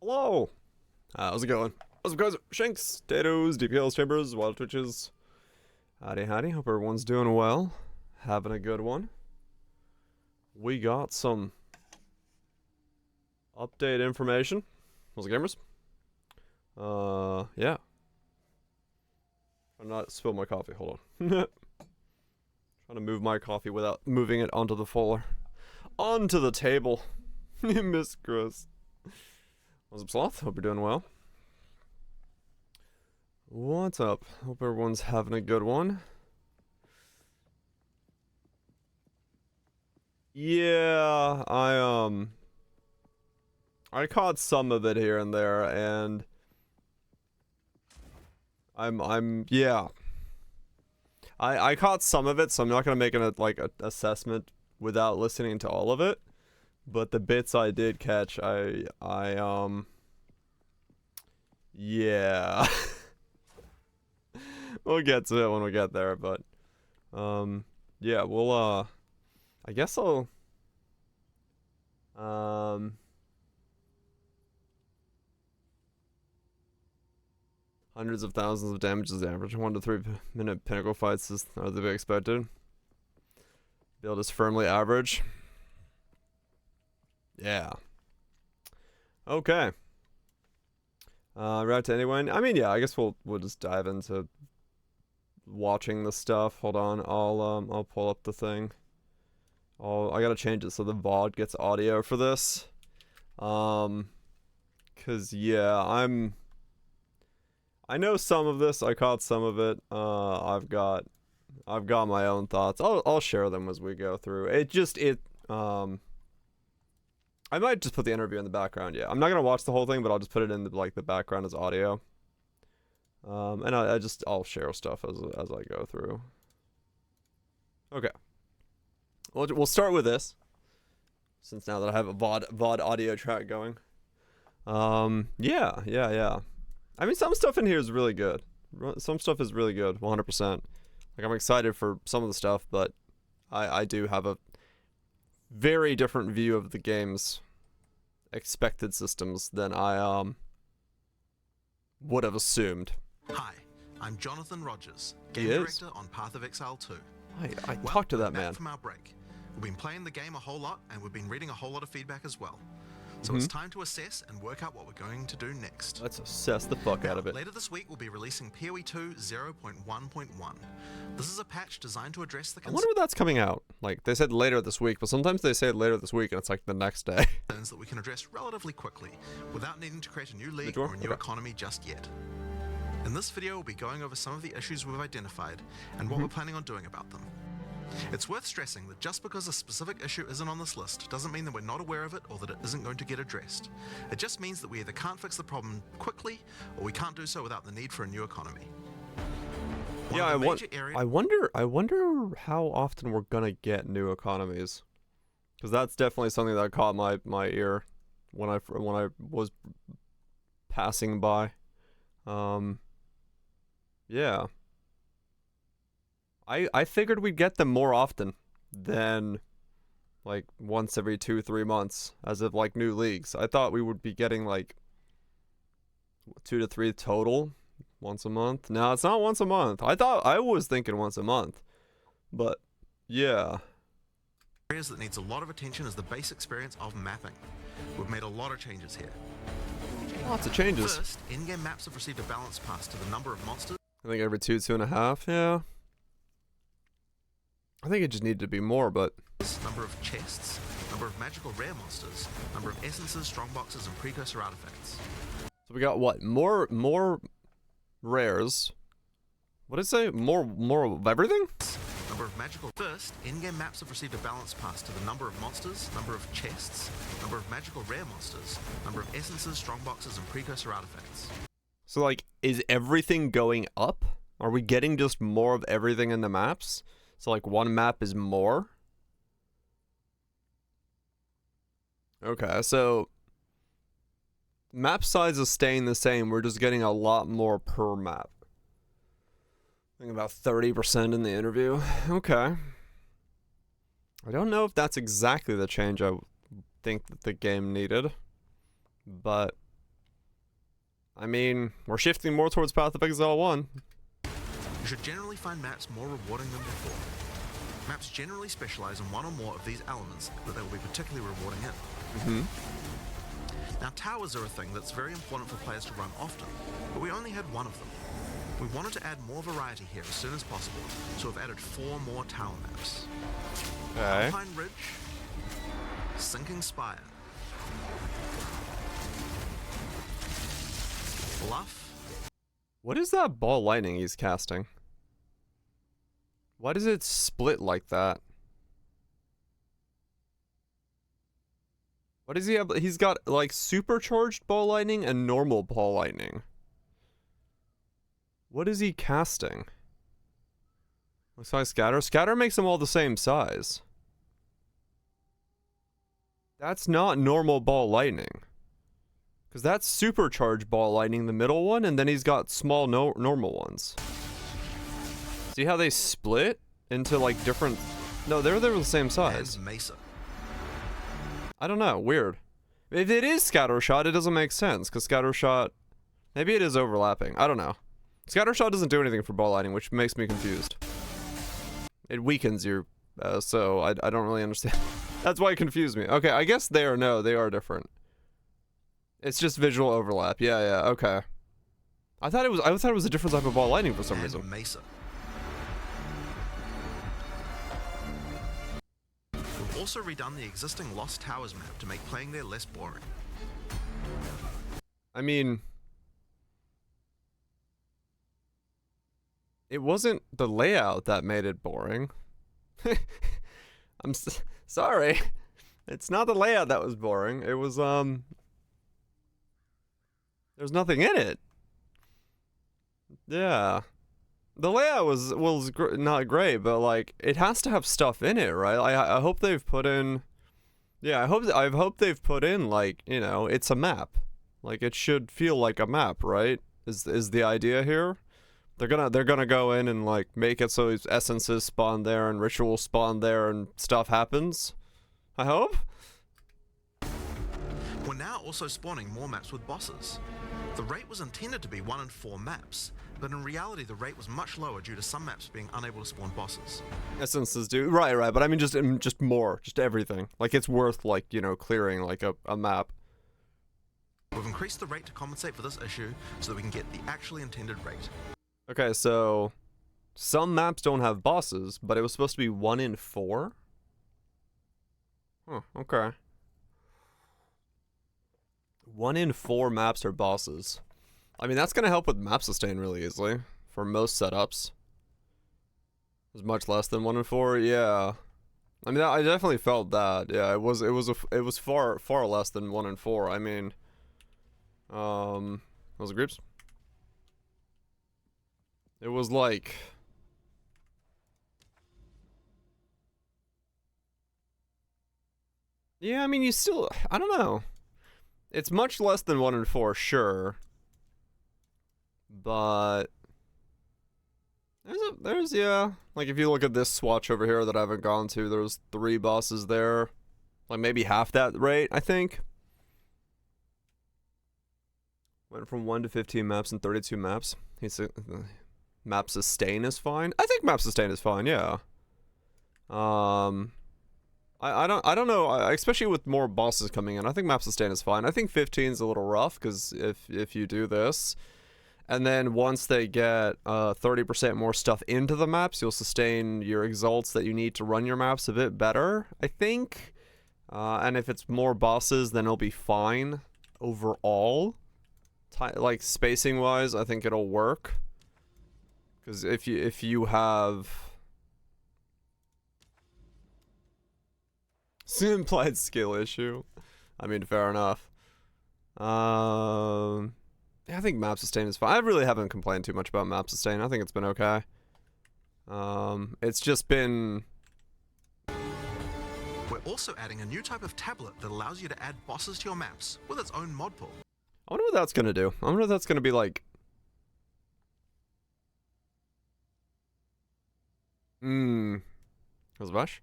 Hello! How's it going? How's it going? Shanks, potatoes, DPLs, chambers, wild twitches. Howdy, howdy. Hope everyone's doing well. Having a good one. We got some update information. How's it, gamers? Yeah. I'm not spill my coffee. Hold on. Trying to move my coffee without moving it onto the floor. Onto the table. Miss Chris. What's up, Sloth? Hope you're doing well. What's up? Hope everyone's having a good one. Yeah, I caught some of it here and there, and yeah. I caught some of it, so I'm not gonna make an assessment without listening to all of it. But the bits I did catch, yeah. We'll get to it when we get there, but yeah, we'll I guess I'll hundreds of thousands of damage is the average. 1 to 3 minute pinnacle fights are to be expected. Build is firmly average. Yeah. Okay. Route to anyone. I mean, yeah. I guess we'll just dive into watching the stuff. Hold on. I'll pull up the thing. I gotta change it so the VOD gets audio for this. Cause yeah, I know some of this. I caught some of it. I've got my own thoughts. I'll share them as we go through. I might just put the interview in the background. Yeah, I'm not gonna watch the whole thing, but I'll just put it in the background as audio. And I'll share stuff as I go through. Okay. We'll start with this, since now that I have a VOD audio track going. Yeah. I mean, some stuff in here is really good. Some stuff is really good, 100%. Like, I'm excited for some of the stuff, but I do have a very different view of the game's expected systems than I would have assumed. Hi, I'm Jonathan Rogers, game director on Path of Exile 2. I talked to that man. From our break. We've been playing the game a whole lot, and we've been reading a whole lot of feedback as well. So it's time to assess and work out what we're going to do next. Let's assess the fuck out of it. Later this week, we'll be releasing PoE 2 0.1.1. This is a patch designed to address the I wonder when that's coming out. Like, they said later this week, but sometimes they say later this week, and it's like the next day. That we can address relatively quickly, without needing to create a new league or a new economy just yet. In this video, we'll be going over some of the issues we've identified, and what we're planning on doing about them. It's worth stressing that just because a specific issue isn't on this list doesn't mean that we're not aware of it or that it isn't going to get addressed. It just means that we either can't fix the problem quickly or we can't do so without the need for a new economy. Yeah, I wonder how often we're gonna get new economies, because that's definitely something that caught my ear when I was passing by. Yeah. I figured we'd get them more often than like once every 2-3 months as of like new leagues. I thought we would be getting like 2 to 3 total once a month. No, it's not once a month. I was thinking once a month. But yeah. Areas that needs a lot of attention is the base experience of mapping. We've made a lot of changes here. Lots of changes. First, in-game maps have received a balance pass to the number of monsters. I think every 2.5, yeah. I think it just needed to be more, but... Number of chests, number of magical rare monsters, number of essences, strongboxes, and precursor artifacts. So we got what? More rares. What did it say? More of everything? Number of magical... First, in-game maps have received a balance pass to the number of monsters, number of chests, number of magical rare monsters, number of essences, strongboxes, and precursor artifacts. So, like, is everything going up? Are we getting just more of everything in the maps? So, like, one map is more? Okay, so... map size is staying the same. We're just getting a lot more per map. I think about 30% in the interview. Okay. I don't know if that's exactly the change I think that the game needed. But, I mean, we're shifting more towards Path of Exile 1. You should generally find maps more rewarding than before. Maps generally specialize in one or more of these elements that they will be particularly rewarding in. Now, towers are a thing that's very important for players to run often, but we only had one of them. We wanted to add more variety here as soon as possible, so we've added 4 more tower maps. Okay. Alpine Ridge, Sinking Spire, Bluff. What is that ball lightning he's casting? Why does it split like that? What does he have? He's got like supercharged ball lightning and normal ball lightning. What is he casting? Looks like Scatter. Scatter makes them all the same size. That's not normal ball lightning. Because that's supercharged ball lightning, the middle one, and then he's got small normal ones. See how they split into like different... No, they were the same size. And Mesa. I don't know, weird. If it is Scatter Shot, it doesn't make sense, because Scatter Shot... Maybe it is overlapping, I don't know. Scatter Shot doesn't do anything for ball lightning, which makes me confused. It weakens you, so I don't really understand. That's why it confused me. Okay, I guess they are different. It's just visual overlap. Yeah, okay. I thought it was a different type of ball lightning for some reason. Mesa. We've also redone the existing Lost Towers map to make playing there less boring. I mean, it wasn't the layout that made it boring. I'm sorry. It's not the layout that was boring. It was, there's nothing in it. Yeah. The layout was not great, but like it has to have stuff in it, right? I hope they've put in... Yeah, I hope they've put in, like, you know, it's a map. Like it should feel like a map, right? Is the idea here? They're gonna go in and like make it so essences spawn there and rituals spawn there and stuff happens. I hope. We're now also spawning more maps with bosses. The rate was intended to be 1 in 4 maps, but in reality the rate was much lower due to some maps being unable to spawn bosses. Essences do right, but I mean just more, just everything. Like it's worth like, you know, clearing like a map. We've increased the rate to compensate for this issue so that we can get the actually intended rate. Okay, so some maps don't have bosses, but it was supposed to be 1 in 4? Huh, okay. 1 in 4 maps are bosses. I mean, that's gonna help with map sustain really easily for most setups. It's much less than 1 in 4, yeah. I mean, I definitely felt that. Yeah, it was far less than 1 in 4. I mean, what was it, groups? It was like... Yeah, I mean, you still... I don't know. It's much less than 1 in 4, sure. But... There's, yeah. Like, if you look at this swatch over here that I haven't gone to, there's 3 bosses there. Like, maybe half that rate, I think. Went from 1 to 15 maps and 32 maps. He said... Map sustain is fine? I think map sustain is fine, yeah. I don't know, especially with more bosses coming in. I think map sustain is fine. I think 15 is a little rough, because if you do this, and then once they get 30% more stuff into the maps, you'll sustain your exalts that you need to run your maps a bit better, I think. And if it's more bosses, then it'll be fine overall. Like, spacing-wise, I think it'll work. Because if you have... implied skill issue. I mean, fair enough. Yeah, I think map sustain is fine. I really haven't complained too much about map sustain. I think it's been okay. It's just been... We're also adding a new type of tablet that allows you to add bosses to your maps with its own mod pool. I wonder what that's gonna do. I wonder if that's gonna be like... Rozważ?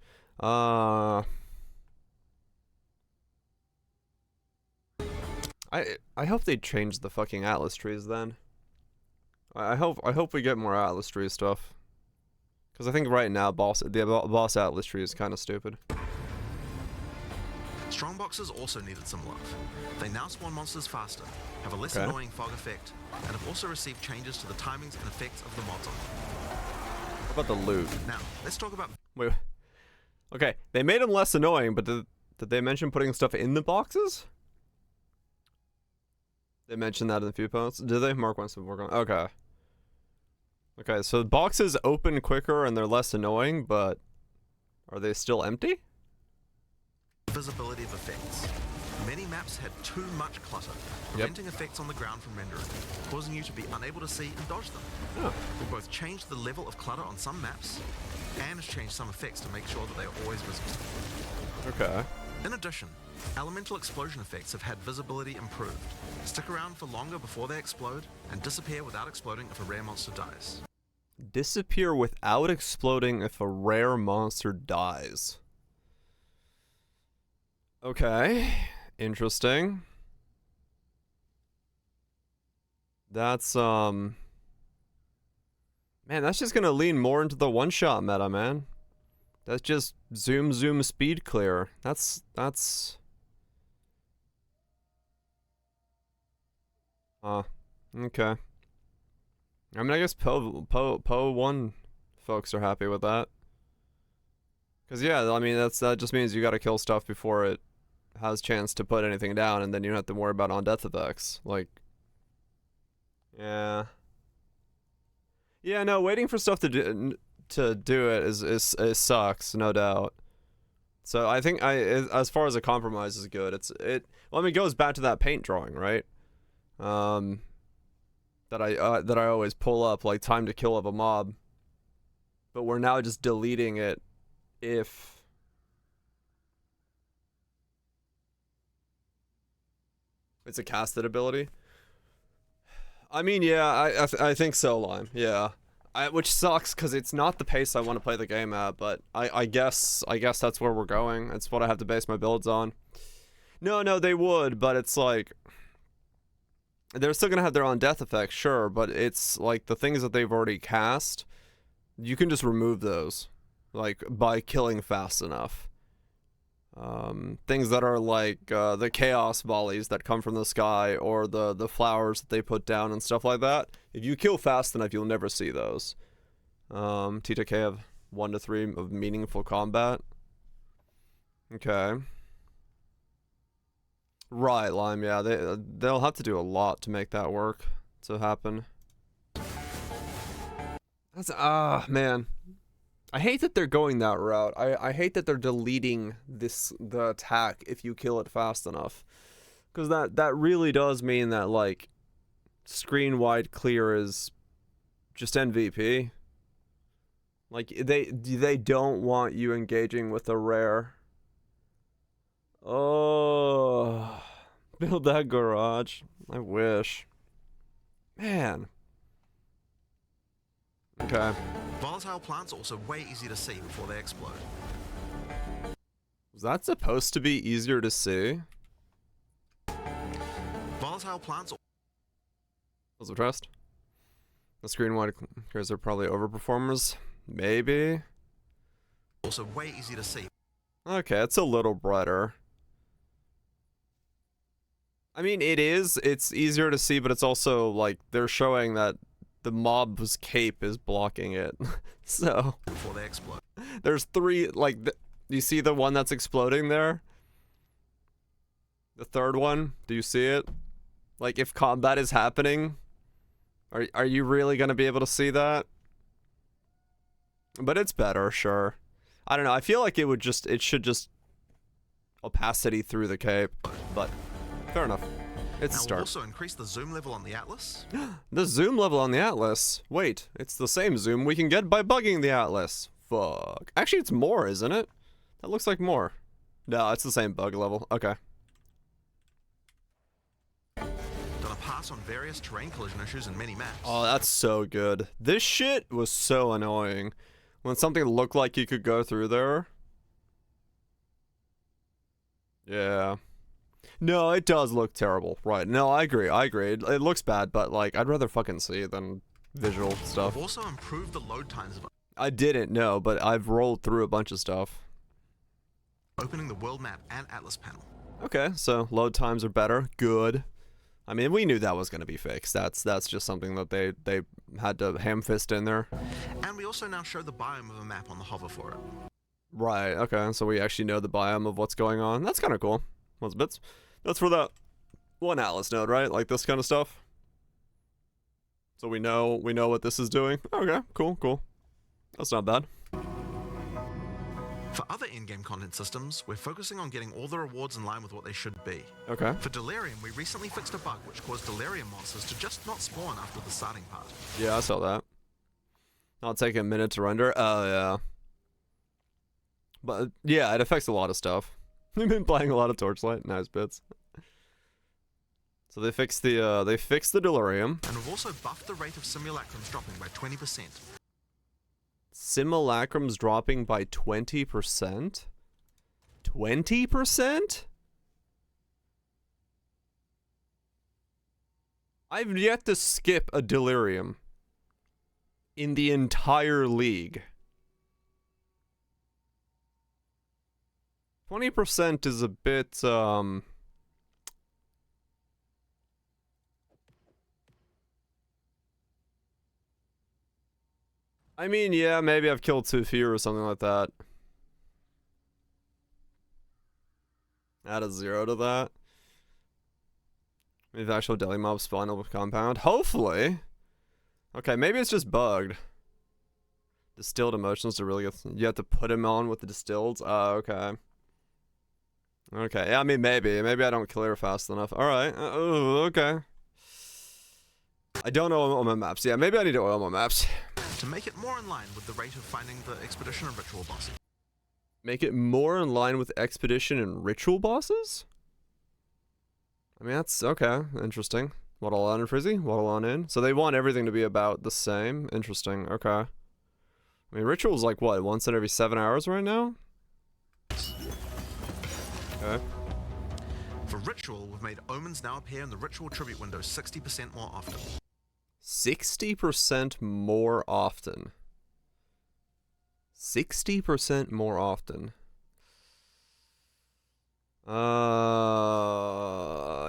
I hope they change the fucking Atlas trees then. I hope we get more Atlas tree stuff. Because I think right now the boss Atlas tree is kind of stupid. Strong boxes also needed some love. They now spawn monsters faster, have a less annoying fog effect, and have also received changes to the timings and effects of the mods on them. How about the loot? Now, let's talk about... Wait. Okay, they made them less annoying, but did they mention putting stuff in the boxes? They mentioned that in a few posts. Did they? Mark wants to work on. Okay. Okay, so the boxes open quicker and they're less annoying, but are they still empty? Visibility of effects. Many maps had too much clutter, preventing effects on the ground from rendering, causing you to be unable to see and dodge them. Oh. We both changed the level of clutter on some maps and changed some effects to make sure that they are always visible. Okay. In addition, elemental explosion effects have had visibility improved. Stick around for longer before they explode, and disappear without exploding if a rare monster dies. Disappear without exploding if a rare monster dies. Okay. Interesting. That's, man, that's just gonna lean more into the one-shot meta, man. That's just zoom speed clear. That's okay. I mean, I guess Po 1 folks are happy with that. Cause yeah, I mean that just means you gotta kill stuff before it has chance to put anything down, and then you don't have to worry about on-death effects. Like, yeah. Yeah, no, waiting for stuff to do it is sucks, no doubt. So I think as far as a compromise is good, well, I mean, it goes back to that paint drawing, right? That I always pull up, like time to kill of a mob. But we're now just deleting it if it's a casted ability. I mean, yeah, I think so, Lime. Yeah. Which sucks because it's not the pace I want to play the game at, but I guess that's where we're going. That's what I have to base my builds on. No, they would, but it's like they're still gonna have their own death effects, sure, but it's like the things that they've already cast, you can just remove those, like by killing fast enough. Things that are like the chaos volleys that come from the sky, or the flowers that they put down and stuff like that. If you kill fast enough, you'll never see those. TTK have 1 to 3 of meaningful combat. Okay. Right, Lime. Yeah, they'll have to do a lot to make that work to happen. That's man. I hate that they're going that route. I hate that they're deleting the attack if you kill it fast enough. Because that really does mean that, like, screen wide clear is just MVP. Like, they don't want you engaging with a rare. Oh, build that garage. I wish. Man. Okay. Volatile plants are also way easy to see before they explode. Was that supposed to be easier to see? Volatile plants... Was it trust? The screen wide clears are probably overperformers. Maybe. Also way easy to see. Okay, it's a little brighter. I mean, it's easier to see, but it's also like they're showing that the mob's cape is blocking it. So before they explode. There's 3, like, you see the one that's exploding there? The third one? Do you see it? Like, if combat is happening, are you really gonna be able to see that? But it's better, sure. I don't know, I feel like it should just opacity through the cape, but fair enough. It's a start. We'll also increase the zoom level on the Atlas. The zoom level on the Atlas? Wait, it's the same zoom we can get by bugging the Atlas. Fuck. Actually, it's more, isn't it? That looks like more. No, it's the same bug level. Okay. Done a pass on various terrain collision issues in many maps. Oh, that's so good. This shit was so annoying. When something looked like you could go through there. Yeah. No, it does look terrible. Right. No, I agree. I agree. It looks bad, but like I'd rather fucking see it than visual stuff. We've also improved the load times of I didn't know, but I've rolled through a bunch of stuff. opening the world map and atlas panel. Okay, so load times are better. Good. I mean, we knew that was going to be fixed. That's just something that they had to ham-fist in there. And we also now show the biome of a map on the hover for it. Right, okay, so we actually know the biome of what's going on. That's kind of cool. Those bits. That's for that one atlas node, right? Like this kind of stuff. So we know what this is doing. Okay, cool. That's not bad. For other in-game content systems, we're focusing on getting all the rewards in line with what they should be. Okay. For Delirium, we recently fixed a bug which caused Delirium monsters to just not spawn after the starting part. Yeah, I saw that. Not taking a minute to render. Oh, yeah. But, yeah, it affects a lot of stuff. We've been playing a lot of Torchlight. Nice bits. So they fixed the Delirium. And we've also buffed the rate of simulacrums dropping by 20%. Simulacrums dropping by 20%? 20%? I've yet to skip a Delirium in the entire league. 20% is a bit, I mean, yeah, maybe I've killed too few or something like that. Add a 0 to that. Maybe actual deli mob spinal compound. Hopefully. Okay, maybe it's just bugged. Distilled emotions to really get. You have to put him on with the distilled. Okay. Okay, yeah, I mean, maybe I don't clear fast enough. All right. Okay. I don't know on my maps. Yeah, maybe I need to oil my maps. To make it more in line with the rate of finding the expedition and ritual bosses. Make it more in line with expedition and ritual bosses? I mean, that's okay. Interesting. Waddle on in Frizzy, waddle on in. So they want everything to be about the same. Interesting. Okay. I mean, ritual's like what? Once in every 7 hours right now? Okay. For ritual, we've made omens now appear in the ritual tribute window 60% more often. 60% more often. 60% more often.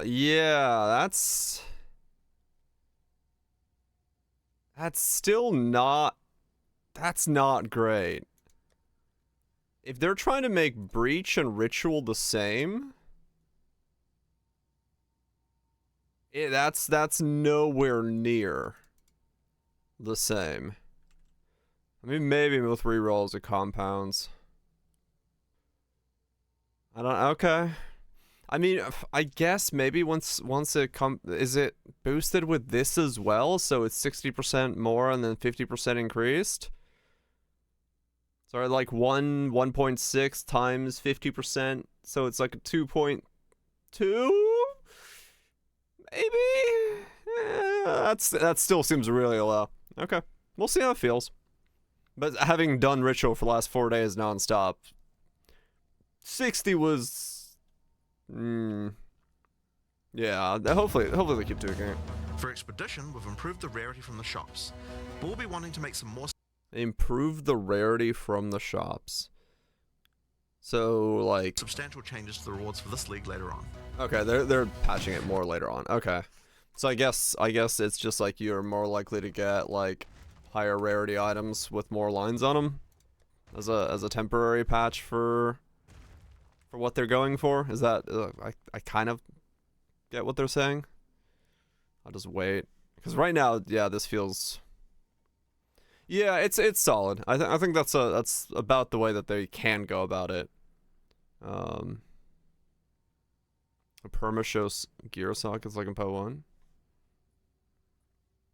Yeah, that's still not, that's not great. If they're trying to make Breach and Ritual the same, that's nowhere near the same. I mean, maybe with rerolls of compounds. I don't. Okay. I mean, I guess maybe once it is it boosted with this as well? So it's 60% more and then 50% increased. So like 1.6 times 50%. So it's like a 2.2. Maybe. That still seems really low. Okay, we'll see how it feels. But having done ritual for the last 4 days nonstop, 60 was, yeah. Hopefully they keep doing it. For expedition, we've improved the rarity from the shops. But we'll be wanting to make some more. Improve the rarity from the shops. So like Substantial changes to the rewards for this league later on. Okay, they're patching it more later on. Okay, so I guess it's just like you're more likely to get like higher rarity items with more lines on them as a temporary patch for what they're going for. Is that I kind of get what they're saying. I'll just wait because right now, yeah, this feels. Yeah, it's solid. I think that's about the way that they can go about it. A perma shows gear sockets like in Po 1.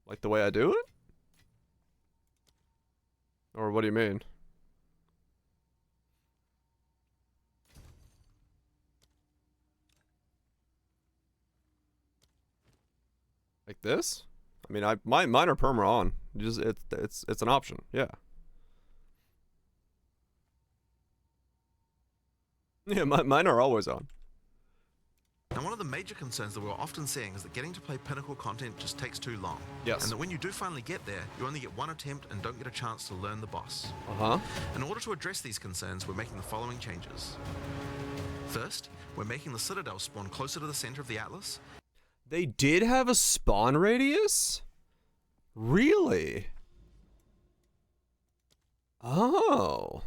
Like the way I do it? Or what do you mean? Like this? I mean, mine are perma on. Just it's an option. Yeah. Yeah, mine are always on. Now, one of the major concerns that we're often seeing is that getting to play Pinnacle content just takes too long. Yes. And that when you do finally get there, you only get one attempt and don't get a chance to learn the boss. Uh-huh. In order to address these concerns, we're making the following changes. First, we're making the Citadel spawn closer to the center of the Atlas. They did have a spawn radius? Really? Oh.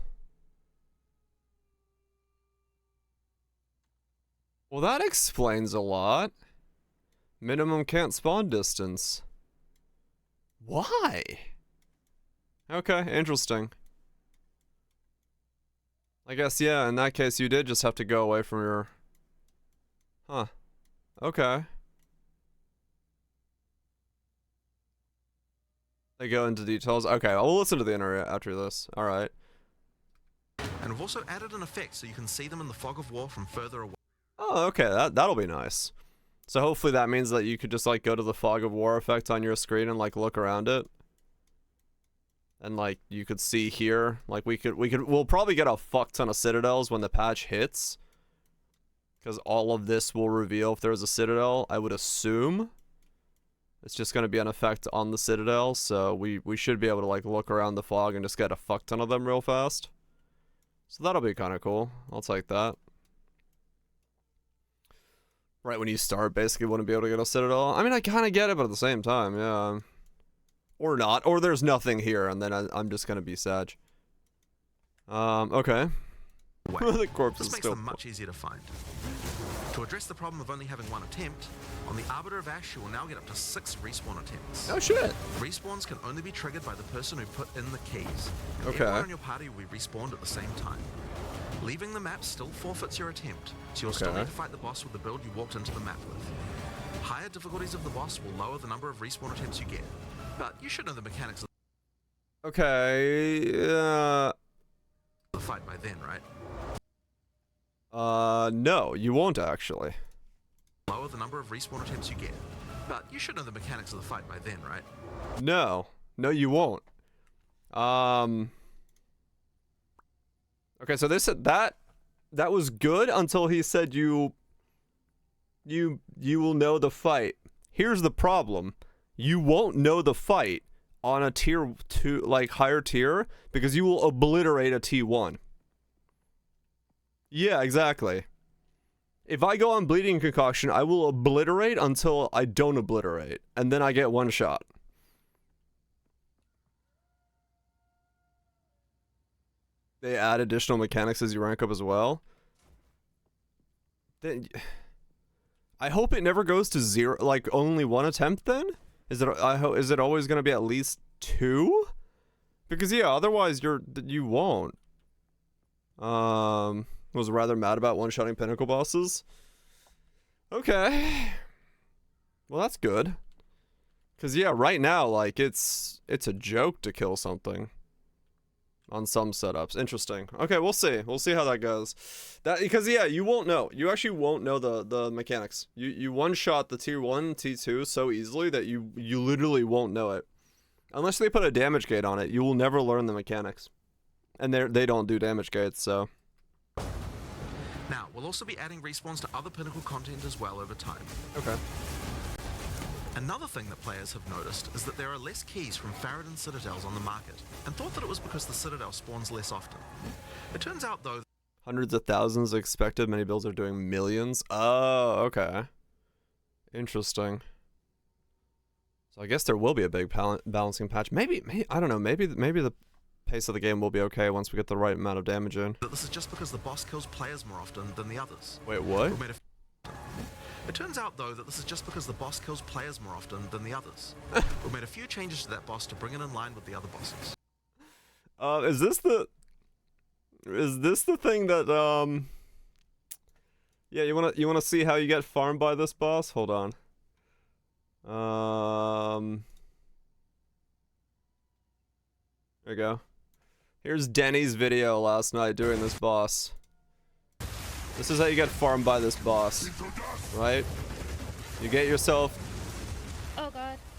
Well, that explains a lot. Minimum can't spawn distance. Why? Okay, interesting. I guess, yeah, in that case, you did just have to go away from your... Huh. Okay. They go into details. Okay, I'll listen to the internet after this. Alright. And we've also added an effect so you can see them in the fog of war from further away. Oh, okay, that'll be nice. So hopefully that means that you could just, like, go to the fog of war effect on your screen and, like, look around it. And, like, you could see here, like, we'll probably get a fuck ton of citadels when the patch hits. Because all of this will reveal if there's a citadel, I would assume. It's just going to be an effect on the citadel, so we should be able to, like, look around the fog and just get a fuck ton of them real fast. So that'll be kind of cool. I'll take that. Right when you start, basically wouldn't be able to get a citadel. I mean, I kind of get it, but at the same time, yeah. Or not. Or there's nothing here, and then I'm just going to be sad. Okay. The corpse this is makes still... them much easier to find. To address the problem of only having one attempt, on the Arbiter of Ash, you will now get up to 6 respawn attempts. Oh, shit. Respawns can only be triggered by the person who put in the keys. And Okay. everyone in your party will be respawned at the same time. Leaving the map still forfeits your attempt, so you'll still Okay. need to fight the boss with the build you walked into the map with. Higher difficulties of the boss will lower the number of respawn attempts you get, but you should know the mechanics of Okay, the fight by then, right? no, you won't actually. Lower the number of respawn attempts you get, but you should know the mechanics of the fight by then, right? No, you won't. Okay, so they said that was good until he said you will know the fight. Here's the problem. You won't know the fight on a tier 2, like higher tier, because you will obliterate a T1. Yeah, exactly. If I go on Bleeding Concoction, I will obliterate until I don't obliterate, and then I get one shot. They add additional mechanics as you rank up as well. Then, I hope it never goes to 0, like only one attempt. Then is it always going to be at least 2? Because yeah, otherwise you won't. Was rather mad about one-shotting Pinnacle bosses. Okay. Well, that's good. Cause yeah, right now like it's a joke to kill something. On some setups. Interesting. Okay, we'll see. We'll see how that goes. Because yeah, you won't know. You actually won't know the mechanics. You one-shot the tier 1, T2 so easily that you literally won't know it. Unless they put a damage gate on it, you will never learn the mechanics. And they don't do damage gates, so. Now, we'll also be adding respawns to other Pinnacle content as well over time. Okay. Another thing that players have noticed is that there are less keys from Faradin Citadels on the market, and thought that it was because the Citadel spawns less often. It turns out, though... Hundreds of thousands expected, many builds are doing millions. Oh, okay. Interesting. So I guess there will be a big balancing patch. Maybe I don't know, maybe the pace of the game will be okay once we get the right amount of damage in. That this is just because the boss kills players more often than the others. Wait, what? It turns out, though, that this is just because the boss kills players more often than the others. We've made a few changes to that boss to bring it in line with the other bosses. Is this the thing that yeah, you wanna see how you get farmed by this boss? Hold on. There you go. Here's Denny's video last night doing this boss. This is how you get farmed by this boss, right? You get yourself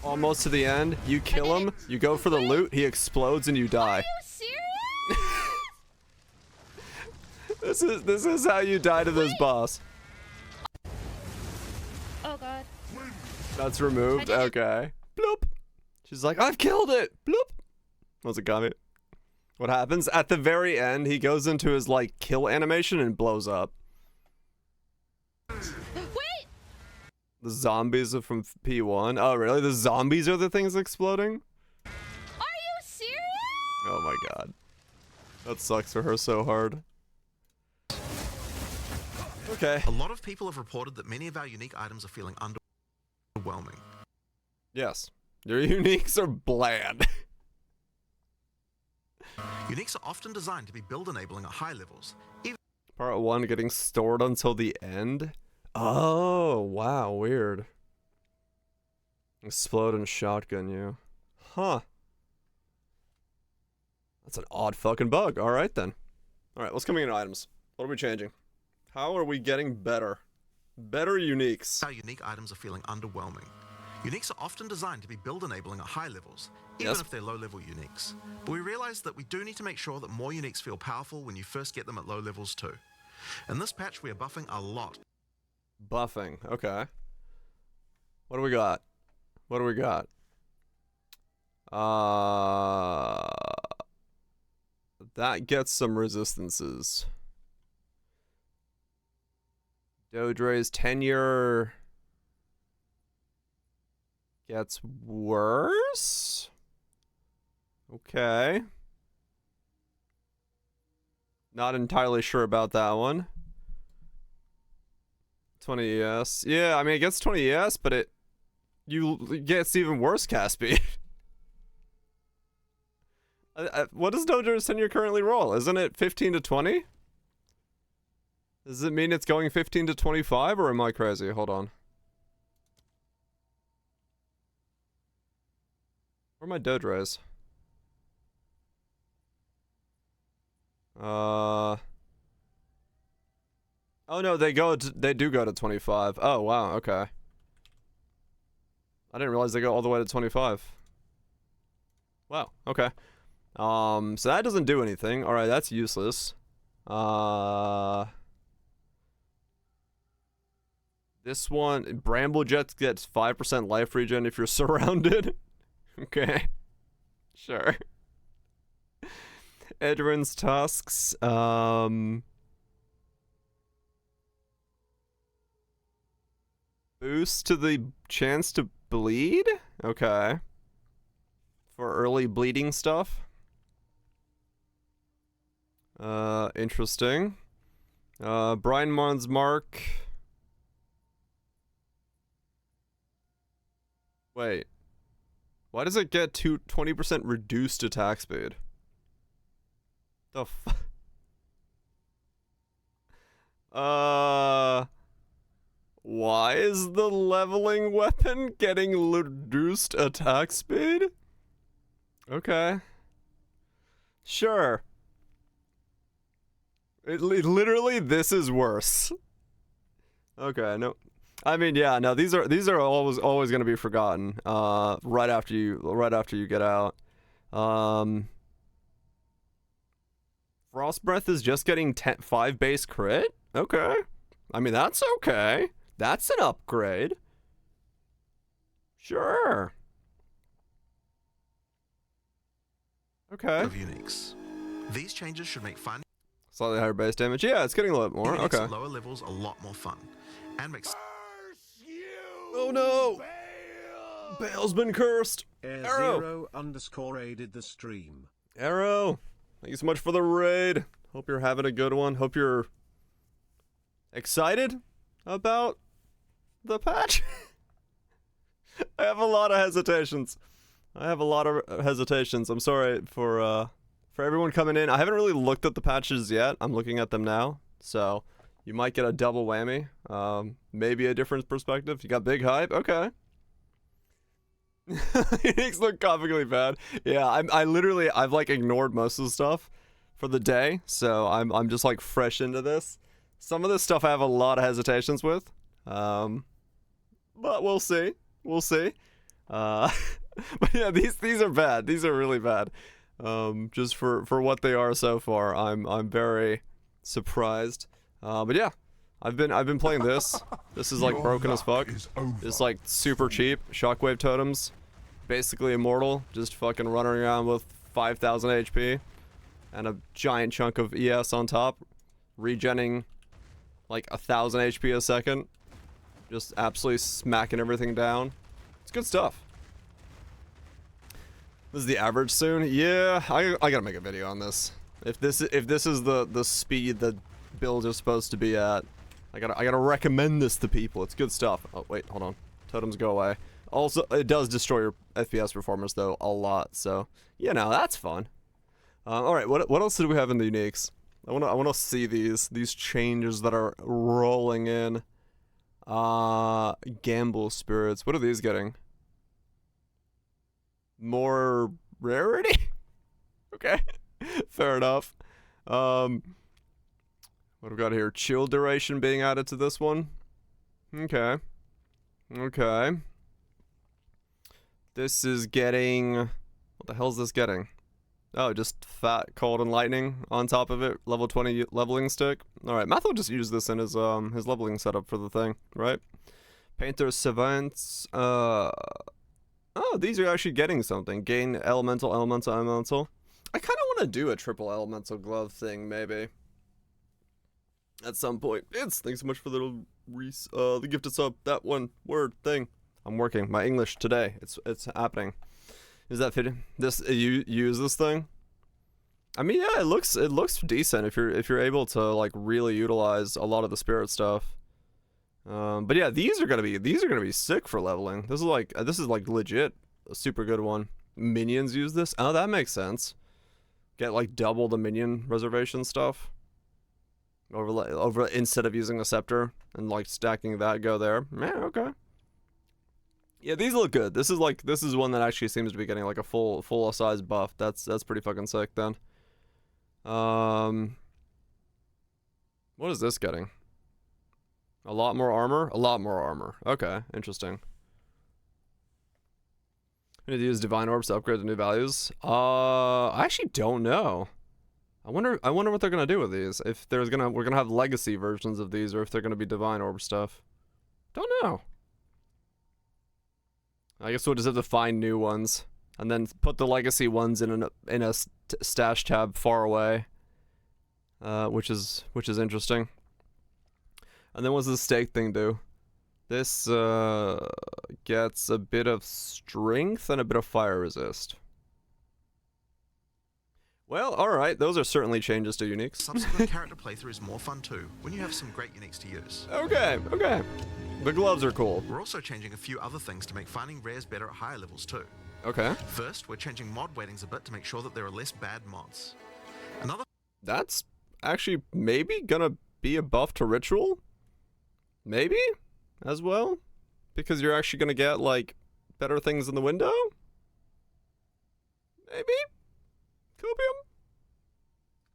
almost to the end, you kill him, you go for the loot, he explodes and you die. Are you serious? This is how you die to this boss. That's removed? Okay. Bloop. She's like, I've killed it! Bloop. What's it got me? What happens? At the very end, he goes into his, like, kill animation and blows up. Wait! The zombies are from P1. Oh, really? The zombies are the things exploding? Are you serious? Oh my god. That sucks for her so hard. Okay. A lot of people have reported that many of our unique items are feeling underwhelming. Yes. Your uniques are bland. Uniques are often designed to be build enabling at high levels. Part 1 getting stored until the end? Oh, wow, weird. Explode and shotgun you. Huh. That's an odd fucking bug. Alright then. Alright, what's coming in items? What are we changing? How are we getting better? Better uniques. Our unique items are feeling underwhelming. Uniques are often designed to be build enabling at high levels, even if they're low level uniques. But we realize that we do need to make sure that more uniques feel powerful when you first get them at low levels too. In this patch we are buffing a lot. Buffing, okay. What do we got? What do we got? That gets some resistances. Dodre's tenure gets worse? Okay. Not entirely sure about that one. 20 ES. Yeah, I mean, it gets 20 ES, but it gets even worse cast speed. What does Dodre's tenure currently roll? Isn't it 15 to 20? Does it mean it's going 15 to 25, or am I crazy? Hold on. Where are my Dodres? Oh no, they do go to 25. Oh wow, okay. I didn't realize they go all the way to 25. Wow, okay. So that doesn't do anything. Alright, that's useless. This one, Bramble Jets gets 5% life regen if you're surrounded. Okay. Sure. Edrin's Tusks, boost to the chance to bleed? Okay. For early bleeding stuff. Interesting. Brian Mon's Mark. Wait. Why does it get 20% reduced attack speed? The f- Why is the leveling weapon getting reduced attack speed? Okay. Sure. Literally, this is worse. Okay, no. I mean, yeah, no, these are always gonna be forgotten. Right after you get out. Frost Breath is just getting 5 base crit? Okay. I mean, that's okay. That's an upgrade. Sure. Okay. Of uniques. These changes should make finding Slightly higher base damage. Yeah, it's getting a little bit more. uniques Okay. at lower levels a lot more fun. And makes Oh no! Bale's been cursed. Arrow Air0_ raided the stream. Arrow, thank you so much for the raid. Hope you're having a good one. Hope you're excited about the patch. I have a lot of hesitations. I'm sorry for everyone coming in. I haven't really looked at the patches yet. I'm looking at them now, so you might get a double whammy. Maybe a different perspective. You got big hype, okay. Uniques look comically bad. Yeah, I've like ignored most of the stuff for the day, so I'm just like fresh into this. Some of this stuff I have a lot of hesitations with, but we'll see. But yeah, these are bad. These are really bad. Just for what they are so far, I'm very surprised. But yeah, I've been playing this. This is like broken as fuck. It's like super cheap. Shockwave Totems. Basically immortal. Just fucking running around with 5,000 HP. And a giant chunk of ES on top. Regenning like 1,000 HP a second. Just absolutely smacking everything down. It's good stuff. This is the average soon. Yeah, I gotta make a video on this. If this is the speed that builds are supposed to be at, I gotta recommend this to people. It's good stuff. Oh wait, hold on. Totems go away. Also, it does destroy your FPS performance though a lot. So you know that's fun. All right, what else do we have in the uniques? I wanna see these changes that are rolling in. Gamble spirits. What are these getting? More rarity? Okay. Fair enough. What have we got here? Chill duration being added to this one. Okay. Okay. This is getting... What the hell is this getting? Oh, just fat, cold, and lightning on top of it. Level 20 leveling stick. Alright, Math will just use this in his leveling setup for the thing, right? Painter Savants. Oh, these are actually getting something. Gain elemental, elemental, elemental. I kind of want to do a triple elemental glove thing, maybe. At some point. Thanks so much for the gifted sub. That one word thing. I'm working my English today. It's happening. Is that fitting? You use this thing? I mean, yeah, it looks decent if you're able to like really utilize a lot of the spirit stuff. But yeah, these are gonna be sick for leveling. This is like legit a super good one. Minions use this. Oh, that makes sense. Get like double the minion reservation stuff. Over instead of using a scepter and like stacking that, go there. Yeah, okay. Yeah, these look good. This is one that actually seems to be getting like a full size buff. That's pretty fucking sick then. What is this getting? A lot more armor? A lot more armor. Okay, interesting. I need to use divine orbs to upgrade the new values. I actually don't know. I wonder what they're gonna do with these. If we're gonna have legacy versions of these, or if they're gonna be divine orb stuff. Don't know. I guess we'll just have to find new ones, and then put the legacy ones in a stash tab far away. Which is interesting. And then what's the stake thing do? This gets a bit of strength and a bit of fire resist. Well, alright, those are certainly changes to uniques. Subsequent character playthrough is more fun too, when you have some great uniques to use. Okay. The gloves are cool. We're also changing a few other things to make finding rares better at higher levels too. Okay. First, we're changing mod weightings a bit to make sure that there are less bad mods. That's actually maybe gonna be a buff to ritual? Maybe? As well? Because you're actually gonna get, like, better things in the window? Maybe? Copium?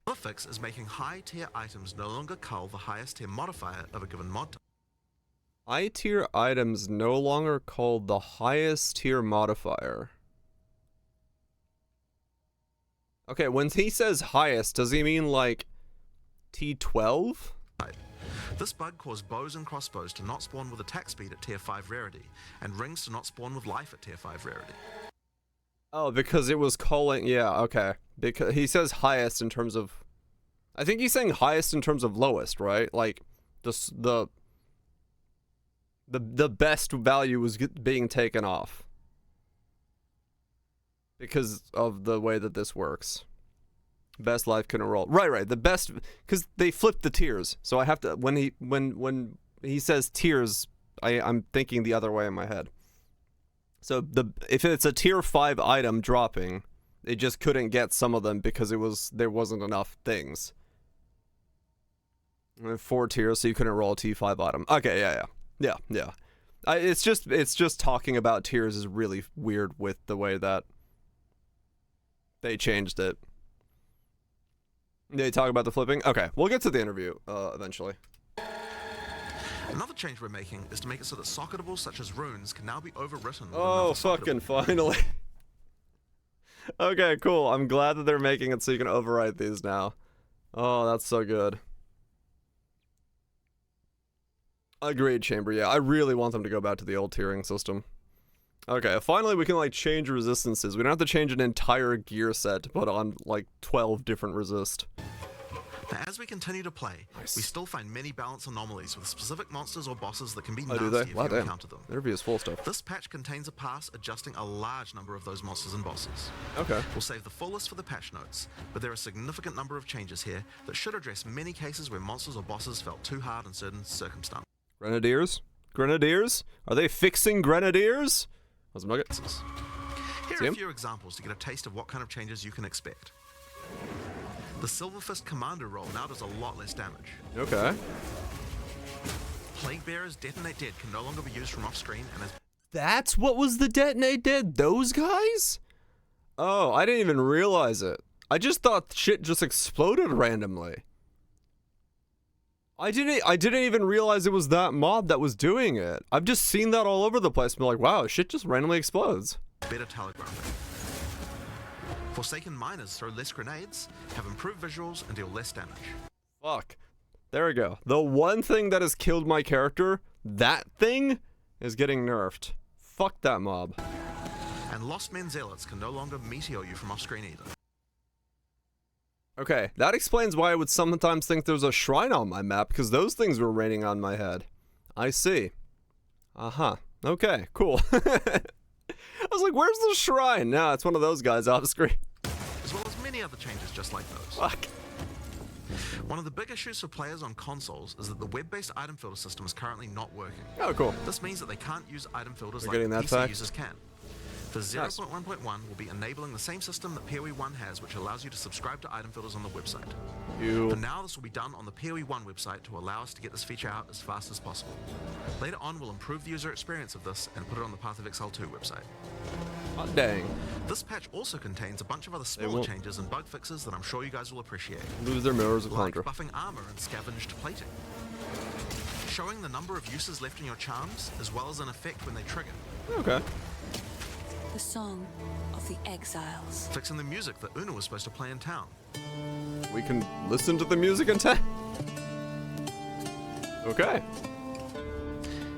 Another fix is making high tier items no longer cull the highest tier modifier of a given mod type. High tier items no longer called the highest tier modifier. Okay, when he says highest, does he mean like T12? This bug caused bows and crossbows to not spawn with attack speed at tier 5 rarity, and rings to not spawn with life at tier 5 rarity. Oh, because it was calling, yeah, okay. Because he says highest in terms of, I think he's saying highest in terms of lowest, right? Like, the best value was being taken off. Because of the way that this works. Best life couldn't roll. Right. The best, because they flipped the tiers. So I have to, when he says tiers, I'm thinking the other way in my head. So if it's a tier 5 item dropping, it just couldn't get some of them because there wasn't enough things. 4 tiers, so you couldn't roll a T5 item. Okay, yeah. It's just talking about tiers is really weird with the way that they changed it. They talk about the flipping? Okay, we'll get to the interview eventually. Another change we're making is to make it so that socketables such as runes can now be overwritten with Oh, another fucking socketable. finally. Okay, cool. I'm glad that they're making it so you can overwrite these now. Oh, that's so good. Agreed, Chamber. Yeah, I really want them to go back to the old tiering system. Okay, finally we can like change resistances. We don't have to change an entire gear set to put on like 12 different resist. Now, as we continue to play, Nice. we still find many balance anomalies with specific monsters or bosses that can be Oh, do nasty they? if Wow, you damn. encounter them. Interview is full of stuff. This patch contains a pass adjusting a large number of those monsters and bosses. Okay. We'll save the full list for the patch notes, but there are a significant number of changes here that should address many cases where monsters or bosses felt too hard in certain circumstances. Grenadiers? Grenadiers? Are they fixing Grenadiers? What's the nugget? Here See are a him? few examples to get a taste of what kind of changes you can expect. The Silver Fist Commander roll now does a lot less damage. Okay. Plague Bearers Detonate Dead can no longer be used from off-screen and is That's what was the detonate dead? Those guys? Oh, I didn't even realize it. I just thought shit just exploded randomly. I didn't even realize it was that mob that was doing it. I've just seen that all over the place and be like, wow, shit just randomly explodes. better telegraphing. Forsaken Miners throw less grenades, have improved visuals, and deal less damage. Fuck. There we go. The one thing that has killed my character, that thing, is getting nerfed. Fuck that mob. And Lost Men Zealots can no longer meteor you from off-screen either. Okay, that explains why I would sometimes think there's a shrine on my map, because those things were raining on my head. I see. Uh-huh. Okay, cool. I was like, where's the shrine? Nah, it's one of those guys off screen. As well as many other changes just like those. Fuck. One of the big issues for players on consoles is that the web-based item filter system is currently not working. Oh, cool. This means that they can't use item filters We're like getting that PC fact. users can. For 0.1.1, we'll be enabling the same system that PoE 1 has, which allows you to subscribe to item filters on the website. You. For now, this will be done on the PoE 1 website to allow us to get this feature out as fast as possible. Later on, we'll improve the user experience of this and put it on the Path of Exile 2 website. Hot dang. This patch also contains a bunch of other smaller won't- changes and bug fixes that I'm sure you guys will appreciate. Lose their mirrors of Like Contra. buffing armor and scavenged plating. Showing the number of uses left in your charms, as well as an effect when they trigger. Okay. The Song of the Exiles. Fixing the music that Una was supposed to play in town. We can listen to the music in time. Okay.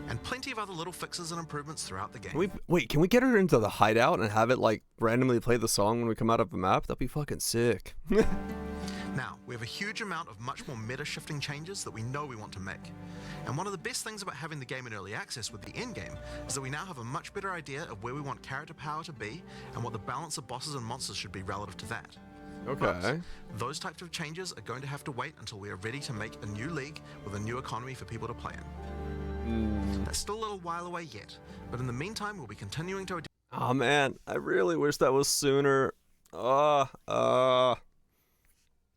And plenty of other little fixes and improvements throughout the game. Can we get her into the hideout and have it like randomly play the song when we come out of the map? That'd be fucking sick. Now, we have a huge amount of much more meta-shifting changes that we know we want to make. And one of the best things about having the game in early access with the endgame is that we now have a much better idea of where we want character power to be and what the balance of bosses and monsters should be relative to that. Okay. But those types of changes are going to have to wait until we are ready to make a new league with a new economy for people to play in. That's still a little while away yet, but in the meantime, we'll be continuing to Oh man, I really wish that was sooner.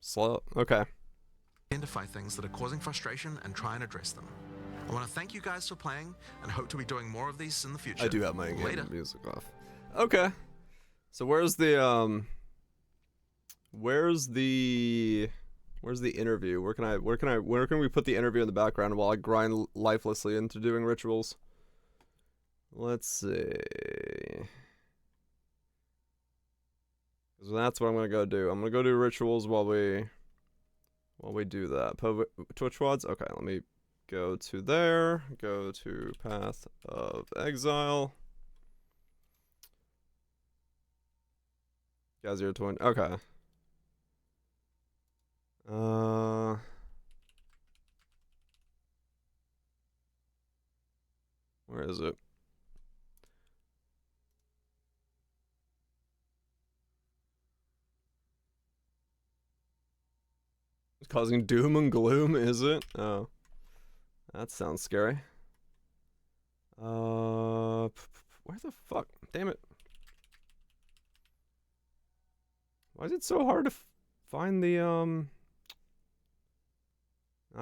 Slow. Okay. identify things that are causing frustration and try and address them. I want to thank you guys for playing and hope to be doing more of these in the future. I do have my Later. game music off. Okay. So where's the interview? Where can we put the interview in the background while I grind lifelessly into doing rituals? Let's see. So that's what I'm gonna go do. I'm gonna go do rituals while we do that. Twitch wads. Okay, let me go to there. Go to Path of Exile. Guys, you're twin. Okay. Where is it? It's causing doom and gloom, is it? Oh. That sounds scary. Where the fuck? Damn it. Why is it so hard to find the, I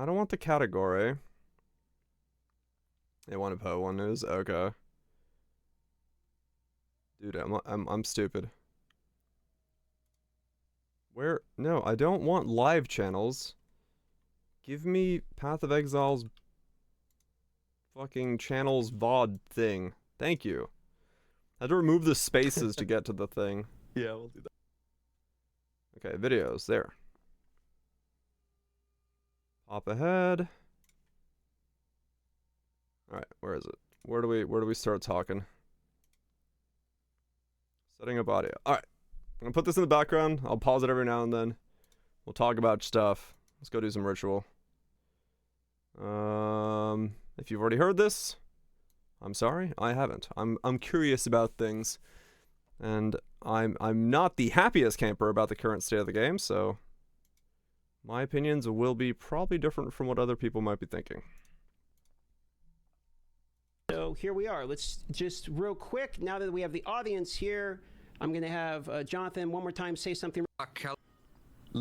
don't want the category. They want a Poe one is? Okay. Dude, I'm stupid. Where? No, I don't want live channels. Give me Path of Exile's fucking channels VOD thing. Thank you. I had to remove the spaces to get to the thing. Yeah, we'll do that. Okay, videos, there. Hop ahead. All right, where is it? Where do we start talking? Setting up audio. All right, I'm gonna put this in the background. I'll pause it every now and then. We'll talk about stuff. Let's go do some ritual. If you've already heard this, I'm sorry, I haven't. I'm curious about things, and I'm not the happiest camper about the current state of the game, so my opinions will be probably different from what other people might be thinking. So here we are. Let's just real quick, now that we have the audience here, I'm going to have Jonathan one more time say something.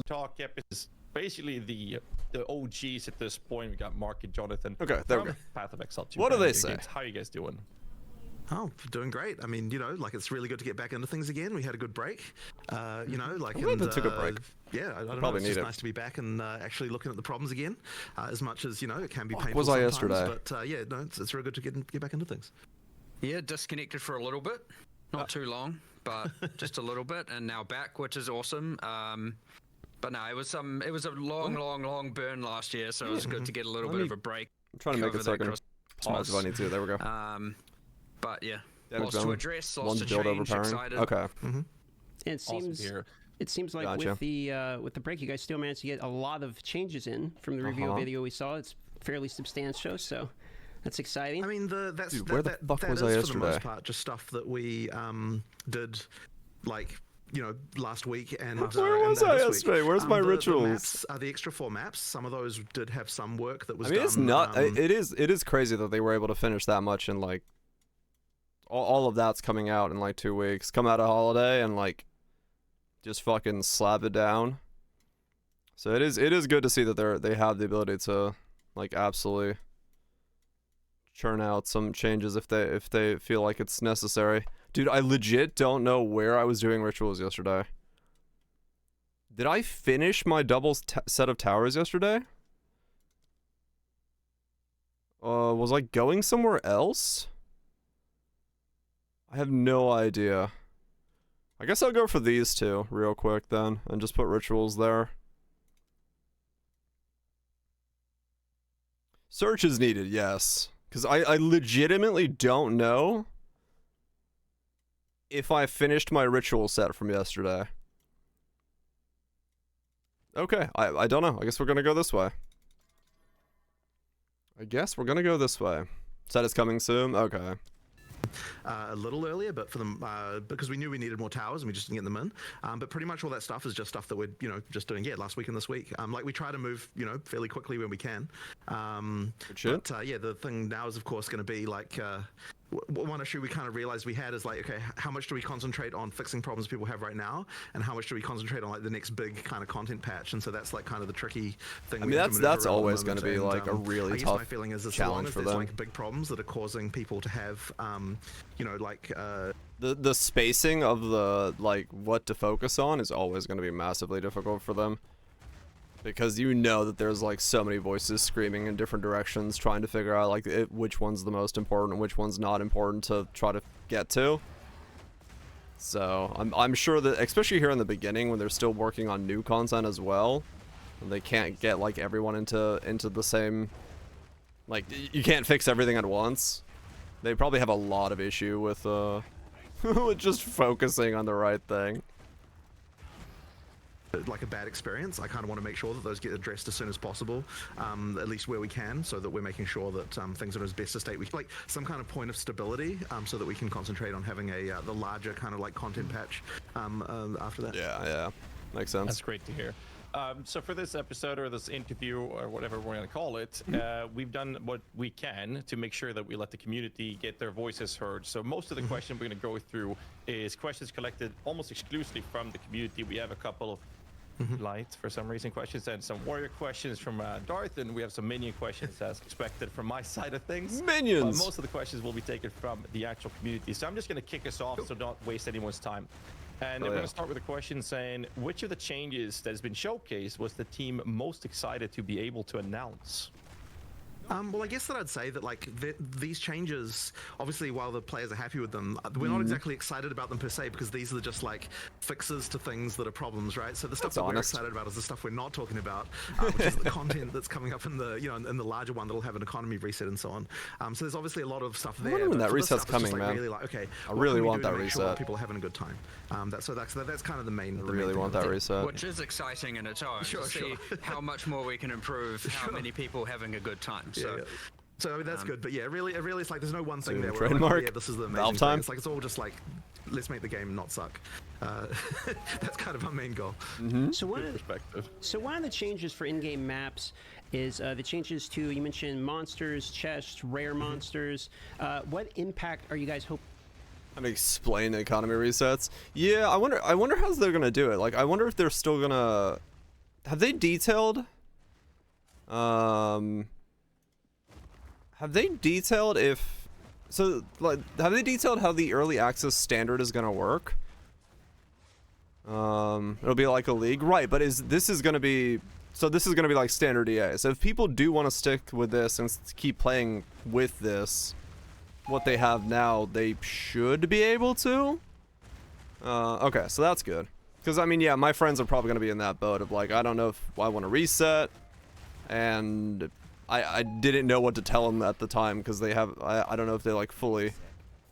Talk is basically the OGs at this point. We got Mark and Jonathan. Okay, there we go. Path of Exile 2. What do they say? How are you guys doing? Oh, doing great. I mean, you know, like it's really good to get back into things again. We had a good break. You know, like I'm glad they took a break. Yeah, I don't know. Probably It's need just it. nice to be back and actually looking at the problems again. As much as you know, it can be Fuck, painful was I sometimes. yesterday? But yeah, no, it's really good to get back into things. Yeah, disconnected for a little bit, not too long, but just a little bit, and now back, which is awesome. But no, it was a long burn last year, so it was good to get a little bit of a break. I'm trying to make it so I can pause if I need to. There we go. But yeah, Damage lots to done. address, One lots to build change. overpowering. Excited. Okay. And it Awesome seems to hear. it seems like Gotcha. with the break, you guys still managed to get a lot of changes in from the review video we saw. It's fairly substantial, so that's exciting. I mean, that's Dude, where the fuck was I is, for the yesterday? most part, just stuff that we did, like, you know, last week and Where was I this yesterday? week. Where's my the rituals? maps, the extra 4 maps. Some of those did have some work that was I mean, done. it's not. It is crazy that they were able to finish that much in like. All of that's coming out in like 2 weeks. Come out of holiday and like, just fucking slap it down. So it is good to see that they have the ability to, like, absolutely churn out some changes if they feel like it's necessary. Dude, I legit don't know where I was doing rituals yesterday. Did I finish my double set of towers yesterday? Was I going somewhere else? I have no idea. I guess I'll go for these two real quick then, and just put rituals there. Search is needed, yes. Because I legitimately don't know if I finished my ritual set from yesterday. Okay, I don't know. I guess we're gonna go this way. Set is coming soon? Okay. A little earlier, but for them because we knew we needed more towers and we just didn't get them in. But pretty much all that stuff is just stuff that we're just doing last week and this week. Like we try to move fairly quickly when we can. Good shit. But yeah, the thing now is of course going to be like one issue we kind of realized we had is like, okay, how much do we concentrate on fixing problems people have right now, and how much do we concentrate on like the next big kind of content patch? And so that's like kind of the tricky thing. I mean, that's always going to be like a really tough my feeling is as challenge long as for there's them. like big problems that are causing people to have like The spacing of the like what to focus on is always going to be massively difficult for them, because you know that there's like so many voices screaming in different directions trying to figure out like which one's the most important and which one's not important to try to get to. So I'm sure that especially here in the beginning when they're still working on new content as well, and they can't get like everyone into the same, like you can't fix everything at once. They probably have a lot of issue with with just focusing on the right thing. Like a bad experience. I kind of want to make sure that those get addressed as soon as possible, at least where we can, so that we're making sure that things are in as best a state we can, like some kind of point of stability, so that we can concentrate on having the larger kind of like content patch after that. Yeah, makes sense. That's great to hear. So for this episode or this interview or whatever we're going to call it, we've done what we can to make sure that we let the community get their voices heard. So most of the questions we're going to go through is questions collected almost exclusively from the community. We have a couple of light for some reason questions and some warrior questions from Darth, and we have some minion questions as expected from my side of things. Minions! Most of the questions will be taken from the actual community. So I'm just going to kick us off so don't waste anyone's time. And I'm going to start with a question saying, which of the changes that has been showcased was the team most excited to be able to announce? Well, I guess that I'd say that like these changes, obviously, while the players are happy with them, we're not exactly excited about them per se, because these are just like fixes to things that are problems, right? So the stuff that we're excited about is the stuff we're not talking about, which is the content that's coming up in the in the larger one that'll have an economy reset and so on. So there's obviously a lot of stuff there. I wonder when that for this reset's stuff, it's just, coming, like, man. Really like, okay, I really want that to make sure reset. people are having a good time. That's kind of the main. I really want that reset. Which is exciting in its own. Sure, to see how much more we can improve, how many people having a good time. So. Yeah. So I mean, that's good, but yeah, really, it's like there's no one thing there. Where trademark. like, oh, yeah, this is the amazing Valve thing. time. It's like it's all just like, let's make the game not suck. That's kind of our main goal. So one of the changes for in-game maps is the changes to, you mentioned monsters, chests, rare monsters. What impact are you guys hoping? I'm gonna explain the economy resets. Yeah, I wonder how they're gonna do it. Like, I wonder if they're still gonna. Have they detailed? Have they detailed if? So, like, have they detailed how the early access standard is gonna work? It'll be like a league, right? But this is gonna be like standard EA. So if people do want to stick with this and keep playing with this, what they have now, they should be able to. Okay, so that's good. Because I mean, yeah, my friends are probably gonna be in that boat of like, I don't know if I want to reset, and I didn't know what to tell them at the time because they have I don't know if they like fully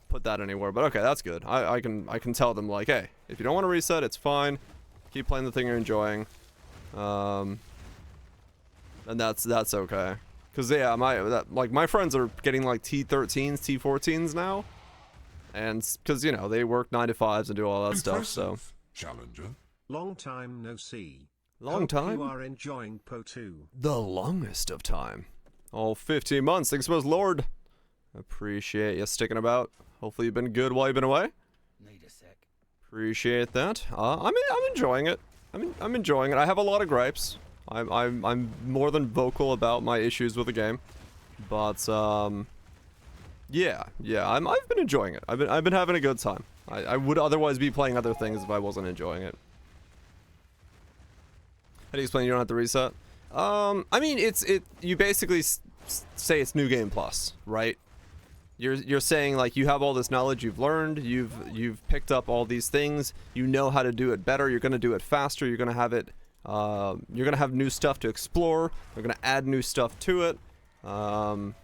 put that anywhere, but okay, that's good. I can tell them like, hey, if you don't want to reset, it's fine. Keep playing the thing you're enjoying, and that's okay. Cause yeah, my friends are getting like T13s, T14s now, and cause you know they work 9 to 5s and do all that stuff. So Challenger. Long time no see. Long Hope time. You are enjoying Po 2. The longest of time. All 15 months. Thanks so much, Lord. Appreciate you sticking about. Hopefully you've been good while you've been away. Need a sec. Appreciate that. I'm enjoying it. I'm enjoying it. I have a lot of gripes. I'm more than vocal about my issues with the game, but yeah. I've been enjoying it. I've been having a good time. I would otherwise be playing other things if I wasn't enjoying it. How do you explain you don't have to reset? I mean, you basically say it's New Game Plus, right? You're saying like you have all this knowledge you've learned, you've picked up all these things, you know how to do it better, you're gonna do it faster, you're gonna have it, you're gonna have new stuff to explore, you're gonna add new stuff to it, you're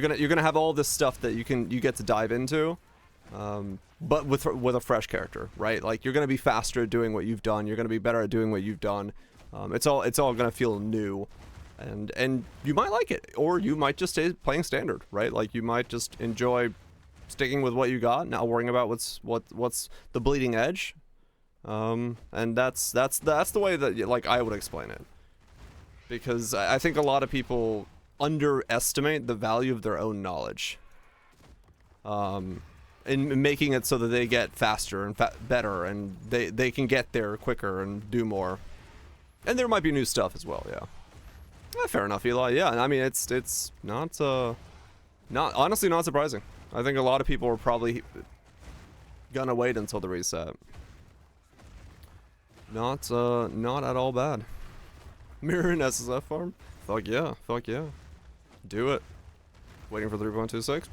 gonna have all this stuff that you get to dive into, but with a fresh character, right? Like you're gonna be faster at doing what you've done, you're gonna be better at doing what you've done. It's all gonna feel new, and you might like it, or you might just stay playing standard, right? Like you might just enjoy sticking with what you got, not worrying about what's the bleeding edge, and that's the way that like I would explain it, because I think a lot of people underestimate the value of their own knowledge, in making it so that they get faster and better, and they can get there quicker and do more. And there might be new stuff as well, yeah. Fair enough, Eli. Yeah, I mean it's not honestly not surprising. I think a lot of people are probably gonna wait until the reset. Not at all bad. Mirror and SSF farm? Fuck yeah. Do it. Waiting for 3.26.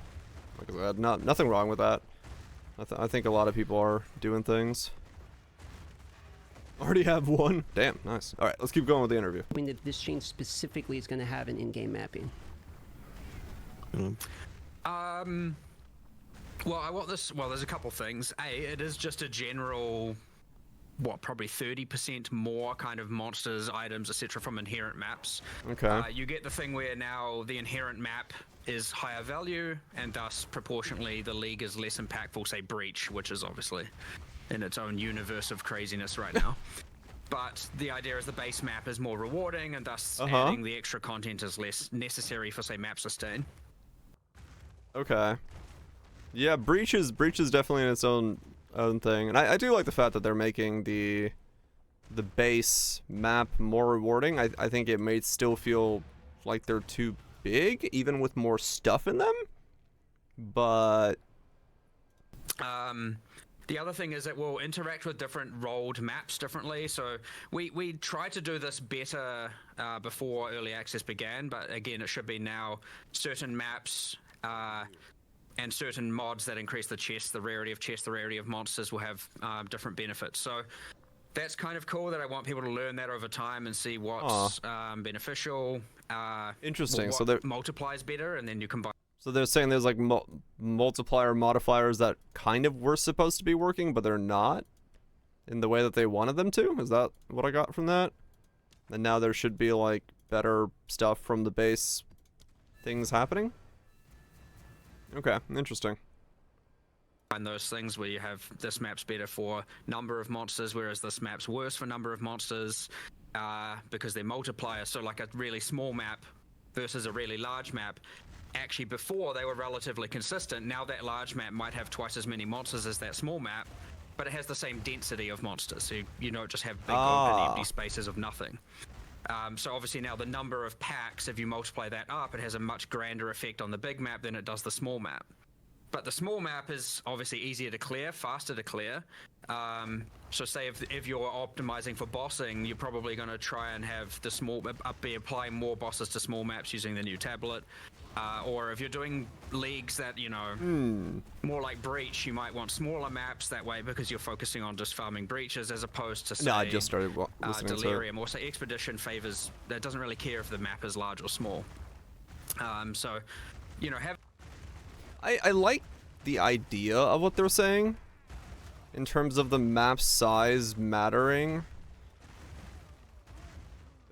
Like I said, nothing wrong with that. I think a lot of people are doing things. Already have one. Damn, nice. All right, let's keep going with the interview. I mean, that this change specifically is going to have an in-game mapping. Well, I want this. Well, there's a couple things. It is just a general, probably 30% more kind of monsters, items, etc. from inherent maps. Okay. You get the thing where now the inherent map is higher value, and thus proportionally the league is less impactful. Say Breach, which is obviously in its own universe of craziness right now. But the idea is the base map is more rewarding, and thus adding the extra content is less necessary for, say, map sustain. Okay. Yeah, Breach is definitely in its own thing, and I do like the fact that they're making the base map more rewarding. I think it may still feel like they're too big, even with more stuff in them. But The other thing is it will interact with different rolled maps differently. So we tried to do this better before early access began, but again, it should be now. Certain maps and certain mods that increase the chest, the rarity of chest, the rarity of monsters will have different benefits. So that's kind of cool that I want people to learn that over time and see what's beneficial. Interesting. What So there multiplies better, and then you combine. So they're saying there's like multiplier modifiers that kind of were supposed to be working, but they're not in the way that they wanted them to? Is that what I got from that? And now there should be like better stuff from the base things happening? Okay, interesting. And those things where you have this map's better for number of monsters, whereas this map's worse for number of monsters because they're multipliers. So like a really small map versus a really large map. Actually, before they were relatively consistent. Now that large map might have twice as many monsters as that small map, but it has the same density of monsters. So you don't just have big open empty spaces of nothing. So obviously now the number of packs, if you multiply that up, it has a much grander effect on the big map than it does the small map. But the small map is obviously easier to clear, faster to clear. So say if you're optimizing for bossing, you're probably going to try and have the small be applying more bosses to small maps using the new tablet. Or if you're doing leagues that, you know, more like Breach, you might want smaller maps that way because you're focusing on just farming breaches as opposed to, say, No, I just started listening Delirium. to it. Or say Expedition favors, that doesn't really care if the map is large or small. So, you know, I like the idea of what they're saying in terms of the map size mattering.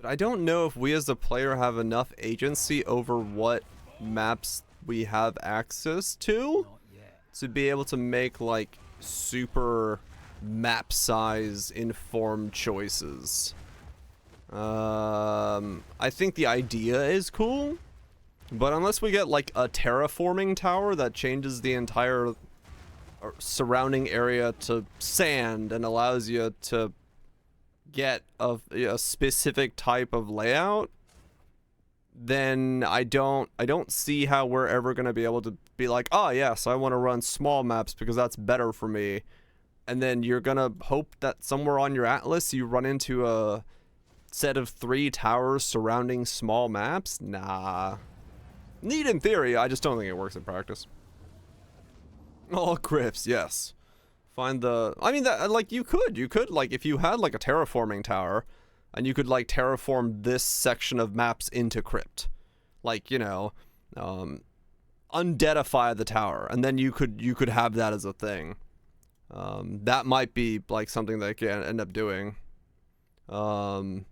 But I don't know if we as the player have enough agency over what maps we have access to be able to make like super map size informed choices. I think the idea is cool, but unless we get like a terraforming tower that changes the entire surrounding area to sand and allows you to get a specific type of layout, then I don't see how we're ever going to be able to be like, oh yes, I want to run small maps because that's better for me. And then you're going to hope that somewhere on your atlas you run into a set of 3 towers surrounding small maps. Nah. Neat in theory, I just don't think it works in practice. All crypts, yes. Find the, I mean, that, like, you could, like, if you had, like, a terraforming tower, and you could, like, terraform this section of maps into crypt. Like, you know, undeadify the tower, and then you could have that as a thing. That might be, like, something they can end up doing. Because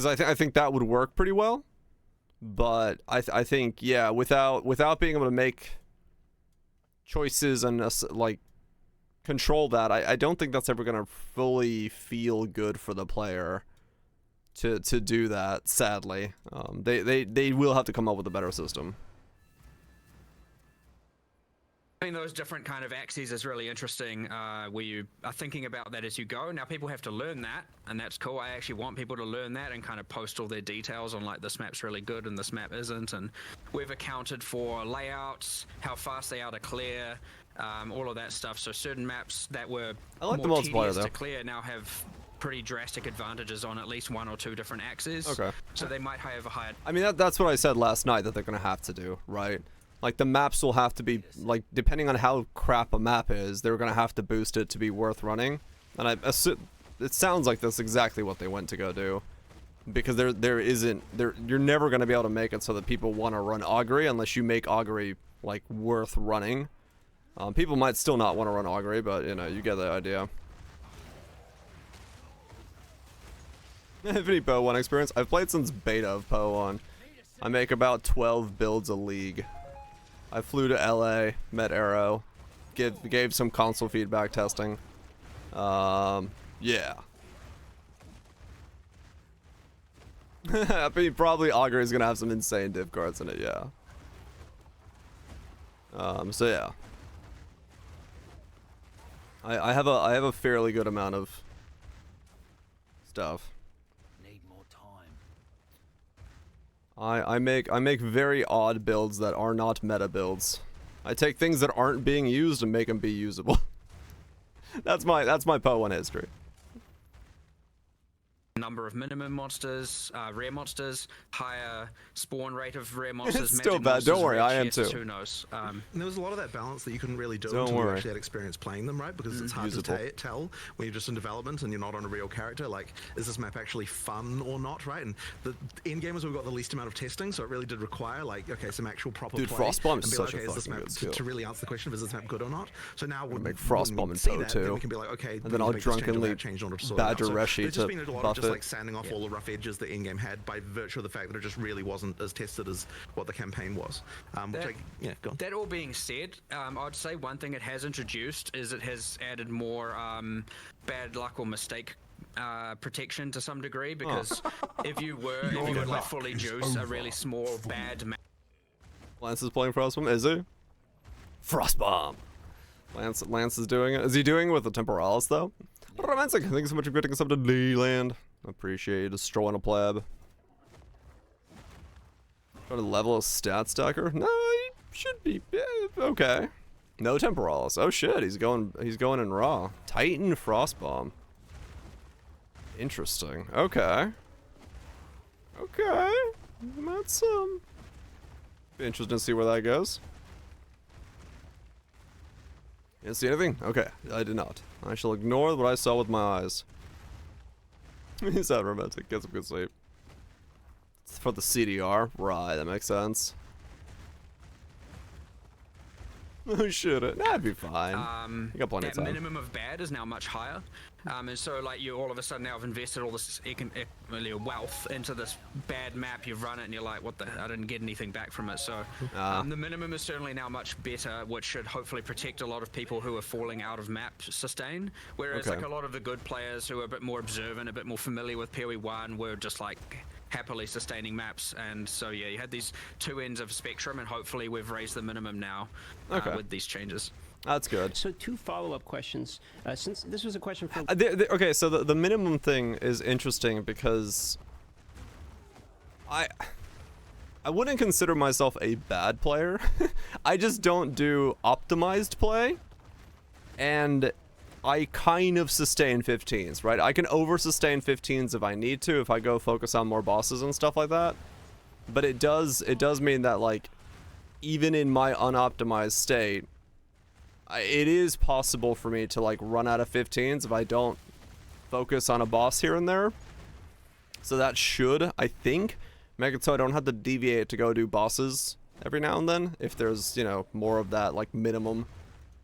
I think that would work pretty well. But I think, yeah, without being able to make choices and, like, control that, I don't think that's ever gonna fully feel good for the player to do that, sadly. They will have to come up with a better system. I think those different kind of axes is really interesting, where you are thinking about that as you go. Now people have to learn that, and that's cool. I actually want people to learn that and kind of post all their details on, like, this map's really good and this map isn't, and we've accounted for layouts, how fast they are to clear, all of that stuff. So certain maps that were more tedious to clear now have pretty drastic advantages on at least 1 or 2 different axes. Okay. So they might have a higher... I mean, that's what I said last night that they're gonna have to do, right? Like, the maps will have to be, like, depending on how crap a map is, they're gonna have to boost it to be worth running. And it sounds like that's exactly what they went to go do. Because you're never gonna be able to make it so that people want to run Augury unless you make Augury, like, worth running. People might still not want to run Augury, but, you know, you get the idea. Have any Poe 1 experience? I've played since beta of Poe 1. I make about 12 builds a league. I flew to LA, met Arrow, gave some console feedback testing. Yeah. I mean, probably Augury is gonna have some insane div cards in it, yeah. So yeah. I have a fairly good amount of stuff. Need more time. I make very odd builds that are not meta builds. I take things that aren't being used and make them be usable. That's my Poe 1 history. Number of minimum monsters, rare monsters, higher spawn rate of rare monsters. It's still magic bad. monsters, Don't worry, rare I am chests, too. Who knows? And there was a lot of that balance that you couldn't really do Don't until you worry. actually had experience playing them, right? Because it's hard Usable. to tell when you're just in development and you're not on a real character. Like, is this map actually fun or not, right? And the end gamers, we've got the least amount of testing, so it really did require, like, okay, some actual proper Dude, play. Frostbomb and is be such like, a okay, is this fucking map good skill. to really answer the question of is this map good or not? So now we'll make Frostbomb and see Poe that, too. then we can be like, okay, And then I'll drunkenly badger Reshi There's to just been a lot of buff just it. like sanding off all the rough edges that in-game had by virtue of the fact that it just really wasn't as tested as what the campaign was. Go on. That all being said, I'd say one thing it has introduced is it has added more bad luck or mistake protection to some degree, because if you could like fully juice a really small bad map. Lance is playing Frostbomb, is he? Frostbomb! Lance is doing it. Is he doing it with the Temporalis though? Romantic, thank you so much for getting us up to Leland. Appreciate you destroying a pleb. Try to level a stat stacker? No, he should be okay. No Temporalis. Oh shit, he's going in raw. Titan Frostbomb. Interesting. Okay. Okay. That's be interesting to see where that goes. You didn't see anything? Okay, I did not. I shall ignore what I saw with my eyes. He's that romantic. Get some good sleep. It's for the CDR. Right, that makes sense. Oh shit, that'd be fine. You got plenty of That time. minimum of bad is now much higher, and so like you all of a sudden now have invested all this wealth into this bad map. You've run it, and you're like, what the? I didn't get anything back from it. So the minimum is certainly now much better, which should hopefully protect a lot of people who are falling out of map sustain. Whereas like a lot of the good players who are a bit more observant, a bit more familiar with PoE 1, were just like happily sustaining maps. And so yeah, you had these two ends of spectrum, and hopefully we've raised the minimum now with these changes. That's good. So 2 follow-up questions. Since this was a question for... okay, so the minimum thing is interesting because I wouldn't consider myself a bad player. I just don't do optimized play, and I kind of sustain 15s, right? I can over-sustain 15s if I need to, if I go focus on more bosses and stuff like that. But it does mean that, like, even in my unoptimized state, it is possible for me to, like, run out of 15s if I don't focus on a boss here and there. So that should, I think, make it so I don't have to deviate to go do bosses every now and then, if there's, you know, more of that, like, minimum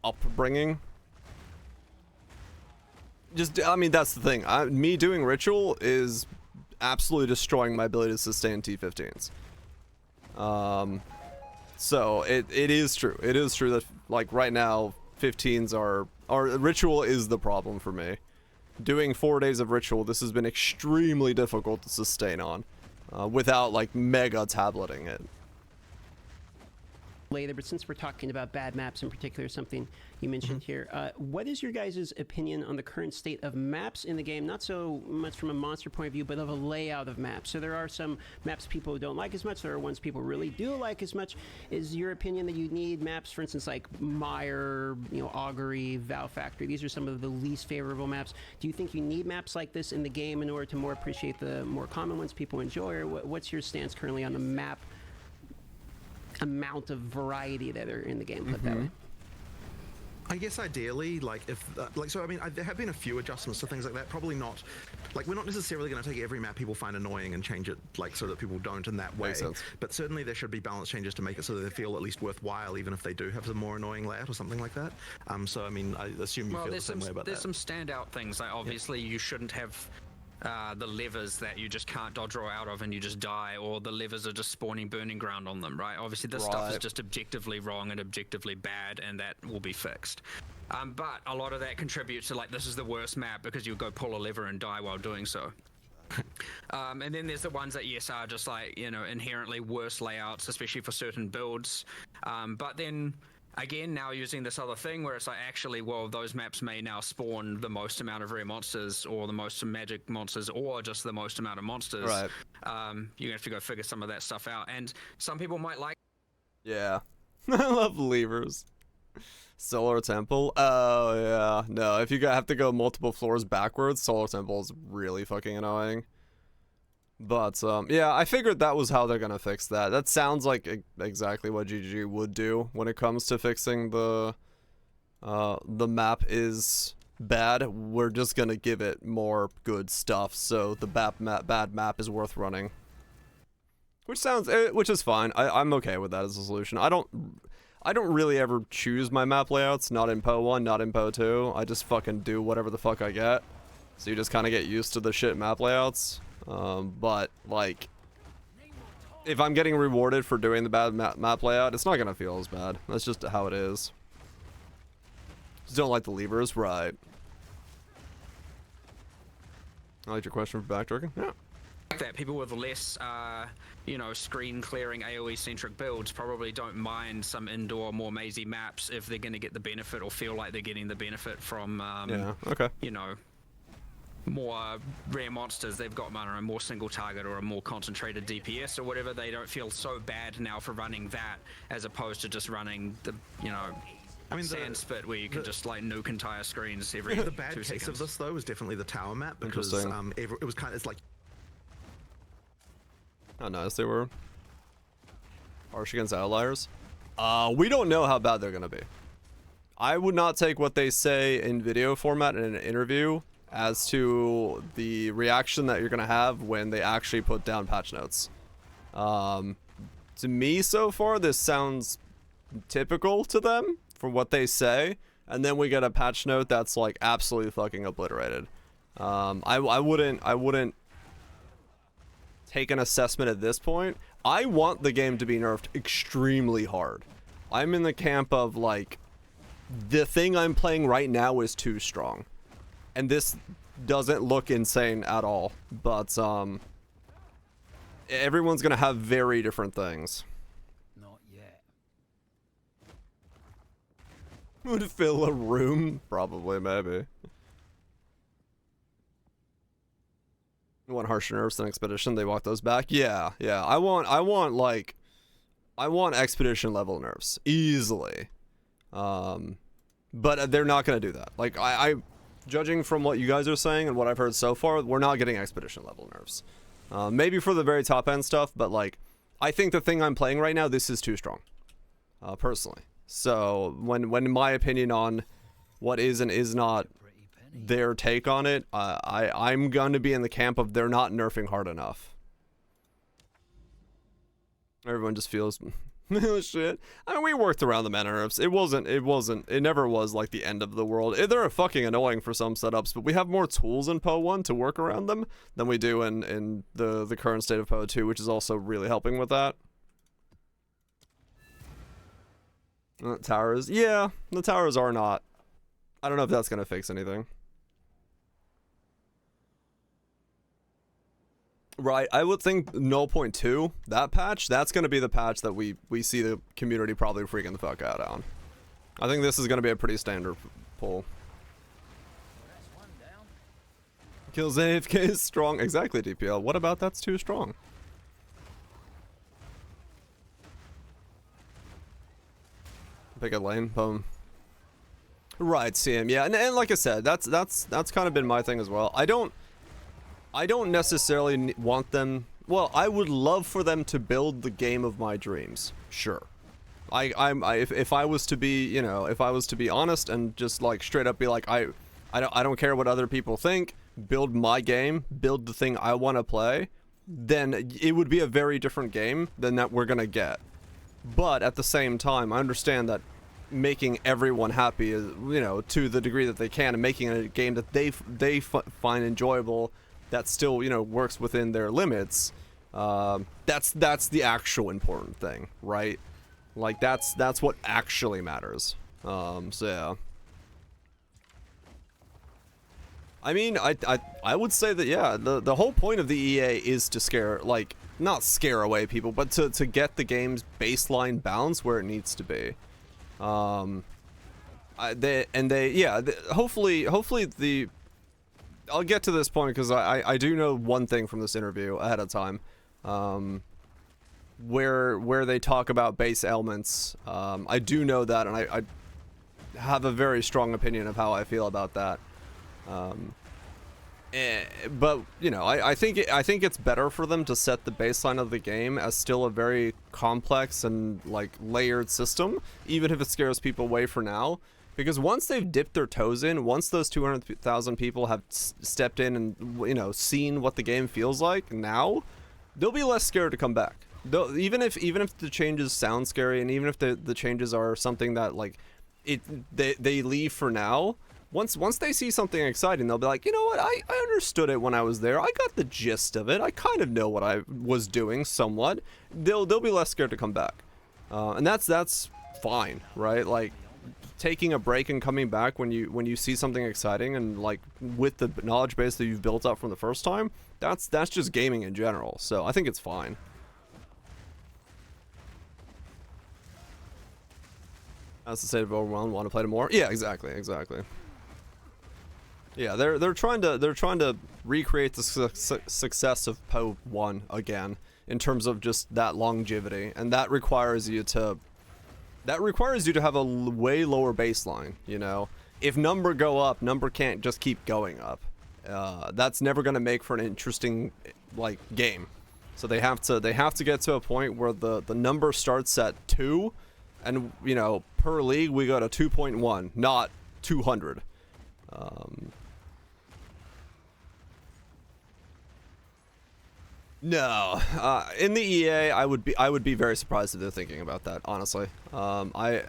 upbringing. I mean, that's the thing. Me doing ritual is absolutely destroying my ability to sustain T15s. So it is true. It is true that, like, right now 15s are ritual is the problem for me. Doing 4 days of ritual, this has been extremely difficult to sustain on, without like mega tableting it. Later, but since we're talking about bad maps in particular, something you mentioned here, what is your guys' opinion on the current state of maps in the game? Not so much from a monster point of view, but of a layout of maps. So there are some maps people don't like as much. There are ones people really do like as much. Is your opinion that you need maps, for instance, like Mire, you know, Augury, Vow Factory? These are some of the least favorable maps. Do you think you need maps like this in the game in order to more appreciate the more common ones people enjoy? Or what's your stance currently on the map amount of variety that are in the game, put that way? I guess ideally, like, if so I mean, there have been a few adjustments to things like that. Probably not, like, we're not necessarily going to take every map people find annoying and change it, like, so that people don't in that way. Makes sense. But certainly there should be balance changes to make it so that they feel at least worthwhile, even if they do have some more annoying layout or something like that. So I mean, I assume you feel the same way about that. There's some standout things. Like obviously you shouldn't have the levers that you just can't dodge roll out of and you just die, or the levers are just spawning burning ground on them, right? Obviously this stuff is just objectively wrong and objectively bad, and that will be fixed. But a lot of that contributes to, like, this is the worst map because you go pull a lever and die while doing so. And then there's the ones that, yes, are just, like, you know, inherently worse layouts, especially for certain builds. But then again, now using this other thing where it's like, actually, well, those maps may now spawn the most amount of rare monsters or the most magic monsters or just the most amount of monsters. Right. You have to go figure some of that stuff out. And some people might like... Yeah. I love levers. Solar Temple? Oh, yeah. No, if you have to go multiple floors backwards, Solar Temple is really fucking annoying. But, yeah, I figured that was how they're gonna fix that. That sounds like exactly what GG would do when it comes to fixing the map is bad. We're just gonna give it more good stuff, so the bad map is worth running. Which is fine. I'm okay with that as a solution. I don't really ever choose my map layouts, not in PO 1, not in PO 2. I just fucking do whatever the fuck I get. So you just kind of get used to the shit map layouts. But, like, if I'm getting rewarded for doing the bad map layout, it's not gonna feel as bad. That's just how it is. Just don't like the levers, right? I like your question for backtracking. Yeah. That people with less, you know, screen clearing AoE centric builds probably don't mind some indoor, more mazy maps if they're going to get the benefit or feel like they're getting the benefit from, yeah, okay. You know, more rare monsters. They've got, I don't know, more single target or a more concentrated DPS or whatever. They don't feel so bad now for running that as opposed to just running the, you know, I mean, sand spit where you can just like nuke entire screens every the bad 2 case seconds. of this though is definitely the tower map because it was kind of, it's like how nice they were. Harsh against outliers. We don't know how bad they're gonna be. I would not take what they say in video format in an interview as to the reaction that you're gonna have when they actually put down patch notes. To me so far, this sounds typical to them from what they say, and then we get a patch note that's like absolutely fucking obliterated. I wouldn't take an assessment at this point. I want the game to be nerfed extremely hard. I'm in the camp of like, the thing I'm playing right now is too strong, and this doesn't look insane at all, but everyone's gonna have very different things. Not yet. Would fill a room? Probably, maybe. You want harsher nerfs than Expedition? They walk those back? Yeah, yeah. I want Expedition level nerfs. Easily. But they're not gonna do that. Like, I judging from what you guys are saying and what I've heard so far, we're not getting Expedition level nerfs. Maybe for the very top end stuff, but like, I think the thing I'm playing right now, this is too strong. Personally. So, when my opinion on what is and is not their take on it, I'm going to be in the camp of they're not nerfing hard enough. Everyone just feels shit. I mean, we worked around the mana nerfs. It never was like the end of the world. They're fucking annoying for some setups, but we have more tools in PO 1 to work around them than we do in the current state of PO 2, which is also really helping with that. Towers, yeah, the towers are not. I don't know if that's gonna fix anything. Right, I would think 0.2, that patch, that's going to be the patch that we see the community probably freaking the fuck out on. I think this is going to be a pretty standard pull. Kills AFK is strong. Exactly, DPL. What about that's too strong? Pick a lane, boom. Right, CM, yeah, and like I said, that's kind of been my thing as well. I don't necessarily want them. Well, I would love for them to build the game of my dreams. Sure. If I was to be, you know, if I was to be honest and just like straight up be like, I don't care what other people think. Build my game. Build the thing I want to play. Then it would be a very different game than that we're gonna get. But at the same time, I understand that making everyone happy is, you know, to the degree that they can, and making a game that they find enjoyable, that still, you know, works within their limits. That's the actual important thing, right? Like that's what actually matters. So yeah. I mean, I would say that, yeah, the whole point of the EA is to scare, like, not scare away people, but to get the game's baseline balance where it needs to be. Hopefully the, I'll get to this point because I do know one thing from this interview ahead of time, where they talk about base elements. I do know that, and I have a very strong opinion of how I feel about that. But you know, I think it's better for them to set the baseline of the game as still a very complex and like layered system, even if it scares people away for now. Because once they've dipped their toes in, once those 200,000 people have stepped in and, you know, seen what the game feels like, now they'll be less scared to come back. Even if the changes sound scary, and even if the changes are something that like they leave for now, once they see something exciting, they'll be like, you know what, I understood it when I was there. I got the gist of it. I kind of know what I was doing somewhat. They'll be less scared to come back, and that's fine, right? Like, taking a break and coming back when you see something exciting and like with the knowledge base that you've built up from the first time, that's just gaming in general. So I think it's fine. That's the state of overwhelm. Want to play it more? Yeah, exactly. Yeah, they're trying to recreate the success of PoE 1 again in terms of just that longevity, and that requires you to have a way lower baseline. You know, if number go up, number can't just keep going up. That's never going to make for an interesting like game. So they have to get to a point where the number starts at 2, and you know, per league we go to 2.1, not 200. No, in the EA, I would be very surprised if they're thinking about that, honestly. I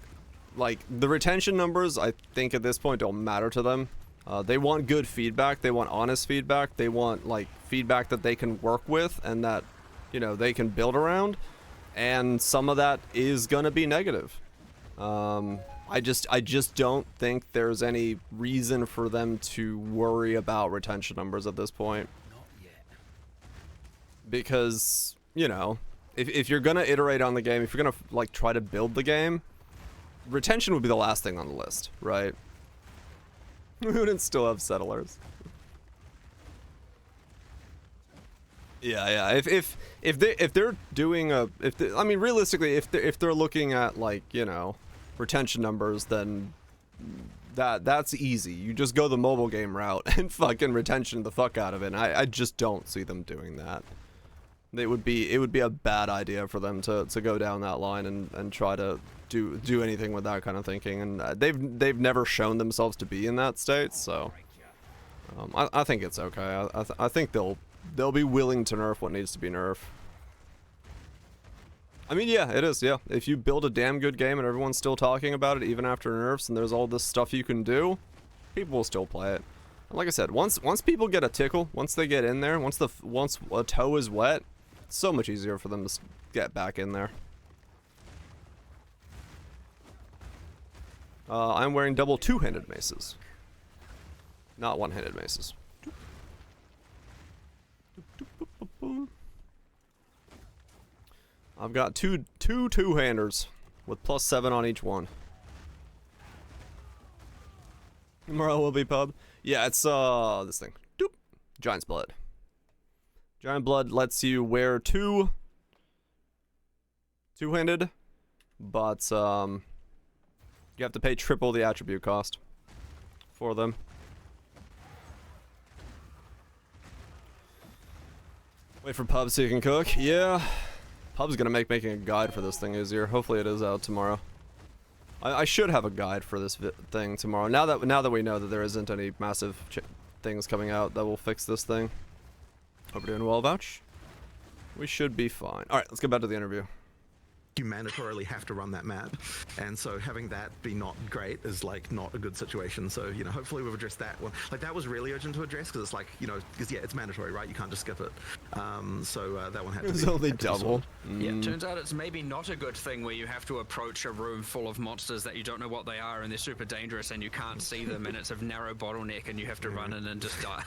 like the retention numbers. I think at this point don't matter to them. They want good feedback. They want honest feedback. They want like feedback that they can work with and that, you know, they can build around. And some of that is gonna be negative. I just don't think there's any reason for them to worry about retention numbers at this point. Because, you know, if you're gonna iterate on the game, if you're gonna like try to build the game, retention would be the last thing on the list, right? We wouldn't still have settlers. Yeah. If they're doing a I mean realistically, if they're looking at like, you know, retention numbers, then that's easy. You just go the mobile game route and fucking retention the fuck out of it. And I just don't see them doing that. It would be a bad idea for them to go down that line and try to do anything with that kind of thinking, and they've never shown themselves to be in that state. So I think it's okay. I think they'll be willing to nerf what needs to be nerfed. I mean, yeah, it is. Yeah, if you build a damn good game and everyone's still talking about it even after nerfs, and there's all this stuff you can do, people will still play it. And like I said, once people get a tickle, once they get in there, once a toe is wet, it's so much easier for them to get back in there. I'm wearing double two-handed maces, not one-handed maces. I've got two two-handers with +7 on each one. Tomorrow will be pub. Yeah, it's this thing. Doop. Giant's Blood. Giant Blood lets you wear two-handed, but you have to pay triple the attribute cost for them. Wait for pub so you can cook. Yeah, pub's gonna make making a guide for this thing easier. Hopefully it is out tomorrow. I should have a guide for this thing tomorrow. Now that we know that there isn't any massive things coming out that will fix this thing. Hope we're doing well, Vouch. We should be fine. All right, let's get back to the interview. You mandatorily have to run that map, and so having that be not great is like not a good situation. So, you know, hopefully we've addressed that one. Like, that was really urgent to address because it's like, you know, because yeah, it's mandatory, right? You can't just skip it. So that one had to be. It was only double. Yeah, turns out it's maybe not a good thing where you have to approach a room full of monsters that you don't know what they are and they're super dangerous and you can't see them and it's a narrow bottleneck and you have to run in and just die.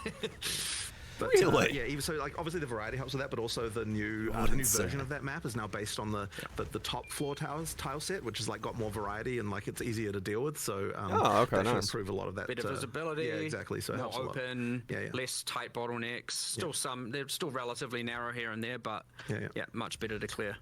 But, Really? yeah. Even so, like obviously the variety helps with that, but also the new version of that map is now based on the top floor tile set, which has like got more variety and like it's easier to deal with. So that should improve a lot of that. Better visibility. Yeah, exactly. So it more helps open. A lot. Less tight bottlenecks. Still they're still relatively narrow here and there, but much better to clear.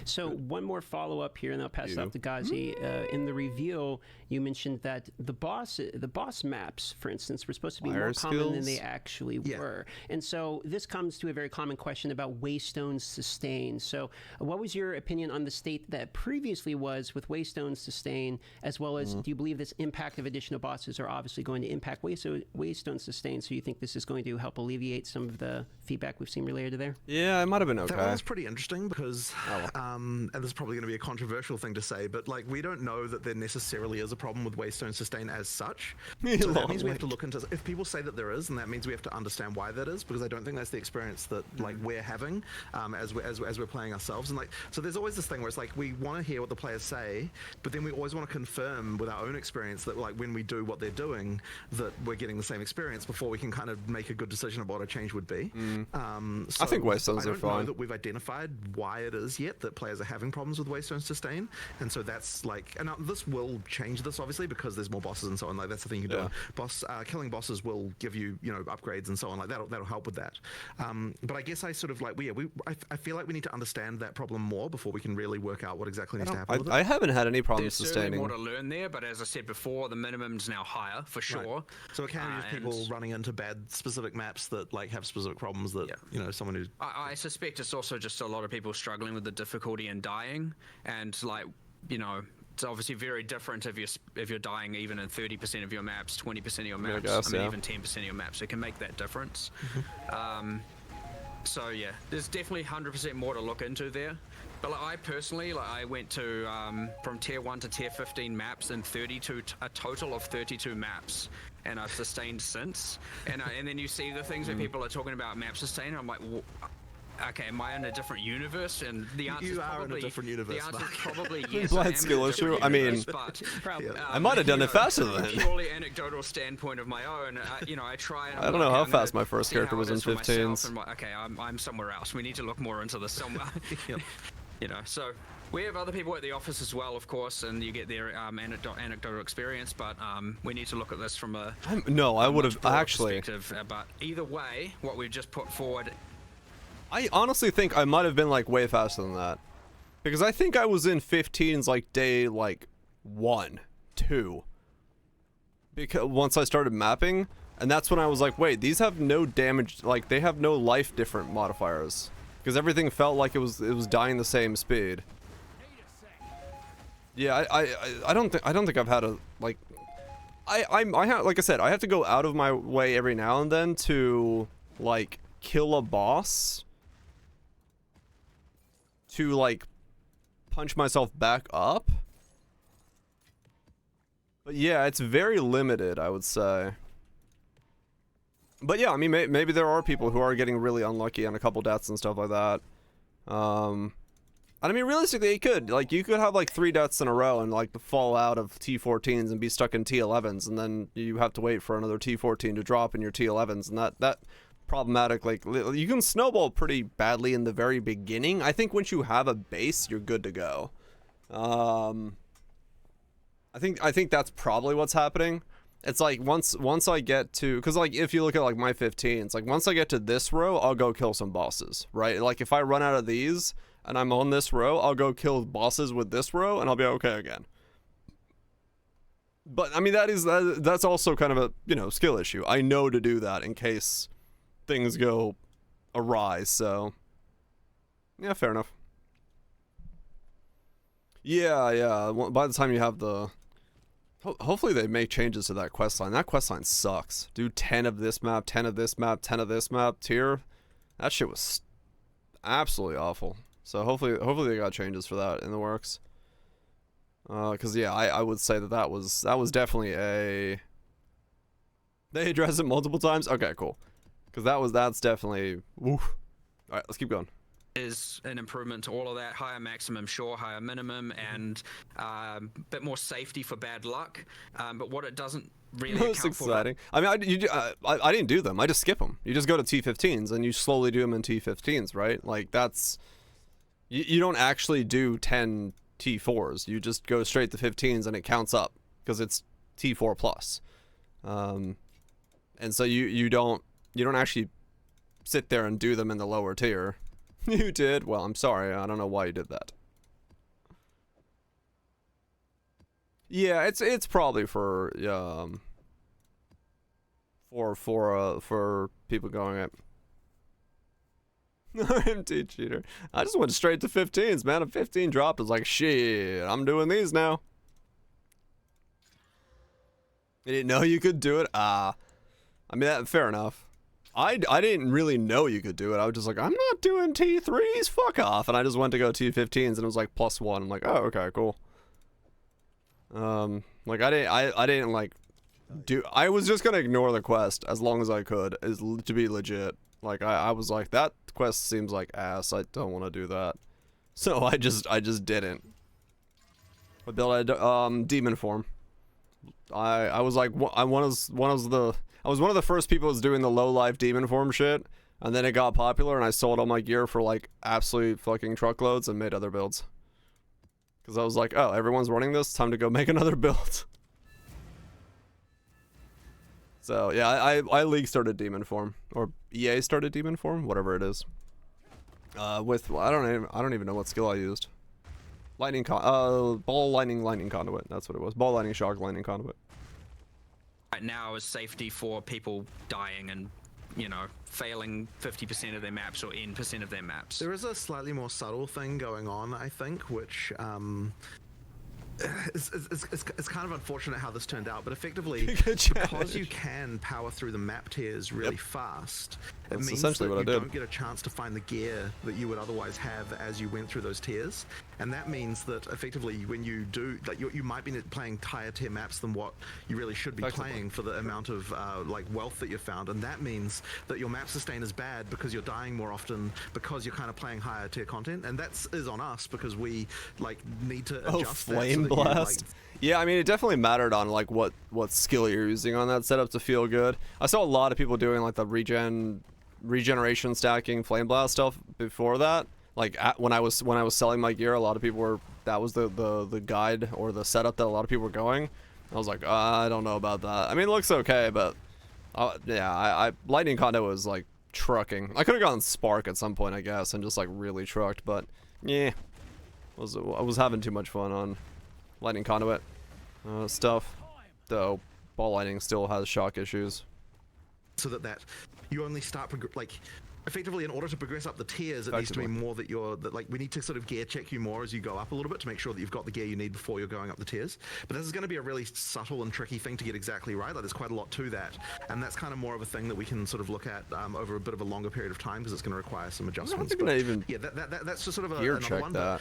So one more follow up here, and I'll pass it off to Ghazi. In the reveal, you mentioned that the boss maps, for instance, were supposed to be more common than they actually were. And so this comes to a very common question about Waystone's sustain. So what was your opinion on the state that previously was with Waystone's sustain, as well as do you believe this impact of additional bosses are obviously going to impact Waystone's sustain? So you think this is going to help alleviate some of the feedback we've seen related to there? Yeah, it might have been okay. That one's pretty interesting because, and this is probably going to be a controversial thing to say, but like we don't know that there necessarily is a problem with Waystone sustain as such. So that means we have to look into. If people say that there is, and that means we have to understand why that is, because I don't think that's the experience that like we're having as we're playing ourselves. And like so, there's always this thing where it's like we want to hear what the players say, but then we always want to confirm with our own experience that like when we do what they're doing, that we're getting the same experience before we can kind of make a good decision about what a change would be. So I think Waystones are I don't know fine. that we've identified why it is yet that players are having problems with Waystone sustain, and so that's like, and this will change this obviously because there's more bosses and so on. Like that's the thing you can do. Killing bosses will give you upgrades and so on. Like that'll help with that. But I guess I sort of like I feel like we need to understand that problem more before we can really work out what exactly needs to happen with it. I haven't had any problems There's sustaining. certainly more to learn there, but as I said before, the minimum's now higher for sure. Right. So it can be just people running into bad specific maps that like have specific problems that someone who's. I suspect it's also just a lot of people struggling with the difficulty in dying, and like it's obviously very different if you're dying even in 30% of your maps, 20% of your maps, even 10% of your maps. It can make that difference. So yeah, there's definitely 100% more to look into there. But like, I personally, I went to from tier 1 to tier 15 maps in a total of 32 maps, and I've sustained since. And then you see the things where people are talking about map sustain, and I'm like, okay, am I in a different universe? And the answer is probably in a different universe. The answer is probably yes. Blind skill issue. I mean, I might have done it faster than that. Purely anecdotal standpoint of my own, I try. And I don't know how fast my first character was in 15s. Okay, I'm somewhere else. We need to look more into this somewhere. So we have other people at the office as well, of course, and you get their anecdotal experience. But we need to look at this from a I would have actually. But either way, what we've just put forward. I honestly think I might have been like way faster than that, because I think I was in 15s like day like 1, 2. Because once I started mapping, and that's when I was like, wait, these have no damage, like they have no life different modifiers, because everything felt like it was dying the same speed. Yeah, I don't think I've had a like. I have, like I said, I have to go out of my way every now and then to like kill a boss, to like punch myself back up. But yeah, it's very limited, I would say. But yeah, I mean, maybe there are people who are getting really unlucky on a couple deaths and stuff like that. And I mean, realistically, you could have like 3 deaths in a row and like fall out of T14s and be stuck in T11s, and then you have to wait for another T14 to drop in your T11s, and that problematic. Like, you can snowball pretty badly in the very beginning. I think once you have a base, you're good to go. I think that's probably what's happening. It's like once I get to, because like if you look at like my 15s, like once I get to this row, I'll go kill some bosses, right? Like if I run out of these and I'm on this row, I'll go kill bosses with this row and I'll be okay again. But I mean, that's also kind of a skill issue. I know to do that in case things go awry. So yeah, fair enough. Yeah. By the time you have the, hopefully they make changes to that quest line. That quest line sucks. Do 10 of this map, 10 of this map, 10 of this map tier. That shit was absolutely awful. So hopefully they got changes for that in the works. Cause yeah, I would say that was definitely a. They addressed it multiple times. Okay, cool. Cause that's definitely. Woof. All right, let's keep going. Is an improvement to all of that. Higher maximum, sure, higher minimum, and a bit more safety for bad luck. But what it doesn't really Most account for that. exciting. I mean, I didn't do them. I just skip them. You just go to T15s and you slowly do them in T15s, right? Like that's you don't actually do 10 T4s. You just go straight to 15s and it counts up because it's T4 plus. And so you don't actually sit there and do them in the lower tier. You did? Well, I'm sorry. I don't know why you did that. Yeah, it's probably for people going at RMT cheater. I just went straight to 15s, man. A 15 dropped. I was like, shit, I'm doing these now. You didn't know you could do it? I mean, fair enough. I didn't really know you could do it. I was just like, I'm not doing T3s, fuck off. And I just went to go T15s and it was like +1. I'm like, oh, okay, cool. Like I didn't like I was just gonna ignore the quest as long as I could, to be legit. Like I was like, that quest seems like ass. I don't want to do that. So I just didn't. What build I demon form. I was like I was one of the first people who was doing the low life demon form shit, and then it got popular and I sold all my gear for like absolute fucking truckloads and made other builds. Because I was like, oh, everyone's running this, time to go make another build. So yeah, I league started demon form, or EA started demon form, whatever it is. With I don't even know what skill I used. Ball lightning conduit. That's what it was. Ball lightning shock lightning conduit. Right now is safety for people dying and, you know, failing 50% of their maps or N% of their maps. There is a slightly more subtle thing going on, I think, which it's kind of unfortunate how this turned out, but effectively, because you can power through the map tiers really fast, it means essentially that what you I did. don't get a chance to find the gear that you would otherwise have as you went through those tiers, and that means that effectively when you do, like you might be playing higher tier maps than what you really should be playing for the amount of like wealth that you found, and that means that your map sustain is bad because you're dying more often because you're kind of playing higher tier content, and that is on us because we like need to adjust that. Flame blast. Yeah, I mean, it definitely mattered on like what skill you're using on that setup to feel good. I saw a lot of people doing like the regeneration stacking flame blast stuff before that. Like when I was selling my gear, a lot of people were, that was the guide or the setup that a lot of people were going. I was like, I don't know about that. I mean, it looks okay, but yeah, I lightning conduit was like trucking. I could have gone spark at some point, I guess, and just like really trucked, but yeah, I was having too much fun on lightning conduit stuff, though ball lightning still has shock issues. So that you only start like effectively in order to progress up the tiers, it needs to be more that like we need to sort of gear check you more as you go up a little bit to make sure that you've got the gear you need before you're going up the tiers. But this is going to be a really subtle and tricky thing to get exactly right. Like there's quite a lot to that, and that's kind of more of a thing that we can sort of look at over a bit of a longer period of time because it's going to require some adjustments. Yeah, that's just sort of another one. But,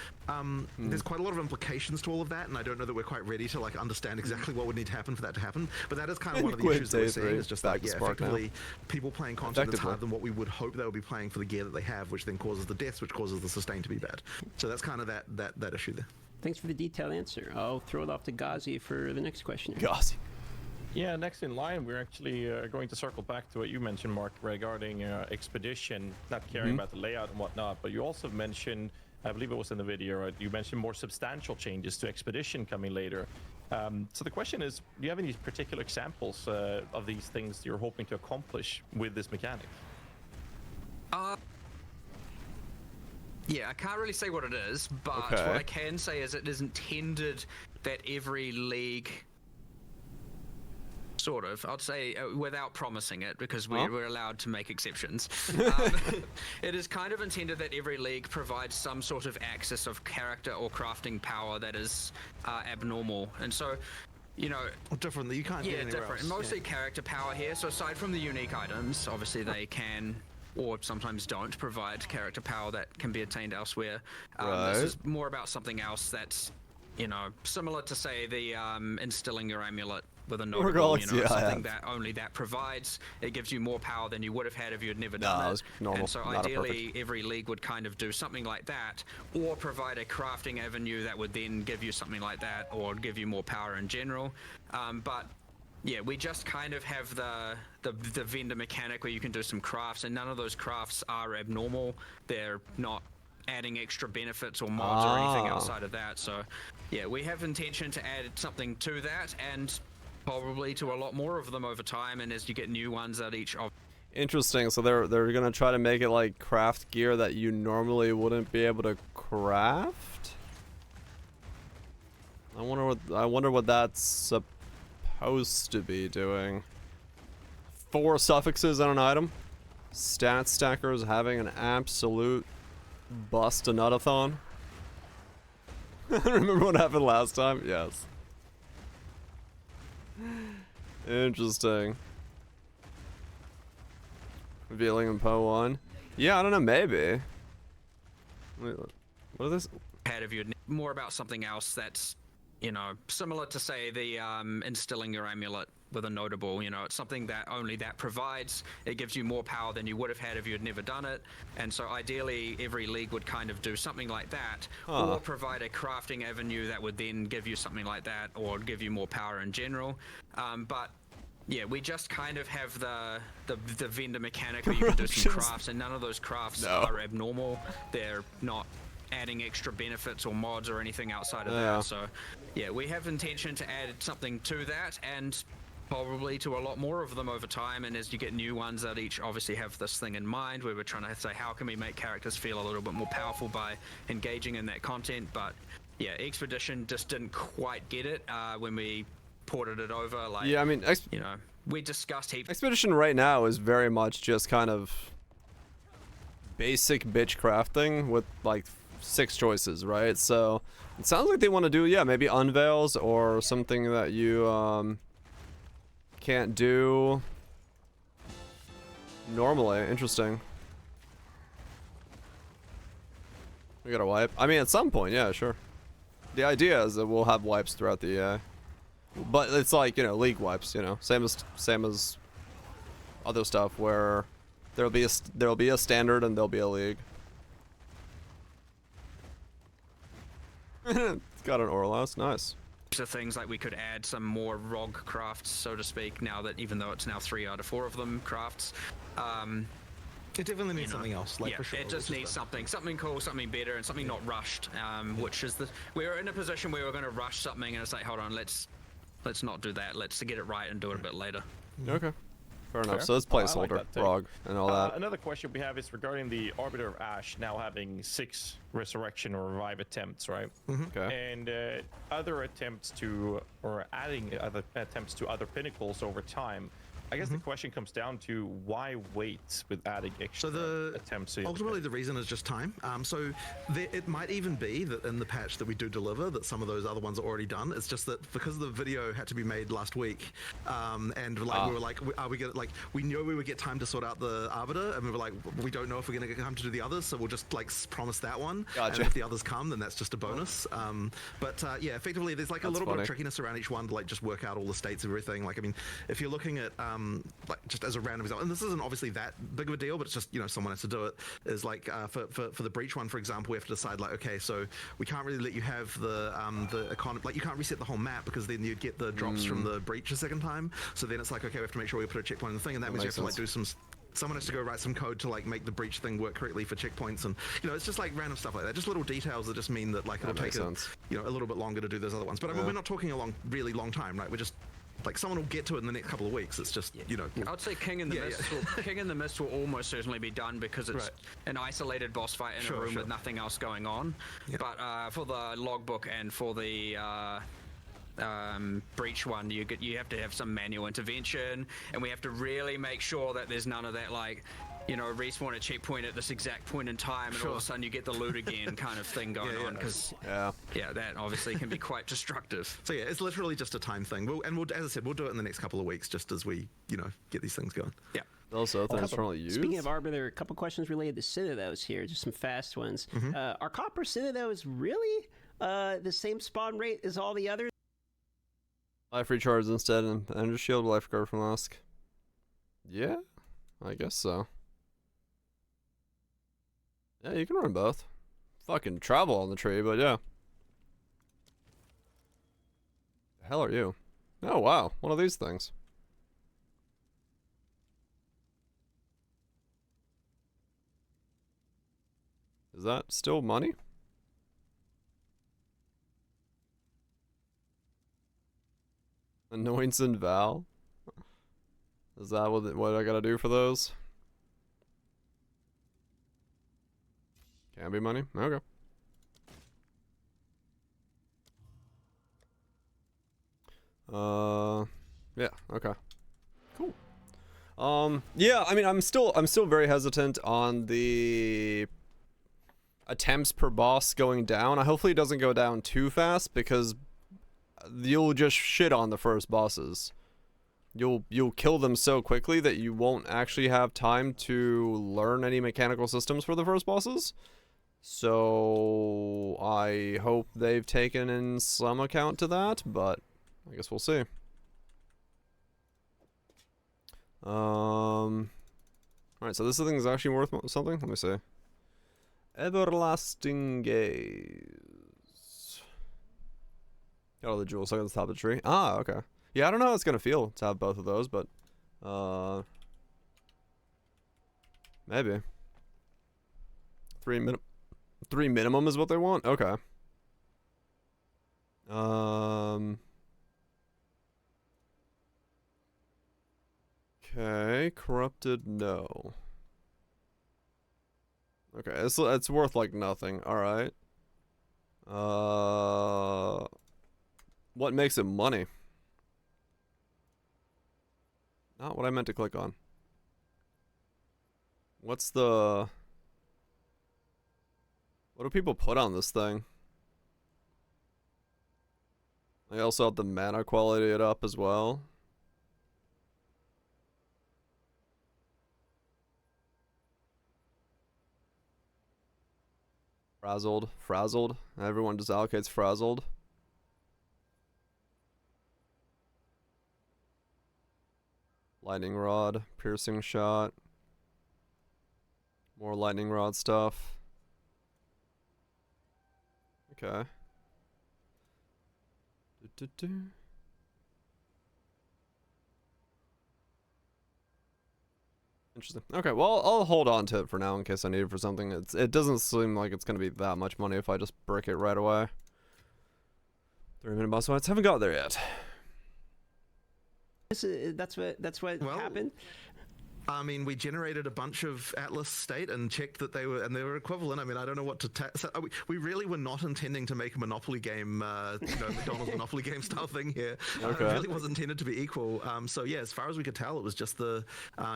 there's quite a lot of implications to all of that, and I don't know that we're quite ready to like understand exactly what would need to happen for that to happen. But that is kind of one of the issues that we're seeing is just that effectively people playing content that's harder than what we would hope they would be playing for the gear that they have, which then causes the deaths, which causes the sustain to be bad. So that's kind of that issue there. Thanks for the detailed answer. I'll throw it off to Ghazi for the next question. Ghazi. Yeah, next in line, we're actually going to circle back to what you mentioned, Mark, regarding Expedition, not caring about the layout and whatnot, but you also mentioned, I believe it was in the video, right? You mentioned more substantial changes to Expedition coming later. So the question is, do you have any particular examples of these things you're hoping to accomplish with this mechanic? Yeah, I can't really say what it is, but what I can say is it is intended that every league, sort of, I'd say without promising it, because we're allowed to make exceptions. It is kind of intended that every league provides some sort of access of character or crafting power that is abnormal, and so, you know, different. You can't get anywhere different. else. Mostly character power here. So aside from the unique items, obviously they can, or sometimes don't, provide character power that can be attained elsewhere. This is more about something else that's, you know, similar to, say, the instilling your amulet with a notable, you know, something that only that provides. It gives you more power than you would have had if you had never done it. And so ideally, every league would kind of do something like that, or provide a crafting avenue that would then give you something like that, or give you more power in general. But yeah, we just kind of have the vendor mechanic where you can do some crafts, and none of those crafts are abnormal. They're not adding extra benefits or mods or anything outside of that. So, yeah, we have intention to add something to that, and probably to a lot more of them over time. And as you get new ones at each of. Interesting. So they're gonna try to make it like craft gear that you normally wouldn't be able to craft. I wonder what that's supposed to be doing. 4 suffixes on an item. Stat stackers having an absolute bust-a-nut-a-thon. Remember what happened last time? Yes. Interesting. Revealing in Poe 1. Yeah, I don't know, maybe. Wait, what are this? Ahead of you, more about something else that's, you know, similar to, say, the instilling your amulet with a notable. You know, it's something that only that provides. It gives you more power than you would have had if you had never done it. And so ideally, every league would kind of do something like that, or provide a crafting avenue that would then give you something like that, or give you more power in general. But yeah, we just kind of have the vendor mechanic where you can do some crafts, and none of those crafts are abnormal. They're not adding extra benefits or mods or anything outside of that. So yeah, we have intention to add something to that, and probably to a lot more of them over time. And as you get new ones that each obviously have this thing in mind, where we're trying to say, how can we make characters feel a little bit more powerful by engaging in that content. But yeah, Expedition just didn't quite get it when we ported it over. Like, yeah, I mean, you know, we discussed Expedition right now is very much just kind of basic bitch crafting with like 6 choices, right? So it sounds like they want to do, yeah, maybe unveils or something that you can't do normally. Interesting. We got a wipe. I mean, at some point, yeah, sure. The idea is that we'll have wipes throughout the EA. But it's like, you know, league wipes, you know, same as other stuff where there'll be a standard and there'll be a league. It's got an Orlos, nice. So things like we could add some more ROG crafts, so to speak, now that, even though it's now 3 out of 4 of them crafts. It definitely needs something else, like, yeah, for sure. it just needs something cool, something better, and something not rushed. Which is we're in a position where we're going to rush something, and it's like, hold on, let's not do that. Let's get it right and do it a bit later. Okay. Fair enough. So it's placeholder, like ROG, and all that. Another question we have is regarding the Arbiter of Ash now having 6 resurrection or revive attempts, right? Okay. And other attempts to, or adding other attempts to other pinnacles over time. I guess the question comes down to why wait with adding extra attempts? Ultimately, the reason is just time. It might even be that in the patch that we do deliver, that some of those other ones are already done. It's just that because the video had to be made last week, and like we were like, are we gonna, like, we knew we would get time to sort out the Arbiter, and we were like, we don't know if we're gonna get time to do the others, so we'll just like promise that one. Gotcha. And if the others come, then that's just a bonus. Yeah, effectively, there's like a little bit of trickiness around each one to like just work out all the states of everything. Like, I mean, if you're looking at like just as a random example, and this isn't obviously that big of a deal, but it's just, you know, someone has to do it, is like for the breach one, for example, we have to decide like, okay, so we can't really let you have the economy, like you can't reset the whole map because then you'd get the drops from the breach a second time. So then it's like, okay, we have to make sure we put a checkpoint in the thing, and that means you have to like do someone has to go write some code to like make the breach thing work correctly for checkpoints, and you know, it's just like random stuff like that, just little details that just mean that like it'll take a little bit longer to do those other ones. But I mean, we're not talking a really long time, right? We're just like, someone will get to it in the next couple of weeks. It's just, you know. I would say King in the Mist. King in the Mist will almost certainly be done because it's an isolated boss fight in a room with nothing else going on. But for the logbook and for the breach one, you have to have some manual intervention, and we have to really make sure that there's none of that, like, you know, respawn a checkpoint at this exact point in time, and all of a sudden you get the loot again kind of thing going on, because that obviously can be quite destructive. So yeah, it's literally just a time thing. We'll, as I said, we'll do it in the next couple of weeks, just as we, you know, get these things going. Yeah. Also, things currently used. Speaking of Arbiter, a couple questions related to Citadels here, just some fast ones. Are Copper Citadels really the same spawn rate as all the others? Life recharge instead, and energy shield, life guard from Lusk. Yeah, I guess so. Yeah, you can run both. Fucking travel on the tree, but yeah. The hell are you? Oh wow, one of these things. Is that still money? Annoyance and Val? Is that what I gotta do for those? Can be money? Okay. Yeah, okay. Cool. Yeah, I mean, I'm still very hesitant on the attempts per boss going down. Hopefully it doesn't go down too fast, because you'll just shit on the first bosses. You'll kill them so quickly that you won't actually have time to learn any mechanical systems for the first bosses. So I hope they've taken in some account to that, but I guess we'll see. Alright, so this thing is actually worth something? Let me see. Everlasting Gaze. Got all the jewels stuck at the top of the tree. Ah, okay. Yeah, I don't know how it's gonna feel to have both of those, but maybe. Three minimum is what they want? Okay. Okay, corrupted, no. Okay, it's worth like nothing. All right. What makes it money? Not what I meant to click on. What's the... What do people put on this thing? I also have the mana quality it up as well. Frazzled. Everyone just allocates frazzled. Lightning rod, piercing shot. More lightning rod stuff. Okay. Interesting. Okay, well, I'll hold on to it for now in case I need it for something. It doesn't seem like it's gonna be that much money if I just brick it right away. 3-minute boss fights haven't got there yet. That's what happened. I mean, we generated a bunch of Atlas state and checked that they were equivalent. I mean, I don't know what to so we really were not intending to make a Monopoly game, McDonald's Monopoly game style thing here. Okay. It really was intended to be equal. So yeah, as far as we could tell, it was just the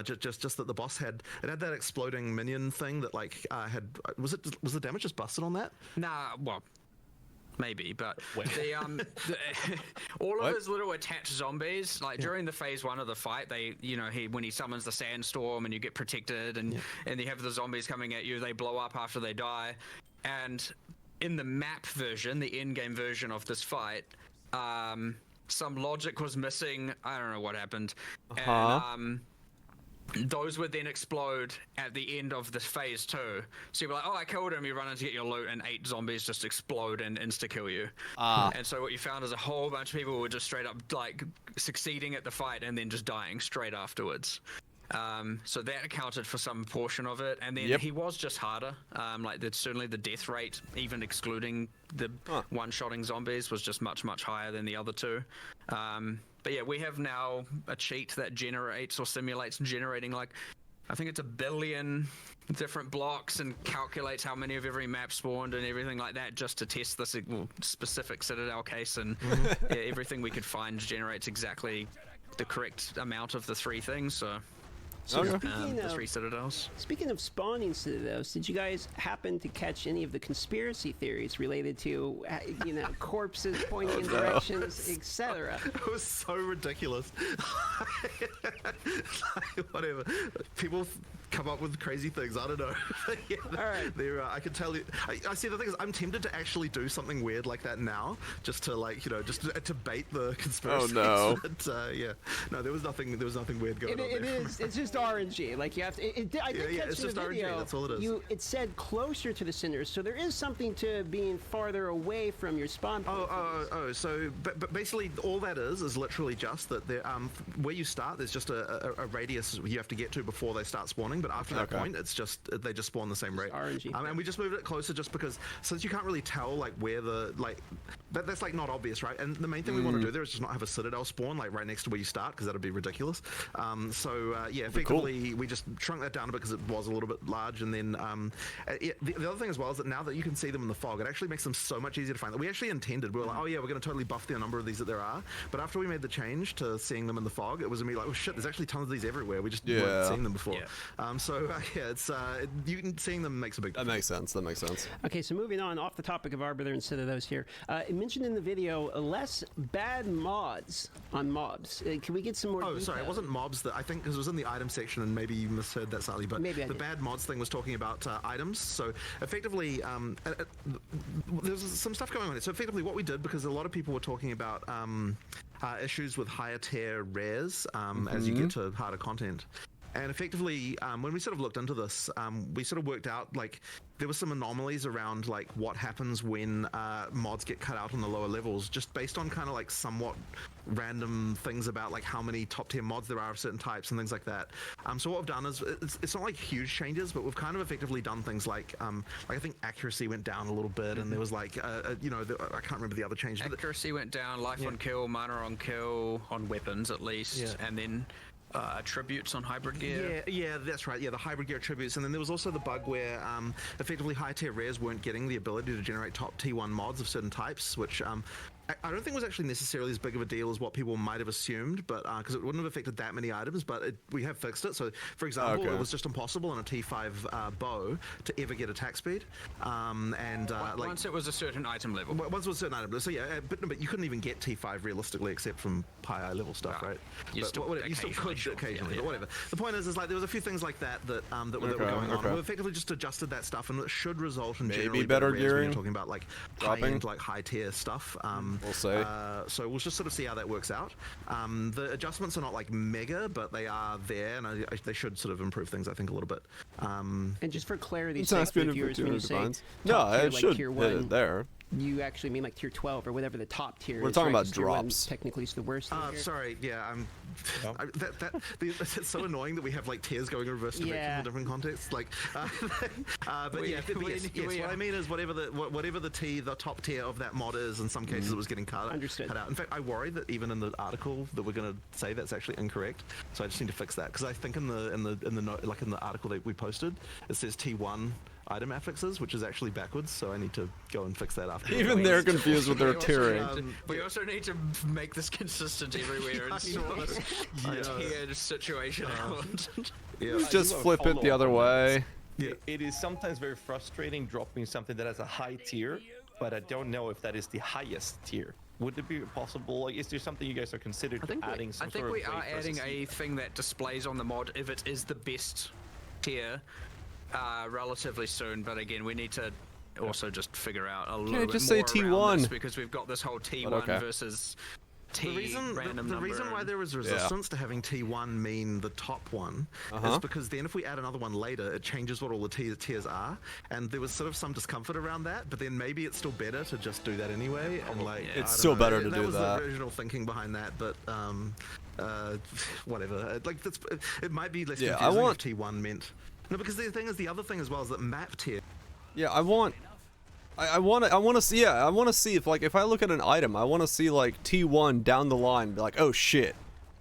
just that the boss had that exploding minion thing that like was the damage just busted on that? Nah, well. Maybe, but all of his little attached zombies, like during the phase 1 of the fight, when he summons the sandstorm and you get protected and you have the zombies coming at you, they blow up after they die. And in the map version, the in-game version of this fight, some logic was missing. I don't know what happened. And those would then explode at the end of the phase 2. So you're like, oh, I killed him. You run in to get your loot, and 8 zombies just explode and insta-kill you. And so what you found is a whole bunch of people were just straight up like succeeding at the fight and then just dying straight afterwards. So that accounted for some portion of it, and then he was just harder. Certainly the death rate, even excluding the one-shotting zombies, was just much higher than the other two. But yeah, we have now a cheat that generates or simulates generating like, I think it's 1 billion different blocks and calculates how many of every map spawned and everything like that, just to test this specific Citadel case, and everything we could find generates exactly the correct amount of the 3 things. So. The 3 citadels. Speaking of spawning citadels, did you guys happen to catch any of the conspiracy theories related to, corpses pointing in directions, etc.? It was so ridiculous. Whatever. People come up with crazy things. I don't know. Yeah, Alright. I can tell you. I see. The thing is, I'm tempted to actually do something weird like that now, just to like, just to bait the conspiracy. Oh, no. But yeah, no, there was nothing weird going on there. It's just RNG. Like you have to. I did Yeah, catch it's in the just RNG, video. that's all it is. It said closer to the cinders, so there is something to being farther away from your spawn point. So but basically all that is literally just that there, where you start, there's just a radius you have to get to before they start spawning, but after that point, it's just they just spawn the same rate. RNG. And we just moved it closer just because since you can't really tell like where the that's like not obvious, right? And the main thing we want to do there is just not have a citadel spawn like right next to where you start, because that'd be ridiculous. Yeah, effectively we just shrunk that down a bit because it was a little bit large, and then the other thing as well is that now that you can see them in the fog, it actually makes them so much easier to find. We actually intended, we were like, oh yeah, we're going to totally buff the number of these that there are, but after we made the change to seeing them in the fog, it was immediately like, oh shit, there's actually tons of these everywhere. We just weren't seeing them before. Yeah, it's seeing them makes a big difference. That makes sense. Okay, so moving on off the topic of Arbiter instead of those here. It mentioned in the video less bad mods on mobs. Can we get some more? Oh, sorry, it wasn't mobs. That I think because it was in the item section, and maybe you misheard that slightly. But the bad mods thing was talking about items. So effectively, there's some stuff going on. So effectively, what we did, because a lot of people were talking about issues with higher tier rares as you get to harder content. And effectively, when we sort of looked into this, we sort of worked out like there were some anomalies around like what happens when mods get cut out on the lower levels, just based on kind of like somewhat random things about like how many top tier mods there are of certain types and things like that. So what we've done is it's not like huge changes, but we've kind of effectively done things like I think accuracy went down a little bit, and there was like I can't remember the other change. Accuracy went down, life on kill, mana on kill, on weapons at least, and then attributes on hybrid gear. Yeah, that's right. Yeah, the hybrid gear attributes, and then there was also the bug where effectively high tier rares weren't getting the ability to generate top T1 mods of certain types, which I don't think was actually necessarily as big of a deal as what people might have assumed, but because it wouldn't have affected that many items, but we have fixed it. So, for example, it was just impossible on a T5 bow to ever get attack speed. Once it was a certain item level. Once it was a certain item level. So yeah, but you couldn't even get T5 realistically except from high level stuff, right? You still could occasionally, but whatever. The point is like there was a few things like that that were going on. We effectively just adjusted that stuff, and it should result in generally better rares gearing. When you're talking about like high-end, like high tier stuff. We'll say. So we'll just sort of see how that works out. The adjustments are not like mega, but they are there, and they should sort of improve things, I think, a little bit. And just for clarity's It's sake, not for viewers, when you say no, tier, it like should tier hit 1, it there. you actually mean like tier 12 or whatever the top tier We're is. talking right? about 'Cause tier 1 drops. technically is the worst thing here. Sorry, yeah, it's so annoying that we have like tiers going in reverse directions in different contexts. Like, but yes, what I mean is whatever the top tier of that mod is, in some cases it was getting cut out. In fact, I worry that even in the article that we're going to say that's actually incorrect. So I just need to fix that, because I think in the article that we posted, it says T1 item affixes, which is actually backwards, so I need to go and fix that after. Even they're confused with their tiering. We also need to make this consistent everywhere and sort this tiered situation out. Just flip it the other way. It is sometimes very frustrating dropping something that has a high tier, but I don't know if that is the highest tier. Would it be possible? Like, is there something you guys are considering adding? I think we are adding a thing that displays on the mod if it is the best tier relatively soon. But again, we need to also just figure out a little bit just more say around this, T1 because we've got this whole T1 versus T random the reason why there is resistance to having T1 mean the top one is because then if we add another one later, it changes what all the tiers are, and there was sort of some discomfort around that. But then maybe it's still better to just do that anyway. And like, it's still better to do that. That was the original thinking behind that, but whatever. Like it might be less confusing if T1 meant. No, because the thing is, the other thing as well is that map tier. Yeah, I want to see. Yeah, I want to see if, like, if I look at an item, I want to see like T1 down the line, be like, oh shit,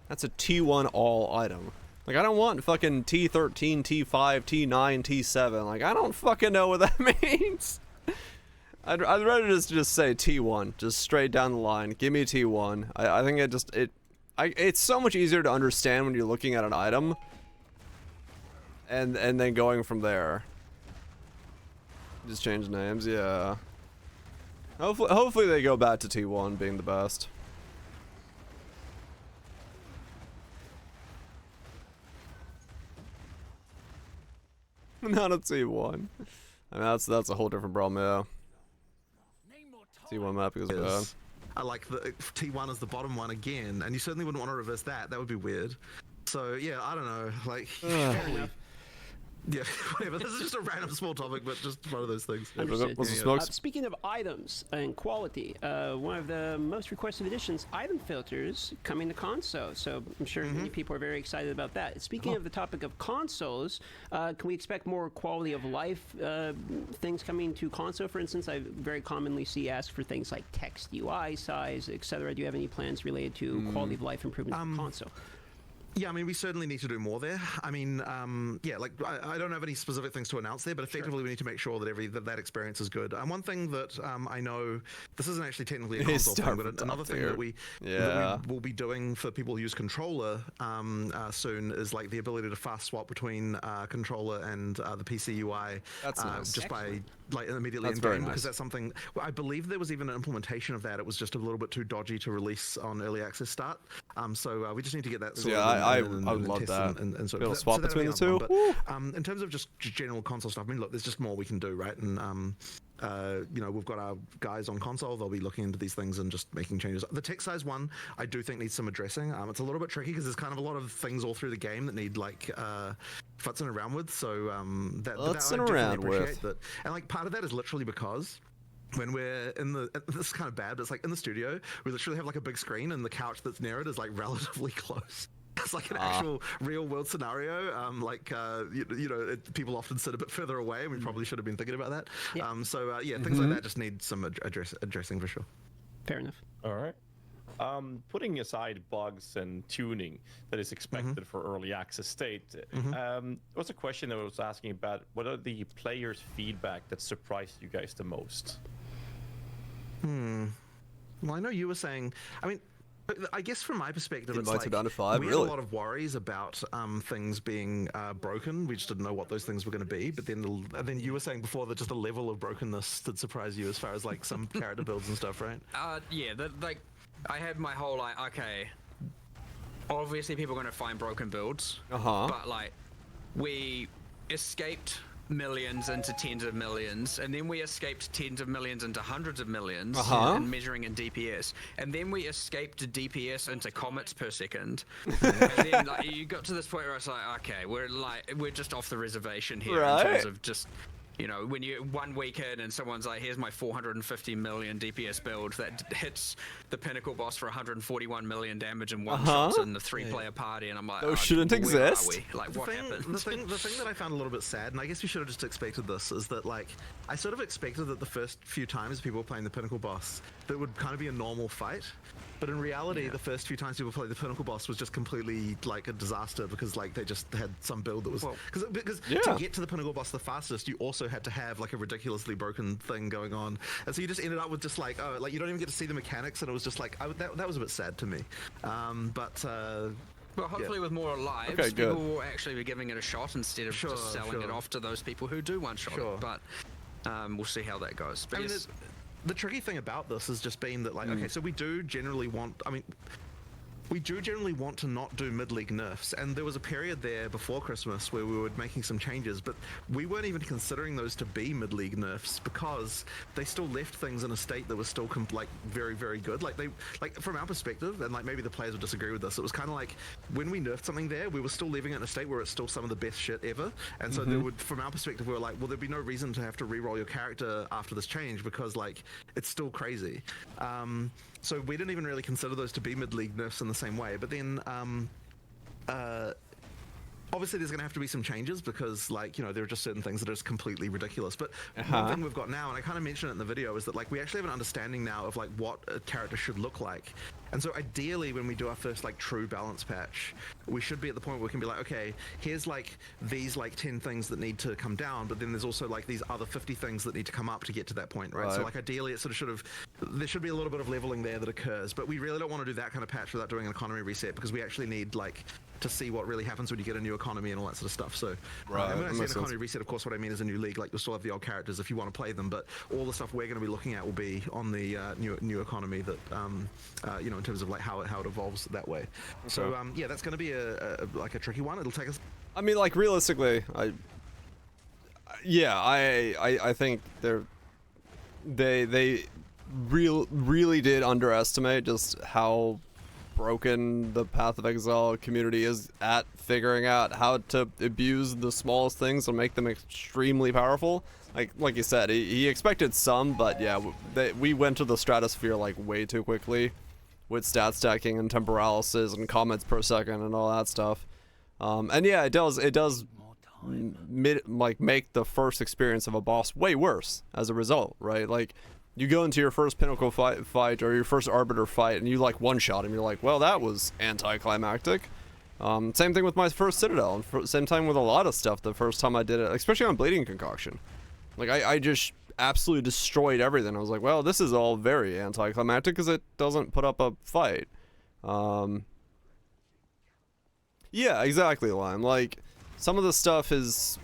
that's a T1 all item. Like, I don't want fucking T13, T5, T9, T7. Like, I don't fucking know what that means. I'd rather just say T1, just straight down the line. Give me T1. I think it's so much easier to understand when you're looking at an item. And then going from there. Just change names, yeah. Hopefully they go back to T1 being the best. Not a T1. I mean, that's a whole different problem, yeah. T1 map is bad. I like the T1 is the bottom one again, and you certainly wouldn't want to reverse that. That would be weird. So yeah, I don't know. Like, yeah, whatever. This is just a random small topic, but just one of those things. Understood. What's the smokes? Speaking of items and quality, one of the most requested additions, item filters, coming to console. So I'm sure many people are very excited about that. Speaking of the topic of consoles, can we expect more quality of life things coming to console? For instance, I very commonly see ask for things like text UI size, etc. Do you have any plans related to quality of life improvements for console? Yeah, I mean, we certainly need to do more there. I mean, yeah, like I don't have any specific things to announce there, but effectively we need to make sure that that experience is good. And one thing that I know, this isn't actually technically a console thing, but another thing that we will be doing for people who use controller soon is like the ability to fast swap between controller and the PC UI. That's nice. Just by like immediately That's in very game, nice. because that's something. Well, I believe there was even an implementation of that. It was just a little bit too dodgy to release on early access start. So we just need to get that sorted. Yeah, I would love that. And sort Be able of to swap between the two. But in terms of just general console stuff, I mean, look, there's just more we can do, right? And you know, we've got our guys on console. They'll be looking into these things and just making changes. The text size one, I do think needs some addressing. It's a little bit tricky because there's kind of a lot of things all through the game that need like futzing around with. So that I definitely appreciate that. And like part of that is literally because when we're in the, this is kind of bad, but it's like in the studio, we literally have like a big screen and the couch that's near it is like relatively close. It's like an actual real world scenario. You know, people often sit a bit further away, and we probably should have been thinking about that. Yeah. Yeah, things like that just need some addressing for sure. Fair enough. All right. Putting aside bugs and tuning that is expected for early access state, there was a question that I was asking about what are the players' feedback that surprised you guys the most? Well, I know you were saying, I mean, I guess from my perspective, it's like down to 5, we had a lot of worries about things being broken. We just didn't know what those things were going to be. But then you were saying before that just the level of brokenness did surprise you as far as like some character builds and stuff, right? Yeah, like I had my whole like, okay, obviously people are going to find broken builds, but like we escaped millions into tens of millions, and then we escaped tens of millions into hundreds of millions and measuring in DPS, and then we escaped DPS into comets per second, and then like you got to this point where it's like, okay, we're just off the reservation here in terms of just, you know, when you 1 week in and someone's like, here's my 450 million DPS build that hits the pinnacle boss for 141 million damage in one shot in the 3-player party, and I'm like, those shouldn't exist. Where are we? Like, what happened? The thing that I found a little bit sad, and I guess we should have just expected this, is that like I sort of expected that the first few times people were playing the pinnacle boss, that would kind of be a normal fight. But in reality, the first few times people played the pinnacle boss was just completely like a disaster because like they just had some build that was because to get to the pinnacle boss the fastest, you also had to have like a ridiculously broken thing going on, and so you just ended up with just like like you don't even get to see the mechanics, and it was just like that was a bit sad to me. Well, hopefully with more lives, people will actually be giving it a shot instead of just selling it off to those people who do one-shot it. But we'll see how that goes. But the tricky thing about this has just been that, like, okay, so we do generally want, we do generally want to not do mid-league nerfs, and there was a period there before Christmas where we were making some changes, but we weren't even considering those to be mid-league nerfs because they still left things in a state that was still like very, very good. Like from our perspective, and like maybe the players would disagree with this, it was kind of like when we nerfed something there, we were still leaving it in a state where it's still some of the best shit ever, and so there would, from our perspective, we were like, well, there'd be no reason to have to re-roll your character after this change because like it's still crazy. So we didn't even really consider those to be mid-league nerfs in the same way. But then, obviously there's going to have to be some changes because, like, you know, there are just certain things that are just completely ridiculous. But one thing we've got now, and I kind of mentioned it in the video, is that, like, we actually have an understanding now of, like, what a character should look like. And so ideally, when we do our first, like, true balance patch, we should be at the point where we can be like, okay, here's, like, these, like, 10 things that need to come down, but then there's also, like, these other 50 things that need to come up to get to that point, right? So, like, ideally, it sort of there should be a little bit of leveling there that occurs, but we really don't want to do that kind of patch without doing an economy reset because we actually need, like, to see what really happens when you get a new economy and all that sort of stuff. So, and when I say an economy reset, of course, what I mean is a new league. Like, you'll still have the old characters if you want to play them, but all the stuff we're going to be looking at will be on the new economy that, you know, in terms of like how it evolves that way. So, yeah, that's going to be a tricky one. It'll take us. I mean, like realistically, Yeah, I think they really did underestimate just how broken the Path of Exile community is at figuring out how to abuse the smallest things and make them extremely powerful. Like you said, he expected some, but yeah, we went to the stratosphere like way too quickly with stat stacking and temporalysis and comments per second and all that stuff. And yeah, it does make the first experience of a boss way worse as a result, right? Like, you go into your first pinnacle fight or your first arbiter fight and you like one-shot him, you're like, well, that was anticlimactic. Same thing with my first Citadel, and same time with a lot of stuff the first time I did it, especially on Bleeding Concoction. Like, I just absolutely destroyed everything. I was like, well, this is all very anticlimactic because it doesn't put up a fight. Yeah, exactly, Lime. Like, some of the stuff was,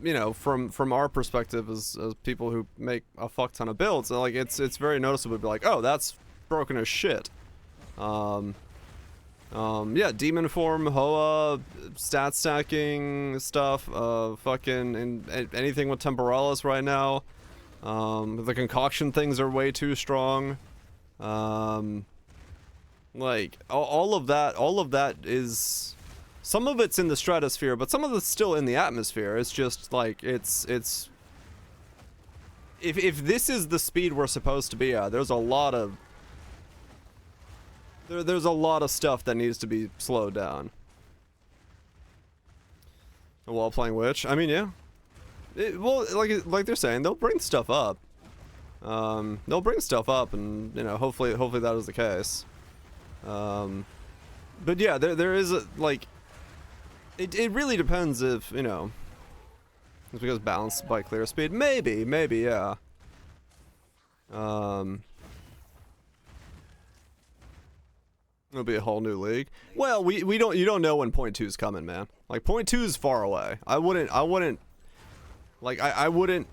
you know, from our perspective as people who make a fuck ton of builds, like, it's very noticeable to be like, oh, that's broken as shit. Yeah, demon form, Hoa, stat stacking stuff, fucking, and anything with temporalis right now. The concoction things are way too strong. Like, all of that is, some of it's in the stratosphere, but some of it's still in the atmosphere. It's just like, it's if this is the speed we're supposed to be at, there's a lot of there's a lot of stuff that needs to be slowed down. While playing Witch, I mean, yeah. Well, like they're saying, they'll bring stuff up. They'll bring stuff up, and you know, hopefully that is the case. But yeah, there is a, like, it really depends if, you know, it's because balanced by clear speed. Maybe, yeah. It'll be a whole new league. Well, you don't know when point 2's coming, man. Like, point 2 is far away. I wouldn't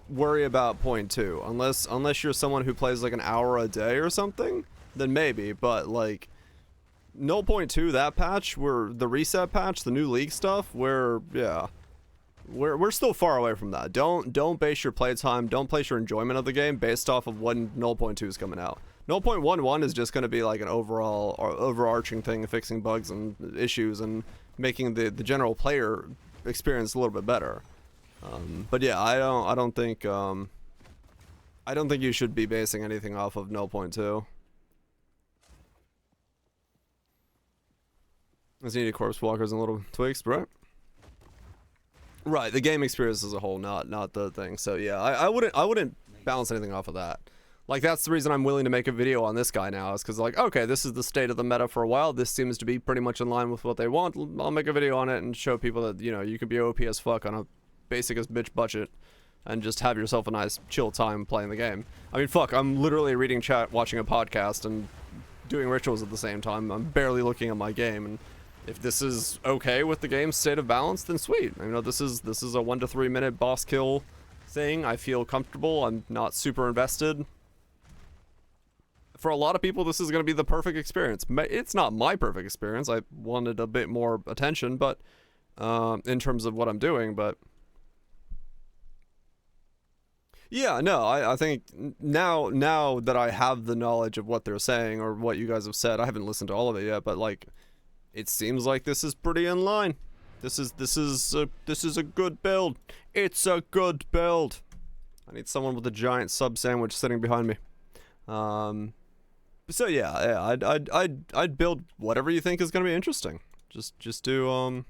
worry about point 2 unless you're someone who plays like an hour a day or something, then maybe. But like, 0.2, that patch, the reset patch, the new league stuff, we're still far away from that. Don't base your playtime, don't place your enjoyment of the game based off of when 0.2 is coming out. 0.11 is just going to be like an overall overarching thing, fixing bugs and issues and making the general player experience a little bit better. But yeah, I don't think you should be basing anything off of 0.2. Just needed corpse walkers and little tweaks, right? Right, the game experience as a whole, not the thing. So yeah, I wouldn't bounce anything off of that. Like, that's the reason I'm willing to make a video on this guy now, is because, like, okay, this is the state of the meta for a while. This seems to be pretty much in line with what they want. I'll make a video on it and show people that, you know, you can be OP as fuck on a basic as bitch budget and just have yourself a nice chill time playing the game. I mean, fuck, I'm literally reading chat, watching a podcast, and doing rituals at the same time. I'm barely looking at my game, and if this is okay with the game's state of balance, then sweet. You know, this is a 1 to 3 minute boss kill thing. I feel comfortable. I'm not super invested. For a lot of people, this is going to be the perfect experience. It's not my perfect experience. I wanted a bit more attention, but in terms of what I'm doing, but yeah, no, I think now that I have the knowledge of what they're saying or what you guys have said, I haven't listened to all of it yet, but like, it seems like this is pretty in line. This is a good build. It's a good build. I need someone with a giant sub sandwich sitting behind me. So yeah, I'd build whatever you think is gonna be interesting. Just do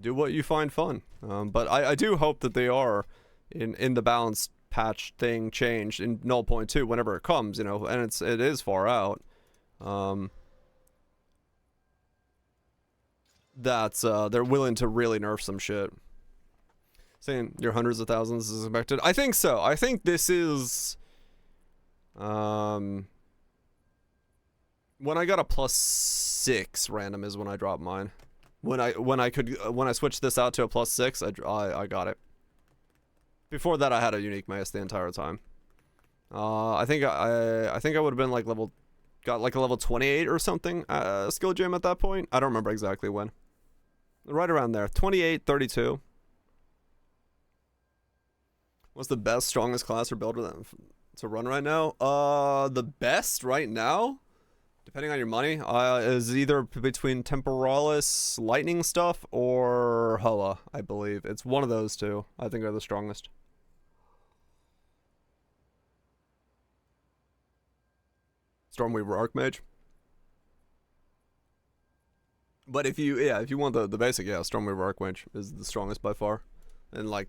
what you find fun. But I do hope that they are in the balanced patch thing changed in 0.2 whenever it comes, you know, and it is far out. That's they're willing to really nerf some shit. Saying your hundreds of thousands is expected. I think so. I think this is when I got a +6 random is when I dropped mine. When I switched this out to a +6, I got it. Before that, I had a unique mace the entire time. I think I would have been like got like a level 28 or something skill gem at that point. I don't remember exactly when. Right around there, 28, 32. What's the best, strongest class or builder to run right now? The best right now, depending on your money, is either between Temporalis lightning stuff or Hoa, I believe. It's one of those two. I think are the strongest. Stormweaver Archmage. But if you want the basic, yeah, Stormweaver Archmage is the strongest by far. And like,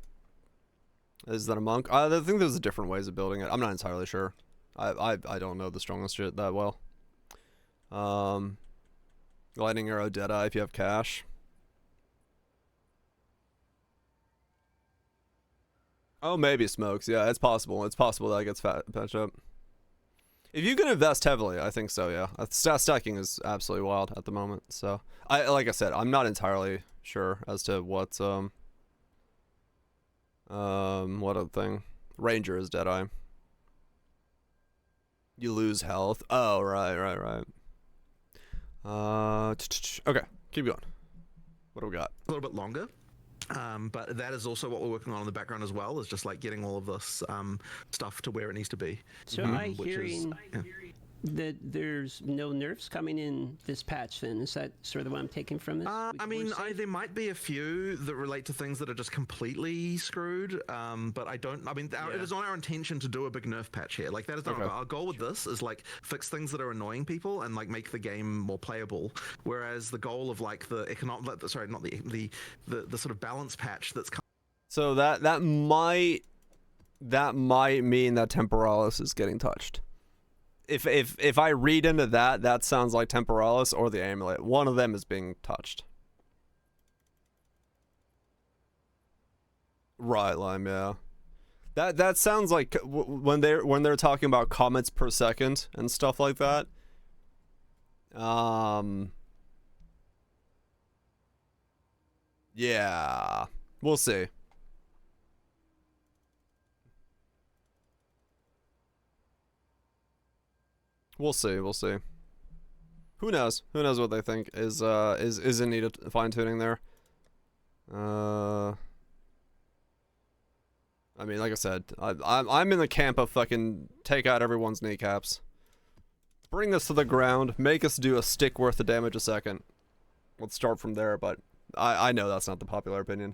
is that a monk? I think there's different ways of building it. I'm not entirely sure. I don't know the strongest shit that well. Lightning Arrow Deadeye if you have cash. Oh, maybe Smokes. Yeah, it's possible. It's possible that gets patched up. If you can invest heavily, I think so, yeah. Stacking is absolutely wild at the moment, so... like I said, I'm not entirely sure as to what other thing? Ranger is Deadeye. You lose health. Oh, right. Okay, keep going. What do we got? A little bit longer. But that is also what we're working on in the background as well, is just like getting all of this stuff to where it needs to be. So am I hearing that there's no nerfs coming in this patch then? Is that sort of what I'm taking from this? I mean, there might be a few that relate to things that are just completely screwed, but I don't, I mean, it is not our intention to do a big nerf patch here. Like, that is not our goal with this, is like fix things that are annoying people and like make the game more playable. Whereas the goal of like the economic, sorry, not the sort of balance patch that's coming. So that might mean that Temporalis is getting touched. If I read into that, that sounds like Temporalis or the amulet. One of them is being touched. Right, Lime, yeah. That sounds like when they're talking about comments per second and stuff like that. Yeah, we'll see. We'll see. Who knows? Who knows what they think is in need of fine tuning there. I mean, like I said, I'm in the camp of fucking take out everyone's kneecaps, bring this to the ground, make us do a stick worth of damage a second. Let's start from there. But I know that's not the popular opinion.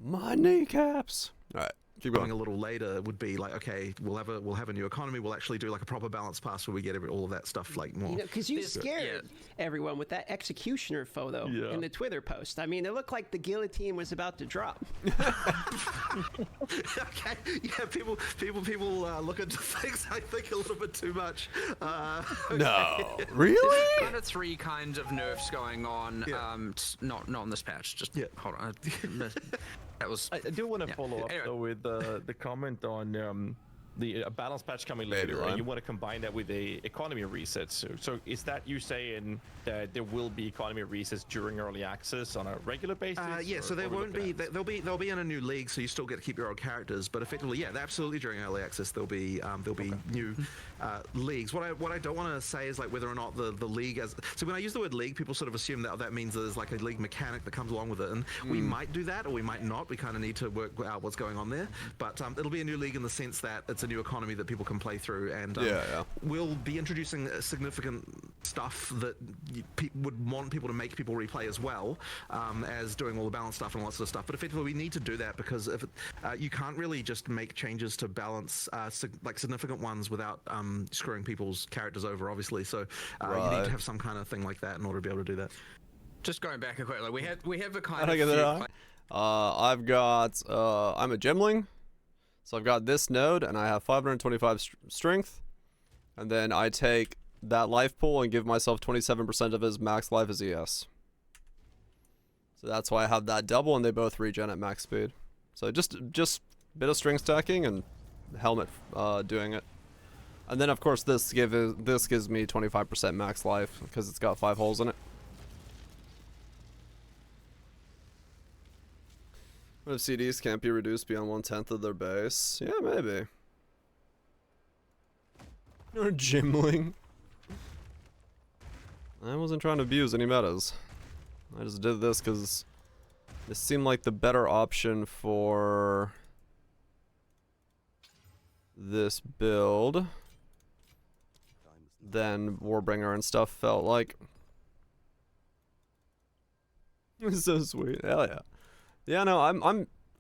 My kneecaps. All right. Keep going. A little later would be like, okay, we'll have a new economy. We'll actually do like a proper balance pass where we get all of that stuff like more. Because you scared everyone with that executioner photo in the Twitter post. I mean, it looked like the guillotine was about to drop. Okay, yeah, people look into things I think a little bit too much. Okay. No, really? Kind of three kinds of nerfs going on. Not on this patch. Just hold on. That was. I do want to follow up though with the comment on the balance patch coming later, and you want to combine that with a economy reset. So is that you saying that there will be economy resets during early access on a regular basis? Yeah, so there won't be. They'll be in a new league, so you still get to keep your old characters. But effectively, yeah, absolutely during early access there'll be new leagues. What I don't want to say is like whether or not the league as. So when I use the word league, people sort of assume that means there's like a league mechanic that comes along with it, and we might do that or we might not. We kind of need to work out what's going on there. But it'll be a new league in the sense that it's a new economy that people can play through, and we'll be introducing significant stuff that would want people to make people replay as well, as doing all the balance stuff and all that sort of stuff. But effectively we need to do that because if you can't really just make changes to balance like significant ones without screwing people's characters over, obviously. So you need to have some kind of thing like that in order to be able to do that. Just going back a quick, like we have a kind of. I've got I'm a Gemling. So I've got this node, and I have 525 strength, and then I take that life pool and give myself 27% of his max life as ES. So that's why I have that double, and they both regen at max speed. So just a bit of string stacking and helmet doing it. And then of course this gives me 25% max life because it's got 5 holes in it. What if CDs can't be reduced beyond 1/10 of their base? Yeah, maybe. Or Gemling. I wasn't trying to abuse any metas. I just did this because This seemed like the better option for this build than Warbringer and stuff felt like. It's so sweet. Hell yeah. Yeah, no,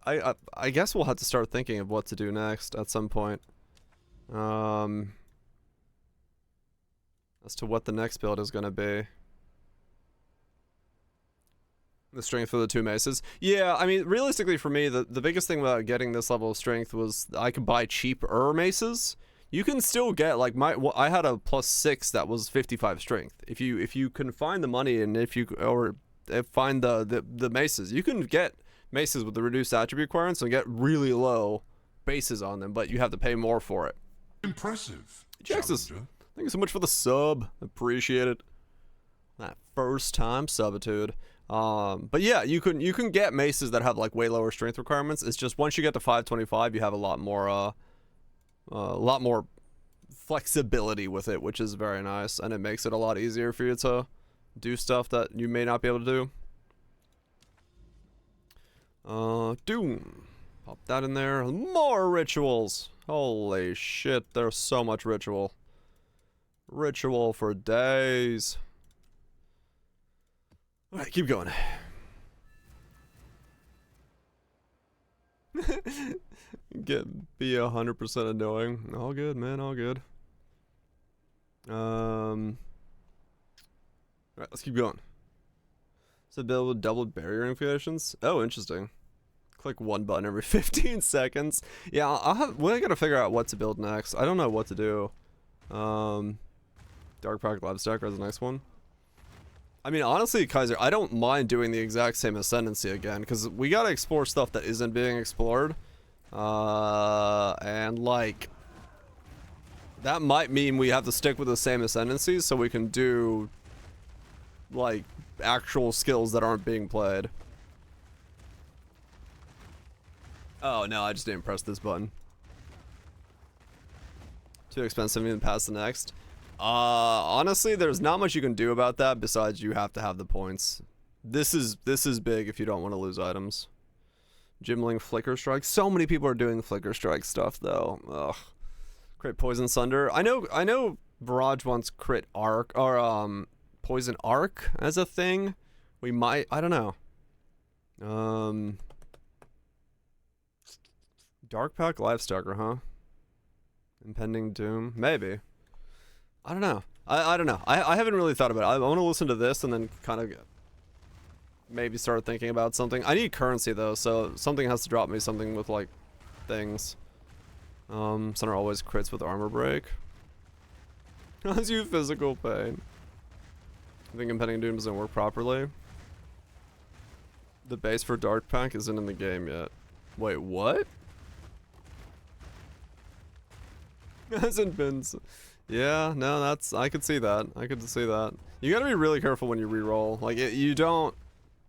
I guess we'll have to start thinking of what to do next at some point. As to what the next build is gonna be. The strength of the 2 maces. Yeah, I mean, realistically for me, the biggest thing about getting this level of strength was I could buy cheaper maces. You can still get, like, I had a +6 that was 55 strength. If you can find the money and find the maces, you can get maces with the reduced attribute requirements and get really low bases on them, but you have to pay more for it. Impressive. Jaxus, thank you so much for the sub. Appreciate it. That first time subitude. But yeah, you can get maces that have like way lower strength requirements. It's just once you get to 525, you have a lot more flexibility with it, which is very nice, and it makes it a lot easier for you to do stuff that you may not be able to do. Doom. Pop that in there. More rituals. Holy shit, there's so much ritual. Ritual for days. Alright, keep going. Be 100% annoying. All good, man, all good. Alright, let's keep going. So build with double barrier inflations. Oh, interesting. Click one button every 15 seconds. Yeah, we gotta figure out what to build next. I don't know what to do. Dark Pack Lab Stacker is the next one. I mean, honestly, Kaiser, I don't mind doing the exact same Ascendancy again, because we gotta explore stuff that isn't being explored. And, like, that might mean we have to stick with the same Ascendancies so we can do, like, actual skills that aren't being played. Oh, no, I just didn't press this button. Too expensive to pass the next. Honestly, there's not much you can do about that besides you have to have the points. This is big if you don't want to lose items. Gemling Flicker Strike. So many people are doing Flicker Strike stuff though. Ugh. Crit Poison Sunder. I know Barrage wants crit arc or Poison Arc as a thing. We might, I don't know. Dark Pack Lifestalker, huh? Impending Doom? Maybe. I don't know. I don't know. I haven't really thought about it. I want to listen to this and then kind of maybe start thinking about something. I need currency though, so something has to drop me something with like things. Center always crits with armor break. Cause you physical pain. I think Impending Doom doesn't work properly. The base for Dark Pack isn't in the game yet. Wait, what? Hasn't been. Yeah, no, that's. I could see that. I could see that. You gotta be really careful when you reroll. Like, you don't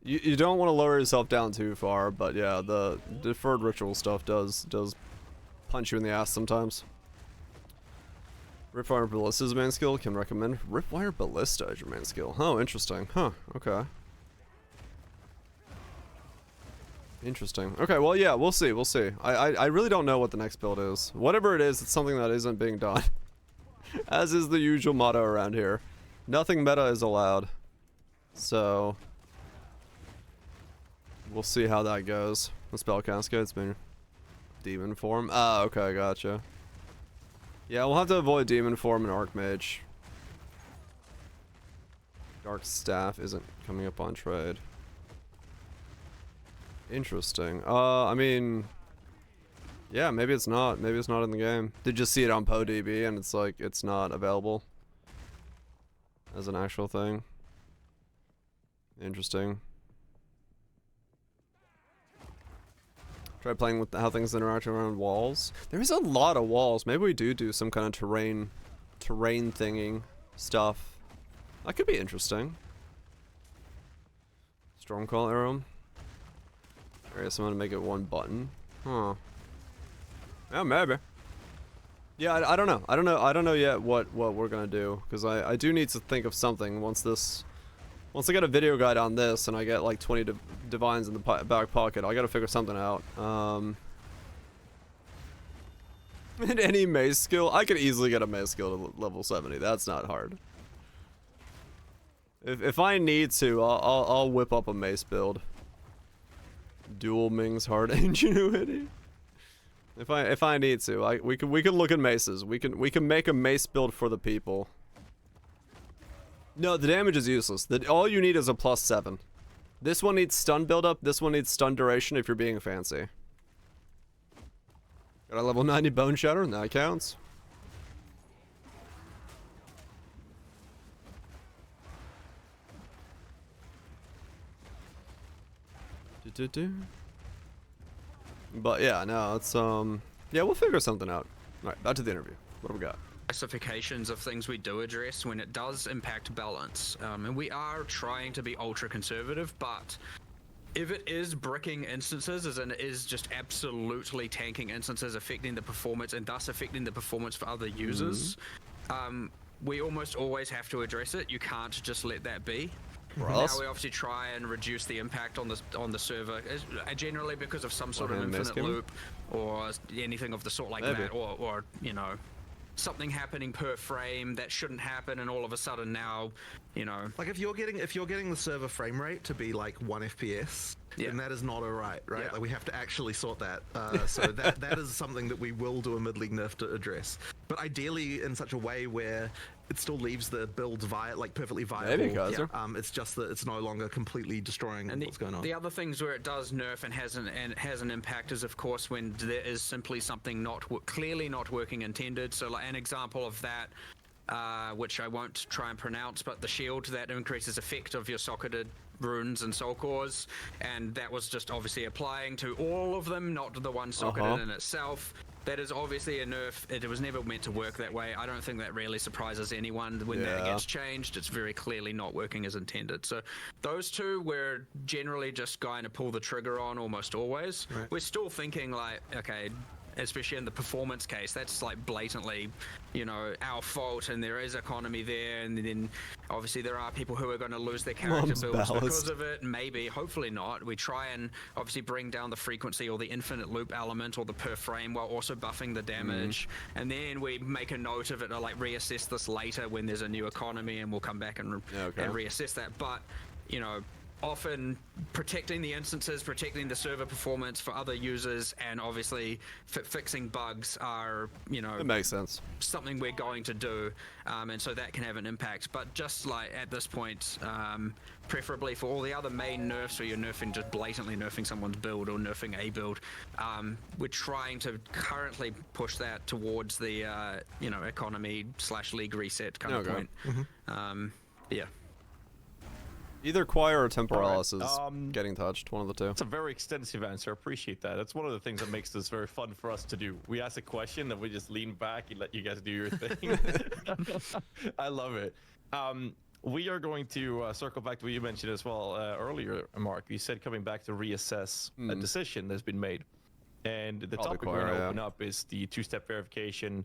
want to lower yourself down too far. But yeah, the deferred ritual stuff does punch you in the ass sometimes. Ripwire Ballista is main skill. Can recommend Ripwire Ballista as your main skill. Oh, interesting. Huh. Okay. Interesting. Okay, well, yeah, we'll see. We'll see. I really don't know what the next build is. Whatever it is, it's something that isn't being done. As is the usual motto around here. Nothing meta is allowed. So we'll see how that goes. The spell cascade's been demon form. Ah, okay, gotcha. Yeah, we'll have to avoid demon form and Archmage. Dark Staff isn't coming up on trade. Interesting. I mean, yeah, maybe it's not. Maybe it's not in the game. Did just see it on PoDB and it's like it's not available as an actual thing. Interesting. Try playing with how things interact around walls. There's a lot of walls. Maybe we do some kind of terrain thinging stuff. That could be interesting. Stormcall arrow. I guess I'm gonna make it one button. Huh. Yeah, maybe. Yeah, I don't know. I don't know yet what we're gonna do, because I do need to think of something once this Once I get a video guide on this and I get like 20 divines in the back pocket, I gotta figure something out. And any maze skill, I could easily get a maze skill to level 70. That's not hard. If I need to, I'll whip up a mace build. Dual Ming's hard ingenuity. If I need to, we can look at maces. We can make a mace build for the people. No, the damage is useless. All you need is a +7. This one needs stun buildup. This one needs stun duration if you're being fancy. Got a level 90 Bone Shatter, and that counts. But yeah, no, it's yeah, we'll figure something out. All right, back to the interview. What do we got? Classifications of things we do address when it does impact balance, and we are trying to be ultra conservative, but if it is bricking instances, as in it is just absolutely tanking instances, affecting the performance and thus affecting the performance for other users, we almost always have to address it. You can't just let that be. Now we obviously try and reduce the impact on the server, generally because of some sort of infinite loop or anything of the sort like that, or you know, something happening per frame that shouldn't happen, and all of a sudden now, you know, like if you're getting the server frame rate to be like 1 FPS, then that is not alright, right? Yeah. Like we have to actually sort that. So that is something that we will do a mid-league nerf to address, but ideally in such a way where it still leaves the builds perfectly viable. Maybe, it's just that it's no longer completely destroying what's going on. The other things where it does nerf and has an impact is, of course, when there is simply something clearly not working intended. So, like an example of that, which I won't try and pronounce, but the shield that increases effect of your socketed runes and soul cores, and that was just obviously applying to all of them, not the one socketed in itself. That is obviously a nerf. It was never meant to work that way. I don't think that really surprises anyone when that gets changed. It's very clearly not working as intended. So those two we're generally just going to pull the trigger on almost always. Right. We're still thinking like, okay, especially in the performance case, that's like blatantly, you know, our fault, and there is economy there, and then obviously there are people who are going to lose their character builds because of it. Maybe, hopefully not. We try and obviously bring down the frequency or the infinite loop element or the per frame while also buffing the damage, and then we make a note of it, or like reassess this later when there's a new economy, and we'll come back and reassess that. But you know, often protecting the instances, protecting the server performance for other users, and obviously fixing bugs are, you know, it makes sense, something we're going to do, and so that can have an impact. But just like at this point, preferably for all the other main nerfs where you're nerfing, just blatantly nerfing someone's build or nerfing a build, we're trying to currently push that towards the you know, economy / league reset kind of point. Yeah. Either Choir or Temporalis is getting touched, one of the two. That's a very extensive answer. Appreciate that. That's one of the things that makes this very fun for us to do. We ask a question and we just lean back and let you guys do your thing. I love it. We are going to circle back to what you mentioned as well earlier, Mark. You said coming back to reassess a decision that's been made. And the topic we're going to open up is the two-step verification,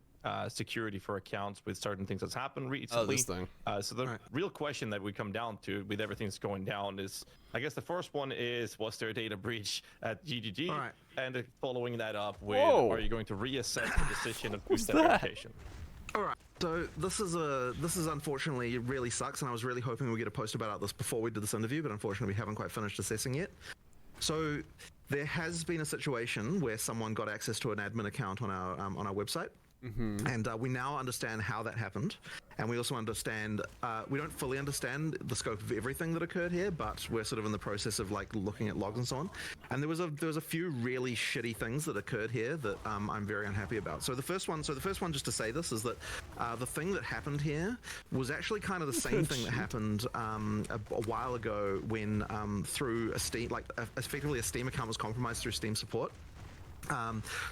security for accounts with certain things that's happened recently. This thing. So the real question that we come down to with everything that's going down is, I guess the first one is, was there a data breach at GGG? And following that up with, are you going to reassess the decision of two-step verification? All right. So this is unfortunately, it really sucks, and I was really hoping we'd get a post about this before we did this interview, but unfortunately we haven't quite finished assessing yet. So there has been a situation where someone got access to an admin account on our website. And we now understand how that happened, and we also understand we don't fully understand the scope of everything that occurred here, but we're sort of in the process of like looking at logs and so on. And there was a few really shitty things that occurred here that I'm very unhappy about. So the first one, just to say this, is that the thing that happened here was actually kind of the same thing that happened a while ago when through a Steam, effectively a Steam account was compromised through Steam support.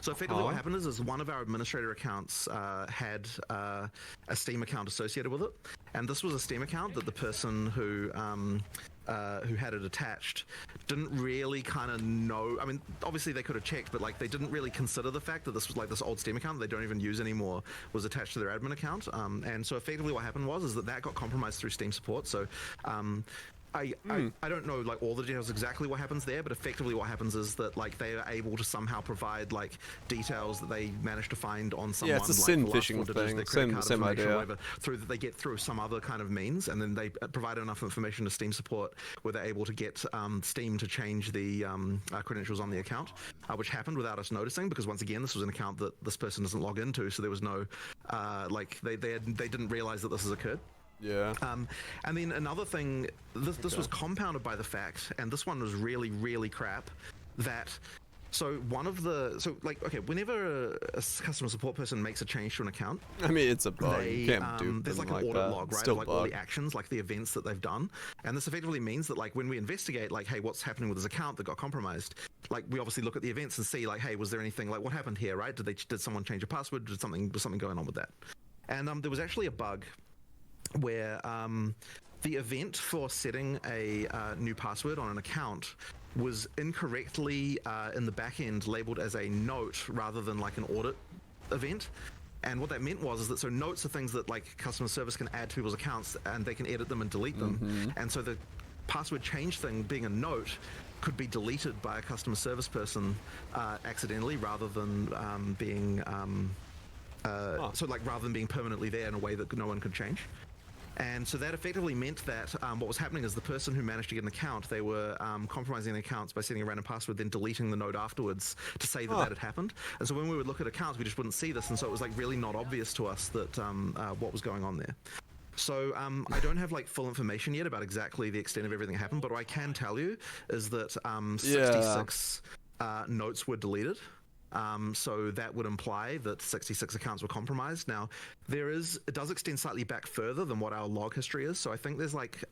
So effectively what happened is one of our administrator accounts had a Steam account associated with it, and this was a Steam account that the person who had it attached didn't really kind of know. I mean, obviously they could have checked, but like they didn't really consider the fact that this was like this old Steam account that they don't even use anymore was attached to their admin account. And so effectively what happened was that got compromised through Steam support. So I don't know like all the details exactly what happens there, but effectively what happens is that like they are able to somehow provide like details that they managed to find on someone. Yeah, it's a like, SIM the last phishing 4 digits of thing. their credit card Same information or idea. whatever, through that they get through some other kind of means, and then they provide enough information to Steam support where they're able to get Steam to change the credentials on the account, which happened without us noticing, because once again this was an account that this person doesn't log into, so there was no like they didn't realize that this has occurred. Yeah. And then another thing, this was compounded by the fact, and this one was really, really crap, that whenever a customer support person makes a change to an account, I mean, it's a bug. You can't do there's like an like audit that. log, right? Still Of like all the actions, like the events that they've done, and this effectively means that like when we investigate, like, hey, what's happening with this account that got compromised? Like we obviously look at the events and see, like, hey, was there anything like what happened here, right? Did someone change a password? Was something going on with that? And there was actually a bug where the event for setting a new password on an account was incorrectly in the back end labeled as a note rather than like an audit event. And what that meant was that so notes are things that like customer service can add to people's accounts and they can edit them and delete them. And so the password change thing being a note could be deleted by a customer service person accidentally rather than being so like rather than being permanently there in a way that no one could change. And so that effectively meant that what was happening is the person who managed to get an account, they were compromising the accounts by setting a random password, then deleting the note afterwards to say that that had happened. And so when we would look at accounts, we just wouldn't see this. And so it was like really not obvious to us that what was going on there. So I don't have like full information yet about exactly the extent of everything that happened, but what I can tell you is that 66 notes were deleted. So that would imply that 66 accounts were compromised. Now, it does extend slightly back further than what our log history is. So I think there's like,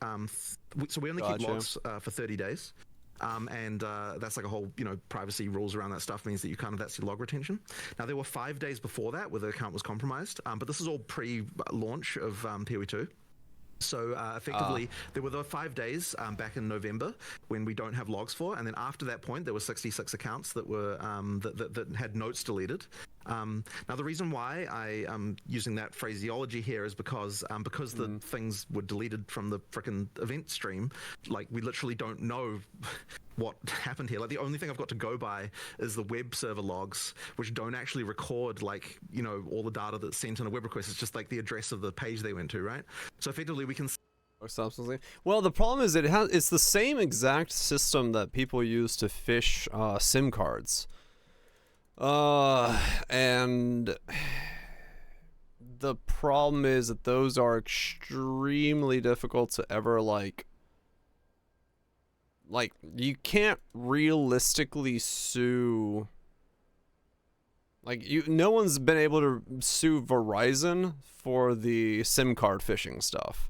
so we only keep logs for 30 days. And that's like a whole, privacy rules around that stuff means that that's your log retention. Now, there were 5 days before that where the account was compromised, but this is all pre-launch of PoE2. So effectively, there were the 5 days back in November when we don't have logs for, and then after that point, there were 66 accounts that were that had notes deleted. Now, the reason why I am using that phraseology here is because the things were deleted from the frickin' event stream. Like, we literally don't know what happened here. Like, the only thing I've got to go by is the web server logs, which don't actually record like all the data that's sent in a web request. It's just like the address of the page they went to, right? So effectively, we can. Or something. Well, the problem is it's the same exact system that people use to phish SIM cards. And the problem is that those are extremely difficult to ever like you can't realistically sue. Like no one's been able to sue Verizon for the SIM card phishing stuff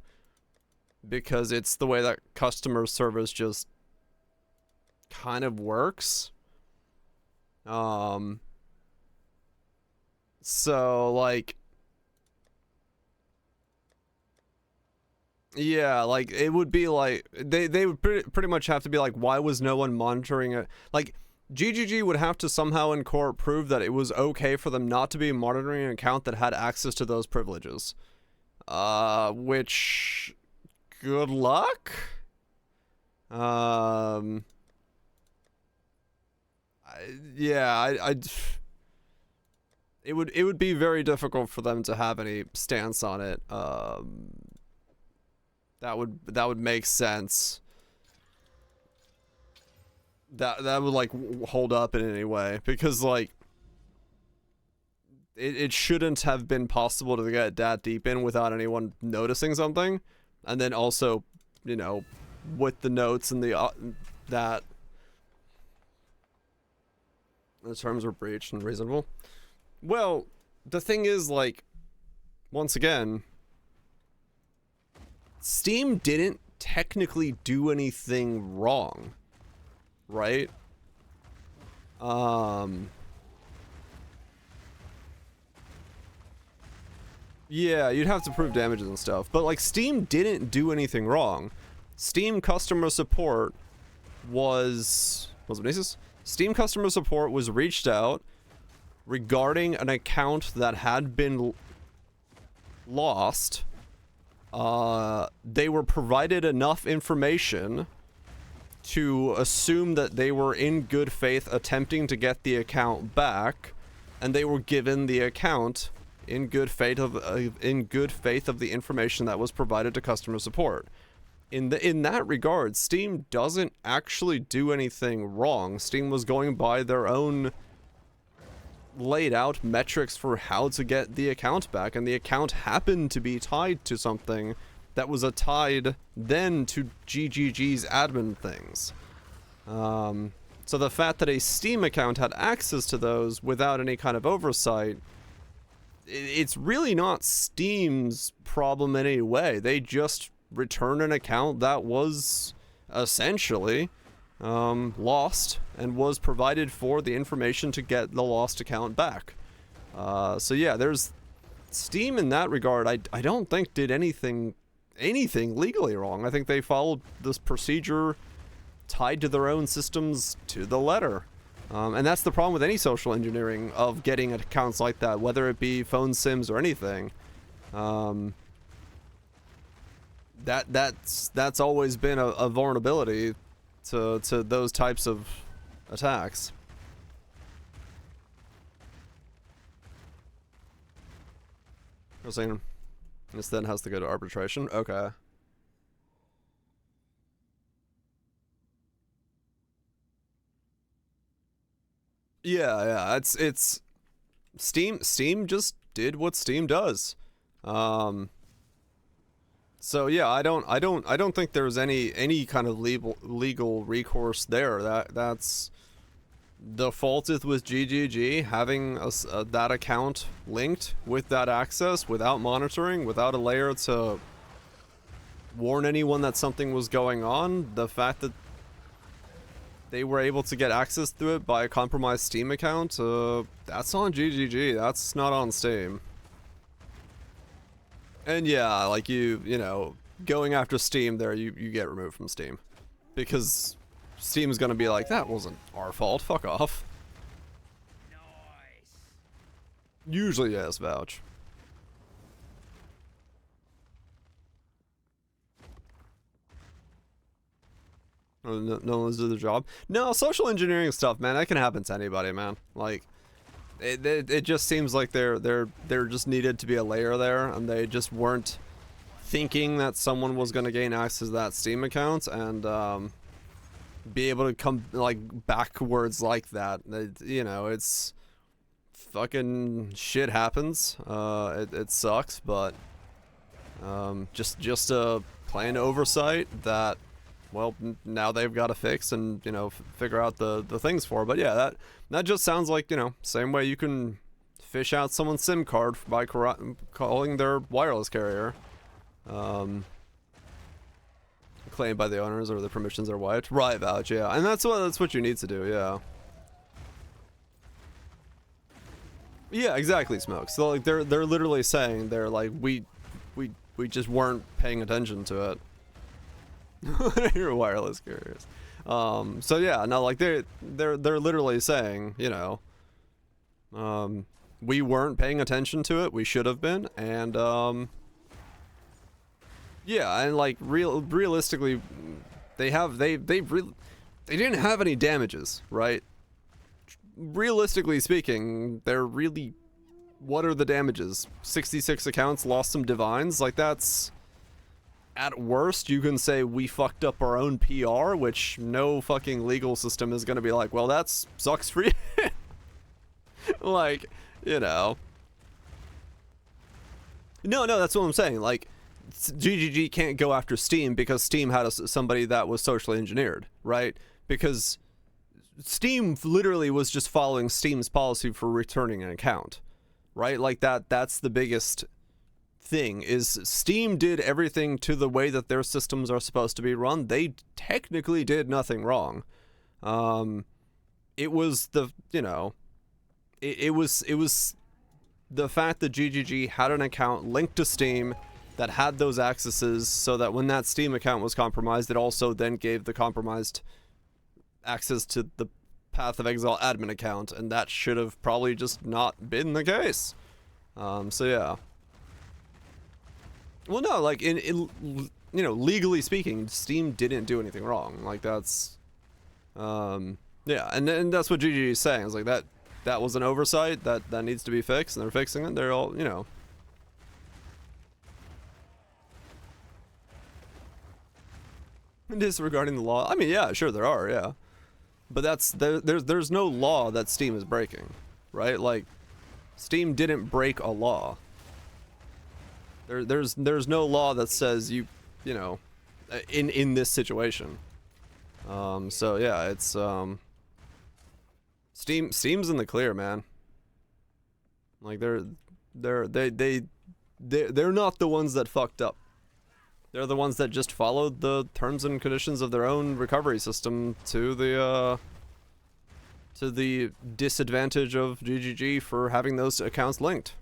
because it's the way that customer service just kind of works. So like, yeah, like it would be like they would pretty much have to be like, why was no one monitoring it? Like GGG would have to somehow in court prove that it was okay for them not to be monitoring an account that had access to those privileges. Which, good luck. It would be very difficult for them to have any stance on it. That would make sense. That would like hold up in any way, because like it shouldn't have been possible to get that deep in without anyone noticing something, and then also with the notes and the that the terms were breached and reasonable. Well, the thing is, like, once again, Steam didn't technically do anything wrong, right? Yeah, you'd have to prove damages and stuff, but like Steam didn't do anything wrong. Steam customer support was Steam customer support was reached out regarding an account that had been lost, they were provided enough information to assume that they were in good faith attempting to get the account back, and they were given the account in good faith of the information that was provided to customer support. In that regard, Steam doesn't actually do anything wrong. Steam was going by their own laid out metrics for how to get the account back, and the account happened to be tied to something that was tied then to GGG's admin things. So the fact that a Steam account had access to those without any kind of oversight, it's really not Steam's problem in any way. They just return an account that was essentially lost and was provided for the information to get the lost account back. So yeah, there's Steam in that regard. I don't think did anything legally wrong. I think they followed this procedure tied to their own systems to the letter. And that's the problem with any social engineering of getting accounts like that, whether it be phone sims or anything. That's always been a vulnerability to those types of attacks. I was saying this then has to go to arbitration. Okay. Yeah, it's Steam just did what Steam does. So yeah, I don't think there's any kind of legal recourse there. That's the fault is with GGG having that account linked with that access without monitoring, without a layer to warn anyone that something was going on. The fact that they were able to get access to it by a compromised Steam account, that's on GGG, that's not on Steam. And yeah, like you know, going after Steam there, you get removed from Steam. Because Steam's gonna be like, that wasn't our fault, fuck off. Nice. Usually yes, vouch. No one's doing the job. No, social engineering stuff, man, that can happen to anybody, man. Like, it just seems like there just needed to be a layer there, and they just weren't thinking that someone was gonna gain access to that Steam account and be able to come like backwards like that. You know, it's fucking shit happens. It sucks, but just a plain oversight that, well, now they've got to fix and, you know, figure out the things for. But yeah, that just sounds like, you know, same way you can fish out someone's SIM card by calling their wireless carrier. Claimed by the owners or the permissions are wiped. Right, vouch, yeah. And that's what you need to do, yeah. Yeah, exactly, Smoke. So like they're literally saying they're like we just weren't paying attention to it. Your wireless carriers. So yeah, no, like they're literally saying, you know, we weren't paying attention to it. We should have been, and yeah, and like realistically, they didn't have any damages, right? Realistically speaking, they're really, what are the damages? 66 accounts, lost some divines, like that's. At worst, you can say we fucked up our own PR, which no fucking legal system is going to be like, well, that sucks for you. Like, you know. No, that's what I'm saying. Like, GGG can't go after Steam because Steam had somebody that was socially engineered, right? Because Steam literally was just following Steam's policy for returning an account, right? Like that's the biggest thing is Steam did everything to the way that their systems are supposed to be run. They technically did nothing wrong. It was the, you know, it was the fact that GGG had an account linked to Steam that had those accesses so that when that Steam account was compromised, it also then gave the compromised access to the Path of Exile admin account, and that should have probably just not been the case. So yeah. Well, no, like legally speaking, Steam didn't do anything wrong. Like that's, yeah, and that's what GG is saying. It's like that was an oversight that needs to be fixed, and they're fixing it. They're all, disregarding the law. I mean, yeah, sure there are, yeah, but there's no law that Steam is breaking, right? Like, Steam didn't break a law. There's no law that says in this situation. So yeah, it's Steam's in the clear, man. Like they're not the ones that fucked up. They're the ones that just followed the terms and conditions of their own recovery system to the disadvantage of GGG for having those accounts linked.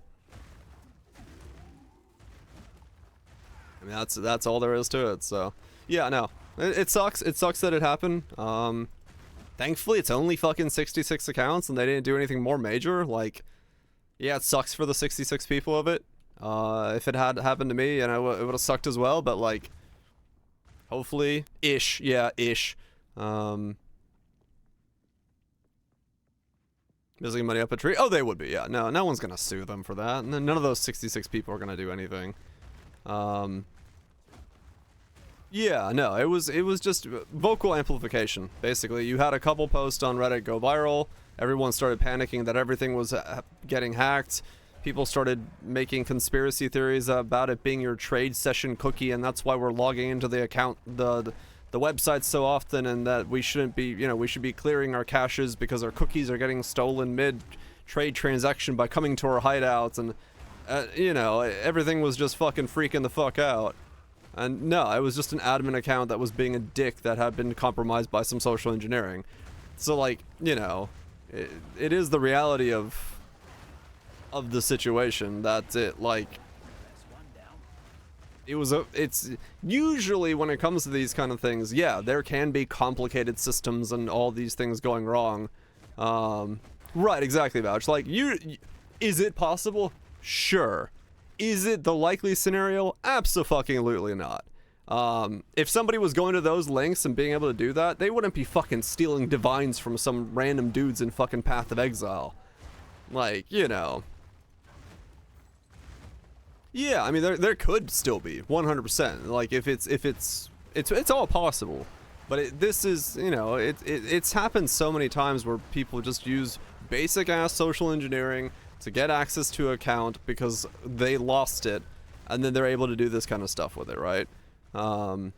I mean, that's all there is to it. So yeah, no, it sucks. It sucks that it happened. Thankfully, it's only fucking 66 accounts, and they didn't do anything more major. Like, yeah, it sucks for the 66 people of it. If it had happened to me, it would have sucked as well. But like, hopefully, ish. Missing money up a tree. Oh, they would be. Yeah, no one's gonna sue them for that. And none of those 66 people are gonna do anything. Yeah, no, it was just vocal amplification. Basically, you had a couple posts on Reddit go viral. Everyone started panicking that everything was getting hacked. People started making conspiracy theories about it being your trade session cookie, and that's why we're logging into the account, the website so often, and that we shouldn't be, we should be clearing our caches because our cookies are getting stolen mid trade transaction by coming to our hideouts, and everything was just fucking freaking the fuck out. And no, it was just an admin account that was being a dick that had been compromised by some social engineering. So like, it is the reality of the situation. That's it. Like, it's usually when it comes to these kind of things, yeah, there can be complicated systems and all these things going wrong. Right, exactly, Vouch. Like, is it possible? Sure. Is it the likely scenario? Abso-fucking-lutely not. If somebody was going to those links and being able to do that, they wouldn't be fucking stealing divines from some random dudes in fucking Path of Exile. Like, Yeah, I mean, there could still be 100%. Like, if it's all possible. But this is, it's happened so many times where people just use basic ass social engineering to get access to an account because they lost it, and then they're able to do this kind of stuff with it, right? I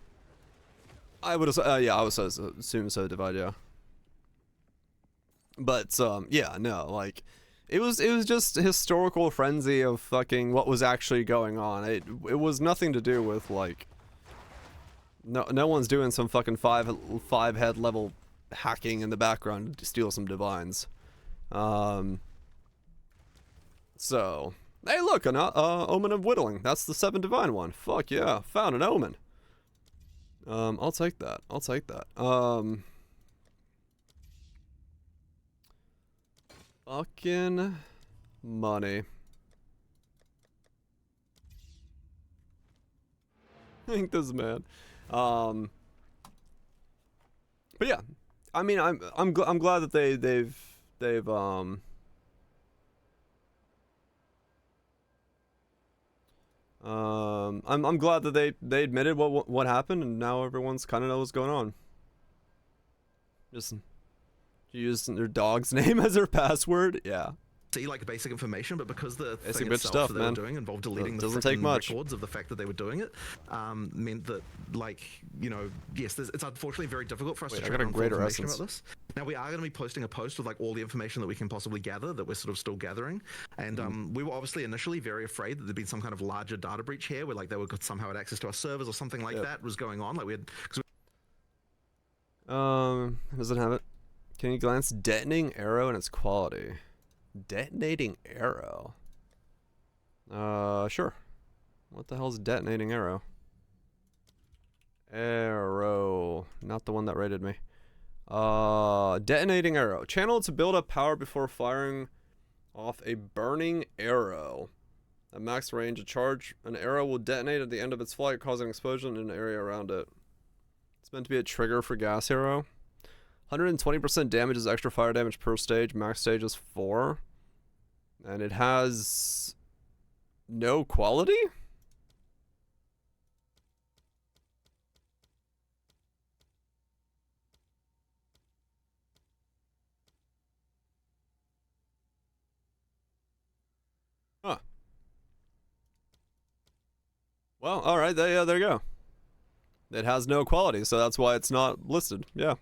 would assume so, Divide, yeah. But yeah, no, like, it was just a historical frenzy of fucking what was actually going on. It was nothing to do with like, no one's doing some fucking five head level hacking in the background to steal some divines. So, hey, look, an Omen of Whittling. That's the 7 divine one. Fuck yeah, found an Omen. I'll take that. Fucking money. I think this man. But yeah, I mean, I'm glad that they've I'm glad that they admitted what happened, and now everyone's kind of knows what's going on. Just use their dog's name as their password. Yeah. See like basic information, but because the basic thing bitch itself stuff, that they man. were doing involved deleting the doesn't take much records of the fact that they were doing it, meant that, like, yes, it's unfortunately very difficult for us to track down information about this. Now we are going to be posting a post with like all the information that we can possibly gather, that we're sort of still gathering, and we were obviously initially very afraid that there'd been some kind of larger data breach here, where like they would somehow had access to our servers or something like that was going on. Like we had, doesn't have it. Can you glance detonating arrow and its quality? Detonating arrow. Sure. What the hell's detonating arrow? Arrow. Not the one that raided me. Detonating arrow. Channel to build up power before firing off a burning arrow. At max range, an arrow will detonate at the end of its flight, causing an explosion in an area around it. It's meant to be a trigger for gas arrow. 120% damage is extra fire damage per stage. Max stage is 4. And it has no quality? Huh. Well, alright, there you go. It has no quality, so that's why it's not listed. Yeah.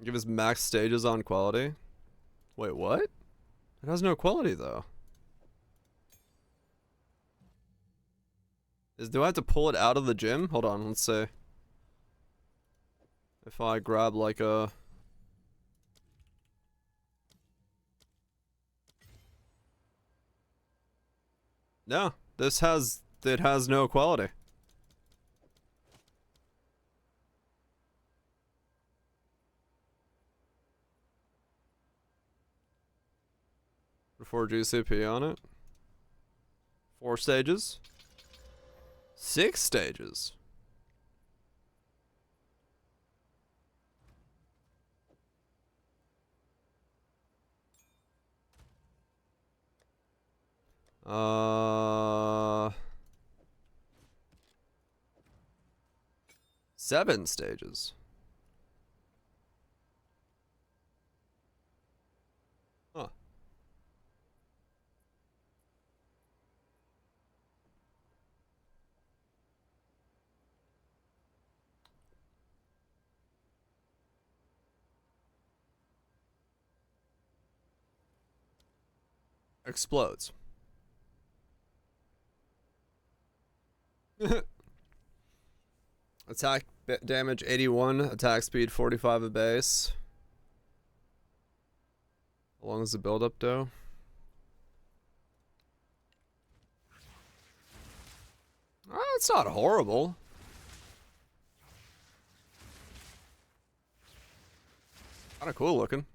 Give us max stages on quality. Wait, what? It has no quality, though. Do I have to pull it out of the gym? Hold on, let's see. If I grab like a... No, it has no quality. Before GCP on it. 4 stages. 6 stages. Seven stages. Huh. Explodes. Attack damage 81, attack speed 45 a base. How long is the build up though? Oh, it's not horrible. Kinda cool looking.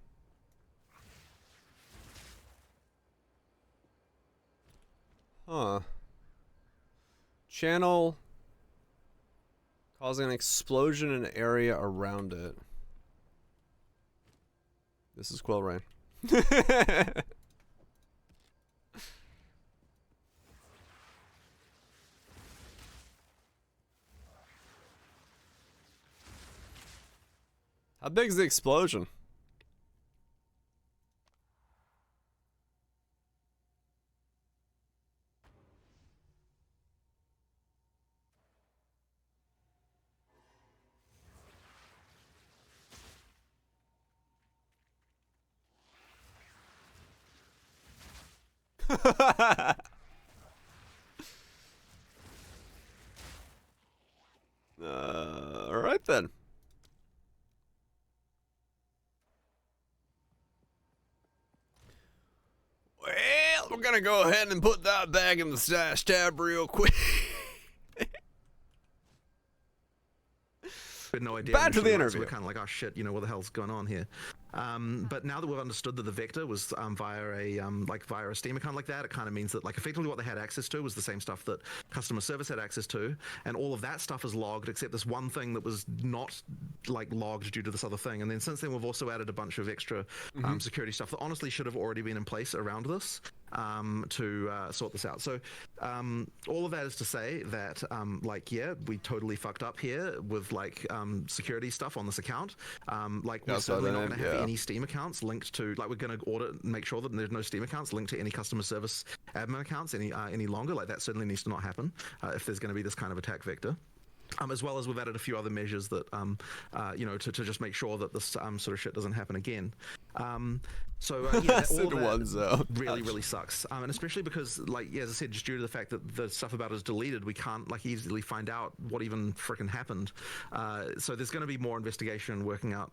Huh. Channel causing an explosion in an area around it. This is Quill Rain. How big is the explosion? All right then. Well, we're gonna go ahead and put that back in the stash tab real quick. We had no idea. Bad for the So interview. we're kind of like, oh shit, you know, what the hell's going on here? But now that we've understood that the vector was via a Steam account like that, it kind of means that like effectively what they had access to was the same stuff that customer service had access to, and all of that stuff is logged except this one thing that was not like logged due to this other thing. And then since then we've also added a bunch of extra security stuff that honestly should have already been in place around this to sort this out. So all of that is to say that like yeah, we totally fucked up here with like security stuff on this account. Like we're certainly not going to have any Steam accounts linked to, like we're going to audit and make sure that there's no Steam accounts linked to any customer service admin accounts any longer. Like that certainly needs to not happen if there's going to be this kind of attack vector. As well as we've added a few other measures that, you know, to just make sure that this sort of shit doesn't happen again. So yeah, all of that really sucks, and especially because, like, yeah, as I said, just due to the fact that the stuff about it is deleted, we can't like easily find out what even frickin' happened. So there's going to be more investigation and working out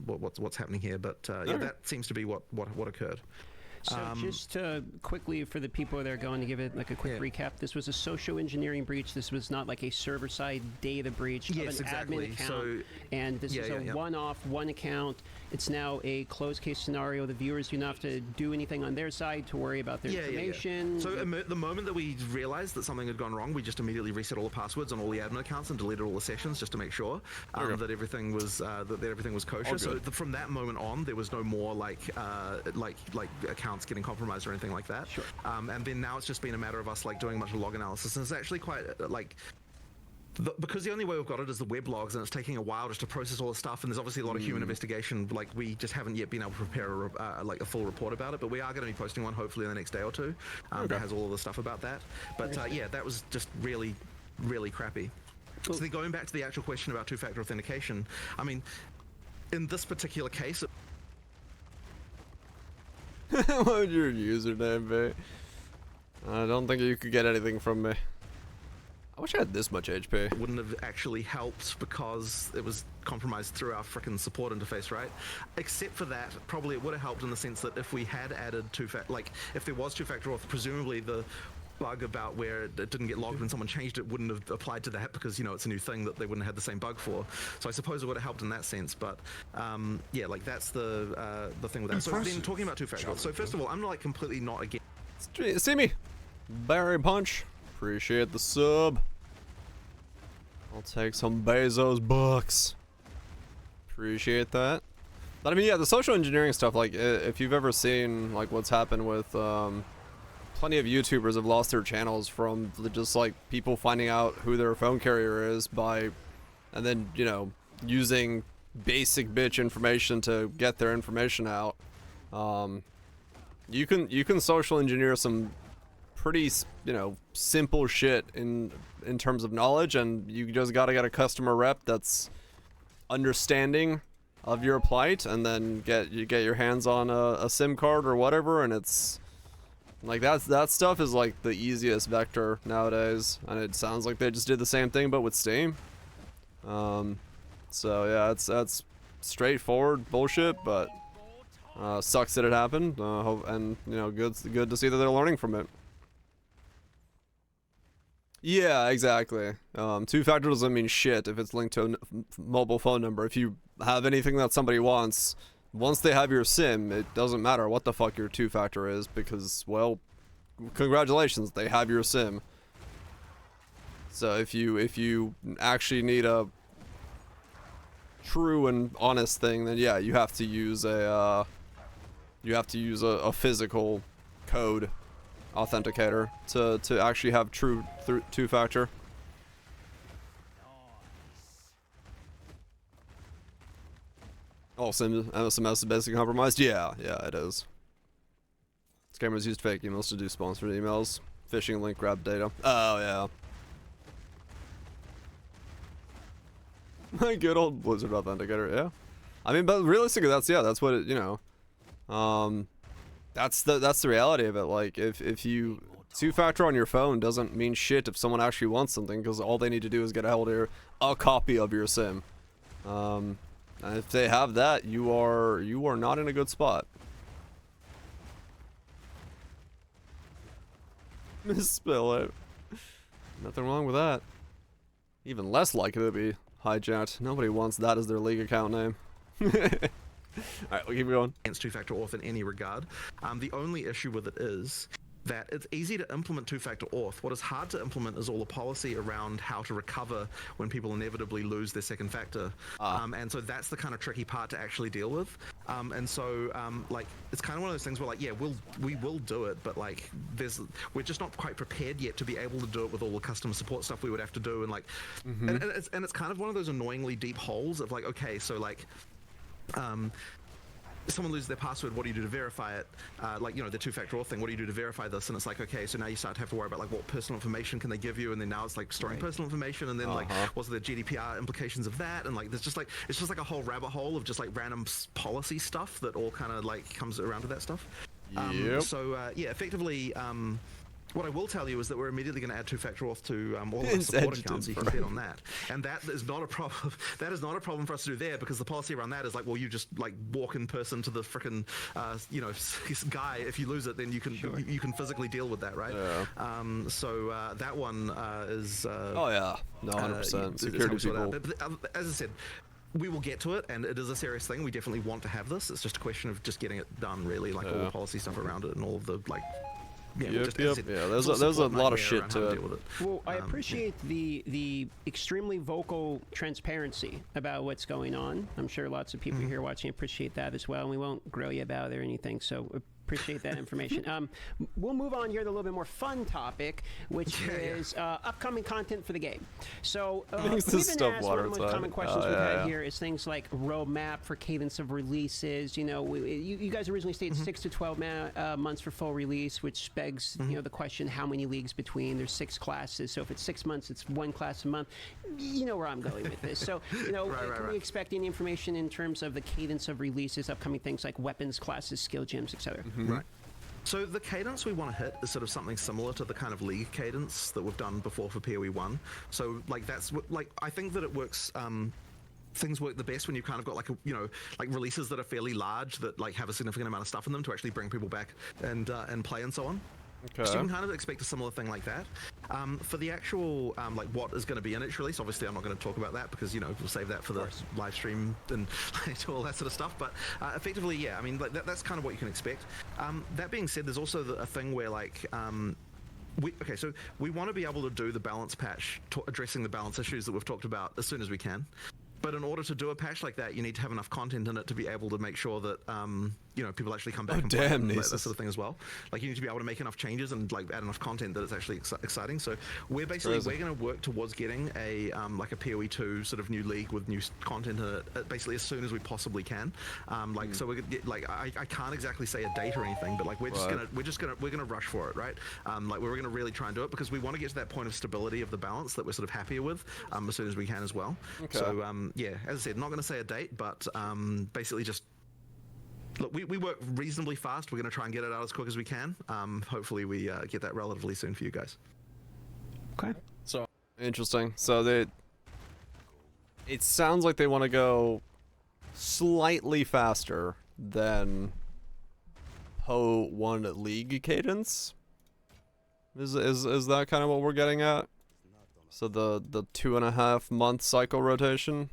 what's happening here. But yeah, that seems to be what occurred. So just quickly for the people that are going to give it like a quick recap, this was a social engineering breach. This was not like a server-side data breach of an admin account. And this is a one-off, one account. It's now a closed case scenario. The viewers do not have to do anything on their side to worry about their information. So the moment that we realized that something had gone wrong, we just immediately reset all the passwords on all the admin accounts and deleted all the sessions just to make sure that everything was kosher. So from that moment on, there was no more like accounts getting compromised or anything like that. Sure. And then now it's just been a matter of us like doing a bunch of log analysis, and it's actually quite because the only way we've got it is the web logs, and it's taking a while just to process all the stuff, and there's obviously a lot of human investigation. Like, we just haven't yet been able to prepare a full report about it, but we are going to be posting one hopefully in the next day or two that has all of the stuff about that. But yeah, that was just really, really crappy. Cool. So then going back to the actual question about two-factor authentication, I mean, in this particular case... What would your username be? I don't think you could get anything from me. I wish I had this much HP. Wouldn't have actually helped because it was compromised through our frickin' support interface, right? Except for that, probably it would have helped in the sense that if we had added if there was two-factor auth, presumably the bug about where it didn't get logged when someone changed it wouldn't have applied to that, because, you know, it's a new thing that they wouldn't have had the same bug for. So I suppose it would have helped in that sense, but yeah, like that's the thing with that. So then talking about two-factor auth. So first of all, I'm like completely not against... See me? Barry Punch. Appreciate the sub. I'll take some Bezos bucks. Appreciate that. But I mean, yeah, the social engineering stuff, like, if you've ever seen, like, what's happened with, plenty of YouTubers have lost their channels from just, like, people finding out who their phone carrier is and then, you know, using basic bitch information to get their information out. You can social engineer some pretty, you know, simple shit in terms of knowledge, and you just gotta get a customer rep that's understanding of your plight, and then get your hands on a SIM card or whatever, and it's like that stuff is like the easiest vector nowadays, and it sounds like they just did the same thing but with Steam. So yeah, that's straightforward bullshit, but sucks that it happened, and you know, good to see that they're learning from it. Yeah, exactly. Two-factor doesn't mean shit if it's linked to a mobile phone number. If you have anything that somebody wants, once they have your SIM, it doesn't matter what the fuck your two-factor is, because, well, congratulations, they have your SIM. So if you actually need a true and honest thing, then yeah, you have to use a physical code authenticator to actually have true two-factor. Oh, SMS is basically compromised? Yeah, it is. Scammers used fake emails to do sponsored emails. Phishing link grab data. Oh, yeah. My good old Blizzard authenticator, yeah. I mean, but realistically, that's what it, you know. That's the reality of it. Like, if you two-factor on your phone doesn't mean shit if someone actually wants something, because all they need to do is get a hold of a copy of your SIM. And if they have that, you are not in a good spot. Misspell it. Nothing wrong with that. Even less likely to be hijacked. Nobody wants that as their league account name. Alright, we'll keep going. Against two-factor auth in any regard. The only issue with it is that it's easy to implement two-factor auth. What is hard to implement is all the policy around how to recover when people inevitably lose their second factor. And so that's the kind of tricky part to actually deal with. And so, like, it's kind of one of those things where, like, yeah, we will do it, but, like, we're just not quite prepared yet to be able to do it with all the customer support stuff we would have to do. And, like, and it's kind of one of those annoyingly deep holes of, like, okay, so, like, someone loses their password, what do you do to verify it? Like, you know, the two-factor auth thing, what do you do to verify this? And it's like, okay, so now you start to have to worry about, like, what personal information can they give you? And then now it's, like, storing personal information, and then, like, what's the GDPR implications of that? And, like, there's just, like, it's just, like, a whole rabbit hole of just, like, random policy stuff that all kind of, like, comes around to that stuff. Yep. So, yeah, effectively, What I will tell you is that we're immediately going to add two-factor auth to all of our support accounts, so you can bet on that. And that is not a problem. That is not a problem for us to do there, because the policy around that is like, well, you just like walk in person to the frickin' guy. If you lose it, then you can you can physically deal with that, right? Yeah. So that one is. Oh yeah, no, 100%. Security people. But as I said, we will get to it, and it is a serious thing. We definitely want to have this. It's just a question of just getting it done, really, like all the policy stuff around it and all of the like. Yeah, Yeah, there's a lot of shit to it. Well, I appreciate the extremely vocal transparency about what's going on. I'm sure lots of people here watching appreciate that as well, and we won't grill you about it or anything, so appreciate that information. We'll move on here to a little bit more fun topic, which is upcoming content for the game. So we've been asked, one of the most common questions we've had here is things like roadmap for cadence of releases. You know, you guys originally stated 6 to 12 months for full release, which begs you know the question, how many leagues between? There's 6 classes, so if it's 6 months, it's 1 class a month. You know where I'm going with this. So you know, can we expect any information in terms of the cadence of releases, upcoming things like weapons, classes, skill gems, etc.? Right. So the cadence we want to hit is sort of something similar to the kind of league cadence that we've done before for PoE 1. So like that's like I think that it works. Things work the best when you've kind of got like like releases that are fairly large, that like have a significant amount of stuff in them to actually bring people back and play and so on. Okay. So you can kind of expect a similar thing like that. For the actual like what is going to be in each release, obviously I'm not going to talk about that because we'll save that for the live stream and all that sort of stuff. But effectively, yeah, I mean like that's kind of what you can expect. That being said, there's also a thing where like so we want to be able to do the balance patch addressing the balance issues that we've talked about as soon as we can. But in order to do a patch like that, you need to have enough content in it to be able to make sure that people actually come back and play and that sort of thing as well. Like you need to be able to make enough changes and like add enough content that it's actually exciting. So we're basically we're going to work towards getting a like a PoE 2 sort of new league with new content in it basically as soon as we possibly can. So we're gonna get, like I can't exactly say a date or anything, but like we're gonna rush for it, right? Like we're gonna really try and do it because we want to get to that point of stability of the balance that we're sort of happier with as soon as we can as well. Okay. So yeah, as I said, not going to say a date, but basically just look, we work reasonably fast. We're going to try and get it out as quick as we can. Hopefully we get that relatively soon for you guys. Okay. So interesting. So it sounds like they want to go slightly faster than PoE 1 league cadence. Is that kind of what we're getting at? So the 2.5 month cycle rotation.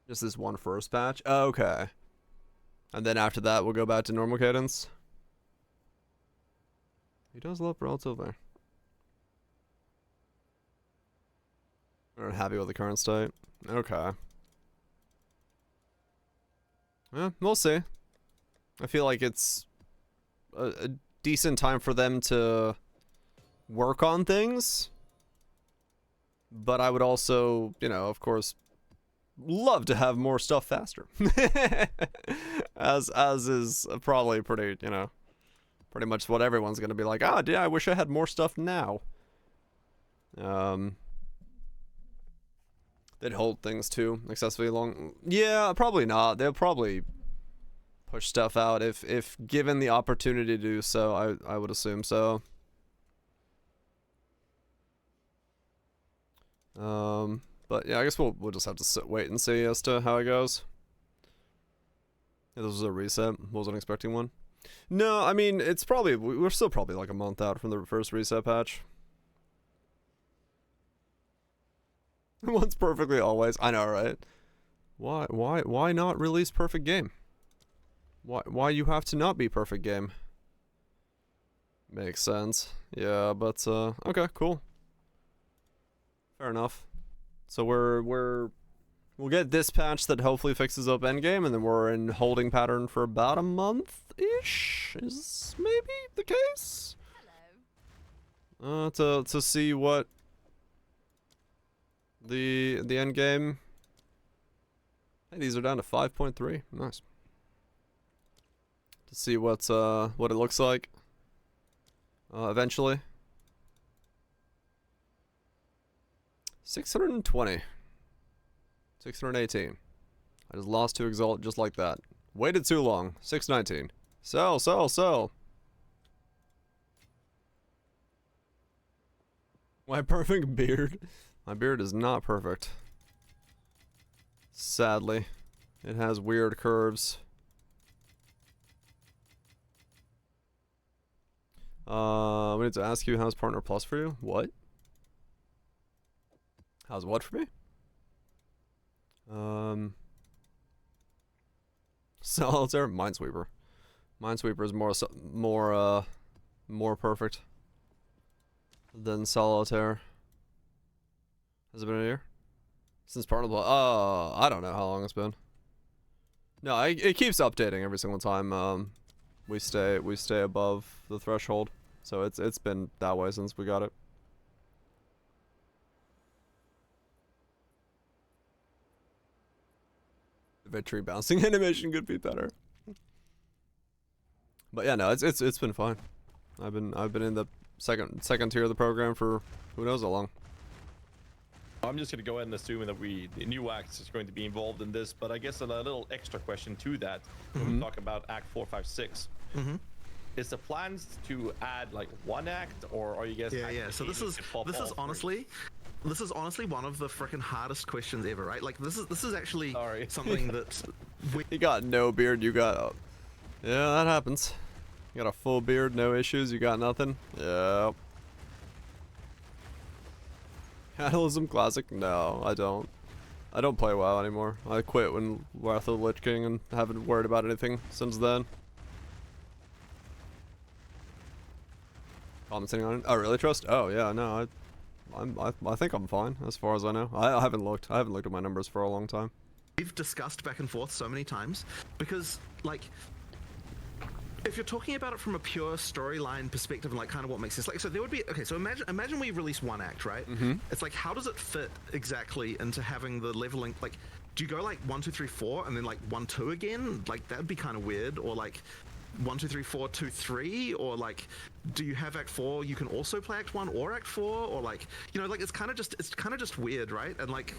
Just this one first patch? Oh, okay. And then after that, we'll go back to normal cadence. He does look relatively. We're happy with the current state. Okay. Yeah, we'll see. I feel like it's a decent time for them to work on things. But I would also, of course, love to have more stuff faster. as is probably pretty pretty much what everyone's gonna be like. Yeah, I wish I had more stuff now. They'd hold things too excessively long. Yeah, probably not. They'll probably push stuff out if given the opportunity to do so. I would assume so. But yeah, I guess we'll just have to wait and see as to how it goes. Yeah, this was a reset. Wasn't expecting one. No, I mean we're still probably like a month out from the first reset patch. Once perfectly always. I know, right? Why not release perfect game? Why you have to not be perfect game? Makes sense. Yeah, but okay, cool. Fair enough. So we'll get this patch that hopefully fixes up endgame, and then we're in holding pattern for about a month-ish, is maybe the case? Hello. To see what the endgame. Hey, these are down to 5.3. Nice. To see what it looks like eventually. 620. 618. I just lost to Exalt just like that. Waited too long. 619. Sell. My perfect beard. My beard is not perfect. Sadly. It has weird curves. We need to ask you, how's Partner Plus for you? What? How's what for me? Solitaire, Minesweeper. Minesweeper is more perfect than Solitaire. Has it been a year since Partner Plus? I don't know how long it's been. No, it keeps updating every single time. We stay above the threshold, so it's been that way since we got it. Victory bouncing animation could be better. But yeah, no, it's been fine. I've been in the second tier of the program for who knows how long. I'm just going to go ahead and assume that the new acts is going to be involved in this, but I guess a little extra question to that when we talk about Act 4, 5, 6. Is the plans to add like one act, or are you guys? Yeah. So this is honestly one of the freaking hardest questions ever, right? Like this is actually something that you got no beard, you got yeah, that happens. You got a full beard, no issues, you got nothing. Yep. Catalysm Classic? No, I don't. I don't play WoW anymore. I quit when Wrath of the Lich King and haven't worried about anything since then. Commenting on it? Oh, really, Trust? Oh, yeah, no, I think I'm fine as far as I know. I haven't looked at my numbers for a long time. We've discussed back and forth so many times because, like, if you're talking about it from a pure storyline perspective and like kind of what makes sense, like, so there would be, okay, so imagine we release one act, right? It's like, how does it fit exactly into having the leveling? Like, do you go like 1, 2, 3, 4 and then like 1, 2 again? Like, that'd be kind of weird. Or like 1, 2, 3, 4, 2, 3, or like, do you have Act 4? You can also play Act 1 or Act 4, or like, you know, like it's kind of just weird, right? And like,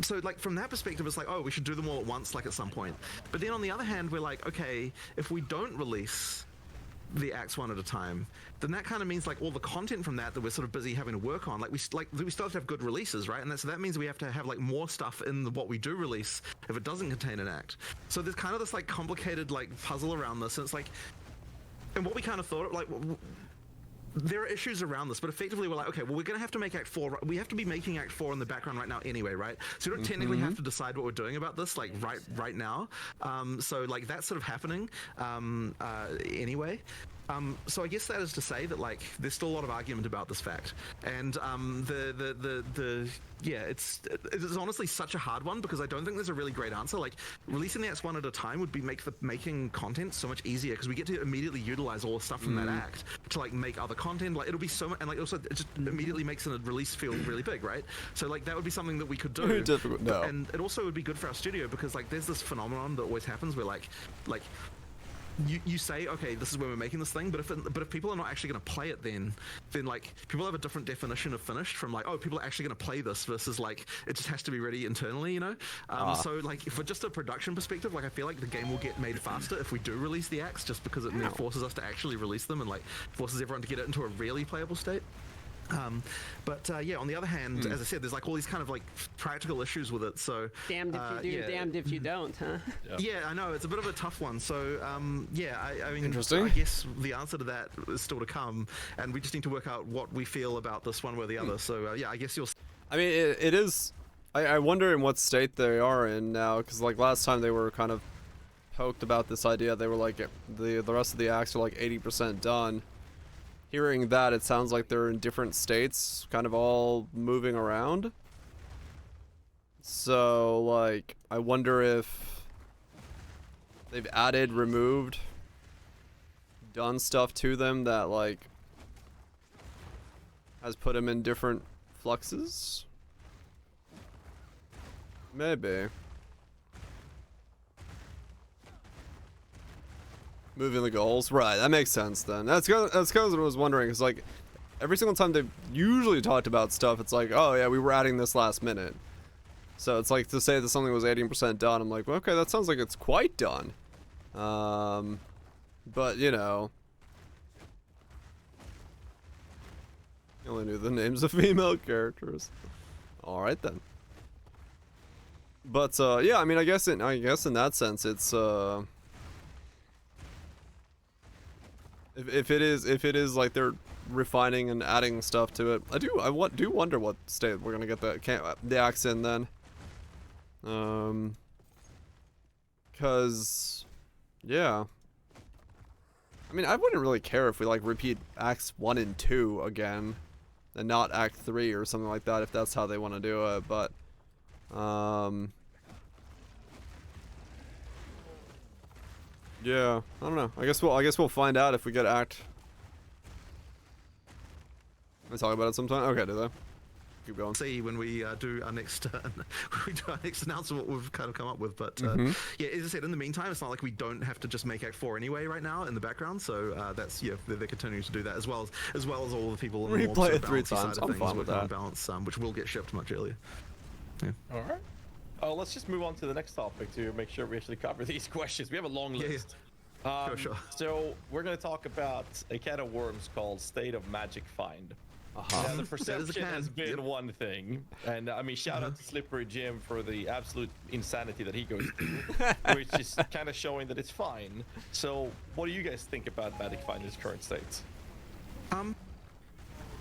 so like from that perspective, it's like, oh, we should do them all at once, like at some point. But then on the other hand, we're like, okay, if we don't release the acts one at a time, then that kind of means like all the content from that we're sort of busy having to work on, we still have to have good releases, right? And so that means we have to have like more stuff in what we do release if it doesn't contain an act. So there's kind of this like complicated like puzzle around this, and it's like, and what we kind of thought of, like, there are issues around this, but effectively we're like, okay, well, we're going to have to make Act 4. We have to be making Act 4 in the background right now anyway, right? So you don't technically have to decide what we're doing about this, like, right now. So, like, that's sort of happening anyway. So I guess that is to say that, like, there's still a lot of argument about this fact. And yeah, it's honestly such a hard one because I don't think there's a really great answer. Like, releasing the acts one at a time would make making content so much easier because we get to immediately utilize all the stuff from that act to like make other content. Like, it'll be so much, and like also it just immediately makes a release feel really big, right? So like that would be something that we could do. Very difficult. No. And it also would be good for our studio because like there's this phenomenon that always happens where like you say, okay, this is when we're making this thing, but if people are not actually going to play it, then like people have a different definition of finished from like, oh, people are actually going to play this versus like it just has to be ready internally, you know. So like for just a production perspective, like I feel like the game will get made faster if we do release the acts, just because it then forces us to actually release them and like forces everyone to get it into a really playable state. But yeah, on the other hand, as I said, there's like all these kind of like practical issues with it. So damned if you do, damned if you don't, huh? Yeah, I know, it's a bit of a tough one. So yeah, I mean, interesting. I guess the answer to that is still to come, and we just need to work out what we feel about this one way or the other. So yeah, I guess you'll. I mean, it is. I wonder in what state they are in now, because like last time they were kind of poked about this idea. They were like the rest of the acts are like 80% done. Hearing that, it sounds like they're in different states, kind of all moving around. So, like, I wonder if they've added, removed, done stuff to them that, like, has put them in different fluxes? Maybe. Moving the goals, right? That makes sense then. That's kind of what I was wondering. Because like every single time they've usually talked about stuff, it's like, oh yeah, we were adding this last minute. So it's like to say that something was 18% done. I'm like, well, okay, that sounds like it's quite done. But you know, I only knew the names of female characters. All right then. But yeah, I mean, I guess in that sense, it's if it is like they're refining and adding stuff to it, I do wonder what state we're gonna get the axe in then. Cause yeah, I mean, I wouldn't really care if we like repeat acts 1 and 2 again, and not act 3 or something like that if that's how they want to do it. But yeah, I don't know. I guess we'll find out if we get act. We talk about it sometime. Okay, do they? Keep going. See when we do our next announcement what we've kind of come up with. But yeah, as I said, in the meantime, it's not like we don't have to just make Act 4 anyway right now in the background. So that's they're continuing to do that as well as all the people in the more replay it sort 3 of balancey times. side of I'm things fine with working on that. balance, which will get shipped much earlier. Yeah. All right. Let's just move on to the next topic to make sure we actually cover these questions. We have a long list. Sure. So we're going to talk about a can of worms called State of Magic Find. Now, the perception has been one thing, and I mean, shout out to Slippery Jim for the absolute insanity that he goes through, which is kind of showing that it's fine. So, what do you guys think about Magic Find in its current state?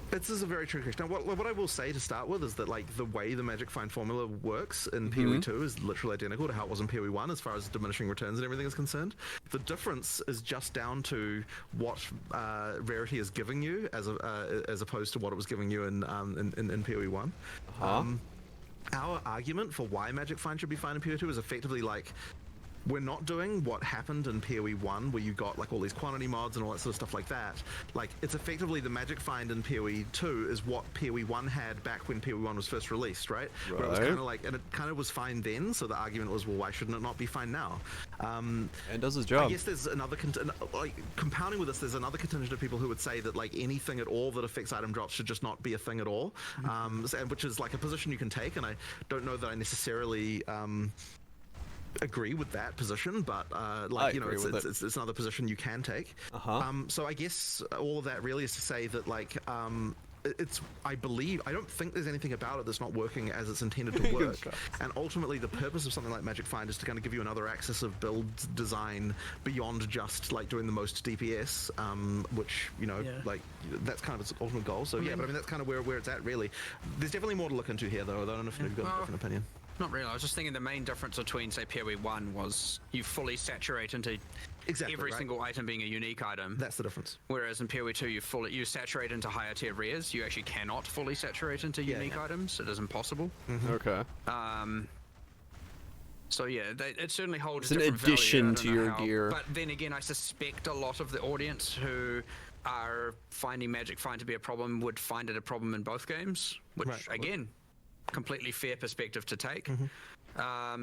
This is a very tricky question. Now, what I will say to start with is that like the way the Magic Find formula works in PoE 2 is literally identical to how it was in PoE 1 as far as diminishing returns and everything is concerned. The difference is just down to what rarity is giving you as opposed to what it was giving you in PoE 1. Our argument for why Magic Find should be fine in PoE 2 is effectively like, we're not doing what happened in PoE 1 where you got like all these quantity mods and all that sort of stuff like that. Like, it's effectively the Magic Find in PoE 2 is what PoE 1 had back when PoE 1 was first released, right? Where it was kind of like, and it kind of was fine then, so the argument was, well, why shouldn't it not be fine now? And does his job. I guess there's another, like, compounding with this, there's another contingent of people who would say that like anything at all that affects item drops should just not be a thing at all, and which is like a position you can take, and I don't know that I necessarily agree with that position, but like, you know, it's another position you can take. So I guess all of that really is to say that like I don't think there's anything about it that's not working as it's intended to work. And ultimately the purpose of something like Magic Find is to kind of give you another axis of build design beyond just like doing the most DPS, which, you know, like that's kind of its ultimate goal. So yeah, but I mean that's kind of where it's at really. There's definitely more to look into here though. I don't know if you've got a different opinion. Not really. I was just thinking the main difference between, say, PoE 1 was you fully saturate into every single item being a unique item. That's the difference. Whereas in PoE 2, you saturate into higher tier rares. You actually cannot fully saturate into unique items. It is impossible. Okay. So yeah, it certainly holds it's an addition to your gear. But then again, I suspect a lot of the audience who are finding Magic Find to be a problem would find it a problem in both games, which again, completely fair perspective to take. I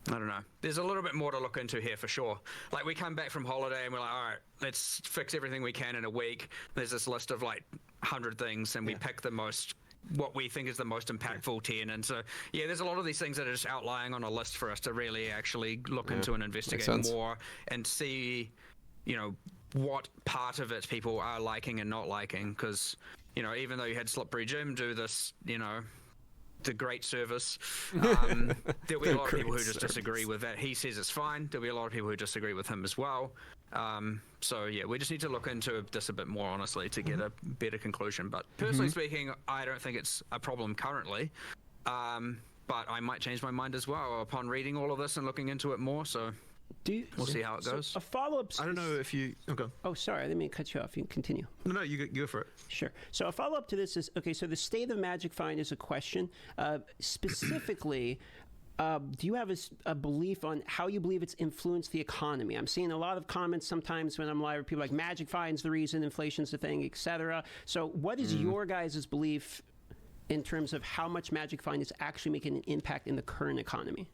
don't know. There's a little bit more to look into here for sure. Like, we come back from holiday and we're like, all right, let's fix everything we can in a week. There's this list of like 100 things, and we pick the most, what we think is the most impactful 10. And so, yeah, there's a lot of these things that are just outlying on a list for us to really actually look into and investigate more and see, you know, what part of it people are liking and not liking. Because, you know, even though you had Slippery Jim do this, you know, the great service, there'll be a lot of people who just disagree with that. He says it's fine. There'll be a lot of people who disagree with him as well. So yeah, we just need to look into this a bit more honestly to get a better conclusion. But personally speaking, I don't think it's a problem currently. But I might change my mind as well upon reading all of this and looking into it more. So we'll see how it goes. A follow-up. I don't know if you. Okay. Oh, sorry, I didn't mean to cut you off. You can continue. No, you go for it. Sure. So a follow-up to this is, okay, so the state of Magic Find is a question. Specifically, do you have a belief on how you believe it's influenced the economy? I'm seeing a lot of comments sometimes when I'm live, people like Magic Find's the reason, inflation's the thing, etc. So what is your guys' belief in terms of how much Magic Find is actually making an impact in the current economy?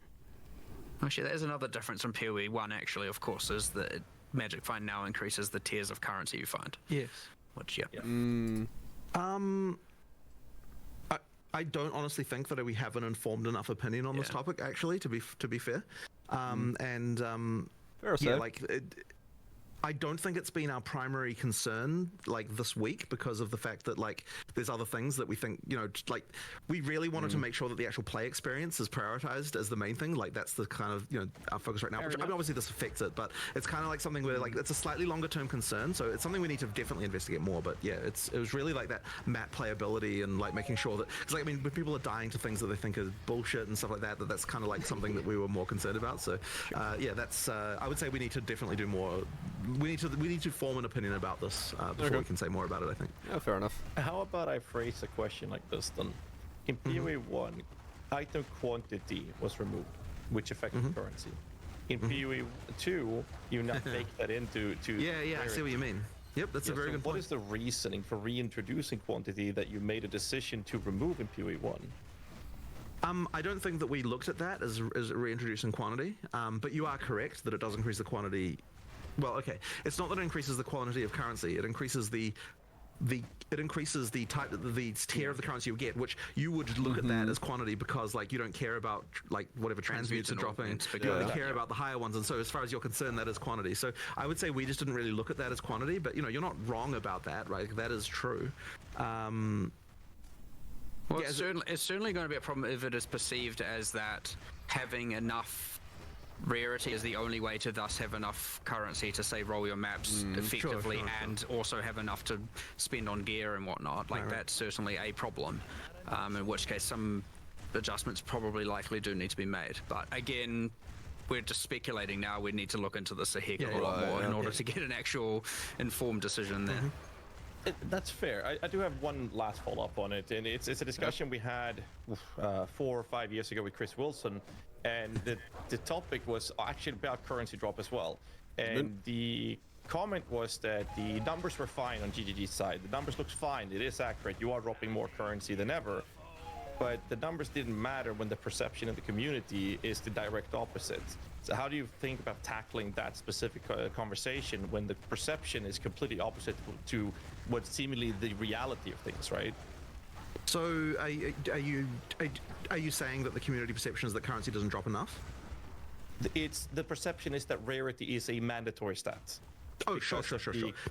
Actually, there's another difference from PoE 1, actually, of course, is that Magic Find now increases the tiers of currency you find. Yes. Which, I don't honestly think that we have an informed enough opinion on this topic, actually, to be fair. Fair yeah, like, I don't think it's been our primary concern like this week because of the fact that like there's other things that we think, you know, like we really wanted to make sure that the actual play experience is prioritized as the main thing. Like that's the kind of, you know, our focus right now. Which, I mean, obviously this affects it, but it's kind of like something where like it's a slightly longer term concern. So it's something we need to definitely investigate more. But yeah, it was really like that map playability and like making sure that, because like I mean, when people are dying to things that they think are bullshit and stuff like that, that's kind of like something that we were more concerned about. So yeah, that's I would say we need to definitely do more. We need to form an opinion about this before we can say more about it, I think. Yeah, fair enough. How about I phrase a question like this then? In PoE 1, item quantity was removed, which affected currency. In PoE 2, you now take that into Yeah, I see what you mean. Yep, that's a very good point. What is the reasoning for reintroducing quantity that you made a decision to remove in PoE 1? I don't think that we looked at that as reintroducing quantity, but you are correct that it does increase the quantity. Well, okay, it's not that it increases the quantity of currency; it increases the type, the tier of the currency you get, which you would look at that as quantity because like you don't care about like whatever transmutes are dropping. You only care about the higher ones, and so as far as you're concerned, that is quantity. So I would say we just didn't really look at that as quantity, but you know, you're not wrong about that, right? That is true. Well, yeah, it's certainly going to be a problem if it is perceived as that having enough rarity is the only way to thus have enough currency to say roll your maps effectively and also have enough to spend on gear and whatnot. Like that's certainly a problem. In which case some adjustments probably likely do need to be made. But again, we're just speculating now. We need to look into this a heck of a lot more in order to get an actual informed decision there. That's fair. I do have one last follow-up on it, and it's a discussion we had 4 or 5 years ago with Chris Wilson, and the topic was actually about currency drop as well. And the comment was that the numbers were fine on GGG's side. The numbers look fine. It is accurate. You are dropping more currency than ever. But the numbers didn't matter when the perception of the community is the direct opposite. So how do you think about tackling that specific conversation when the perception is completely opposite to what's seemingly the reality of things, right? So are you saying that the community perception is that currency doesn't drop enough? The perception is that rarity is a mandatory stat. Oh, sure.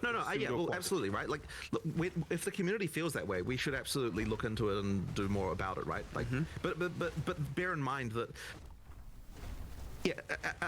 No, yeah, well, absolutely, right? Like, look, if the community feels that way, we should absolutely look into it and do more about it, right? Like, but bear in mind that, yeah,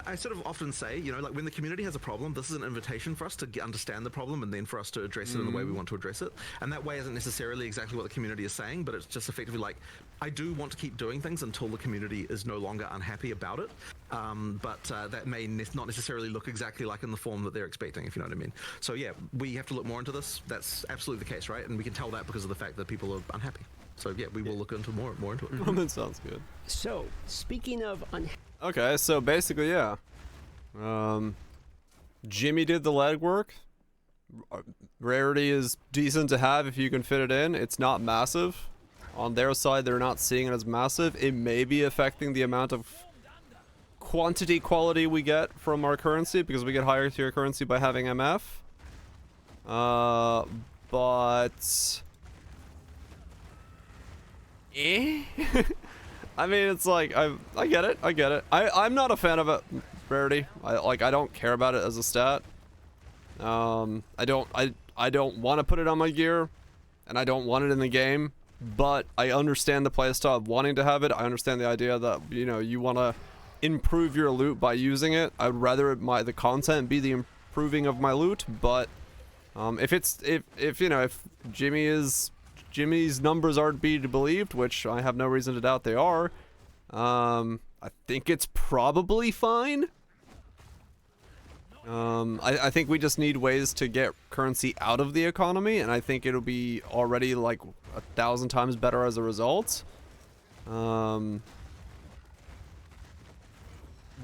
I sort of often say, you know, like when the community has a problem, this is an invitation for us to understand the problem and then for us to address it in the way we want to address it. And that way isn't necessarily exactly what the community is saying, but it's just effectively like, I do want to keep doing things until the community is no longer unhappy about it. But that may not necessarily look exactly like in the form that they're expecting, if you know what I mean. So yeah, we have to look more into this. That's absolutely the case, right? And we can tell that because of the fact that people are unhappy. So yeah, we will look into more into it. That sounds good. So, speaking of okay, so basically, yeah. Jimmy did the legwork. Rarity is decent to have if you can fit it in. It's not massive. On their side, they're not seeing it as massive. It may be affecting the amount of quality we get from our currency because we get higher tier currency by having MF. But I mean, it's like I get it. I'm not a fan of it, rarity. I don't care about it as a stat. I don't want to put it on my gear, and I don't want it in the game. But I understand the playstyle of wanting to have it. I understand the idea that, you know, you want to improve your loot by using it. I'd rather the content be the improving of my loot. But if Jimmy's numbers aren't be believed, which I have no reason to doubt they are, I think it's probably fine. I think we just need ways to get currency out of the economy, and I think it'll be already like 1,000 times better as a result. Then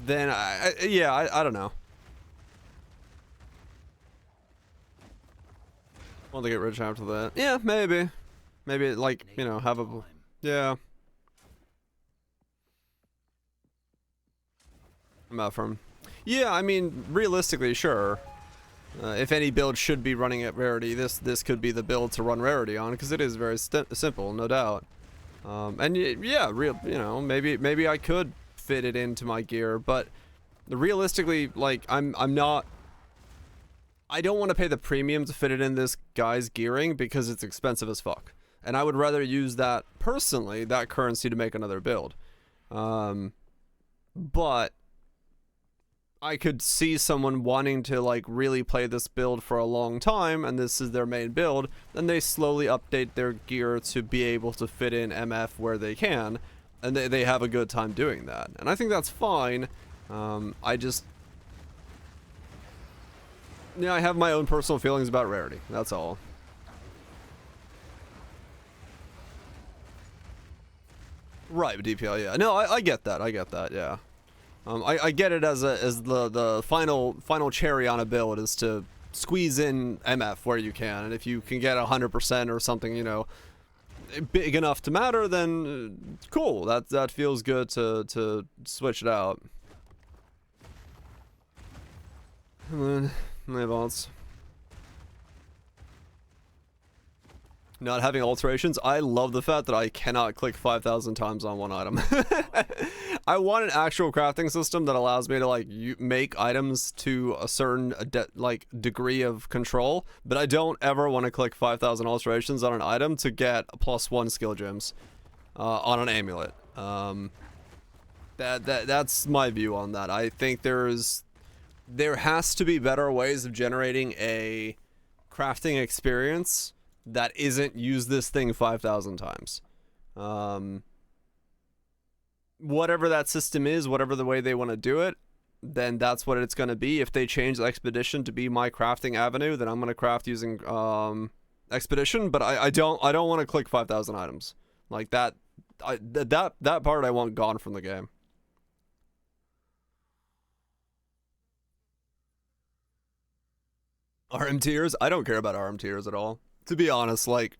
I don't know. Want to get rich after that? Yeah, maybe like, you know, have a I'm out from. Yeah, I mean, realistically, sure. If any build should be running at rarity, this could be the build to run rarity on, because it is very simple, no doubt. And yeah, you know, maybe I could fit it into my gear, but realistically, like, I'm not I don't want to pay the premium to fit it in this guy's gearing because it's expensive as fuck. And I would rather use that, personally, that currency to make another build. But I could see someone wanting to like really play this build for a long time, and this is their main build, then they slowly update their gear to be able to fit in MF where they can, and they have a good time doing that. And I think that's fine. I just... Yeah, I have my own personal feelings about rarity. That's all. Right, with DPL, yeah. No, I get that. I get that, yeah. I get it as the final cherry on a build is to squeeze in MF where you can, and if you can get 100% or something, you know, big enough to matter, then cool. That feels good to switch it out. And then my vaults. Not having alterations. I love the fact that I cannot click 5,000 times on one item. I want an actual crafting system that allows me to like make items to a certain degree of control, but I don't ever want to click 5,000 alterations on an item to get +1 skill gems on an amulet. That's my view on that. I think there has to be better ways of generating a crafting experience that isn't use this thing 5,000 times. Whatever that system is, whatever the way they want to do it, then that's what it's going to be. If they change the Expedition to be my crafting avenue, then I'm going to craft using Expedition, but I don't want to click 5,000 items. Like that part I want gone from the game. RM tiers? I don't care about RM tiers at all. To be honest, like,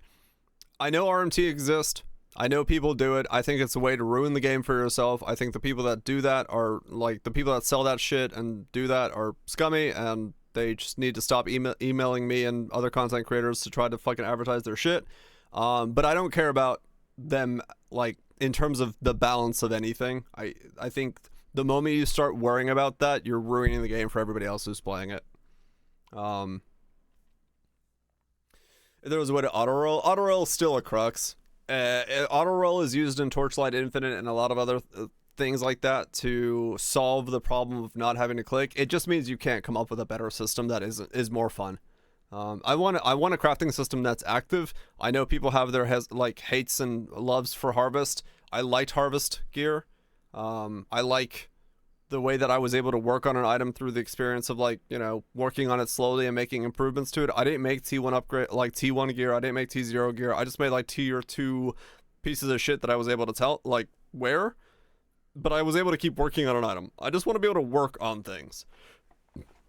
I know RMT exist. I know people do it. I think it's a way to ruin the game for yourself. I think the people that do that are, like, the people that sell that shit and do that are scummy, and they just need to stop emailing me and other content creators to try to fucking advertise their shit. But I don't care about them, like, in terms of the balance of anything. I think the moment you start worrying about that, you're ruining the game for everybody else who's playing it. If there was a way to auto-roll, auto-roll is still a crux. Auto-roll is used in Torchlight Infinite and a lot of other things like that to solve the problem of not having to click. It just means you can't come up with a better system that is more fun. I want a crafting system that's active. I know people have their hates and loves for Harvest. I liked Harvest gear. I like the way that I was able to work on an item through the experience of, like, you know, working on it slowly and making improvements to it. I didn't make T1 upgrade, like T1 gear. I didn't make T0 gear. I just made like Tier 2 pieces of shit that I was able to wear, but I was able to keep working on an item. I just want to be able to work on things.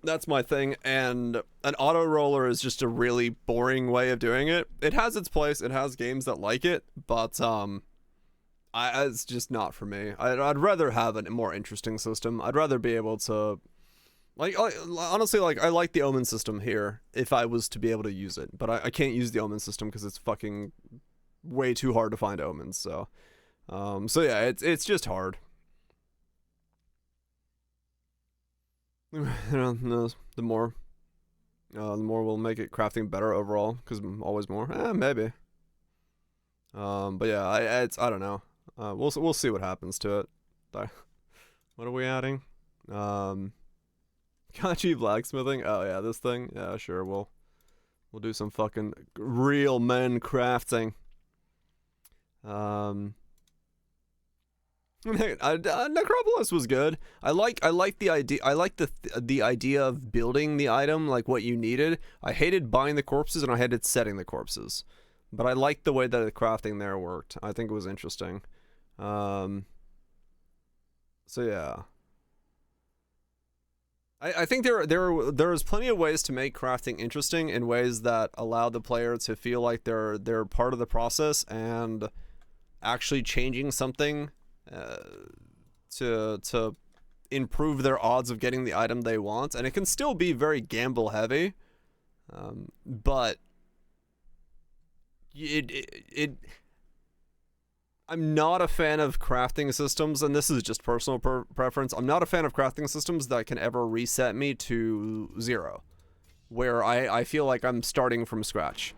That's my thing, and an auto roller is just a really boring way of doing it. It has its place. It has games that like it, but it's just not for me. I'd rather have a more interesting system. I'd rather be able to, honestly, I like the Omen system here if I was to be able to use it, but I can't use the Omen system because it's fucking way too hard to find omens. So yeah, it's just hard. You know, the more will make it crafting better overall, because always more. Maybe. But yeah, I don't know. We'll see what happens to it. What are we adding? Kachi blacksmithing. Oh yeah, this thing. Yeah, sure. We'll do some fucking real men crafting. Necropolis was good. I like the idea. I like the idea of building the item, like what you needed. I hated buying the corpses and I hated setting the corpses, but I liked the way that the crafting there worked. I think it was interesting. So yeah, I think there's plenty of ways to make crafting interesting in ways that allow the player to feel like they're part of the process and actually changing something to improve their odds of getting the item they want. And it can still be very gamble heavy, but I'm not a fan of crafting systems, and this is just personal preference. I'm not a fan of crafting systems that can ever reset me to 0. where I feel like I'm starting from scratch.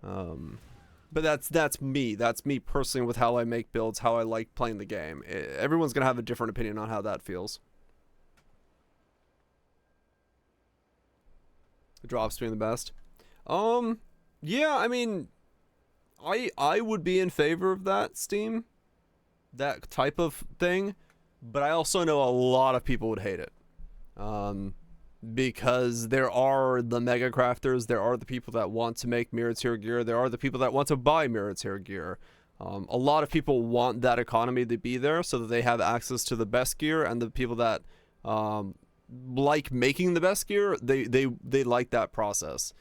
But that's me. That's me personally with how I make builds, how I like playing the game. Everyone's gonna have a different opinion on how that feels. Drops being the best. Yeah, I mean, I would be in favor of that, Steam. That type of thing. But I also know a lot of people would hate it. Because there are the mega crafters, there are the people that want to make mirror tier gear, there are the people that want to buy mirror tier gear. A lot of people want that economy to be there so that they have access to the best gear, and the people that like making the best gear, they like that process.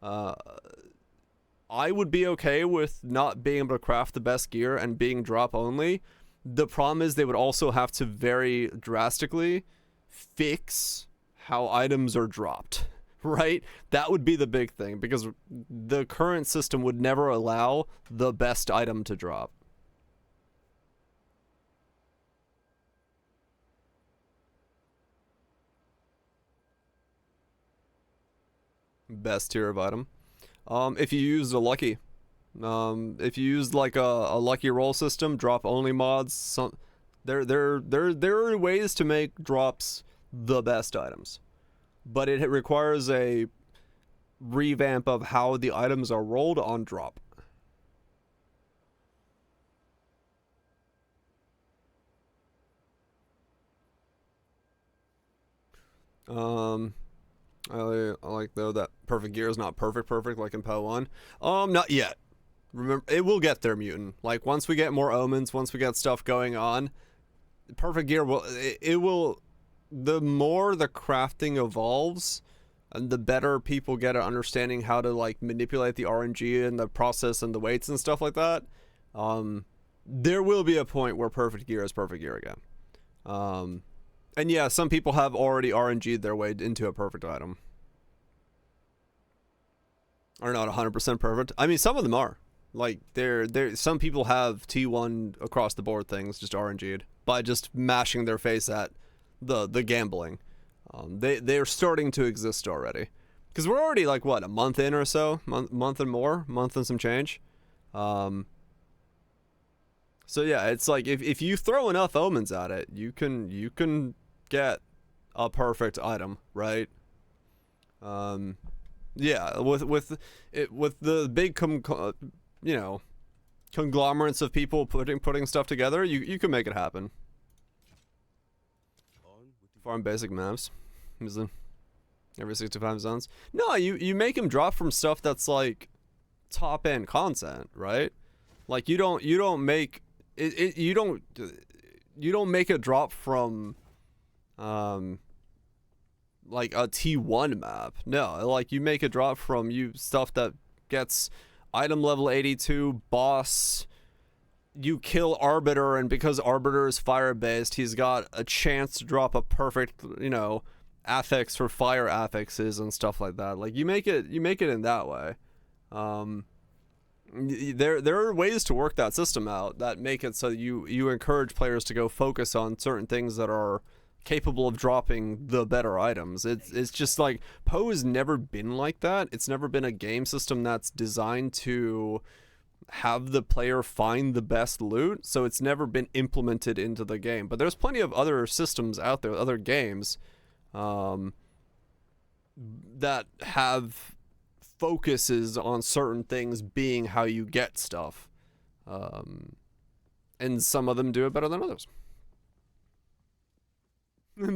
I would be okay with not being able to craft the best gear and being drop only. The problem is they would also have to very drastically fix how items are dropped, right? That would be the big thing, because the current system would never allow the best item to drop. Best tier of item. If you use a lucky, if you used like a lucky roll system, drop only mods, there are ways to make drops the best items, but it requires a revamp of how the items are rolled on drop. I like though that perfect gear is not perfect like in PO 1. Not yet. Remember, it will get there, Mutant. Like, once we get more omens, once we get stuff going on, perfect gear will, it will, the more the crafting evolves, and the better people get at understanding how to, like, manipulate the RNG and the process and the weights and stuff like that, there will be a point where perfect gear is perfect gear again. And yeah, some people have already RNG'd their way into a perfect item. Are not 100% perfect. I mean, some of them are. Like, some people have T1 across the board things just RNG'd by just mashing their face at the gambling. They're starting to exist already. Because we're already, like, what, a month in or so? Month and more? Month and some change? So yeah, it's like, if you throw enough omens at it, you can get a perfect item, right? Yeah, with the big conglomerates of people putting stuff together, you can make it happen. Farm basic maps, every 65 zones. No, you make them drop from stuff that's like top end content, right? Like you don't make it you don't make it drop from like a T1 map. No, like you make it drop from stuff that gets item level 82, boss, you kill Arbiter, and because Arbiter is fire based, he's got a chance to drop a perfect, affix for fire affixes and stuff like that. Like you make it in that way. There are ways to work that system out that make it so you encourage players to go focus on certain things that are capable of dropping the better items. It's just like Poe's never been like that. It's never been a game system that's designed to have the player find the best loot, so it's never been implemented into the game. But there's plenty of other systems out there, other games that have focuses on certain things being how you get stuff, and some of them do it better than others.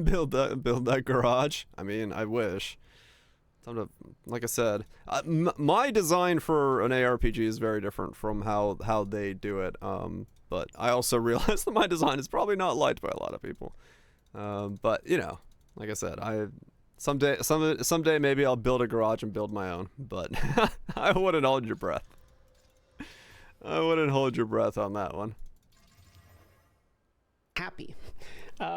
build that garage. I mean, I wish. Like I said, my design for an ARPG is very different from how they do it. But I also realize that my design is probably not liked by a lot of people. But like I said, someday maybe I'll build a garage and build my own. But I wouldn't hold your breath. I wouldn't hold your breath on that one. Happy.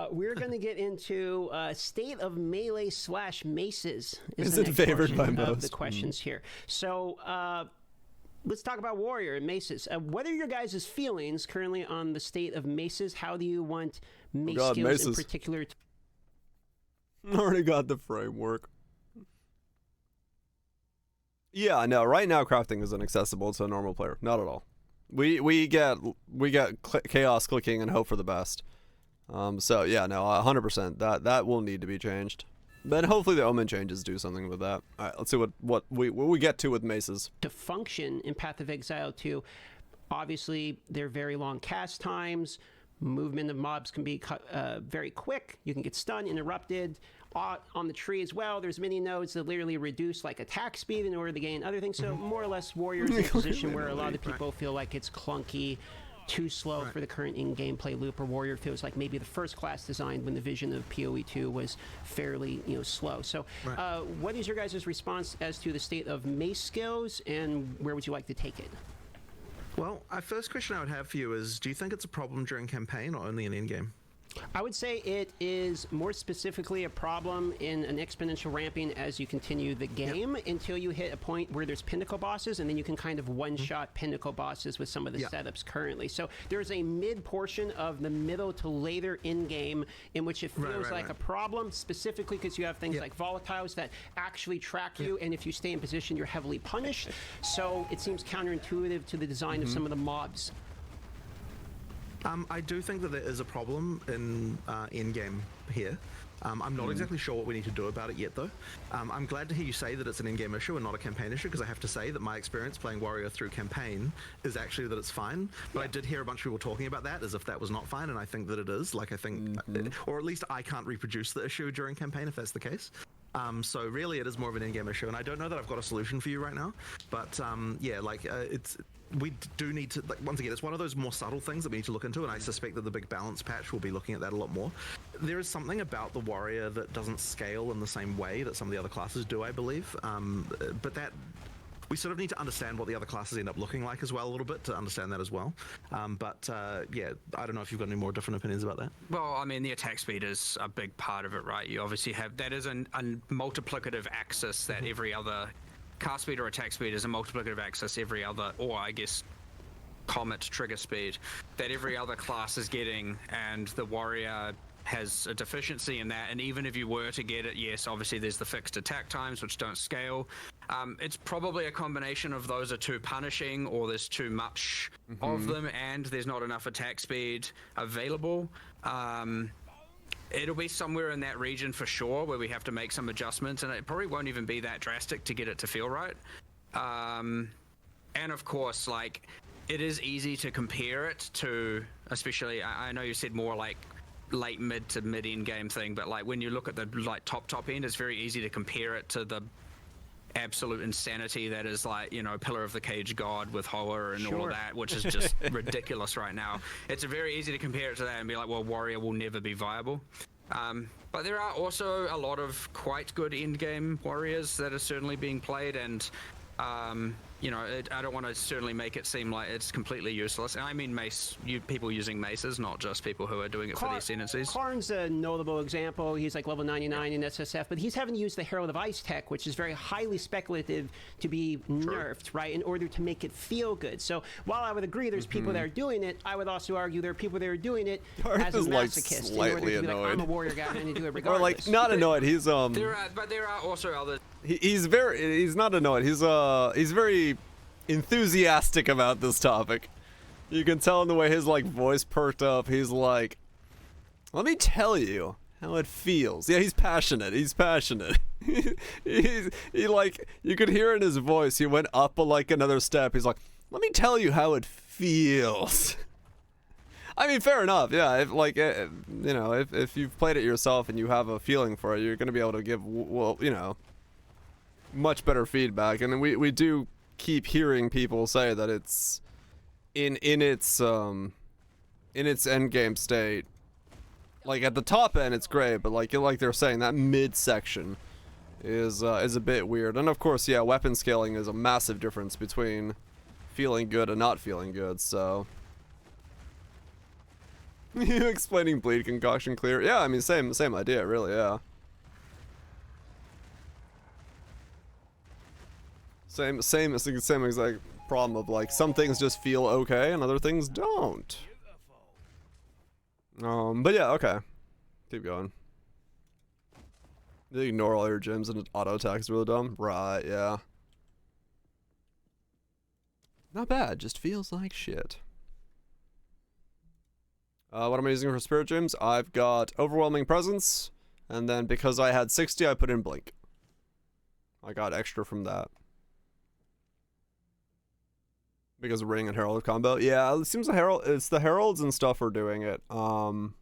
We're going to get into state of melee / maces. Is it favored by most? The questions here. So let's talk about warrior and maces. What are your guys' feelings currently on the state of maces? How do you want mace skills maces in particular? Already got the framework. Yeah, no. Right now, crafting is inaccessible to a normal player. Not at all. We get chaos clicking and hope for the best. So yeah, no, 100%. That will need to be changed. But hopefully the omen changes do something with that. All right, let's see what we get to with maces. To function in Path of Exile 2, obviously they're very long cast times. Movement of mobs can be very quick. You can get stunned, interrupted. On the tree as well, there's many nodes that literally reduce like attack speed in order to gain other things. So more or less, Warriors in a position where a lot of people feel like it's clunky, too slow for the current in-game play loop, or Warrior feels like maybe the first class designed when the vision of PoE 2 was fairly slow. So what is your guys' response as to the state of mace skills, and where would you like to take it? Well, first question I would have for you is, do you think it's a problem during campaign or only in in-game? I would say it is more specifically a problem in an exponential ramping as you continue the game until you hit a point where there's pinnacle bosses, and then you can kind of one-shot pinnacle bosses with some of the setups currently. So there's a mid portion of the middle to later in-game in which it feels like a problem, specifically because you have things like volatiles that actually track you, and if you stay in position, you're heavily punished. So it seems counterintuitive to the design of some of the mobs. I do think that there is a problem in game here. I'm not exactly sure what we need to do about it yet, though. I'm glad to hear you say that it's an in-game issue and not a campaign issue, because I have to say that my experience playing Warrior through campaign is actually that it's fine. But I did hear a bunch of people talking about that as if that was not fine, and I think that it is. Like, I think, or at least I can't reproduce the issue during campaign if that's the case. So really, it is more of an in-game issue, and I don't know that I've got a solution for you right now. But yeah, like we do need to, like, once again, it's one of those more subtle things that we need to look into, and I suspect that the big balance patch will be looking at that a lot more. There is something about the Warrior that doesn't scale in the same way that some of the other classes do, I believe. But that we sort of need to understand what the other classes end up looking like as well a little bit to understand that as well. Yeah, I don't know if you've got any more different opinions about that. Well, I mean, the attack speed is a big part of it, right? You obviously have, that is a multiplicative axis that every other cast speed or attack speed is a multiplicative axis every other, or I guess comet trigger speed, that every other class is getting, and the Warrior has a deficiency in that. And even if you were to get it, yes, obviously there's the fixed attack times which don't scale. It's probably a combination of those are too punishing, or there's too much of them, and there's not enough attack speed available. It'll be somewhere in that region for sure where we have to make some adjustments, and it probably won't even be that drastic to get it to feel right. And of course, like, it is easy to compare it to, especially, I know you said more like late mid to mid end game thing, but like when you look at the like top end, it's very easy to compare it to the absolute insanity that is, like, you know, Pillar of the Cage God with Hoa and all of that, which is just ridiculous right now. It's very easy to compare it to that and be like, well, Warrior will never be viable. But there are also a lot of quite good end game Warriors that are certainly being played, and you know, I don't want to certainly make it seem like it's completely useless. And I mean mace, people using maces, not just people who are doing it for the ascendancies. Karn's a notable example. He's like level 99 in SSF, but he's having to use the Herald of Ice tech, which is very highly speculative to be nerfed, right, in order to make it feel good. So while I would agree there's people that are doing it, I would also argue there are people that are doing it as a masochist, in order to be like, I'm a warrior guy and I need to do it regardless. Or like, not annoyed, he's But there are also others. He's not annoyed. He's very enthusiastic about this topic. You can tell in the way his like voice perked up. He's like, let me tell you how it feels. Yeah, he's passionate. He's passionate. he like, you could hear in his voice. He went up like another step. He's like, let me tell you how it feels. I mean, fair enough. Yeah, if like, you know, if you've played it yourself and you have a feeling for it, you're gonna be able to give, well, you know, much better feedback. And we do keep hearing people say that it's in its end game state, like at the top end it's great, but like they're saying, that mid section is a bit weird. And of course, yeah, weapon scaling is a massive difference between feeling good and not feeling good. So you explaining bleed concoction clear, yeah, I mean same idea really. Yeah, same exact problem of like, some things just feel okay and other things don't. But yeah, okay, keep going. You ignore all your gems and auto attack is really dumb, right? Yeah. Not bad, just feels like shit. What am I using for Spirit Gems? I've got Overwhelming Presence, and then because I had 60, I put in Blink. I got extra from that. Because of Ring and Herald of Combo. Yeah, it seems it's the Heralds and stuff are doing it. And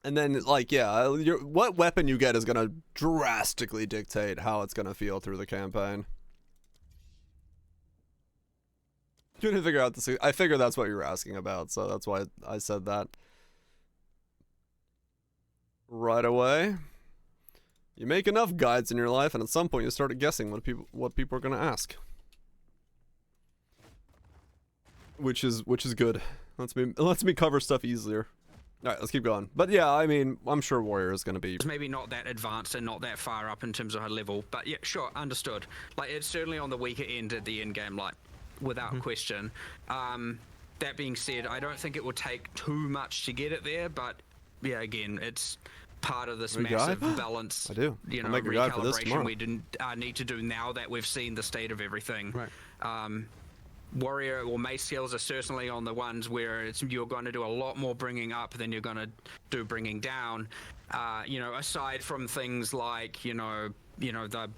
then, like, yeah, what weapon you get is gonna drastically dictate how it's gonna feel through the campaign. Couldn't figure out this. I figured that's what you were asking about, so that's why I said that. Right away. You make enough guides in your life, and at some point you start guessing what people are gonna ask. Which is good. Lets me cover stuff easier. All right, let's keep going. But yeah, I mean, I'm sure Warrior is gonna be. It's maybe not that advanced and not that far up in terms of her level, but yeah, sure, understood. Like, it's certainly on the weaker end at the end game, like, without question. That being said, I don't think it will take too much to get it there, but yeah, again, it's part of this massive balance. I do. You know, recalibration we didn't need to do now that we've seen the state of everything. Right. Warrior or mace skills are certainly on the ones where you're going to do a lot more bringing up than you're going to do bringing down. You know, aside from things like you know the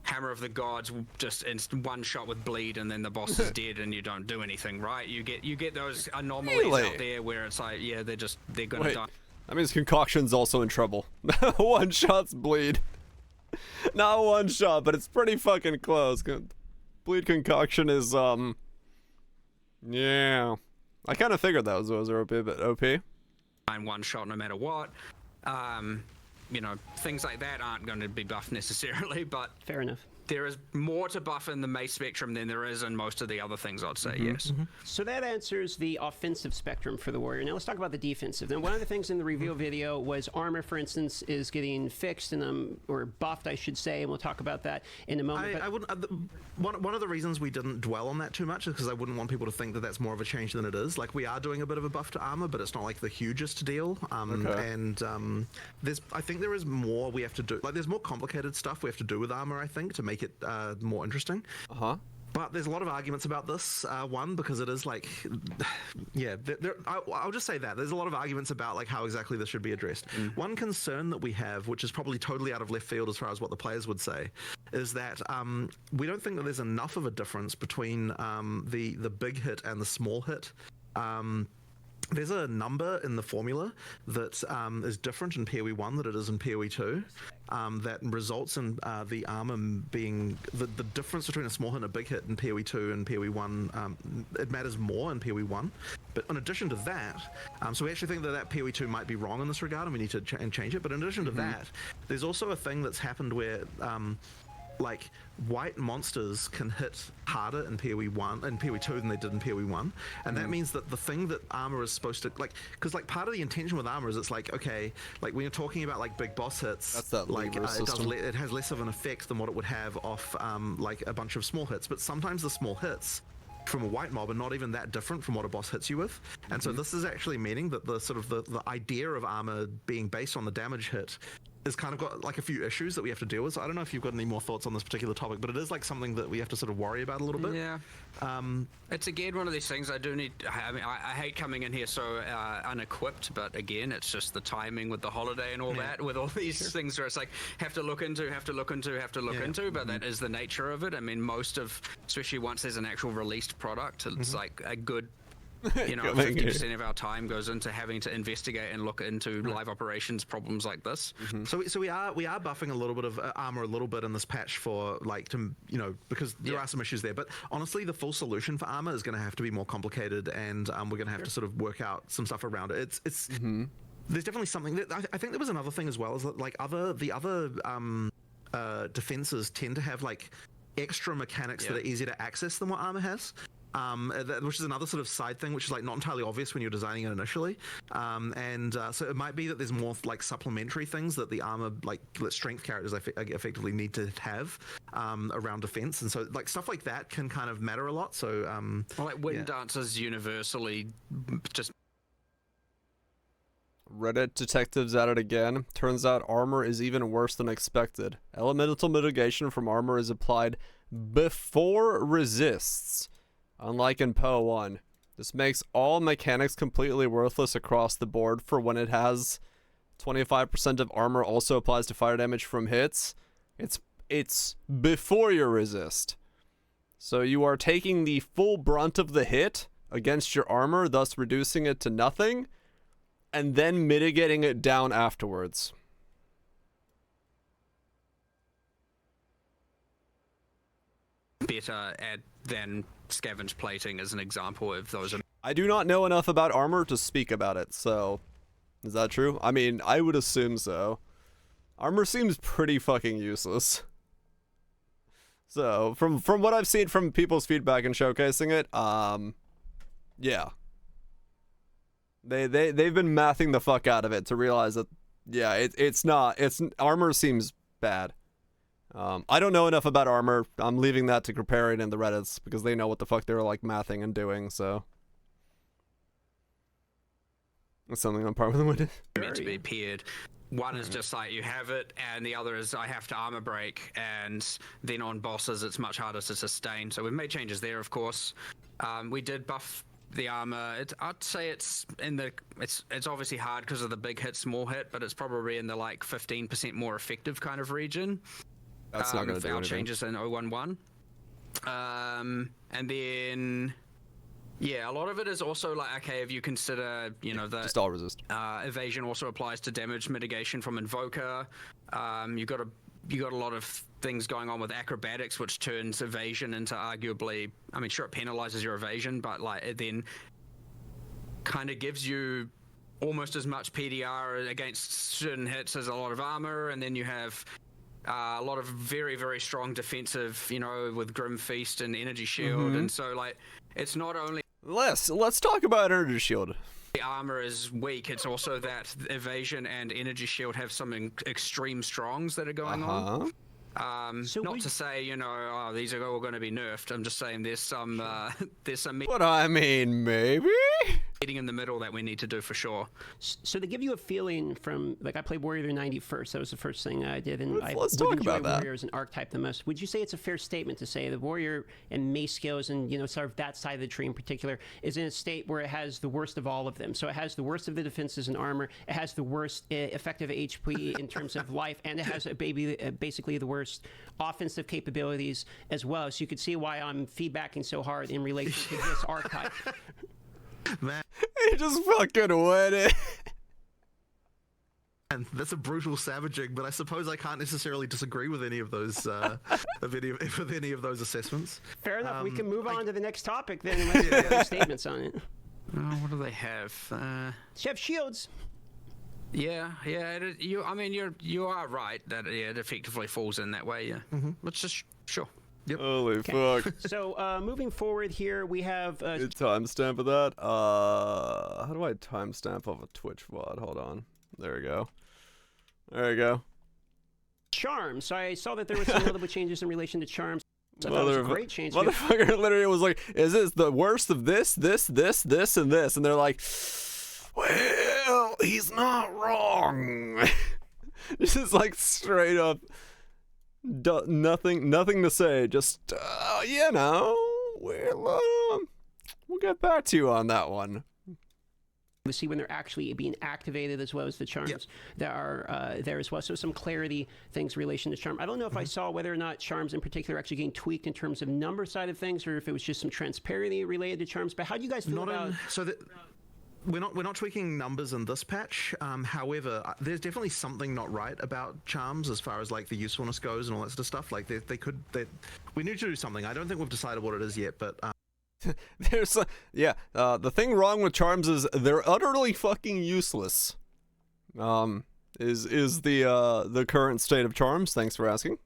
Hammer of the Gods, just one shot with bleed and then the boss is dead and you don't do anything, right? You get those anomalies out there where it's like, yeah, they're gonna die. That means Concoction's also in trouble. One shot's bleed. Not one shot, but it's pretty fucking close. Bleed Concoction is yeah. I kind of figured that was a bit OP. And one shot no matter what. You know, things like that aren't going to be buffed necessarily, but fair enough. There is more to buff in the mace spectrum than there is in most of the other things, I'd say, yes. So that answers the offensive spectrum for the Warrior. Now let's talk about the defensive. Now, one of the things in the reveal video was armor, for instance, is getting fixed and or buffed, I should say, and we'll talk about that in a moment. I wouldn't. One of the reasons we didn't dwell on that too much is because I wouldn't want people to think that that's more of a change than it is. Like, we are doing a bit of a buff to armor, but it's not like the hugest deal. And I think there is more we have to do. Like, there's more complicated stuff we have to do with armor, I think, to make it more interesting. But there's a lot of arguments about this. One, because it is like, yeah, I'll just say that there's a lot of arguments about like how exactly this should be addressed. One concern that we have, which is probably totally out of left field as far as what the players would say, is that we don't think that there's enough of a difference between the big hit and the small hit. There's a number in the formula that is different in PoE 1 than it is in PoE 2 that results in the armor being the difference between a small hit and a big hit in PoE 2 and PoE 1. It matters more in PoE 1. But in addition to that, so we actually think that PoE 2 might be wrong in this regard and we need to change it. But in addition to that, there's also a thing that's happened where like white monsters can hit harder in PoE 1 and PoE 2 than they did in PoE 1, and that means that the thing that armor is supposed to like, because like part of the intention with armor is it's like, okay, like when you're talking about like big boss hits, that's that like it has less of an effect than what it would have off like a bunch of small hits, but sometimes the small hits from a white mob are not even that different from what a boss hits you with, and so this is actually meaning that the sort of the idea of armor being based on the damage hit has kind of got like a few issues that we have to deal with. So I don't know if you've got any more thoughts on this particular topic, but it is like something that we have to sort of worry about a little bit. Yeah. It's again one of these things I do need. I mean, I hate coming in here so unequipped, but again, it's just the timing with the holiday and all that, with all these things where it's like have to look into, but that is the nature of it. I mean, especially once there's an actual released product, it's like a good, 50% of our time goes into having to investigate and look into live operations problems like this. So we are buffing a little bit of armor a little bit in this patch for like to because there are some issues there. But honestly, the full solution for armor is going to have to be more complicated, and we're going to have to sort of work out some stuff around it. It's there's definitely something that I think there was another thing as well, is that like the other defenses tend to have like extra mechanics that are easier to access than what armor has. Which is another sort of side thing, which is like not entirely obvious when you're designing it initially, so it might be that there's more like supplementary things that the armor, like that strength characters effectively need to have around defense, and so like stuff like that can kind of matter a lot. So like wind dancers universally just Reddit detectives at it again. Turns out armor is even worse than expected. Elemental mitigation from armor is applied before resists, unlike in Poe 1. This makes all mechanics completely worthless across the board for when it has 25% of armor also applies to fire damage from hits. It's before your resist. So you are taking the full brunt of the hit against your armor, thus reducing it to nothing, and then mitigating it down afterwards. Better than scavenge plating as an example of those. I do not know enough about armor to speak about it, so is that true? I mean, I would assume so. Armor seems pretty fucking useless. So, from what I've seen from people's feedback and showcasing it, yeah. They've been mathing the fuck out of it to realize that, yeah, armor seems bad. I don't know enough about armor. I'm leaving that to Kriparian and the Reddits because they know what the fuck they're like mathing and doing, so. That's something I'm probably with. Meant to be paired. One is just like you have it, and the other is I have to armor break, and then on bosses it's much harder to sustain. So we've made changes there, of course. We did buff the armor. I'd say it's obviously hard because of the big hit, small hit, but it's probably in the like 15% more effective kind of region. That's not going to do our anything. Changes in 011. And then, yeah, a lot of it is also like, okay, if you consider, you know, the just all resist. Evasion also applies to damage mitigation from Invoker. You got a lot of things going on with acrobatics, which turns evasion into arguably, I mean, sure, it penalizes your evasion, but like it then kind of gives you almost as much PDR against certain hits as a lot of armor, and then you have a lot of very, very strong defensive, you know, with Grim Feast and Energy Shield, and so like it's not only Let's talk about Energy Shield. the armor is weak, it's also that evasion and Energy Shield have some extreme strongs that are going on. So not to say, you know, oh, these are all going to be nerfed. I'm just saying there's some But I mean, maybe? getting in the middle that we need to do for sure. So to give you a feeling from, like, I played Warrior 90 first. That was the first thing I did, and Let's I talk would enjoy about that. Warrior as an archetype the most. Would you say it's a fair statement to say the Warrior and mace skills and, you know, sort of that side of the tree in particular is in a state where it has the worst of all of them? So it has the worst of the defenses and armor, it has the worst effective HP in terms of life, and it has basically the worst offensive capabilities as well. So you could see why I'm feedbacking so hard in relation to this archetype. Man, He just fucking went it. that's a brutal savaging, but I suppose I can't necessarily disagree with any of those with any of those assessments. Fair enough. We can move on to the next topic then, unless you have other statements on it. What do they have? You have shields. Yeah. You are right that it effectively falls in that way. Yeah. Let's just sure. Yep. Holy fuck. So moving forward here, we have Good timestamp of that. How do I timestamp off a Twitch VOD? Hold on. There we go. There we go. charms. So I saw that there were some notable changes in relation to charms. So I thought it was a great change. Motherfucker literally was like, is this the worst of this, and this? And they're like, well, he's not wrong. This is like straight up nothing to say. Just, you know, we'll get back to you on that one. To see when they're actually being activated, as well as the charms that are there as well. So some clarity things in relation to charm. I don't know if I saw whether or not charms in particular are actually getting tweaked in terms of number side of things, or if it was just some transparency related to charms. But how do you guys feel about? We're not tweaking numbers in this patch. However, there's definitely something not right about charms as far as like the usefulness goes and all that sort of stuff. Like we need to do something. I don't think we've decided what it is yet, but. There's the thing wrong with charms is they're utterly fucking useless. Is the current state of charms. Thanks for asking.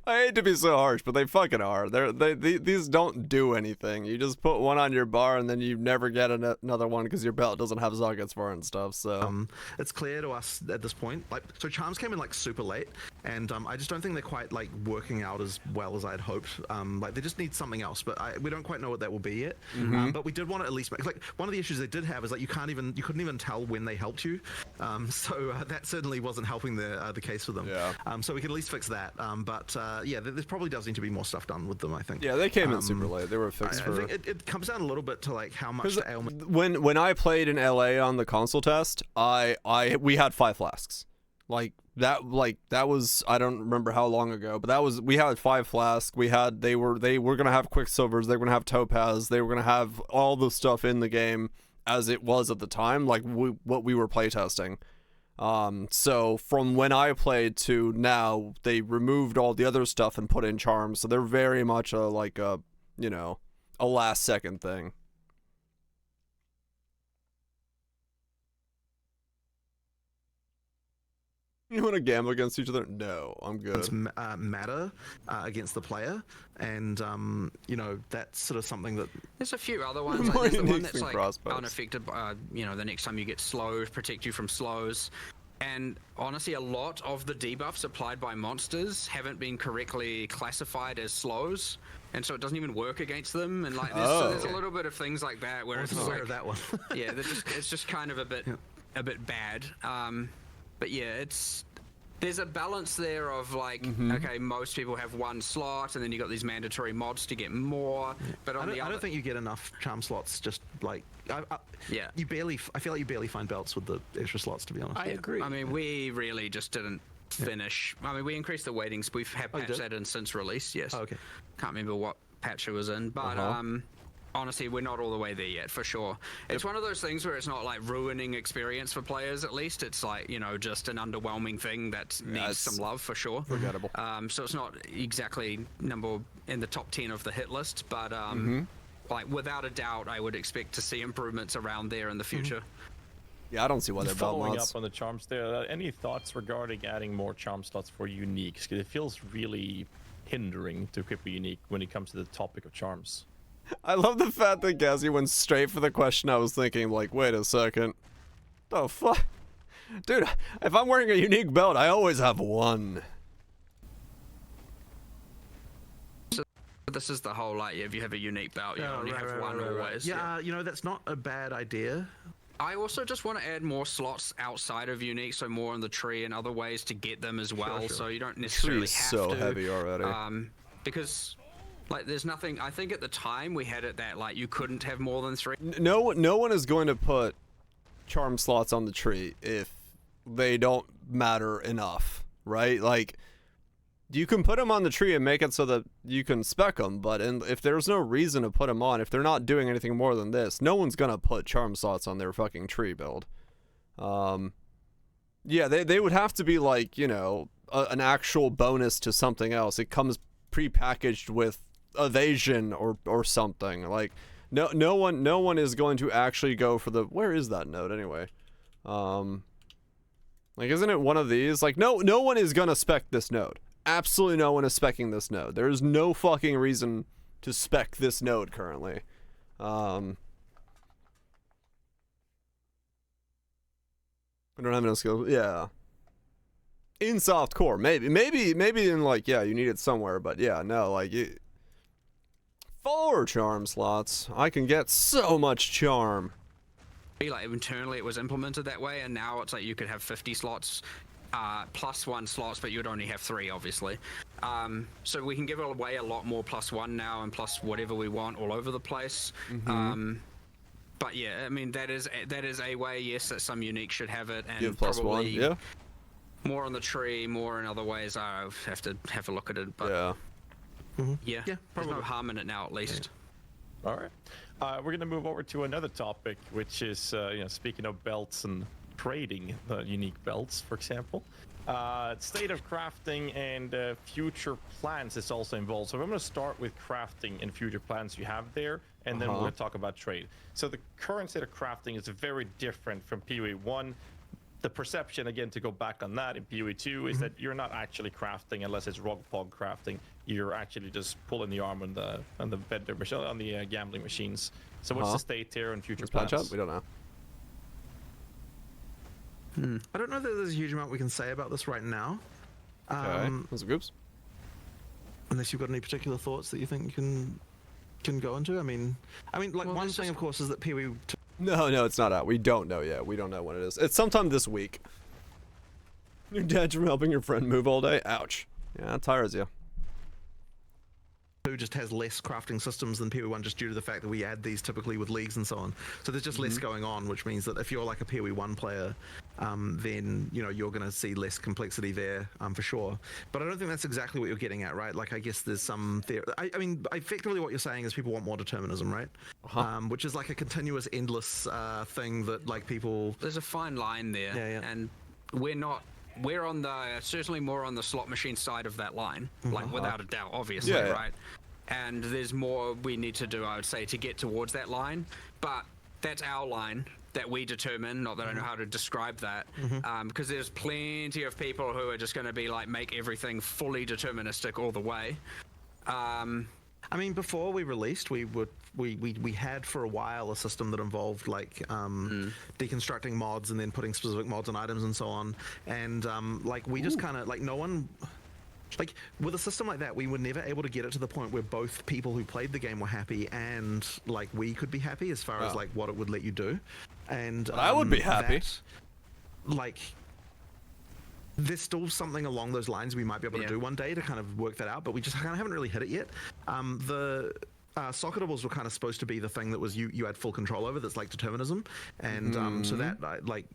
I hate to be so harsh, but they fucking are. These don't do anything. You just put one on your bar and then you never get another one because your belt doesn't have sockets for it and stuff. So it's clear to us at this point. Like, so charms came in like super late, and I just don't think they're quite like working out as well as I'd hoped. Like they just need something else, but we don't quite know what that will be yet. But we did want to at least make, like, one of the issues they did have is like you couldn't even tell when they helped you. So that certainly wasn't helping the case for them. Yeah. So we could at least fix that. But yeah, there probably does need to be more stuff done with them, I think. Yeah, they came in super late. They were fixed I think it comes down a little bit to like how much the ailment. When I played in LA on the console test, we had 5 flasks. Like that was, I don't remember how long ago, but we had 5 flasks. They were gonna have Quicksilvers, they were gonna have Topaz, they were gonna have all the stuff in the game as it was at the time, like what we were playtesting. So from when I played to now, they removed all the other stuff and put in charms. So they're very much a last second thing. You want to gamble against each other? No, I'm good. It's matter against the player, and that's sort of something that there's a few other ones. Like, there's the one that's like unaffected by, the next time you get slows, protect you from slows. And honestly, a lot of the debuffs applied by monsters haven't been correctly classified as slows, and so it doesn't even work against them. And like, there's a little bit of things like that where it's like that one. Yeah, it's just kind of a bit bad. But yeah, there's a balance there of like, okay, most people have 1 slot, and then you got these mandatory mods to get more. But I don't think you get enough charm slots. Just like, I feel like you barely find belts with the extra slots, to be honest. I agree. I mean, we really just didn't finish. I mean, we increased the weightings. We've had patched that in since release. Yes. Oh, okay. Can't remember what patch it was in, but honestly, we're not all the way there yet, for sure. It's one of those things where it's not like ruining experience for players, at least. It's like, just an underwhelming thing that needs some love, for sure. Forgettable. So it's not exactly number in the top 10 of the hit list, but like without a doubt, I would expect to see improvements around there in the future. Yeah, I don't see why they're belt Following mods. up on the charms there, any thoughts regarding adding more charm slots for uniques? Because it feels really hindering to equip a unique when it comes to the topic of charms. I love the fact that Gazzy went straight for the question. I was thinking, like, wait a second. The fuck? Dude, if I'm wearing a unique belt, I always have 1. So this is the whole, like, if you have a unique belt, you only have 1 always. Yeah, that's not a bad idea. I also just want to add more slots outside of unique, so more on the tree and other ways to get them as well. Sure. So you don't necessarily have so to. Heavy already. Because... like, there's nothing. I think at the time we had it that like you couldn't have more than 3. No one is going to put charm slots on the tree if they don't matter enough, right? Like, you can put them on the tree and make it so that you can spec them, but if there's no reason to put them on, if they're not doing anything more than this, no one's gonna put charm slots on their fucking tree build. Yeah, they would have to be like, an actual bonus to something else. It comes pre-packaged with evasion or something. Like, no one is going to actually go for the, where is that node anyway? Like, isn't it one of these? Like, no one is gonna spec this node. Absolutely no one is specking this node. There is no fucking reason to spec this node currently. I don't have enough skills. Yeah. In soft core, maybe in like, yeah, you need it somewhere, but yeah, no, like 4 charm slots. I can get so much charm. Like, internally it was implemented that way, and now it's like you could have 50 slots plus 1 slots, but you'd only have 3, obviously. So we can give away a lot more +1 now and plus whatever we want all over the place. But yeah, I mean, that is a way, yes, that some unique should have it, and give probably +1, yeah. More on the tree, more in other ways. I have to have a look at it, but yeah, there's no harm in it now, at least. Yeah. All right, we're gonna move over to another topic, which is speaking of belts and trading the unique belts, for example. State of crafting and future plans is also involved. So I'm going to start with crafting and future plans you have there, and then we're going to talk about trade. So the current state of crafting is very different from PoE 1. the perception, again, to go back on that in PoE2 is that you're not actually crafting unless it's rog pog crafting. You're actually just pulling the arm on the vendor machine, on the gambling machines. So what's the state here and future plans? We don't know. I don't know that there's a huge amount we can say about this right now. Okay. Those are groups. Unless you've got any particular thoughts that you think you can go into. I mean, like Well, one thing, of course, is that PoE. No, it's not out. We don't know yet. We don't know when it is. It's sometime this week. Your dad's from helping your friend move all day? Ouch. Yeah, that tires you. Who just has less crafting systems than PoE1 just due to the fact that we add these typically with leagues and so on. So there's just less going on, which means that if you're like a PoE1 player, then you're going to see less complexity there for sure. But I don't think that's exactly what you're getting at, right? Like I guess there's some theory. I mean, effectively what you're saying is people want more determinism, right? Which is like a continuous, endless thing that like people. There's a fine line there, and we're on the certainly more on the slot machine side of that line, like without a doubt, obviously, right? And there's more we need to do, I would say, to get towards that line. But that's our line that we determine. Not that I know how to describe that, because there's plenty of people who are just going to be like make everything fully deterministic all the way. I mean, before we released, we had for a while a system that involved like deconstructing mods and then putting specific mods on items and so on. And like we just kind of like no one. Like with a system like that, we were never able to get it to the point where both people who played the game were happy and like we could be happy as far as like what it would let you do. And I would be happy. Like there's still something along those lines we might be able to do one day to kind of work that out, but we just kind of haven't really hit it yet. The socketables were kind of supposed to be the thing that was you had full control over. That's like determinism, and so that like.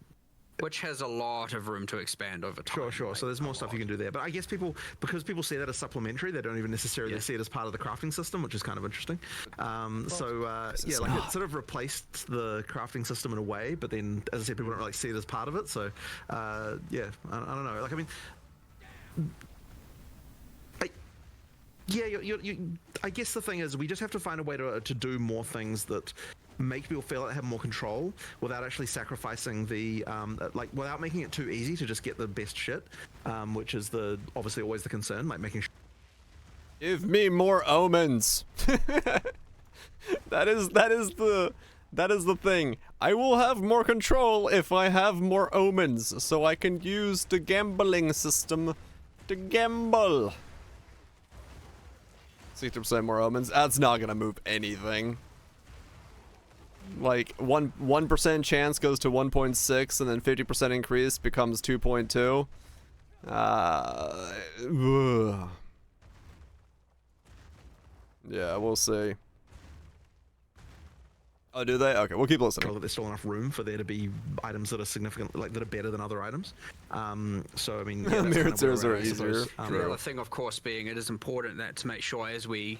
Which has a lot of room to expand over time. Sure. So there's more stuff you can do there. But I guess because people see that as supplementary, they don't even necessarily see it as part of the crafting system, which is kind of interesting. Like it sort of replaced the crafting system in a way, but then, as I said, people don't really see it as part of it. So, I don't know. Like, I mean, I guess the thing is we just have to find a way to do more things that make people feel like they have more control without actually sacrificing the without making it too easy to just get the best shit, which is obviously always the concern, like making give me more omens. that is the thing. I will have more control if I have more omens, so I can use the gambling system to gamble. 60% more omens. That's not gonna move anything. Like 1% chance goes to 1.6, and then 50% increase becomes 2.2. Yeah, we'll see. Oh, do they? Okay, we'll keep listening. There's still enough room for there to be items that are significant, like that are better than other items. So I mean, mirrored zeros are easier. The other thing, of course, being it is important that to make sure as we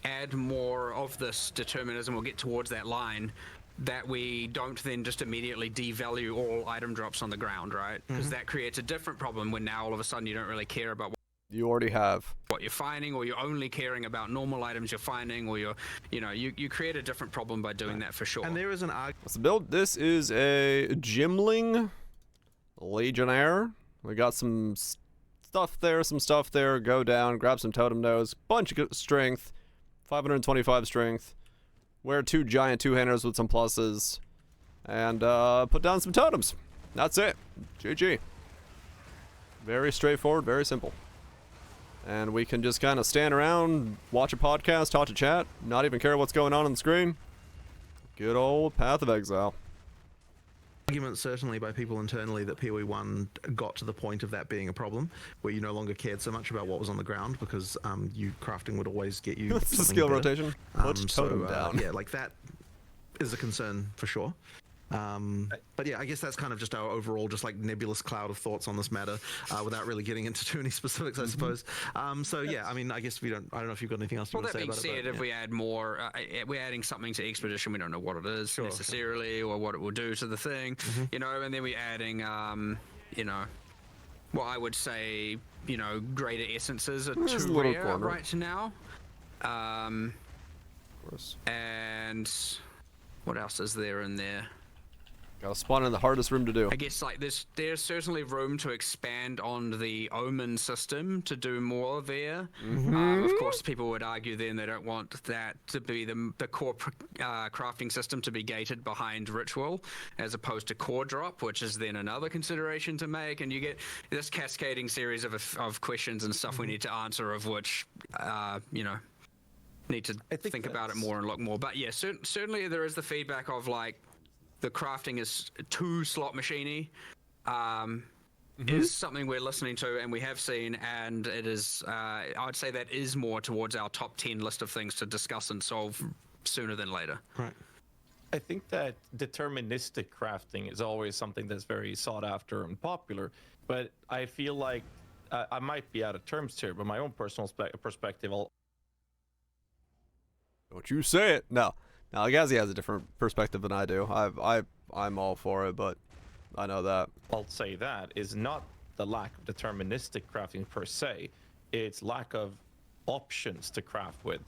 add more of this determinism or get towards that line, that we don't then just immediately devalue all item drops on the ground, right? Because that creates a different problem when now all of a sudden you don't really care about you already have what you're finding, or you're only caring about normal items you're finding, or you create a different problem by doing that for sure. And there is an argument. What's the build? This is a Gemling Legionnaire. We got some stuff there. Go down, grab some totem nodes, bunch of strength, 525 strength. Wear 2 giant 2-handers with some pluses, and put down some totems. That's it. GG. Very straightforward, very simple. And we can just kind of stand around, watch a podcast, talk to chat, not even care what's going on the screen. Good old Path of Exile. Argument certainly by people internally that PoE1 got to the point of that being a problem, where you no longer cared so much about what was on the ground because you crafting would always get you. It's a skill rotation. Put totem down. Yeah, like that is a concern for sure. But yeah, I guess that's kind of just our overall just like nebulous cloud of thoughts on this matter, without really getting into too many specifics, I suppose. So yeah, I mean, I guess I don't know if you've got anything else to say about it. Well, that being said, if we add more, we're adding something to Expedition, we don't know what it is necessarily, or what it will do to the thing, and then we're adding, what I would say, greater essences are too rare right now. Of course. And what else is there in there? Gotta spawn in the hardest room to do. I guess like there's certainly room to expand on the omen system to do more there. Of course, people would argue then they don't want that to be the core crafting system to be gated behind ritual, as opposed to core drop, which is then another consideration to make. And you get this cascading series of questions and stuff we need to answer, of which you know, need to think about it more and look more. But yeah, certainly there is the feedback of like, the crafting is too slot machiney, is something we're listening to and we have seen, and it is, I would say that is more towards our top 10 list of things to discuss and solve sooner than later. Right. I think that deterministic crafting is always something that's very sought after and popular, but I feel like I might be out of terms here, but my own personal perspective, Don't you say it. No. Now, I guess he has a different perspective than I do. I'm all for it, but I know that. I'll say that is not the lack of deterministic crafting per se. It's lack of options to craft with.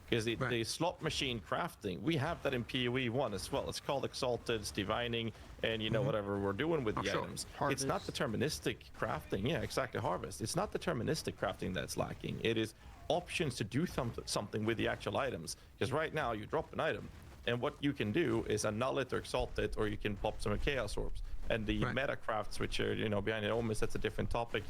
Because the slot machine crafting, we have that in PoE 1 as well. It's called Exalted, it's Divining, and you know, whatever we're doing with the items. Harvest. It's not deterministic crafting. Yeah, exactly, Harvest. It's not deterministic crafting that's lacking. It is options to do something with the actual items. Because right now, you drop an item, and what you can do is annul it or exalt it, or you can pop some chaos orbs. And the meta crafts, which are, you know, behind the omens, that's a different topic,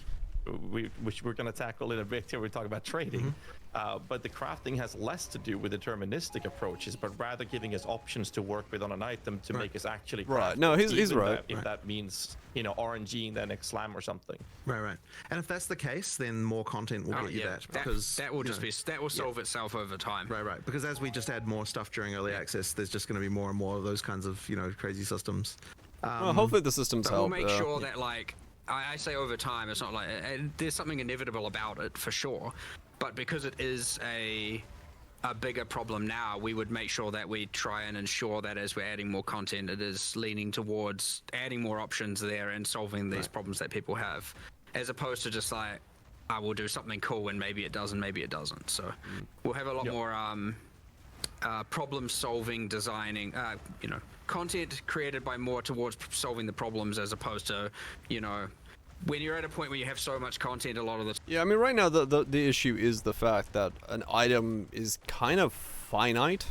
which we're going to tackle in a bit here. We talk about trading, but the crafting has less to do with deterministic approaches, but rather giving us options to work with on an item to make us actually craft. Right. No, he's even right. If that means, you know, RNG and the next slam or something. Right. And if that's the case, then more content will get you that, because that will just be that will solve itself over time. Right. Because as we just add more stuff during early access, there's just going to be more and more of those kinds of, you know, crazy systems. Well, hopefully the systems help. We'll make sure that, like, I say over time, it's not like there's something inevitable about it for sure, but because it is a bigger problem now, we would make sure that we try and ensure that as we're adding more content, it is leaning towards adding more options there and solving these problems that people have, as opposed to just like, I will do something cool and maybe it does and maybe it doesn't. So we'll have a lot more problem solving, designing, you know, content created by more towards solving the problems, as opposed to, you know, when you're at a point where you have so much content, a lot of this. Yeah, I mean, right now the issue is the fact that an item is kind of finite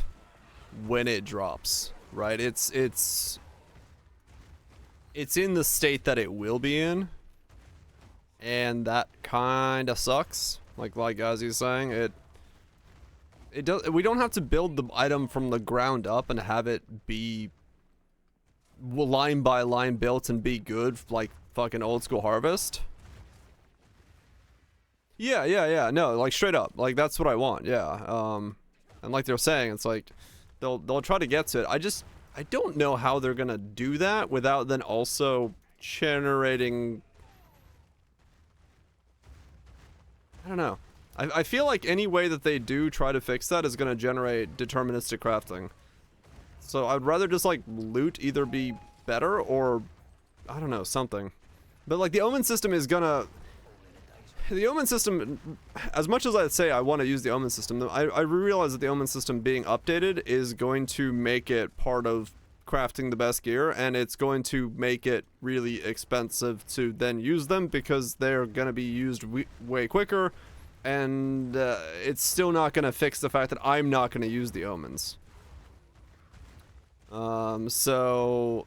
when it drops, right? It's in the state that it will be in, and that kind of sucks. Like as he's saying, it does. We don't have to build the item from the ground up and have it be line by line built and be good like fucking old school Harvest. Yeah. No, like straight up. Like that's what I want. Yeah. And like they're saying, it's like they'll try to get to it. I don't know how they're gonna do that without then also generating. I don't know. I feel like any way that they do try to fix that is gonna generate deterministic crafting. So I'd rather just like loot either be better or I don't know, something. But like the omen system is gonna. The omen system, as much as I'd say I want to use the omen system, I realize that the omen system being updated is going to make it part of crafting the best gear, and it's going to make it really expensive to then use them because they're going to be used way quicker, and it's still not going to fix the fact that I'm not going to use the omens. So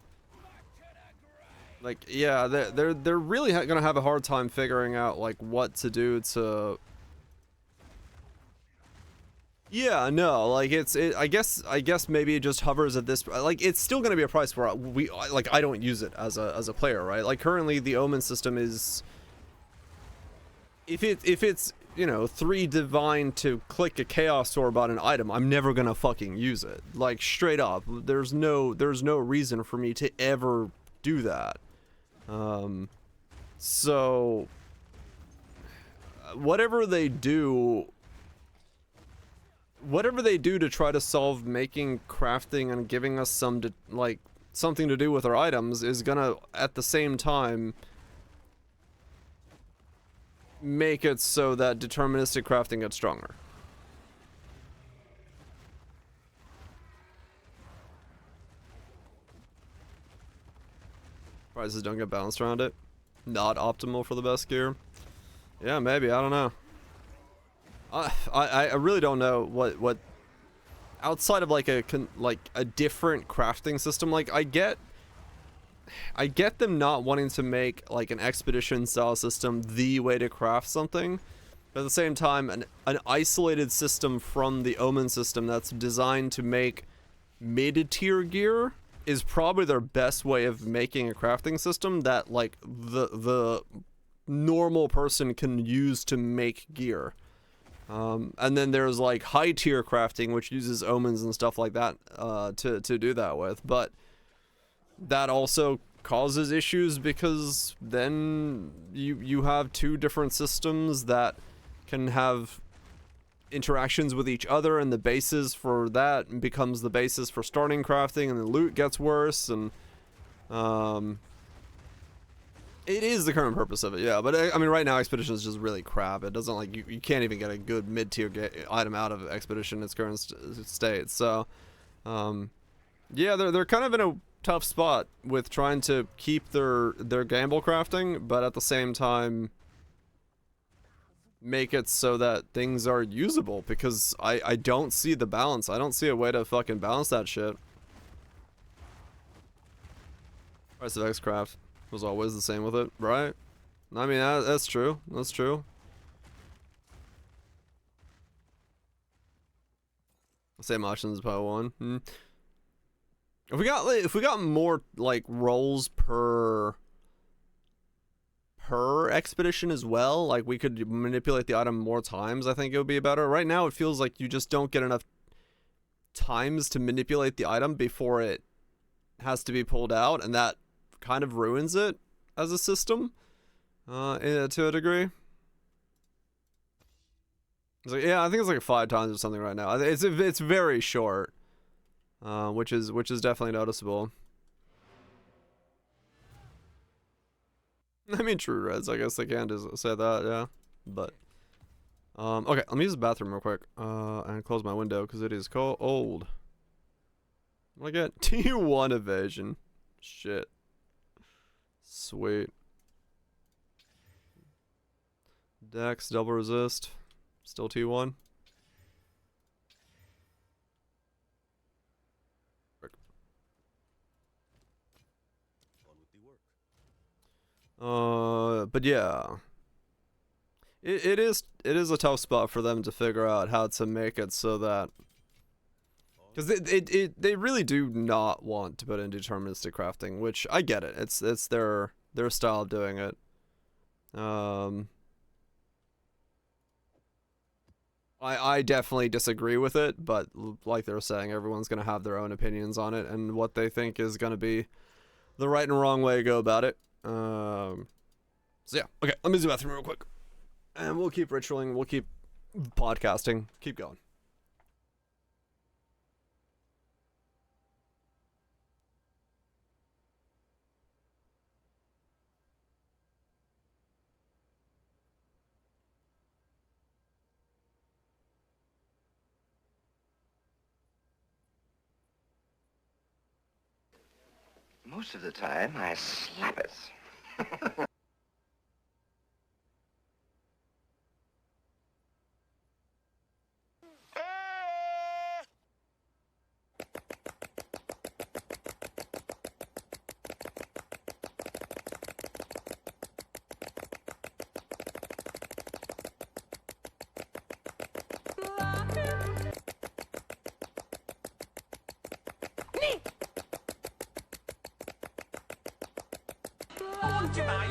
like, yeah, they're really gonna have a hard time figuring out like what to do to. Yeah, no, like I guess maybe it just hovers at this. Like, it's still gonna be a price where I don't use it as a player, right? Like currently the omen system is. If it's you know 3 divine to click a chaos orb on an item, I'm never gonna fucking use it. Like straight up, there's no reason for me to ever do that. So whatever they do to try to solve making crafting and giving us something to do with our items is gonna at the same time make it so that deterministic crafting gets stronger. Prices don't get balanced around it. Not optimal for the best gear. Yeah, maybe. I don't know. I really don't know what outside of like a different crafting system. Like I get them not wanting to make like an expedition style system the way to craft something, but at the same time an isolated system from the Omen system that's designed to make mid-tier gear is probably their best way of making a crafting system that like the normal person can use to make gear. And then there's like high tier crafting, which uses omens and stuff like that to do that with, but that also causes issues because then you have two different systems that can have interactions with each other, and the basis for that becomes the basis for starting crafting, and the loot gets worse, and it is the current purpose of it, yeah. But I mean, right now Expedition is just really crap. It doesn't like you can't even get a good mid-tier item out of Expedition in its current state. So yeah, they're kind of in a tough spot with trying to keep their gamble crafting, but at the same time make it so that things are usable, because I don't see the balance. I don't see a way to fucking balance that shit. Price of X-Craft was always the same with it, right? I mean, that's true. That's true. Same options, Power 1. If we got more like rolls per expedition as well, like we could manipulate the item more times, I think it would be better. Right now it feels like you just don't get enough times to manipulate the item before it has to be pulled out, and that kind of ruins it as a system to a degree. It's like, yeah, I think it's like 5 times or something right now. It's very short, which is definitely noticeable. I mean, true, Reds. I guess they can just say that, yeah. But okay, let me use the bathroom real quick and close my window because it is cold. What do I get? T1 evasion. Shit. Sweet. Dex, double resist. Still T1. But yeah, it is a tough spot for them to figure out how to make it so that, because they really do not want to put in deterministic crafting, which I get it. It's their style of doing it. I definitely disagree with it, but like they were saying, everyone's gonna have their own opinions on it and what they think is gonna be the right and wrong way to go about it. So yeah, okay, let me use the bathroom real quick, and we'll keep ritualing, we'll keep podcasting, keep going. Most of the time, I slap it.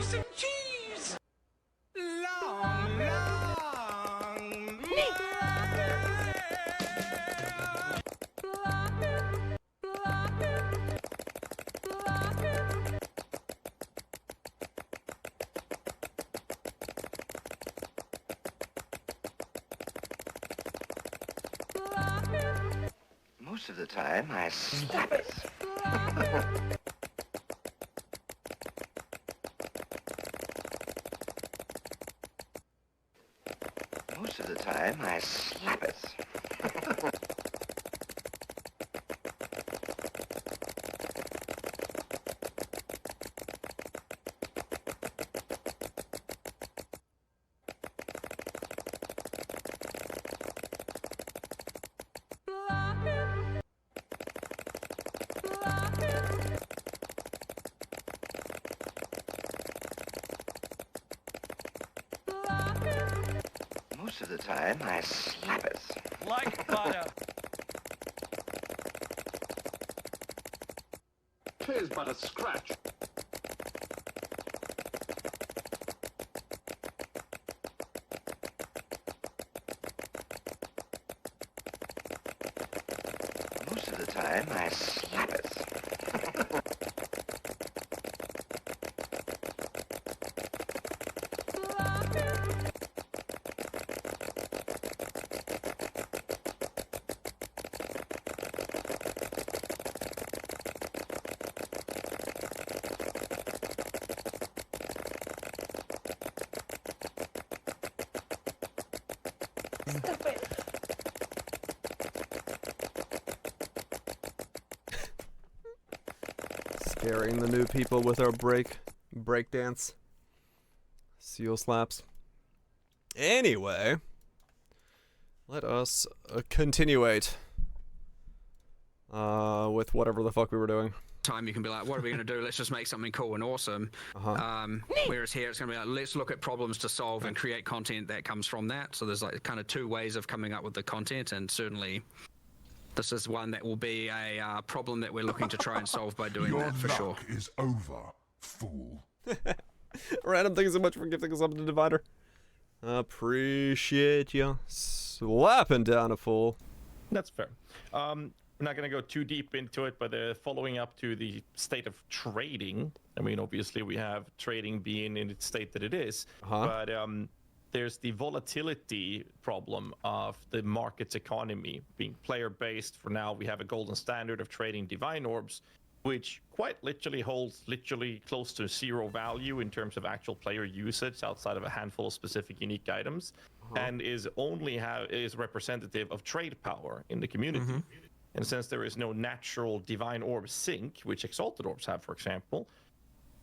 Some cheese! Long, long, Most of the time, I slap it. Most of the time, I slap it. Most of the time, I slap it. Like butter. Tis but a scratch. Most of the time, I slap it. Scaring the new people with our break dance. Seal slaps. Anyway, let us continuate with whatever the fuck we were doing. Time you can be like, what are we going to do? Let's just make something cool and awesome. Whereas here it's going to be like, let's look at problems to solve and create content that comes from that. So there's like kind of two ways of coming up with the content, and certainly this is one that will be a problem that we're looking to try and solve by doing that for sure. Your luck is over, fool. Random, thank you so much for gifting us up to Divider. Appreciate you slapping down a fool. That's fair. We're not going to go too deep into it, but following up to the state of trading, I mean, obviously we have trading being in its state that it is, but there's the volatility problem of the market's economy being player-based. For now, we have a golden standard of trading divine orbs, which quite literally holds close to zero value in terms of actual player usage outside of a handful of specific unique items, and is representative of trade power in the community. And since there is no natural divine orb sink, which exalted orbs have, for example,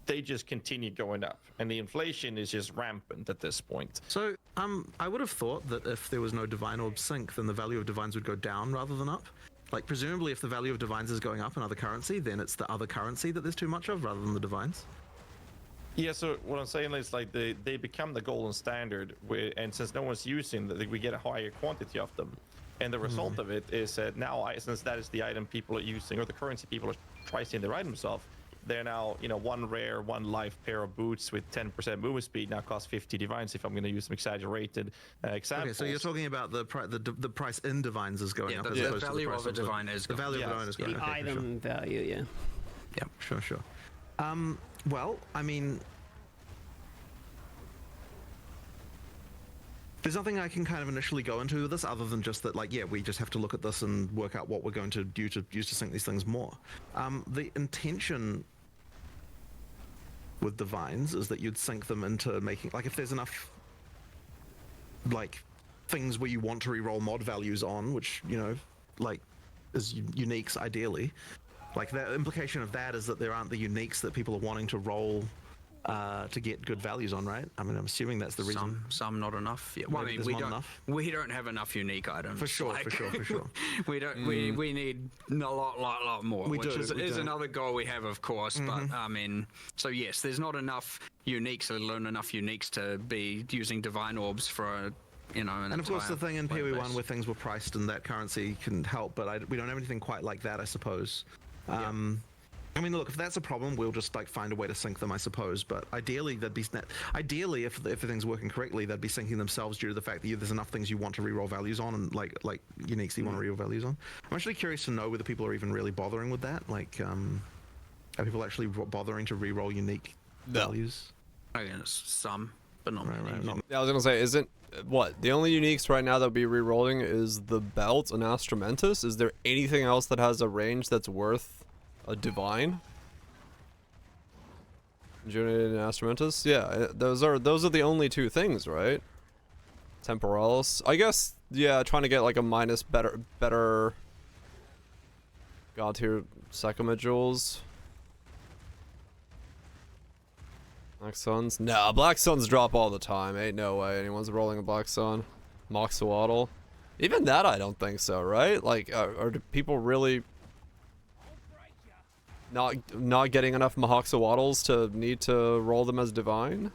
they just continue going up, and the inflation is just rampant at this point. So, I would have thought that if there was no divine orb sink, then the value of divines would go down rather than up. Like, presumably if the value of divines is going up in other currency, then it's the other currency that there's too much of rather than the divines. Yeah, so what I'm saying is like they become the golden standard, and since no one's using them, we get a higher quantity of them. And the result of it is that now, since that is the item people are using, or the currency people are pricing their items off, they're now, one rare, one life pair of boots with 10% movement speed now costs 50 divines, if I'm going to use some exaggerated examples. Okay, so you're talking about the price in divines is going up. The value of a divine is the value of a divine is going up. The item value, yeah. Yeah, sure. Well, I mean, there's nothing I can kind of initially go into with this other than just that, like, yeah, we just have to look at this and work out what we're going to do to use to sync these things more. The intention with divines is that you'd sync them into making, like, if there's enough, like, things where you want to reroll mod values on, which, like, is uniques ideally. Like, the implication of that is that there aren't the uniques that people are wanting to roll to get good values on, right? I mean, I'm assuming that's the reason. Some not enough. Yeah, well, I mean, we don't have enough unique items. For sure. We don't. We need a lot more. Which is another goal we have, of course. But I mean, so yes, there's not enough uniques, let alone enough uniques to be using divine orbs for an and of course the thing in PoE1 where things were priced and that currency can help, but we don't have anything quite like that, I suppose. I mean, look, if that's a problem, we'll just like find a way to sync them, I suppose. But ideally, ideally, if everything's working correctly, they'd be syncing themselves due to the fact that there's enough things you want to reroll values on, and like uniques that you want to reroll values on. I'm actually curious to know whether people are even really bothering with that. Like, are people actually bothering to reroll unique values? I guess some, but not many. Yeah, I was gonna say, isn't the only uniques right now that would be rerolling is the belt and Astramentus? Is there anything else that has a range that's worth a divine? Rejuvenated and Astramentus? Yeah, those are the only two things, right? Temporalis. I guess, yeah, trying to get like a minus better god tier Sekima jewels. Black Suns? Nah, Black Suns drop all the time. Ain't no way anyone's rolling a Black Sun. Moxawaddle. Even that I don't think so, right? Like, do people really not getting enough Mahoxawaddles to need to roll them as divine?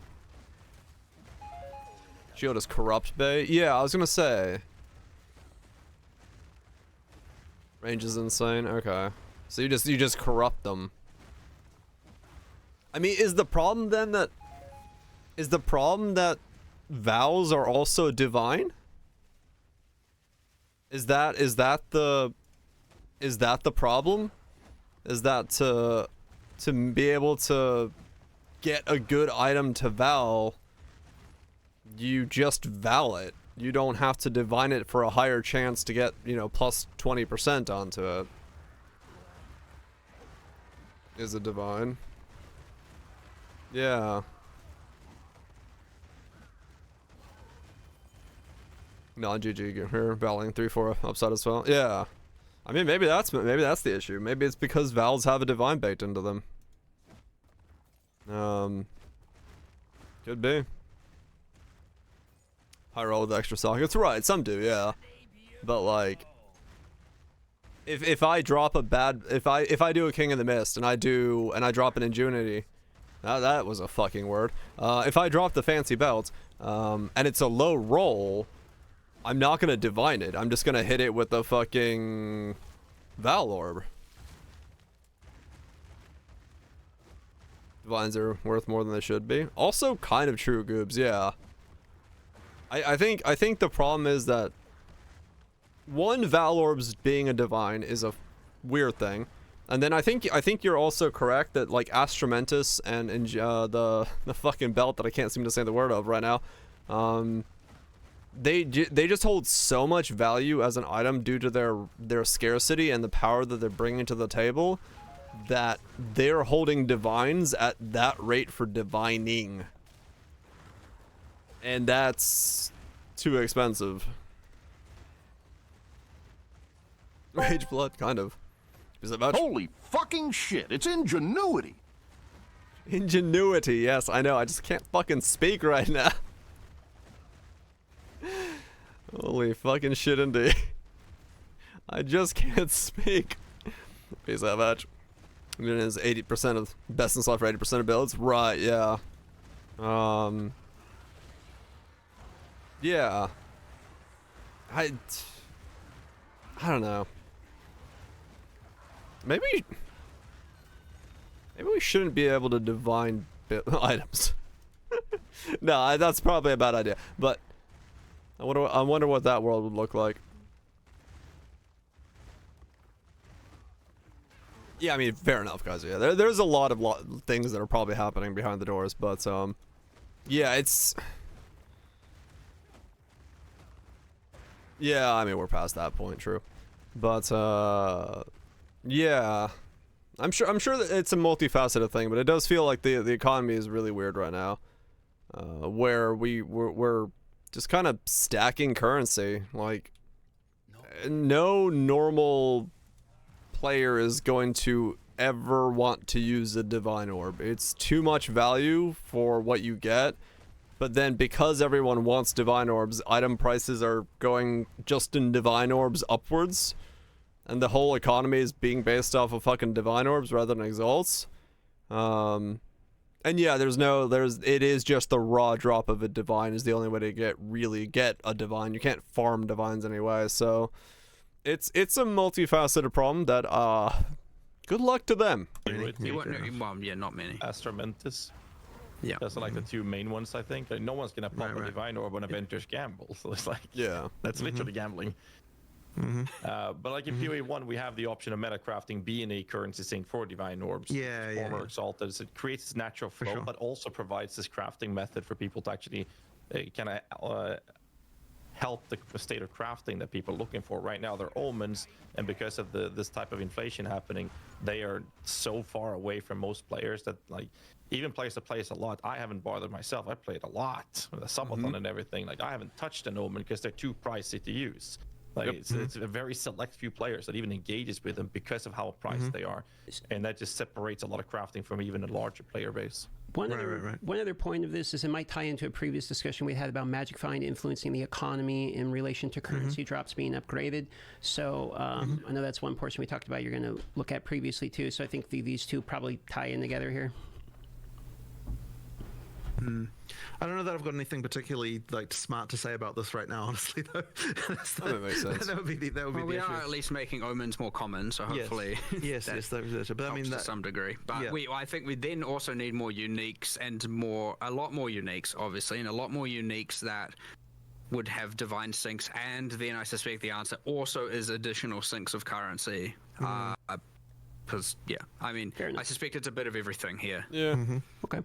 Shield is corrupt bay. Yeah, I was gonna say. Range is insane. Okay, so you just corrupt them. I mean, is the problem then that vows are also divine? Is that the problem? Is that to be able to get a good item to vow, you just vow it. You don't have to divine it for a higher chance to get, you know, plus 20% onto it. Is it divine? Yeah. Non-GG here, vowing 3-4 upside as well. Yeah. I mean, maybe that's the issue. Maybe it's because vowels have a divine baked into them. Could be. High roll with extra sockets, right? Some do, yeah. But like, if I drop a bad, if I do a King of the Mist and I drop an Ingenuity, that was a fucking word. If I drop the fancy belt, and it's a low roll, I'm not gonna divine it. I'm just gonna hit it with the fucking Val Orb. Divines are worth more than they should be. Also, kind of true, Goobs. Yeah. I think the problem is that one, Val Orbs being a divine is a weird thing, and then I think you're also correct that like Astramentus and the fucking belt that I can't seem to say the word of right now, they just hold so much value as an item due to their scarcity and the power that they're bringing to the table, that they're holding divines at that rate for divining. And that's too expensive. Rage blood, kind of. Is it much? Holy fucking shit, it's ingenuity. Ingenuity, yes, I know. I just can't fucking speak right now. Holy fucking shit indeed. I just can't speak. Peace out, match. It is 80% of best in slot for 80% of builds. Right, yeah. Yeah. I don't know. Maybe we shouldn't be able to divine items. No, that's probably a bad idea. But I wonder what that world would look like. Yeah, I mean, fair enough, guys. Yeah, there's a lot of things that are probably happening behind the doors, but yeah, it's. Yeah, I mean, we're past that point, true. But yeah, I'm sure that it's a multifaceted thing, but it does feel like the economy is really weird right now, where we're just kind of stacking currency. Like, no normal player is going to ever want to use a divine orb. It's too much value for what you get. But then because everyone wants divine orbs, item prices are going just in divine orbs upwards. And the whole economy is being based off of fucking divine orbs rather than exalts. And yeah, it is just the raw drop of a divine is the only way to really get a divine. You can't farm divines anyway, so it's a multifaceted problem that good luck to them. Yeah, not many. Astramentus. Yeah. Those are like the two main ones, I think. Like, no one's gonna pop a divine orb when Avengers gamble, so it's like, yeah, that's literally gambling. But like in PoE 1, we have the option of meta crafting being a currency sink for divine orbs. Former exalted. So it creates this natural flow, but also provides this crafting method for people to actually kind of help the state of crafting that people are looking for. Right now, they're omens, and because of this type of inflation happening, they are so far away from most players that, like, even players that play a lot, I haven't bothered myself. I played a lot with a subathon and everything. Like, I haven't touched an omen because they're too pricey to use. Like, it's a very select few players that even engages with them because of how priced they are, and that just separates a lot of crafting from even a larger player base. One other point of this is it might tie into a previous discussion we had about Magic Find influencing the economy in relation to currency drops being upgraded. So I know that's one portion we talked about you're going to look at previously too. So I think these two probably tie in together here. I don't know that I've got anything particularly like smart to say about this right now, honestly. Though That makes sense. that would be the Well, we issue. are at least making omens more common, so hopefully Yes, yes, that was it. But I mean, to that, some degree. But yeah. I think we then also need more uniques and a lot more uniques, obviously, and a lot more uniques that would have divine sinks. And then I suspect the answer also is additional sinks of currency. Because I mean, I suspect it's a bit of everything here. Yeah. Okay.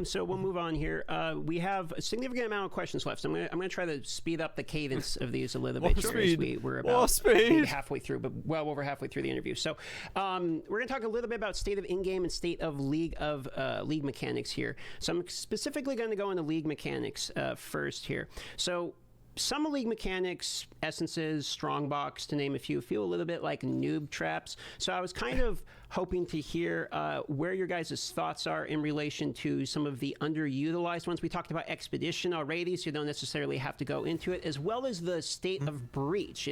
So we'll move on here. We have a significant amount of questions left. So I'm gonna try to speed up the cadence of these a little bit. We're about maybe halfway through, but well over halfway through the interview. So we're gonna talk a little bit about state of in-game and state of league mechanics here. So I'm specifically going to go into league mechanics first here. So some league mechanics, essences, strongbox, to name a few, feel a little bit like noob traps. So I was kind of hoping to hear where your guys' thoughts are in relation to some of the underutilized ones. We talked about Expedition already, so you don't necessarily have to go into it, as well as the state of Breach.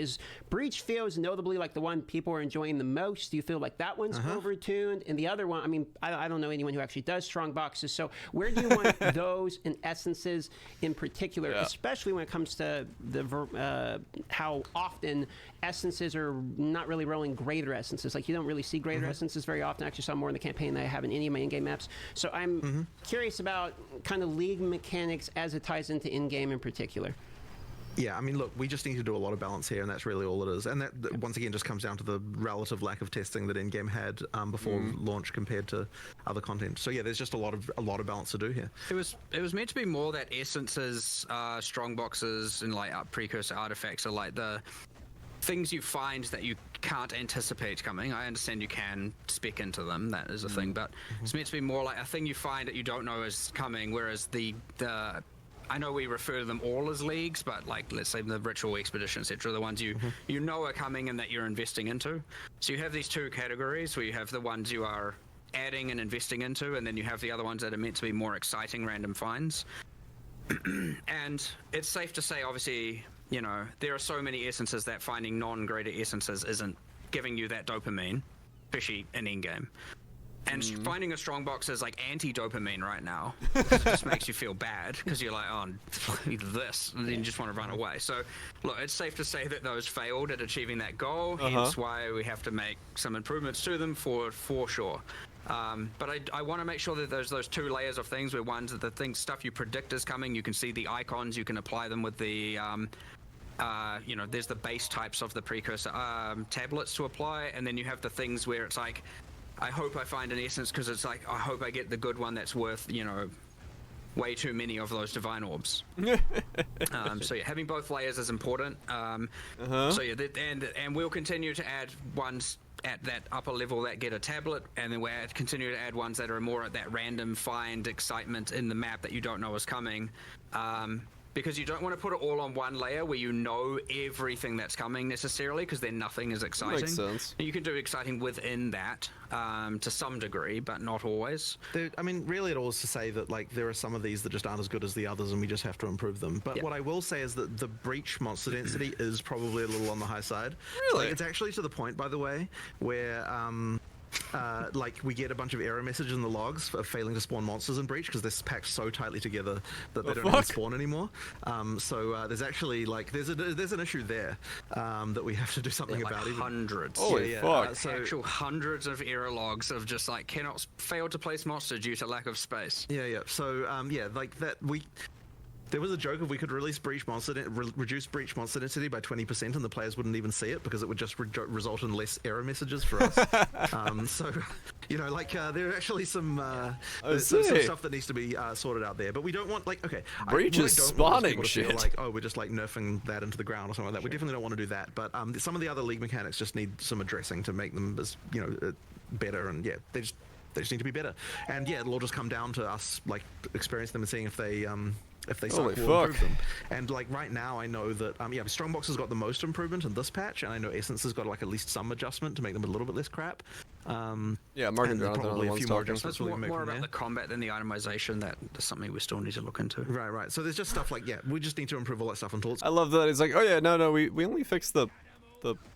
Breach feels notably like the one people are enjoying the most. Do you feel like that one's overtuned? And the other one, I mean, I don't know anyone who actually does strong boxes, so where do you want those and essences in particular, especially when it comes to the how often essences are not really rolling greater essences. Like, you don't really see greater essences very often. I actually saw more in the campaign than I have in any of my in-game maps. So I'm curious about kind of league mechanics as it ties into in-game in particular. Yeah, I mean, look, we just need to do a lot of balance here, and that's really all it is. And that once again just comes down to the relative lack of testing that in-game had before launch compared to other content. So yeah, there's just a lot of balance to do here. It was meant to be more that essences, strong boxes, and like precursor artifacts are like the things you find that you can't anticipate coming. I understand you can spec into them, that is a thing, but it's meant to be more like a thing you find that you don't know is coming, whereas the I know we refer to them all as leagues, but like, let's say the ritual, expedition, etc., the ones you know are coming and that you're investing into. So you have these two categories where you have the ones you are adding and investing into, and then you have the other ones that are meant to be more exciting random finds. And it's safe to say, obviously, you know, there are so many essences that finding non-greater essences isn't giving you that dopamine, especially in in-game. And finding a strong box is like anti-dopamine right now. It just makes you feel bad because you're like, oh, this, and then you just want to run away. So, look, it's safe to say that those failed at achieving that goal. Hence why we have to make some improvements to them for sure. But I want to make sure that there's those two layers of things where one's the stuff you predict is coming. You can see the icons. You can apply them with the you know, there's the base types of the precursor tablets to apply, and then you have the things where it's like, I hope I find an essence because it's like, I hope I get the good one that's worth, you know, way too many of those divine orbs. So yeah, having both layers is important. So yeah, and we'll continue to add ones at that upper level that get a tablet, and then we'll continue to add ones that are more at that random find excitement in the map that you don't know is coming. Because you don't want to put it all on one layer where you know everything that's coming necessarily, because then nothing is exciting. Makes sense. You can do exciting within that to some degree, but not always. I mean, really it all is to say that like there are some of these that just aren't as good as the others, and we just have to improve them. But what I will say is that the breach monster density is probably a little on the high side. Really? Like, it's actually to the point, by the way, where like we get a bunch of error messages in the logs of failing to spawn monsters in breach because they're packed so tightly together that they don't even spawn anymore. So there's actually like there's an issue there that we have to do something about. Like hundreds. Holy fuck! So actual hundreds of error logs of just like cannot fail to place monster due to lack of space. Yeah. So yeah, like that There was a joke if we could release breach monster reduce breach monster density by 20% and the players wouldn't even see it because it would just result in less error messages for us. So, you know, like there are actually some stuff that needs to be sorted out there. But we don't want breach is spawning shit. Feel like, oh, we're just like nerfing that into the ground or something like that. We definitely don't want to do that. But some of the other league mechanics just need some addressing to make them as better. And yeah, they just need to be better. And yeah, it'll all just come down to us like experiencing them and seeing if they suck, we'll improve them. And like right now I know that Strongbox has got the most improvement in this patch, and I know Essence has got like at least some adjustment to make them a little bit less crap. Yeah, Mark and probably a few more adjustments. It's more about the combat than the itemization. That's something we still need to look into. Right. So there's just stuff like we just need to improve all that stuff until it's... I love that it's like, oh yeah, no, we only fixed the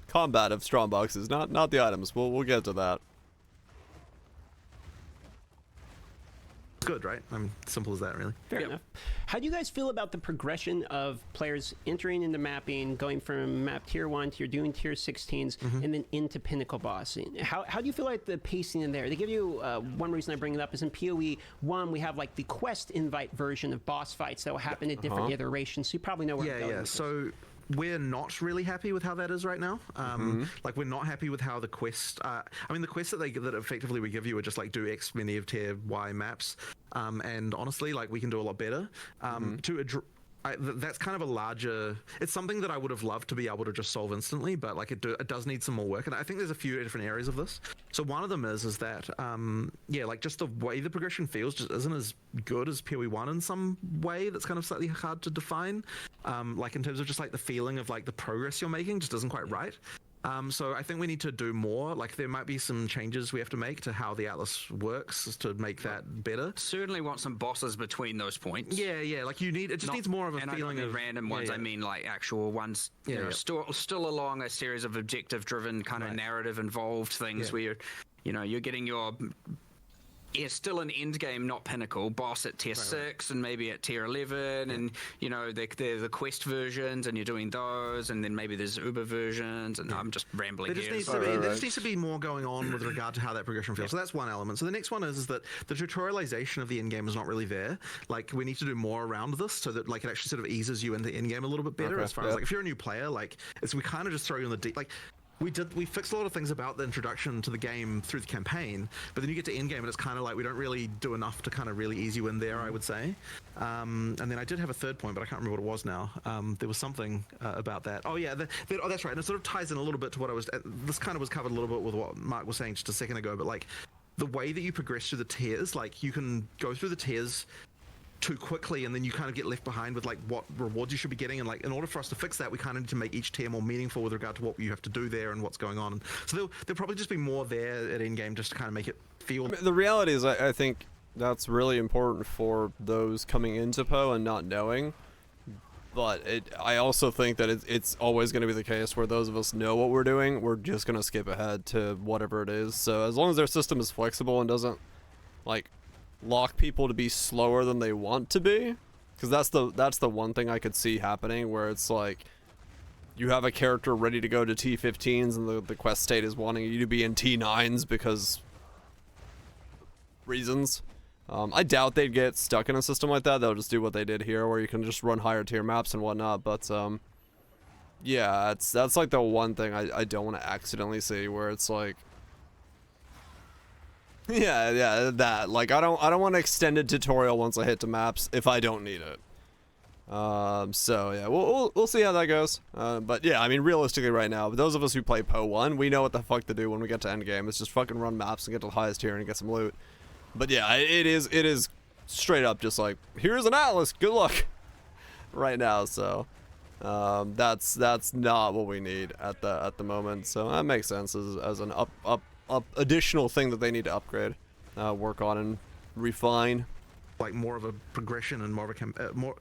combat of Strongboxes, not the items. We'll get to that. good, right? Simple as that, really. Fair enough. How do you guys feel about the progression of players entering into mapping, going from map tier 1 to you're doing tier 16s, and then into pinnacle bossing? How do you feel like the pacing in there? They give you, one reason I bring it up is in PoE 1, we have like the quest invite version of boss fights that will happen at different iterations, so you probably know where I'm going with So we're not really happy with how that is right now. Like, we're not happy with how the quest. The quests that effectively we give you are just like do X many of tier Y maps, and honestly, like we can do a lot better. That's kind of a larger. It's something that I would have loved to be able to just solve instantly, but like it does need some more work. And I think there's a few different areas of this. So one of them is that like just the way the progression feels just isn't as good as PoE 1 in some way. That's kind of slightly hard to define. Like in terms of just like the feeling of like the progress you're making just isn't quite right. So I think we need to do more. Like there might be some changes we have to make to how the Atlas works to make that better. Certainly want some bosses between those points. Yeah. Like it just needs more of a feeling of random ones. I mean like actual ones. Still along a series of objective-driven kind of narrative-involved things where you're getting your. Yeah, still an end game, not pinnacle. Boss at tier 6 and maybe at tier 11, and they're the quest versions, and you're doing those, and then maybe there's Uber versions, and I'm just rambling there here. Just needs to be more going on with regard to how that progression feels. So that's one element. So the next one is that the tutorialization of the end game is not really there. Like we need to do more around this so that like it actually sort of eases you into end game a little bit better. As far as like if you're a new player, like we kind of just throw you in the deep. Like we fixed a lot of things about the introduction to the game through the campaign, but then you get to endgame and it's kind of like we don't really do enough to kind of really ease you in there, I would say. And then I did have a third point, but I can't remember what it was now. There was something about that. Oh yeah, that's right. And it sort of ties in a little bit to what I was. This kind of was covered a little bit with what Mark was saying just a second ago, but like the way that you progress through the tiers, like you can go through the tiers too quickly and then you kind of get left behind with like what rewards you should be getting, and like in order for us to fix that we kind of need to make each tier more meaningful with regard to what you have to do there and what's going on. So there'll probably just be more there at endgame just to kind of make it feel. The reality is I think that's really important for those coming into PoE and not knowing, but I also think that it's always going to be the case where those of us know what we're doing, we're just going to skip ahead to whatever it is. So as long as their system is flexible and doesn't like lock people to be slower than they want to be, because that's the one thing I could see happening, where it's like you have a character ready to go to T15s and the quest state is wanting you to be in T9s because reasons. I doubt they'd get stuck in a system like that. They'll just do what they did here, where you can just run higher tier maps and whatnot. But yeah, that's like the one thing I don't want to accidentally see, where it's like yeah, that like I don't want an extended tutorial once I hit the maps if I don't need it. So yeah, we'll see how that goes. But yeah, I mean realistically right now, those of us who play PoE 1, we know what the fuck to do when we get to endgame. It's just fucking run maps and get to the highest tier and get some loot. But yeah, it is straight up just like, here's an Atlas, good luck right now. So that's not what we need at the moment. So that makes sense as an up additional thing that they need to upgrade, work on and refine. Like more of a progression and more of a more.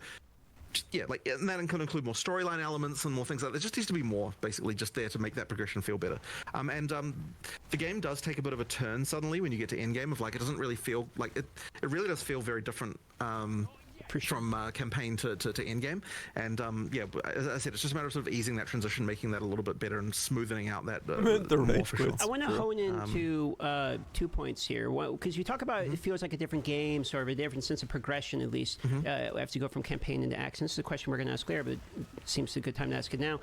Yeah, like, and that can include more storyline elements and more things like that. There just needs to be more, basically, just there to make that progression feel better. The game does take a bit of a turn suddenly when you get to endgame, of like, it doesn't really feel like it really does feel very different from campaign to endgame. And yeah, as I said, it's just a matter of sort of easing that transition, making that a little bit better and smoothing out that more for sure. I want to hone into 2 points here, because you talk about it feels like a different game, sort of a different sense of progression at least. We have to go from campaign into action. This is a question we're going to ask later, but it seems a good time to ask it now.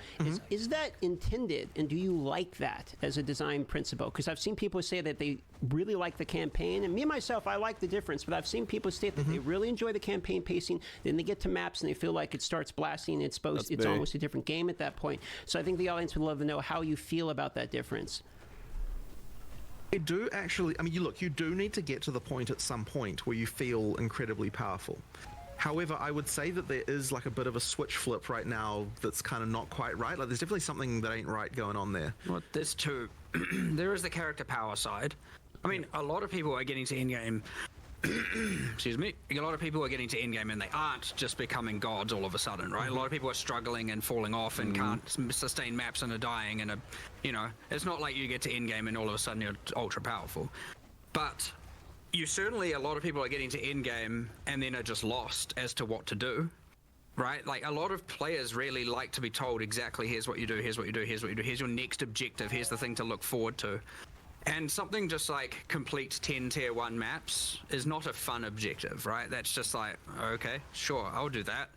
Is that intended, and do you like that as a design principle? Because I've seen people say that they really like the campaign, and me myself, I like the difference, but I've seen people state that they really enjoy the campaign pacing, then they get to maps and they feel like it starts blasting, it's almost a different game at that point. So I think the audience would love to know how you feel about that difference. I do actually, I mean, you do need to get to the point at some point where you feel incredibly powerful. However, I would say that there is like a bit of a switch flip right now that's kind of not quite right. Like there's definitely something that ain't right going on there. Well, there's two. There is the character power side. I mean, a lot of people are getting to endgame. Excuse me. A lot of people are getting to endgame and they aren't just becoming gods all of a sudden, right? A lot of people are struggling and falling off and can't sustain maps and are dying, and it's not like you get to endgame and all of a sudden you're ultra powerful. But you certainly, a lot of people are getting to end game and then are just lost as to what to do, right? Like, a lot of players really like to be told exactly, here's what you do, here's what you do, here's what you do, here's your next objective, here's the thing to look forward to. And something just like complete 10 tier 1 maps is not a fun objective, right? That's just like, okay, sure, I'll do that.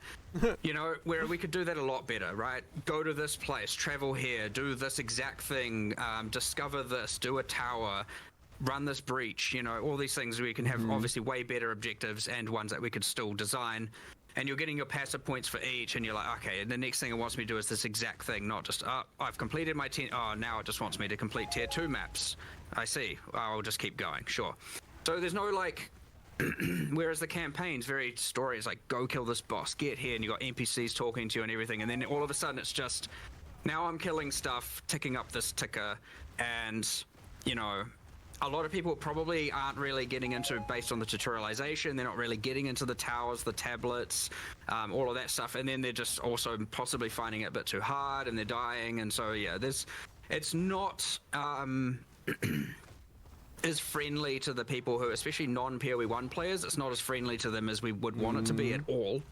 You know, where we could do that a lot better, right? Go to this place, travel here, do this exact thing, discover this, do a tower, run this breach, you know, all these things we can have obviously way better objectives and ones that we could still design. And you're getting your passive points for each, and you're like, okay, and the next thing it wants me to do is this exact thing, not just, I've completed my 10, now it just wants me to complete tier 2 maps. I see, I'll just keep going, sure. So there's no, like, whereas the campaign's very story is like, go kill this boss, get here, and you got NPCs talking to you and everything, and then all of a sudden it's just, now I'm killing stuff, ticking up this ticker, and, you know, a lot of people probably aren't really getting into, based on the tutorialization, they're not really getting into the towers, the tablets, all of that stuff, and then they're just also possibly finding it a bit too hard, and they're dying, and so yeah, it's not as friendly to the people who, especially non-PoE 1 players, it's not as friendly to them as we would want it to be at all.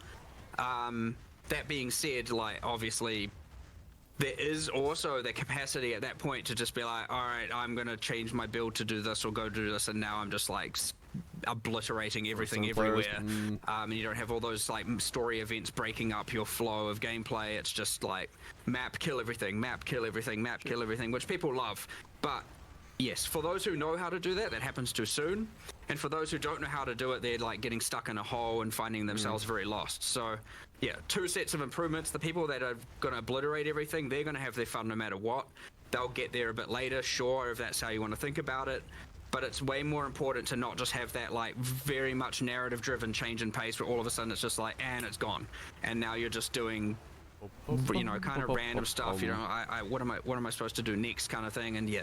That being said, like, obviously, there is also the capacity at that point to just be like, all right, I'm going to change my build to do this or go do this, and now I'm just like obliterating everything everywhere. And you don't have all those like story events breaking up your flow of gameplay. It's just like map, kill everything, map, kill everything, map, kill everything, which people love. But yes, for those who know how to do that, that happens too soon. And for those who don't know how to do it, they're like getting stuck in a hole and finding themselves very lost. So yeah, 2 sets of improvements. The people that are going to obliterate everything, they're going to have their fun no matter what. They'll get there a bit later, sure, if that's how you want to think about it. But it's way more important to not just have that like very much narrative driven change in pace where all of a sudden it's just like, and it's gone. And now you're just doing, you know, kind of random stuff. You know, what am I supposed to do next kind of thing. And yeah.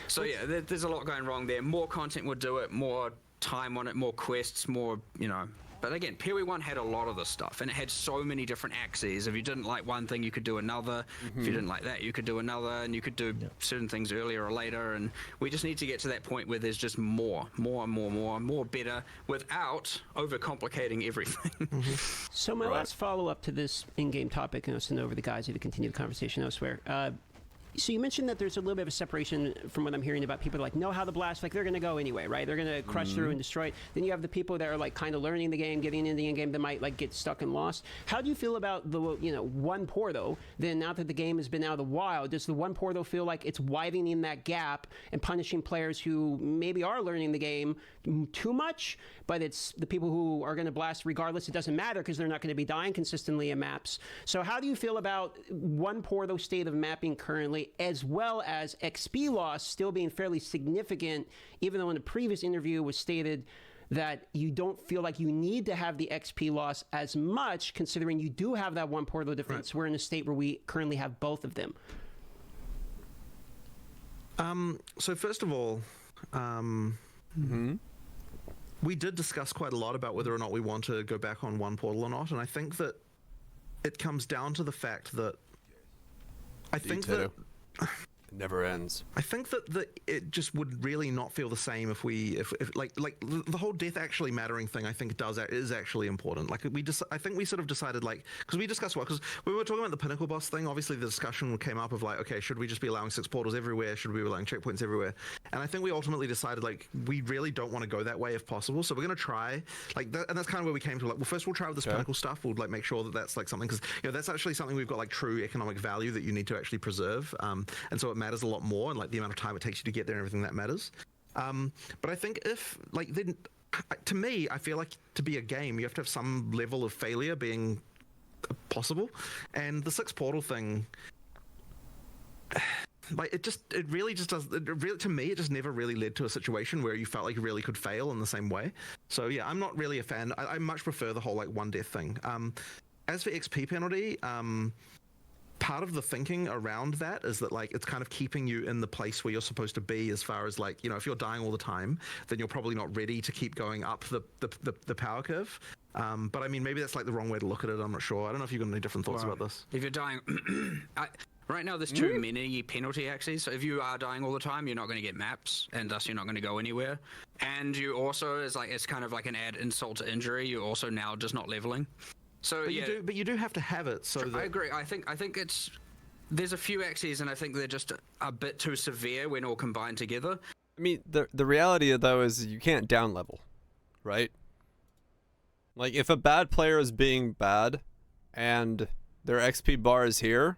So yeah, there's a lot going wrong there. More content would do it, more time on it, more quests, more, you know. But again, PoE 1 had a lot of this stuff, and it had so many different axes. If you didn't like one thing, you could do another. If you didn't like that, you could do another, and you could do certain things earlier or later. And we just need to get to that point where there's just more better, without overcomplicating everything. So my last follow-up to this in-game topic, and I'll send over the guys to continue the conversation elsewhere. So you mentioned that there's a little bit of a separation from what I'm hearing about people like know how to blast, like they're going to go anyway, right? They're going to crush through and destroy it. Then you have the people that are like kind of learning the game, getting into the end game, that might like get stuck and lost. How do you feel about the, you know, one pour though? Then now that the game has been out of the wild, does the one pour though feel like it's widening that gap and punishing players who maybe are learning the game too much, but it's the people who are going to blast regardless? It doesn't matter because they're not going to be dying consistently in maps. So how do you feel about one pour though state of mapping currently, as well as XP loss still being fairly significant, even though in the previous interview was stated that you don't feel like you need to have the XP loss as much, considering you do have that one pour though difference. Right. We're in a state where we currently have both of them. So first of all, we did discuss quite a lot about whether or not we want to go back on one portal or not, and I think that it comes down to the fact that it never ends. I think that it just would really not feel the same if like the whole death actually mattering thing. I think is actually important. Like I think we sort of decided, like, because we discussed because we were talking about the pinnacle boss thing. Obviously, the discussion came up of like, okay, should we just be allowing 6 portals everywhere? Should we be allowing checkpoints everywhere? And I think we ultimately decided like we really don't want to go that way if possible. So we're gonna try like that, and that's kind of where we came to like, well, first we'll try with this pinnacle stuff. We'll like make sure that that's like something, because you know that's actually something we've got like true economic value that you need to actually preserve, and so it matters a lot more, and like the amount of time it takes you to get there and everything that matters. But I think if like then to me, I feel like to be a game you have to have some level of failure being possible, and the 6 portal thing, like it really just does. To me, it just never really led to a situation where you felt like you really could fail in the same way. So yeah, I'm not really a fan. I much prefer the whole like one death thing. As for XP penalty, part of the thinking around that is that like it's kind of keeping you in the place where you're supposed to be, as far as like, you know, if you're dying all the time, then you're probably not ready to keep going up the power curve. But I mean, maybe that's like the wrong way to look at it. I'm not sure. I don't know if you've got any different thoughts about this. If you're dying, right now there's too many penalty axes. So if you are dying all the time, you're not going to get maps, and thus you're not going to go anywhere. And you also it's kind of like an add insult to injury. You're also now just not leveling. So but you do have to have it. So I agree. I think it's there's a few axes, and I think they're just a bit too severe when all combined together. I mean, the reality though is you can't down level, right? Like, if a bad player is being bad and their XP bar is here,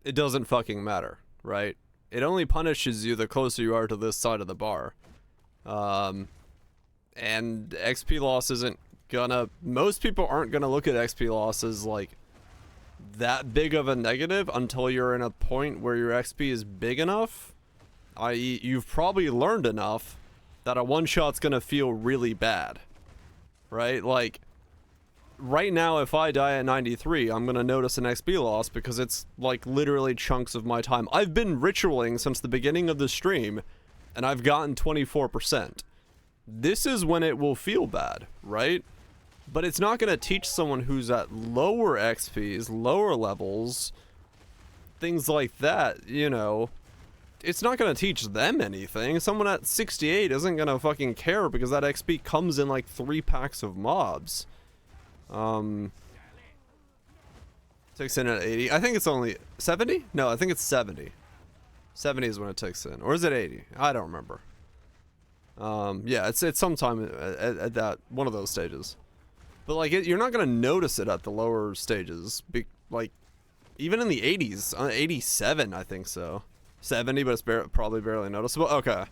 it doesn't fucking matter, right? It only punishes you the closer you are to this side of the bar. And XP loss isn't gonna... Most people aren't gonna look at XP loss as, like, that big of a negative until you're in a point where your XP is big enough. I.e., you've probably learned enough that a one-shot's gonna feel really bad. Right? Like, right now, if I die at 93, I'm gonna notice an XP loss because it's, like, literally chunks of my time. I've been ritualing since the beginning of the stream, and I've gotten 24%. This is when it will feel bad, right? But it's not gonna teach someone who's at lower XPs, lower levels, things like that, you know. It's not going to teach them anything. Someone at 68 isn't going to fucking care because that XP comes in like 3 packs of mobs. Takes in at 80. I think it's only 70? No, I think it's 70. 70 is when it takes in. Or is it 80? I don't remember. Yeah, it's sometime at that one of those stages. But like you're not going to notice it at the lower stages. Like even in the 80s, 87 I think so. 70, but it's probably barely noticeable. Okay,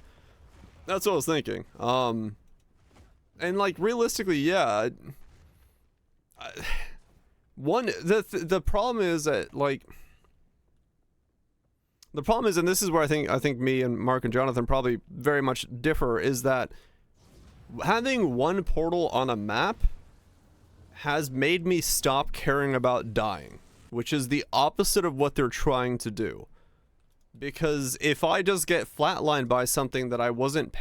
that's what I was thinking. And like realistically, yeah. The problem is that like the problem is, and this is where I think me and Mark and Jonathan probably very much differ, is that having one portal on a map has made me stop caring about dying, which is the opposite of what they're trying to do. Because if I just get flatlined by something that I wasn't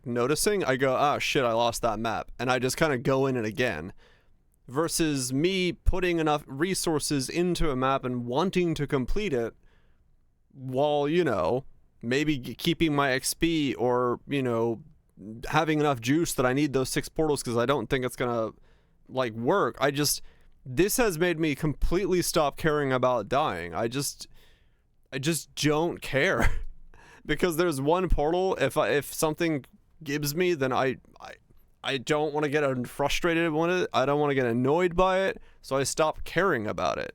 noticing, I go, oh shit, I lost that map. And I just kind of go in it again. Versus me putting enough resources into a map and wanting to complete it while, you know, maybe keeping my XP or, you know, having enough juice that I need those 6 portals because I don't think it's gonna, like, work. This has made me completely stop caring about dying. I just don't care because there's one portal. If something gives me, then I don't want to get frustrated with it. I don't want to get annoyed by it. So I stop caring about it.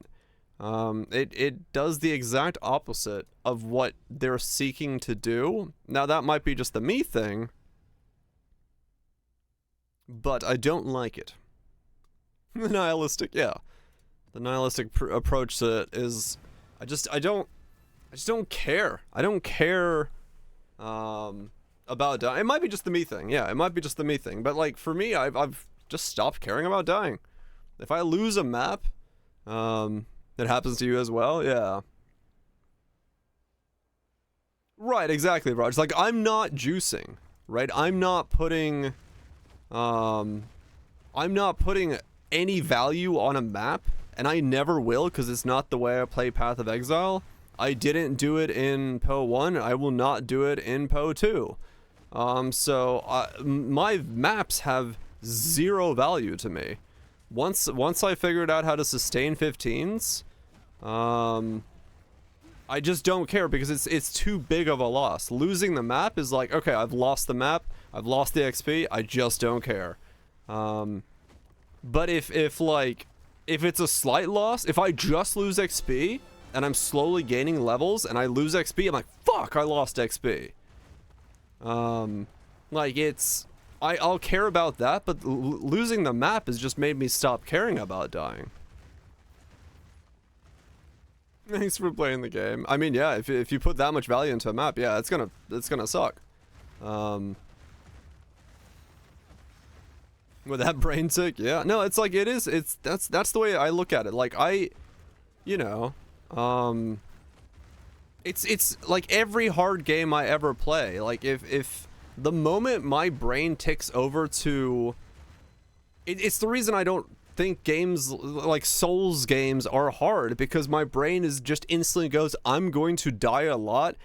It does the exact opposite of what they're seeking to do. Now that might be just the me thing, but I don't like it. The nihilistic approach to it is, I just don't care. I don't care about dying. It might be just the me thing. Yeah, it might be just the me thing. But like for me, I've just stopped caring about dying. If I lose a map, it happens to you as well. Yeah. Right. Exactly, Raj. It's like I'm not juicing. Right. I'm not putting any value on a map, and I never will because it's not the way I play Path of Exile. I didn't do it in PO 1. I will not do it in PO 2. So my maps have 0 value to me. Once I figured out how to sustain 15s, I just don't care because it's too big of a loss. Losing the map is like, okay, I've lost the map, I've lost the XP, I just don't care. But if it's a slight loss, if I just lose XP and I'm slowly gaining levels and I lose XP, I'm like, fuck, I lost XP. I'll care about that, but losing the map has just made me stop caring about dying. Thanks for playing the game. I mean, yeah, if you put that much value into a map, yeah, it's gonna suck. With that brain tick, yeah. No, it's like that's the way I look at it. Like it's like every hard game I ever play. Like if the moment my brain ticks over to It's the reason I don't think games like Souls games are hard, because my brain is just instantly goes, I'm going to die a lot,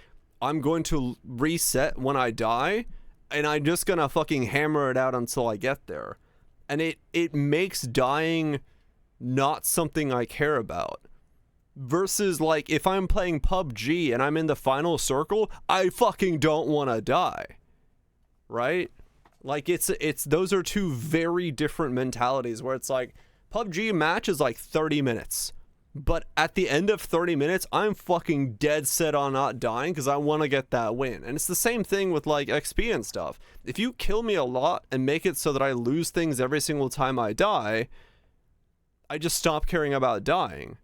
I'm going to reset when I die, and I'm just gonna fucking hammer it out until I get there. And it makes dying not something I care about. Versus, like, if I'm playing PUBG and I'm in the final circle, I fucking don't want to die. Right? Like, it's those are two very different mentalities, where it's like, PUBG match is like 30 minutes. But at the end of 30 minutes, I'm fucking dead set on not dying because I want to get that win. And it's the same thing with, like, XP and stuff. If you kill me a lot and make it so that I lose things every single time I die, I just stop caring about dying.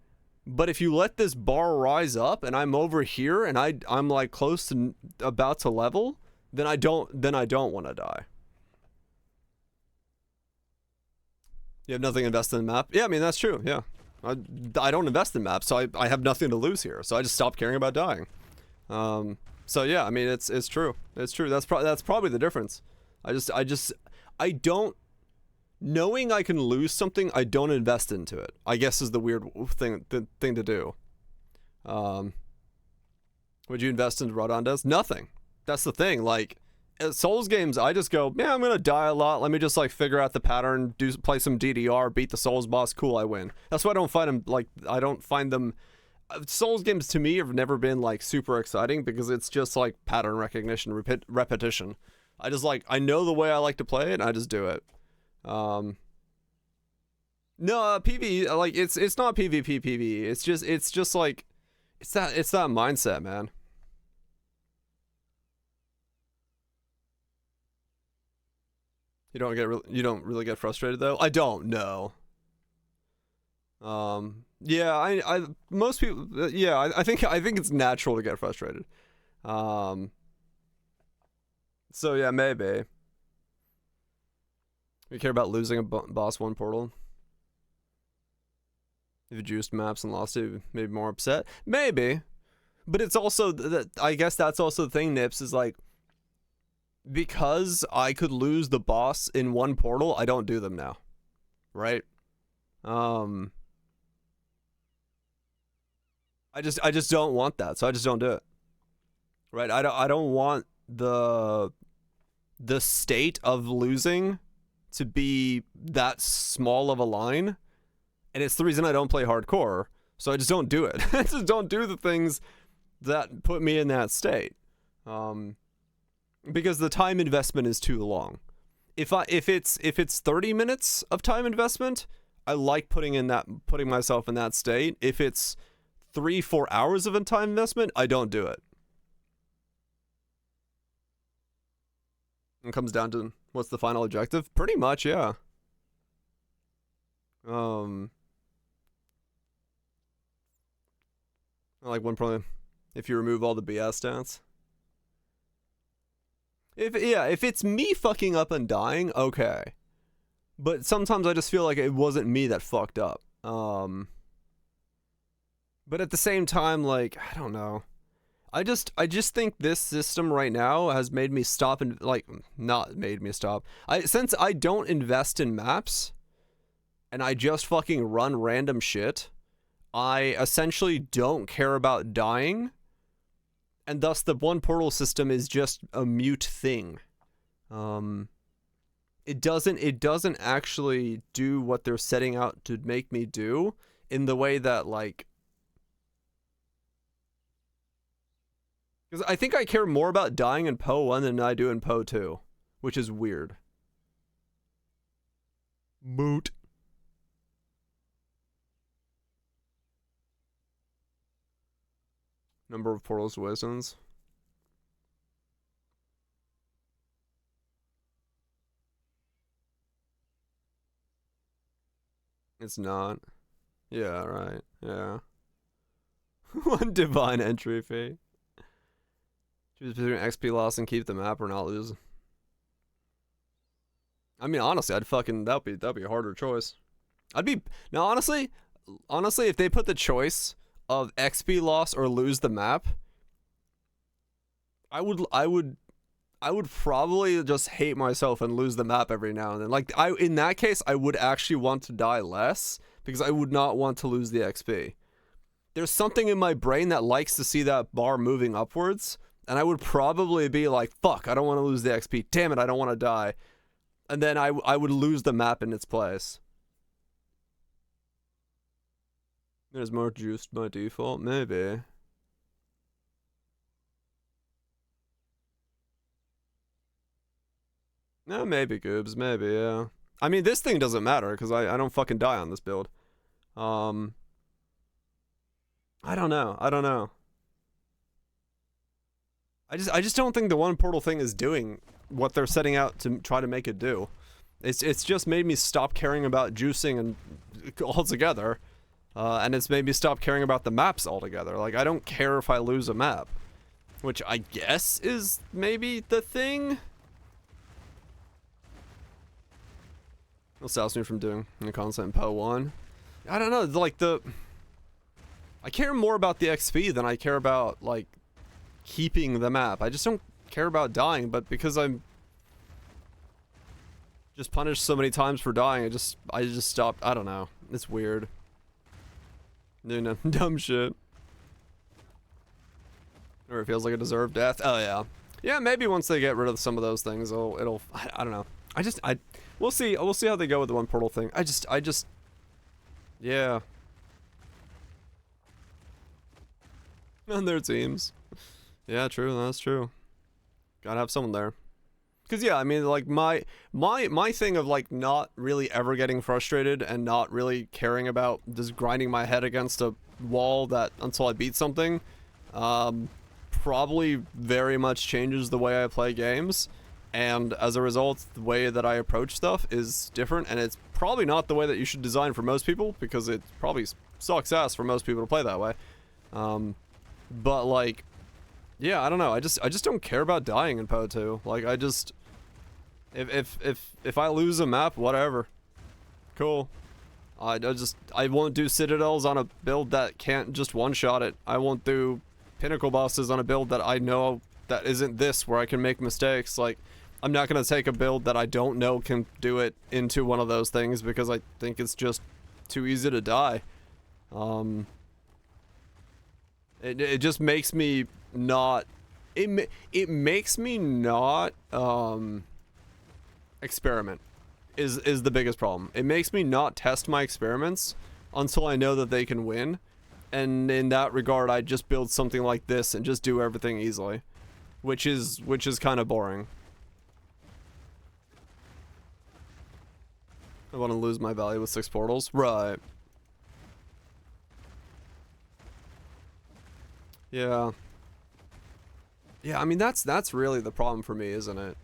But if you let this bar rise up and I'm over here and I'm like close to about to level, then I don't want to die. You have nothing invested in the map? Yeah, I mean, that's true. Yeah. I don't invest in maps, so I have nothing to lose here. So I just stop caring about dying. So yeah, I mean, it's true. It's true. That's probably the difference. I don't, knowing I can lose something, I don't invest into it, I guess, is the weird thing to do. Would you invest into Rodondas? Nothing. That's the thing. Like, Souls games, I just go, yeah, I'm gonna die a lot. Let me just, like, figure out the pattern, play some DDR, beat the Souls boss. Cool, I win. That's why I don't find them, like, I don't find them. Souls games to me have never been, like, super exciting, because it's just, like, pattern recognition, repetition. I know the way I like to play it, and I just do it. No, PvE, like, it's not PvP PvE. It's just like, it's that mindset, man. You don't really get frustrated though? I don't know. Yeah, most people, yeah, I think it's natural to get frustrated. So yeah, maybe. You care about losing a boss one portal? If you juiced maps and lost it, maybe more upset? Maybe. But it's also, I guess that's also the thing, Nips, is like, because I could lose the boss in one portal, I don't do them now. Right? I just don't want that, so I just don't do it. Right? I don't want the state of losing to be that small of a line, and it's the reason I don't play hardcore, so I just don't do it. I just don't do the things that put me in that state, because the time investment is too long. If it's 30 minutes of time investment, I like putting myself in that state. If it's 3-4 hours of a time investment, I don't do it. It comes down to what's the final objective? Pretty much, yeah. I like one problem. If you remove all the BS stats. If it's me fucking up and dying, okay. But sometimes I just feel like it wasn't me that fucked up. But at the same time, like, I don't know. I just think this system right now has made me stop, and, like, not made me stop. Since I don't invest in maps and I just fucking run random shit, I essentially don't care about dying, and thus the one portal system is just a mute thing. It doesn't actually do what they're setting out to make me do in the way that, like, because I think I care more about dying in PoE 1 than I do in PoE 2, which is weird. Moot. Number of portals to wisdoms. It's not. Yeah, right. Yeah. One divine entry fee. Choose between XP loss and keep the map or not lose. I mean, honestly, that'd be a harder choice. Honestly, if they put the choice of XP loss or lose the map, I would I would probably just hate myself and lose the map every now and then. Like, in that case, I would actually want to die less because I would not want to lose the XP. There's something in my brain that likes to see that bar moving upwards, and I would probably be like, fuck, I don't want to lose the XP. Damn it, I don't want to die. And then I would lose the map in its place. There's more juiced by default? Maybe. No, maybe, Goobs. Maybe, yeah. I mean, this thing doesn't matter, because I don't fucking die on this build. I don't know. I don't know. I just don't think the one portal thing is doing what they're setting out to try to make it do. It's just made me stop caring about juicing and altogether. And it's made me stop caring about the maps altogether. Like, I don't care if I lose a map. Which I guess is maybe the thing? What stops me from doing the content in PO 1? I don't know, like I care more about the XP than I care about, like, keeping the map. I just don't care about dying, but because I'm just punished so many times for dying, I just stopped. I don't know. It's weird. Doing dumb shit. Or it feels like a deserved death. Oh yeah. Yeah, maybe once they get rid of some of those things, it'll I don't know. We'll see how they go with the one portal thing. Yeah. On their teams. Yeah, true, that's true. Gotta have someone there. Cause yeah, I mean, like my thing of like not really ever getting frustrated and not really caring about just grinding my head against a wall that until I beat something, probably very much changes the way I play games. And as a result, the way that I approach stuff is different, and it's probably not the way that you should design for most people, because it probably sucks ass for most people to play that way. But like, yeah, I don't know. I just don't care about dying in PO 2. Like, I just, if I lose a map, whatever, cool. I won't do citadels on a build that can't just one-shot it. I won't do pinnacle bosses on a build that I know that isn't this, where I can make mistakes. Like, I'm not going to take a build that I don't know can do it into one of those things because I think it's just too easy to die. It just makes me not, it makes me not, experiment is the biggest problem. It makes me not test my experiments until I know that they can win. And in that regard, I just build something like this and just do everything easily. Which is kind of boring. I want to lose my value with 6 portals. Right. Yeah. Yeah, I mean that's really the problem for me, isn't it?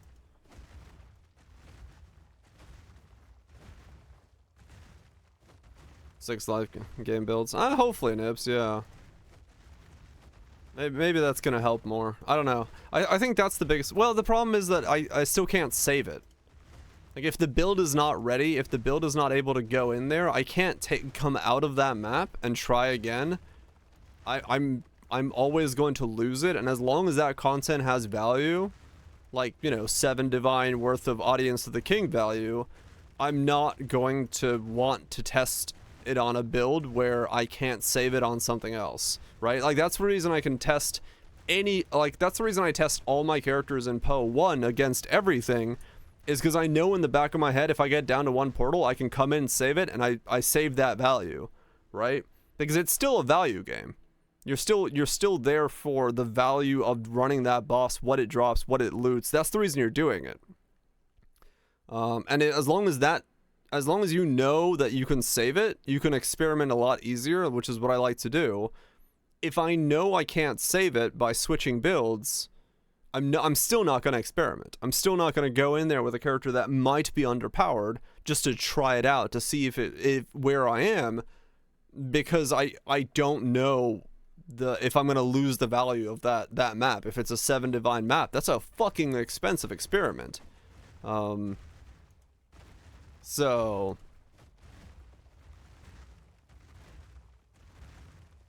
Six live game builds. Hopefully, Nips, yeah. Maybe that's gonna help more. I don't know. I think that's the biggest. Well, the problem is that I still can't save it. Like, if the build is not ready, if the build is not able to go in there, I can't come out of that map and try again. I'm always going to lose it, and as long as that content has value, like, you know, 7 divine worth of audience of the king value, I'm not going to want to test it on a build where I can't save it on something else, right? Like, that's the reason I can test that's the reason I test all my characters in PO 1 against everything, is because I know in the back of my head, if I get down to 1 portal, I can come in, save it, and I save that value, right? Because it's still a value game. You're still there for the value of running that boss, what it drops, what it loots. That's the reason you're doing it. As long as you know that you can save it, you can experiment a lot easier, which is what I like to do. If I know I can't save it by switching builds, I'm still not going to experiment. I'm still not going to go in there with a character that might be underpowered just to try it out to see if where I am, because I don't know if I'm going to lose the value of that map. If it's a 7 divine map, that's a fucking expensive experiment. So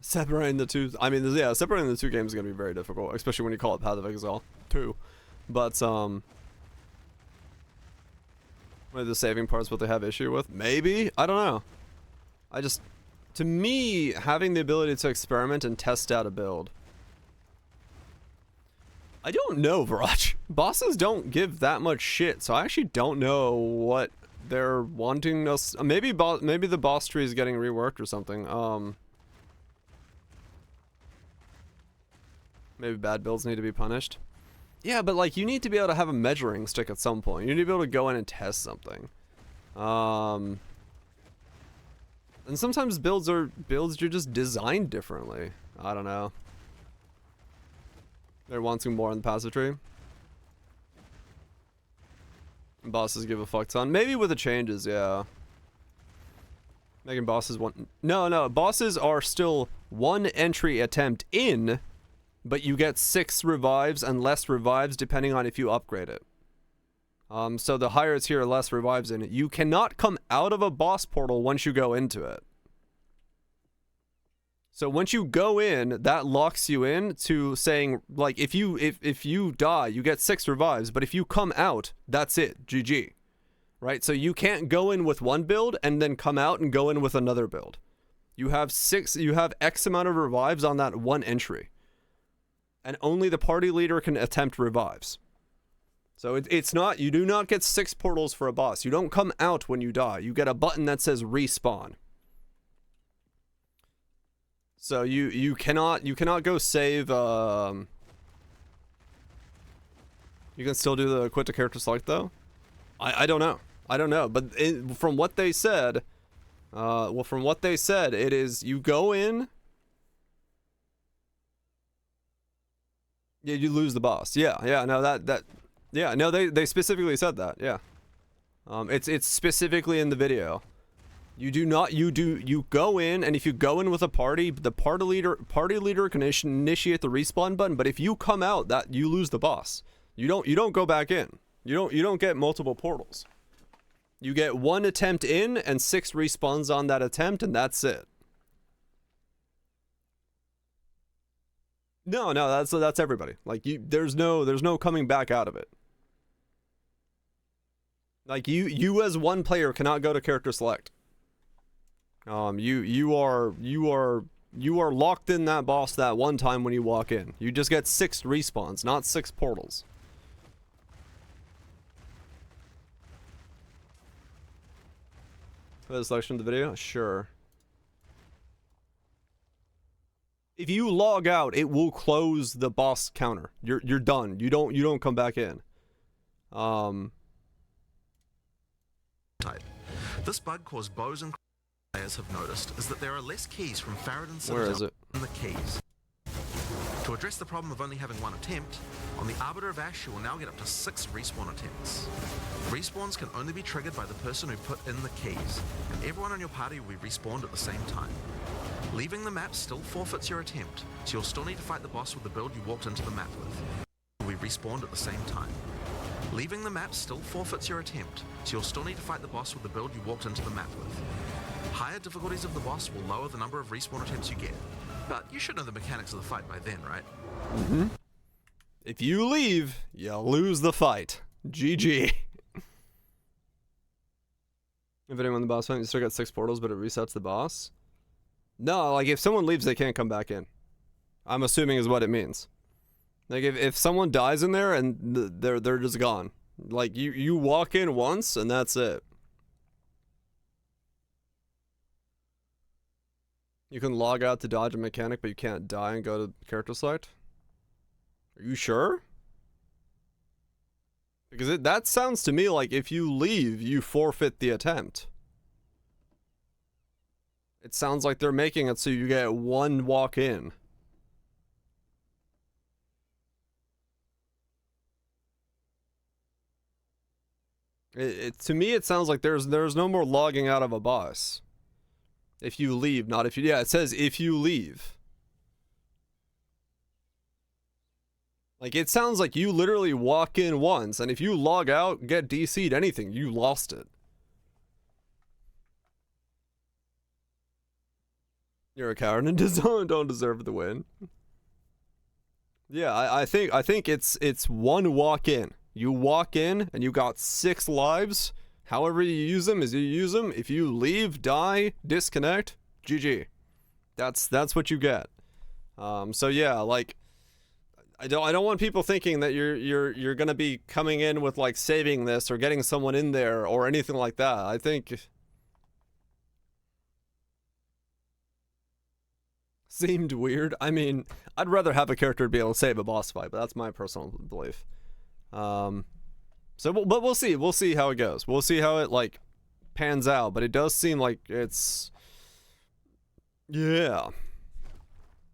separating the two, I mean, yeah, separating the two games is going to be very difficult, especially when you call it Path of Exile 2. But maybe the saving part's what they have issue with. Maybe, I don't know. To me, having the ability to experiment and test out a build. I don't know, Viraj. Bosses don't give that much shit, so I actually don't know what they're wanting us. Maybe the boss tree is getting reworked or something. Maybe bad builds need to be punished. Yeah, but like you need to be able to have a measuring stick at some point. You need to be able to go in and test something. And sometimes builds are just designed differently. I don't know. They're wanting more on the passive tree. Bosses give a fuck ton. Maybe with the changes, yeah. Making bosses one. No, bosses are still one entry attempt in, but you get 6 revives and less revives depending on if you upgrade it. So the higher it's here, less revives in it. You cannot come out of a boss portal once you go into it. So once you go in, that locks you in to saying, like, if you die, you get 6 revives, but if you come out, that's it, GG. Right? So you can't go in with one build and then come out and go in with another build. You have X amount of revives on that one entry. And only the party leader can attempt revives. So it's not, you do not get 6 portals for a boss. You don't come out when you die. You get a button that says respawn. So you cannot go save. You can still do the quit to character select though. I don't know. But from what they said, it is you go in. Yeah, you lose the boss. Yeah. No, yeah. No, they specifically said that. Yeah. It's specifically in the video. You go in, and if you go in with a party, the party leader can initiate the respawn button, but if you come out, that you lose the boss. You don't go back in. You don't get multiple portals. You get 1 attempt in and 6 respawns on that attempt, and that's it. No, that's everybody. Like there's no coming back out of it. Like you as one player cannot go to character select. You are locked in that boss that one time when you walk in. You just get 6 respawns, not 6 portals. For the selection of the video? Sure. If you log out, it will close the boss counter. You're done. You don't come back in. This bug caused bows and players have noticed is that there are less keys from Farad'n Where is Citadel it? in the keys. To address the problem of only having 1 attempt, on the Arbiter of Ash you will now get up to 6 respawn attempts. Respawns can only be triggered by the person who put in the keys, and everyone on your party will be respawned at the same time. Leaving the map still forfeits your attempt, so you'll still need to fight the boss with the build you walked into the map with. You'll be respawned at the same time. Leaving the map still forfeits your attempt, so you'll still need to fight the boss with the build you walked into the map with. Higher difficulties of the boss will lower the number of respawn attempts you get, but you should know the mechanics of the fight by then, right? Mm-hmm. If you leave, you lose the fight. GG. If anyone in the boss fight, you still got 6 portals, but it resets the boss? No, like if someone leaves, they can't come back in. I'm assuming is what it means. Like if someone dies in there and they're just gone. Like you walk in once and that's it. You can log out to dodge a mechanic, but you can't die and go to character select. Are you sure? Because that sounds to me like if you leave, you forfeit the attempt. It sounds like they're making it so you get 1 walk in. To me, it sounds like there's no more logging out of a boss. If you leave, not if you... Yeah, it says if you leave. Like, it sounds like you literally walk in once, and if you log out, get DC'd anything, you lost it. You're a coward and don't deserve the win. Yeah, I think it's one walk in. You walk in and you got 6 lives. However you use them is you use them. If you leave, die, disconnect, GG. That's what you get. So yeah, like I don't want people thinking that you're gonna be coming in with like saving this or getting someone in there or anything like that. I think seemed weird. I mean, I'd rather have a character be able to save a boss fight, but that's my personal belief. But we'll see. We'll see how it goes. We'll see how it like pans out. But it does seem like it's, yeah.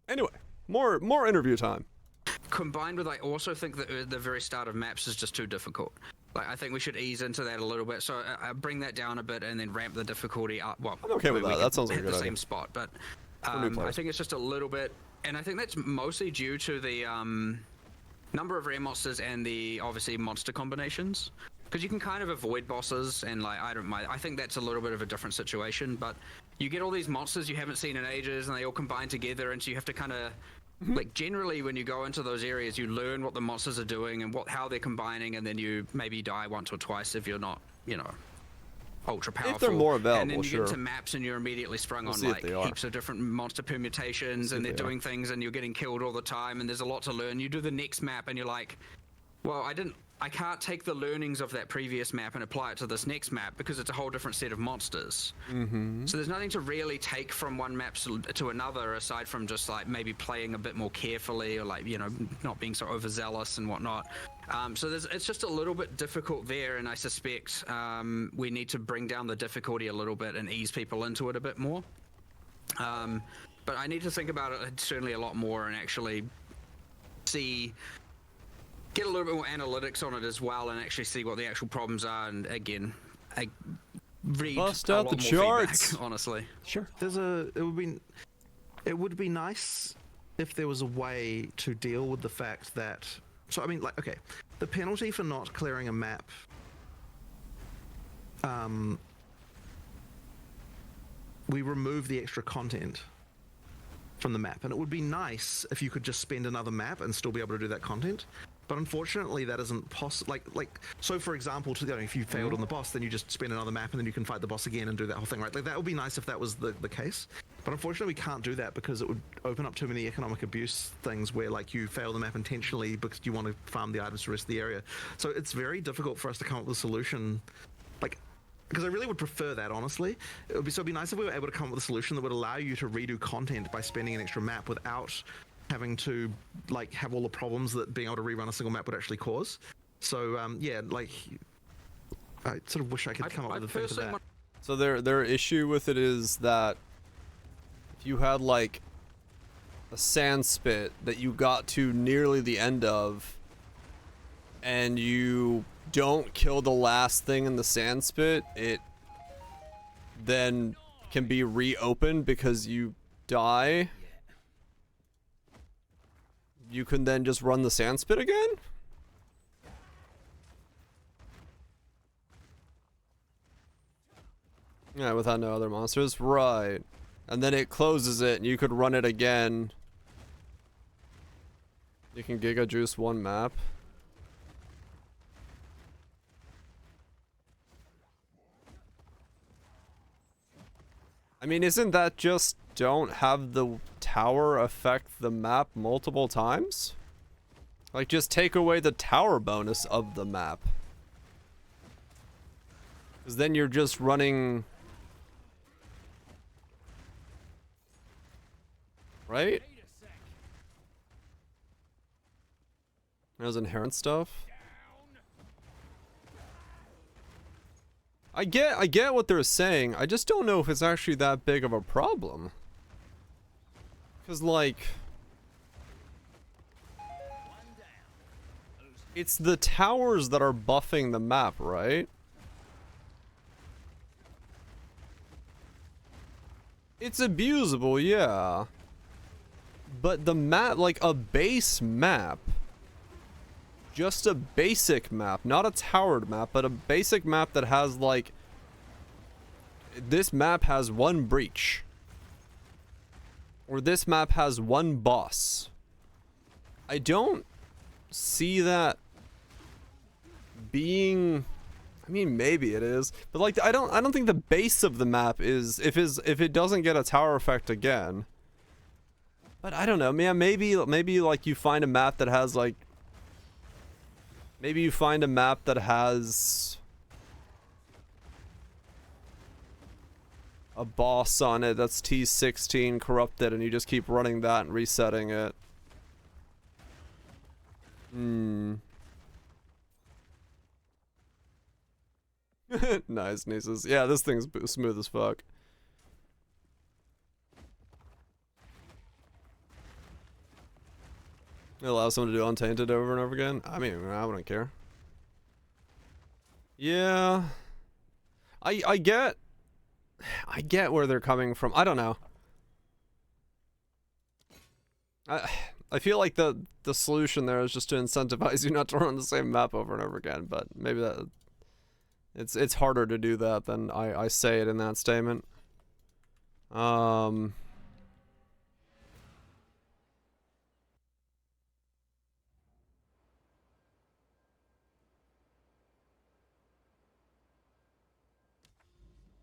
Anyway, more interview time. Combined with, I also think that the very start of maps is just too difficult. Like, I think we should ease into that a little bit. So I bring that down a bit and then ramp the difficulty up. Well, I'm okay with that. That sounds like a good the idea. same spot, but I think it's just a little bit, and I think that's mostly due to the number of rare monsters and the obviously monster combinations. Because you can kind of avoid bosses, and like I don't mind. I think that's a little bit of a different situation, but you get all these monsters you haven't seen in ages, and they all combine together, and so you have to kind of like generally when you go into those areas, you learn what the monsters are doing and how they're combining, and then you maybe die once or twice if you're not, you know, ultra powerful. If they're more available, and then you sure. get to maps and you're immediately sprung We'll on see if like they are. heaps of different monster permutations, and they're doing things, and you're getting killed all the time, and there's a lot to learn. You do the next map, and you're like, well, I can't take the learnings of that previous map and apply it to this next map because it's a whole different set of monsters. Mm-hmm. So there's nothing to really take from one map to another aside from just like maybe playing a bit more carefully or like, you know, not being so overzealous and whatnot. So it's just a little bit difficult there, and I suspect we need to bring down the difficulty a little bit and ease people into it a bit more. But I need to think about it certainly a lot more and actually get a little bit more analytics on it as well, and actually see what the actual problems are. And again, I read Bust a out lot the more charts. feedback, honestly. Sure. It would be nice if there was a way to deal with the fact that, so I mean, like, okay, the penalty for not clearing a map we remove the extra content from the map, and it would be nice if you could just spend another map and still be able to do that content. But unfortunately, that isn't possible. Like, so for example, if you failed on the boss, then you just spend another map and then you can fight the boss again and do that whole thing, right? Like, that would be nice if that was the case. But unfortunately, we can't do that because it would open up too many economic abuse things where, like, you fail the map intentionally because you want to farm the items to the rest of the area. So it's very difficult for us to come up with a solution, like, because I really would prefer that, honestly. It'd be nice if we were able to come up with a solution that would allow you to redo content by spending an extra map without having to like have all the problems that being able to rerun a single map would actually cause. So yeah, like I sort of wish I could come up with a thing for that. So their issue with it is that if you had like a sand spit that you got to nearly the end of and you don't kill the last thing in the sand spit, it then can be reopened because you die. You can then just run the sand spit again? Yeah, without no other monsters. Right. And then it closes it and you could run it again. You can Giga Juice one map. I mean, isn't that just don't have the tower affect the map multiple times? Like, just take away the tower bonus of the map. Because then you're just running... Right? There's inherent stuff. I get what they're saying. I just don't know if it's actually that big of a problem. Cause like it's the towers that are buffing the map, right? It's abusable, yeah. But the map, like a base map, just a basic map, not a towered map, but a basic map that has like, this map has one breach. Or this map has one boss. I don't see that being, I mean, maybe it is, but like I don't think the base of the map is if it doesn't get a tower effect again. But I don't know, man, maybe like you find a map that has like, maybe you find a map that has a boss on it that's T16 corrupted and you just keep running that and resetting it. Nice, nieces. Yeah, this thing's smooth as fuck. It allows someone to do Untainted over and over again? I mean, I wouldn't care. Yeah. I get where they're coming from. I don't know. I feel like the solution there is just to incentivize you not to run the same map over and over again, but maybe that it's harder to do that than I say it in that statement.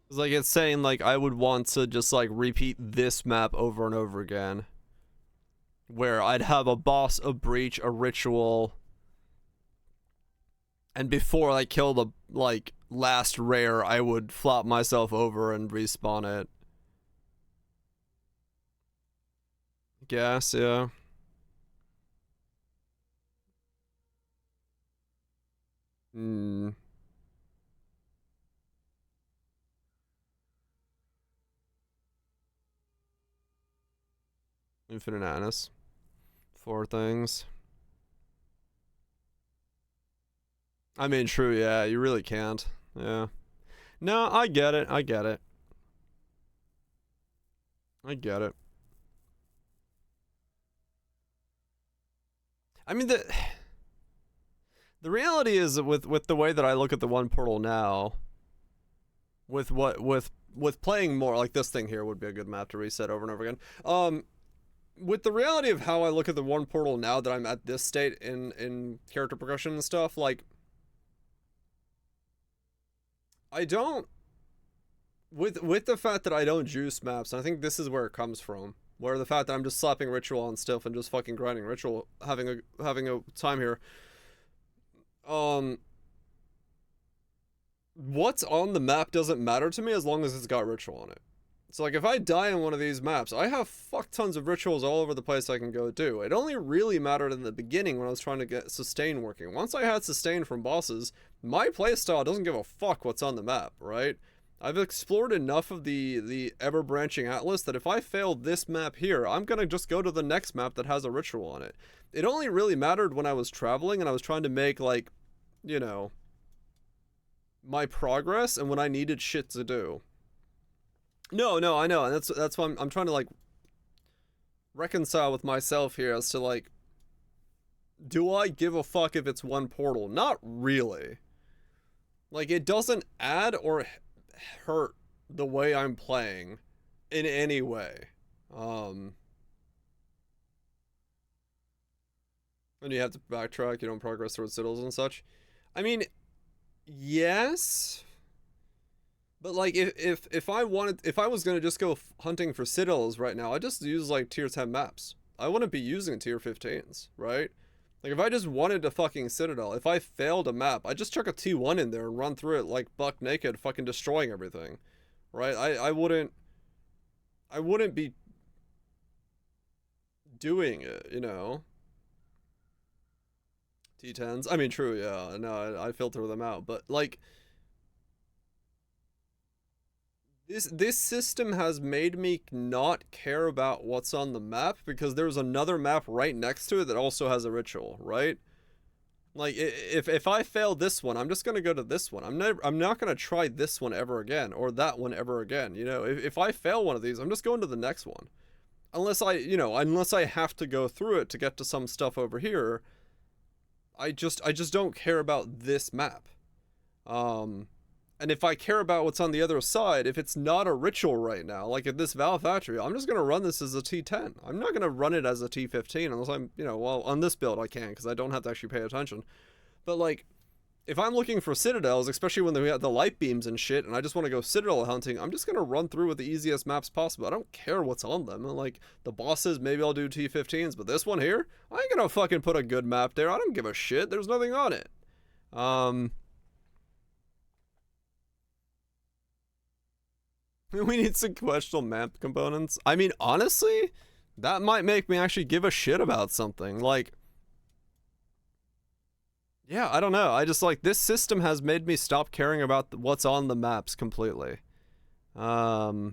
It's like it's saying like I would want to just like repeat this map over and over again. Where I'd have a boss, a breach, a ritual. And before I kill the like last rare, I would flop myself over and respawn it. Guess, yeah. Infinite Annis. 4 things. I mean, true, yeah, you really can't. Yeah. No, I get it. I get it. I get it. I mean, the reality is that with the way that I look at the one portal now, with playing more, like this thing here would be a good map to reset over and over again. With the reality of how I look at the one portal now that I'm at this state in character progression and stuff, like, I don't, with the fact that I don't juice maps, and I think this is where it comes from, where the fact that I'm just slapping ritual on stuff and just fucking grinding ritual, having a time here. What's on the map doesn't matter to me as long as it's got ritual on it. So like if I die in one of these maps, I have fuck tons of rituals all over the place I can go do. It only really mattered in the beginning when I was trying to get sustain working. Once I had sustain from bosses, my playstyle doesn't give a fuck what's on the map, right? I've explored enough of the ever-branching atlas that if I fail this map here, I'm gonna just go to the next map that has a ritual on it. It only really mattered when I was traveling and I was trying to make, like, you know, my progress and when I needed shit to do. No, I know, and that's why I'm trying to, like, reconcile with myself here as to, like, do I give a fuck if it's one portal? Not really. Like, it doesn't add or hurt the way I'm playing in any way. And you have to backtrack, you don't progress towards citadels and such. I mean, yes. But like if I was gonna just go hunting for citadels right now, I just use like tier 10 maps. I wouldn't be using tier 15s, right? Like if I just wanted a fucking citadel, if I failed a map, I just chuck a T1 in there and run through it like buck naked, fucking destroying everything, right? I wouldn't be doing it, you know. T10s. I mean, true, yeah. No, I filter them out, but like. This system has made me not care about what's on the map because there's another map right next to it that also has a ritual, right? Like if I fail this one, I'm just gonna go to this one. I'm not gonna try this one ever again or that one ever again. You know, if I fail one of these, I'm just going to the next one, unless I have to go through it to get to some stuff over here. I just don't care about this map. And if I care about what's on the other side, if it's not a ritual right now, like at this Val Factory, I'm just going to run this as a T10. I'm not going to run it as a T15 unless I'm, you know, well, on this build I can because I don't have to actually pay attention. But like, if I'm looking for citadels, especially when we have the light beams and shit, and I just want to go citadel hunting, I'm just going to run through with the easiest maps possible. I don't care what's on them. And like, the bosses, maybe I'll do T15s, but this one here, I ain't going to fucking put a good map there. I don't give a shit. There's nothing on it. We need sequential map components. I mean, honestly, that might make me actually give a shit about something. Like, yeah, I don't know. I just like, this system has made me stop caring about what's on the maps completely. For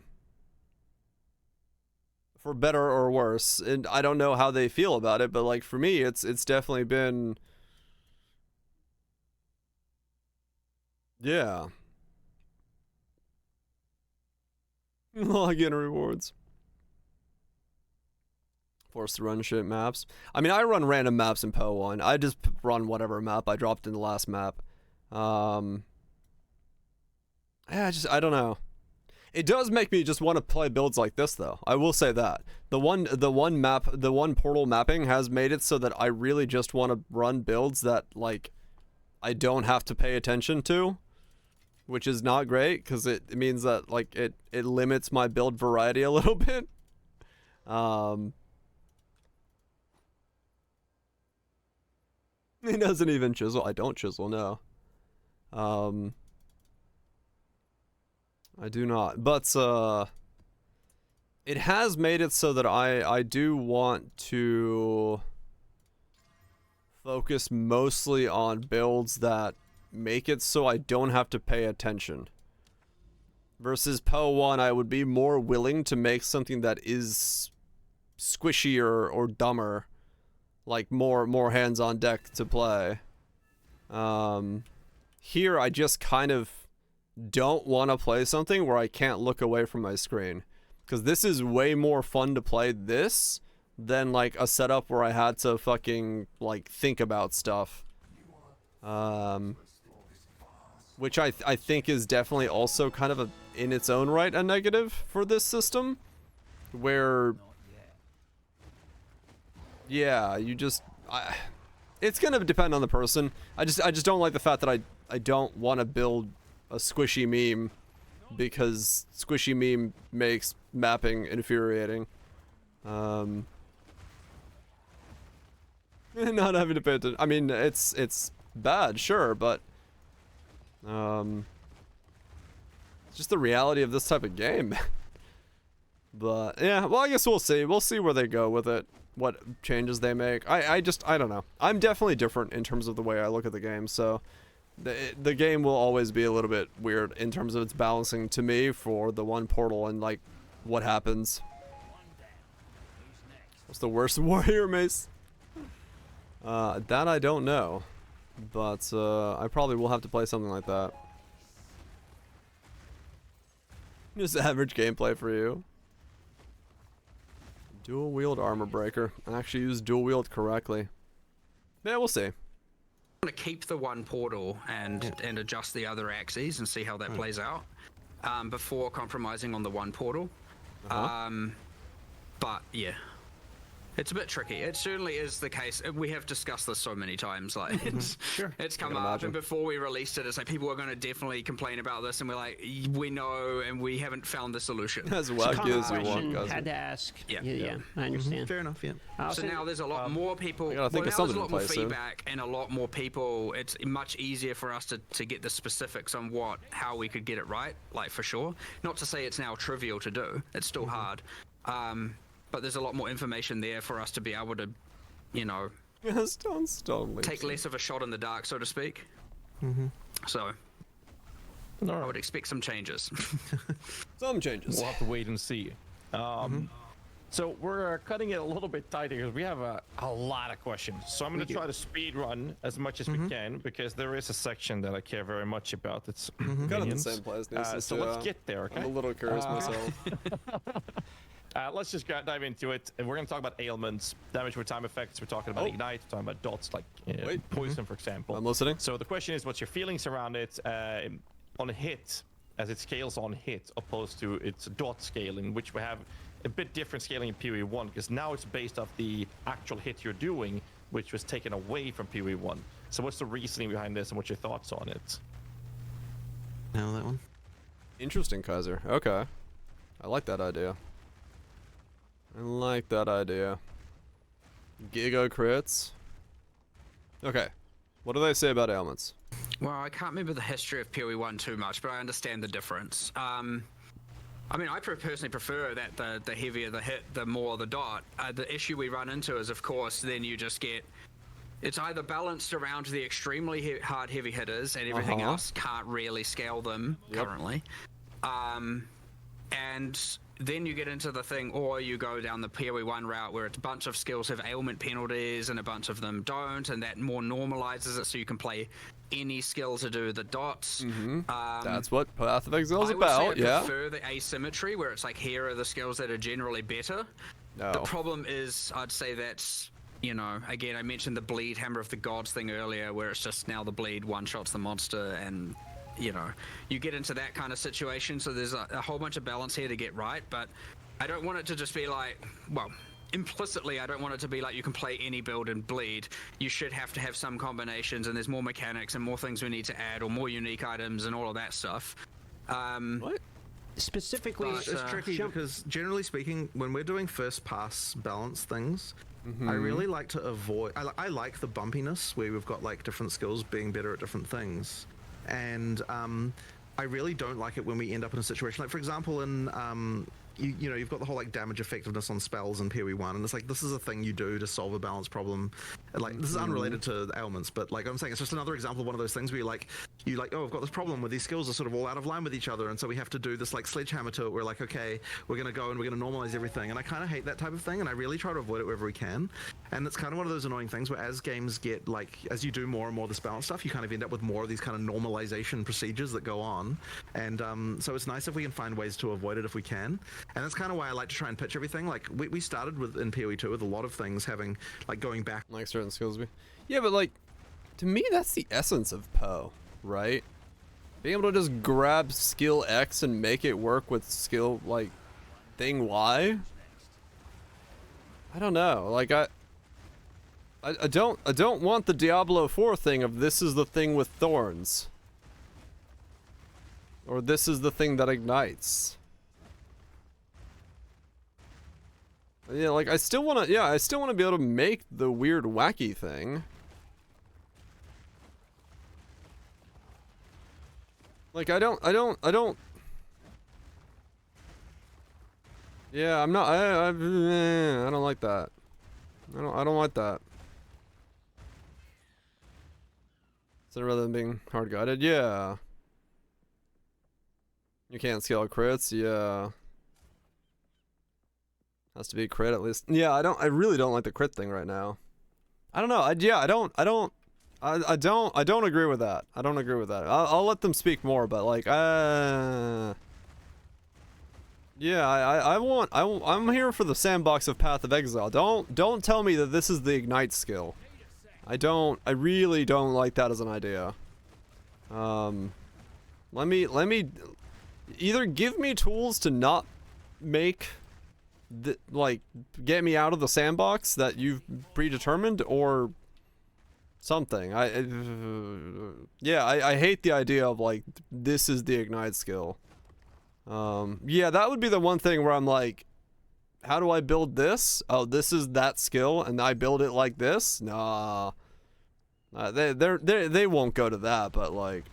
better or worse. And I don't know how they feel about it, but like for me, it's definitely been, yeah. Login rewards. Forced to run shit maps. I mean, I run random maps in PO 1. I just run whatever map I dropped in the last map. Yeah, I don't know. It does make me just want to play builds like this, though. I will say that. The one portal mapping has made it so that I really just want to run builds that, like, I don't have to pay attention to. Which is not great, because it means that, like, it limits my build variety a little bit. He doesn't even chisel. I don't chisel, no. I do not. But, it has made it so that I do want to focus mostly on builds that make it so I don't have to pay attention. Versus PO 1, I would be more willing to make something that is squishier or dumber. Like more hands on deck to play. Here I just kind of don't want to play something where I can't look away from my screen. Because this is way more fun to play this than like a setup where I had to fucking like think about stuff. Which I think is definitely also kind of in its own right a negative for this system, where, yeah, you just, it's gonna depend on the person. I just don't like the fact that I don't want to build a squishy meme because squishy meme makes mapping infuriating. Not having to pay attention. I mean, it's bad, sure, but it's just the reality of this type of game. But yeah, well, I guess we'll see. We'll see where they go with it, what changes they make. I don't know. I'm definitely different in terms of the way I look at the game, so the game will always be a little bit weird in terms of its balancing to me for the one portal and like what happens. What's the worst warrior mace? That I don't know. But, I probably will have to play something like that. Just average gameplay for you. Dual wield armor breaker. I actually use dual wield correctly. Yeah, we'll see. I'm gonna keep the one portal and adjust the other axes and see how that plays out. Before compromising on the one portal. But yeah. It's a bit tricky. It certainly is the case. We have discussed this so many times. Like, it's come up, and before we released it, it's like people are going to definitely complain about this, and we're like, we know, and we haven't found the solution. As wacky as you want, guys. Had to ask. Yeah, I understand. Fair enough. Yeah. So now there's a lot more people. I gotta think of something there's a lot more to play soon. feedback and a lot more people. It's much easier for us to get the specifics on how we could get it right. Like, for sure. Not to say it's now trivial to do. It's still hard. But there's a lot more information there for us to be able to, you know, take less of a shot in the dark, so to speak. So, I would expect some changes. Some changes. We'll have to wait and see. So we're cutting it a little bit tighter because we have a lot of questions. So I'm going to try to speed run as much as we can because there is a section that I care very much about. It's kind of the same place. So let's get there, okay? I'm a little curious myself. Let's just dive into it. And we're going to talk about ailments, damage with time effects. We're talking about ignite. We're talking about dots like poison, for example. I'm listening. So the question is, what's your feelings around it? on hit, as it scales on hit, opposed to its dot scaling, which we have a bit different scaling in PoE1, because now it's based off the actual hit you're doing, which was taken away from PoE1. So what's the reasoning behind this, and what's your thoughts on it? Now that one. Interesting, Kaiser. Okay. I like that idea. I like that idea. Giga crits. Okay. What do they say about ailments? Well, I can't remember the history of PoE1 too much, but I understand the difference. I mean, I personally prefer that the heavier the hit, the more the dot. The issue we run into is, of course, then you just get... It's either balanced around the extremely hard heavy hitters, and everything else can't really scale them currently. And then you get into the thing, or you go down the PoE1 route where a bunch of skills have ailment penalties and a bunch of them don't, and that more normalizes it so you can play any skill to do the dots. That's what Path of Exile is I would say about, I prefer the asymmetry where it's like, here are the skills that are generally better. No. The problem is, I'd say that's, you know, again, I mentioned the bleed Hammer of the Gods thing earlier, where it's just now the bleed one-shots the monster, and you know, you get into that kind of situation. So there's a whole bunch of balance here to get right, but I don't want it to just be like, well, implicitly I don't want it to be like you can play any build and bleed. You should have to have some combinations, and there's more mechanics and more things we need to add, or more unique items and all of that stuff. What? Specifically, It's tricky because generally speaking, when we're doing first pass balance things, I really like to avoid... I like the bumpiness where we've got like different skills being better at different things. And I really don't like it when we end up in a situation like, for example, in you know, you've got the whole like damage effectiveness on spells in PoE1, and it's like, this is a thing you do to solve a balance problem. And, like, this is unrelated to ailments, but like I'm saying, it's just another example of one of those things where you like, oh, I've got this problem where these skills are sort of all out of line with each other, and so we have to do this like sledgehammer to it. We're like, okay, we're gonna go and we're gonna normalize everything, and I kind of hate that type of thing, and I really try to avoid it wherever we can. And it's kind of one of those annoying things where as games get like, as you do more and more of this balance stuff, you kind of end up with more of these kind of normalization procedures that go on, and so it's nice if we can find ways to avoid it if we can. And that's kind of why I like to try and pitch everything. Like we started with in PoE2 with a lot of things having like going back like certain skills. Yeah, but like to me that's the essence of Poe, right? Being able to just grab skill X and make it work with skill like thing Y. I don't know. Like I don't want the Diablo 4 thing of this is the thing with thorns. Or this is the thing that ignites. Yeah, like I still want to be able to make the weird wacky thing. Like I don't Yeah, I'm not I don't like that. I don't like that. So rather than being hard guided, yeah. You can't scale crits, yeah. Has to be crit at least. Yeah, I really don't like the crit thing right now. I don't know. I don't agree with that. I don't agree with that. I'll let them speak more, but like yeah, I'm here for the sandbox of Path of Exile. Don't tell me that this is the ignite skill. I really don't like that as an idea. Let me either give me tools to not make like get me out of the sandbox that you've predetermined or something. I hate the idea of like this is the ignite skill. Yeah, that would be the one thing where I'm like, how do I build this? Oh, this is that skill and I build it like this? Nah. They won't go to that, but like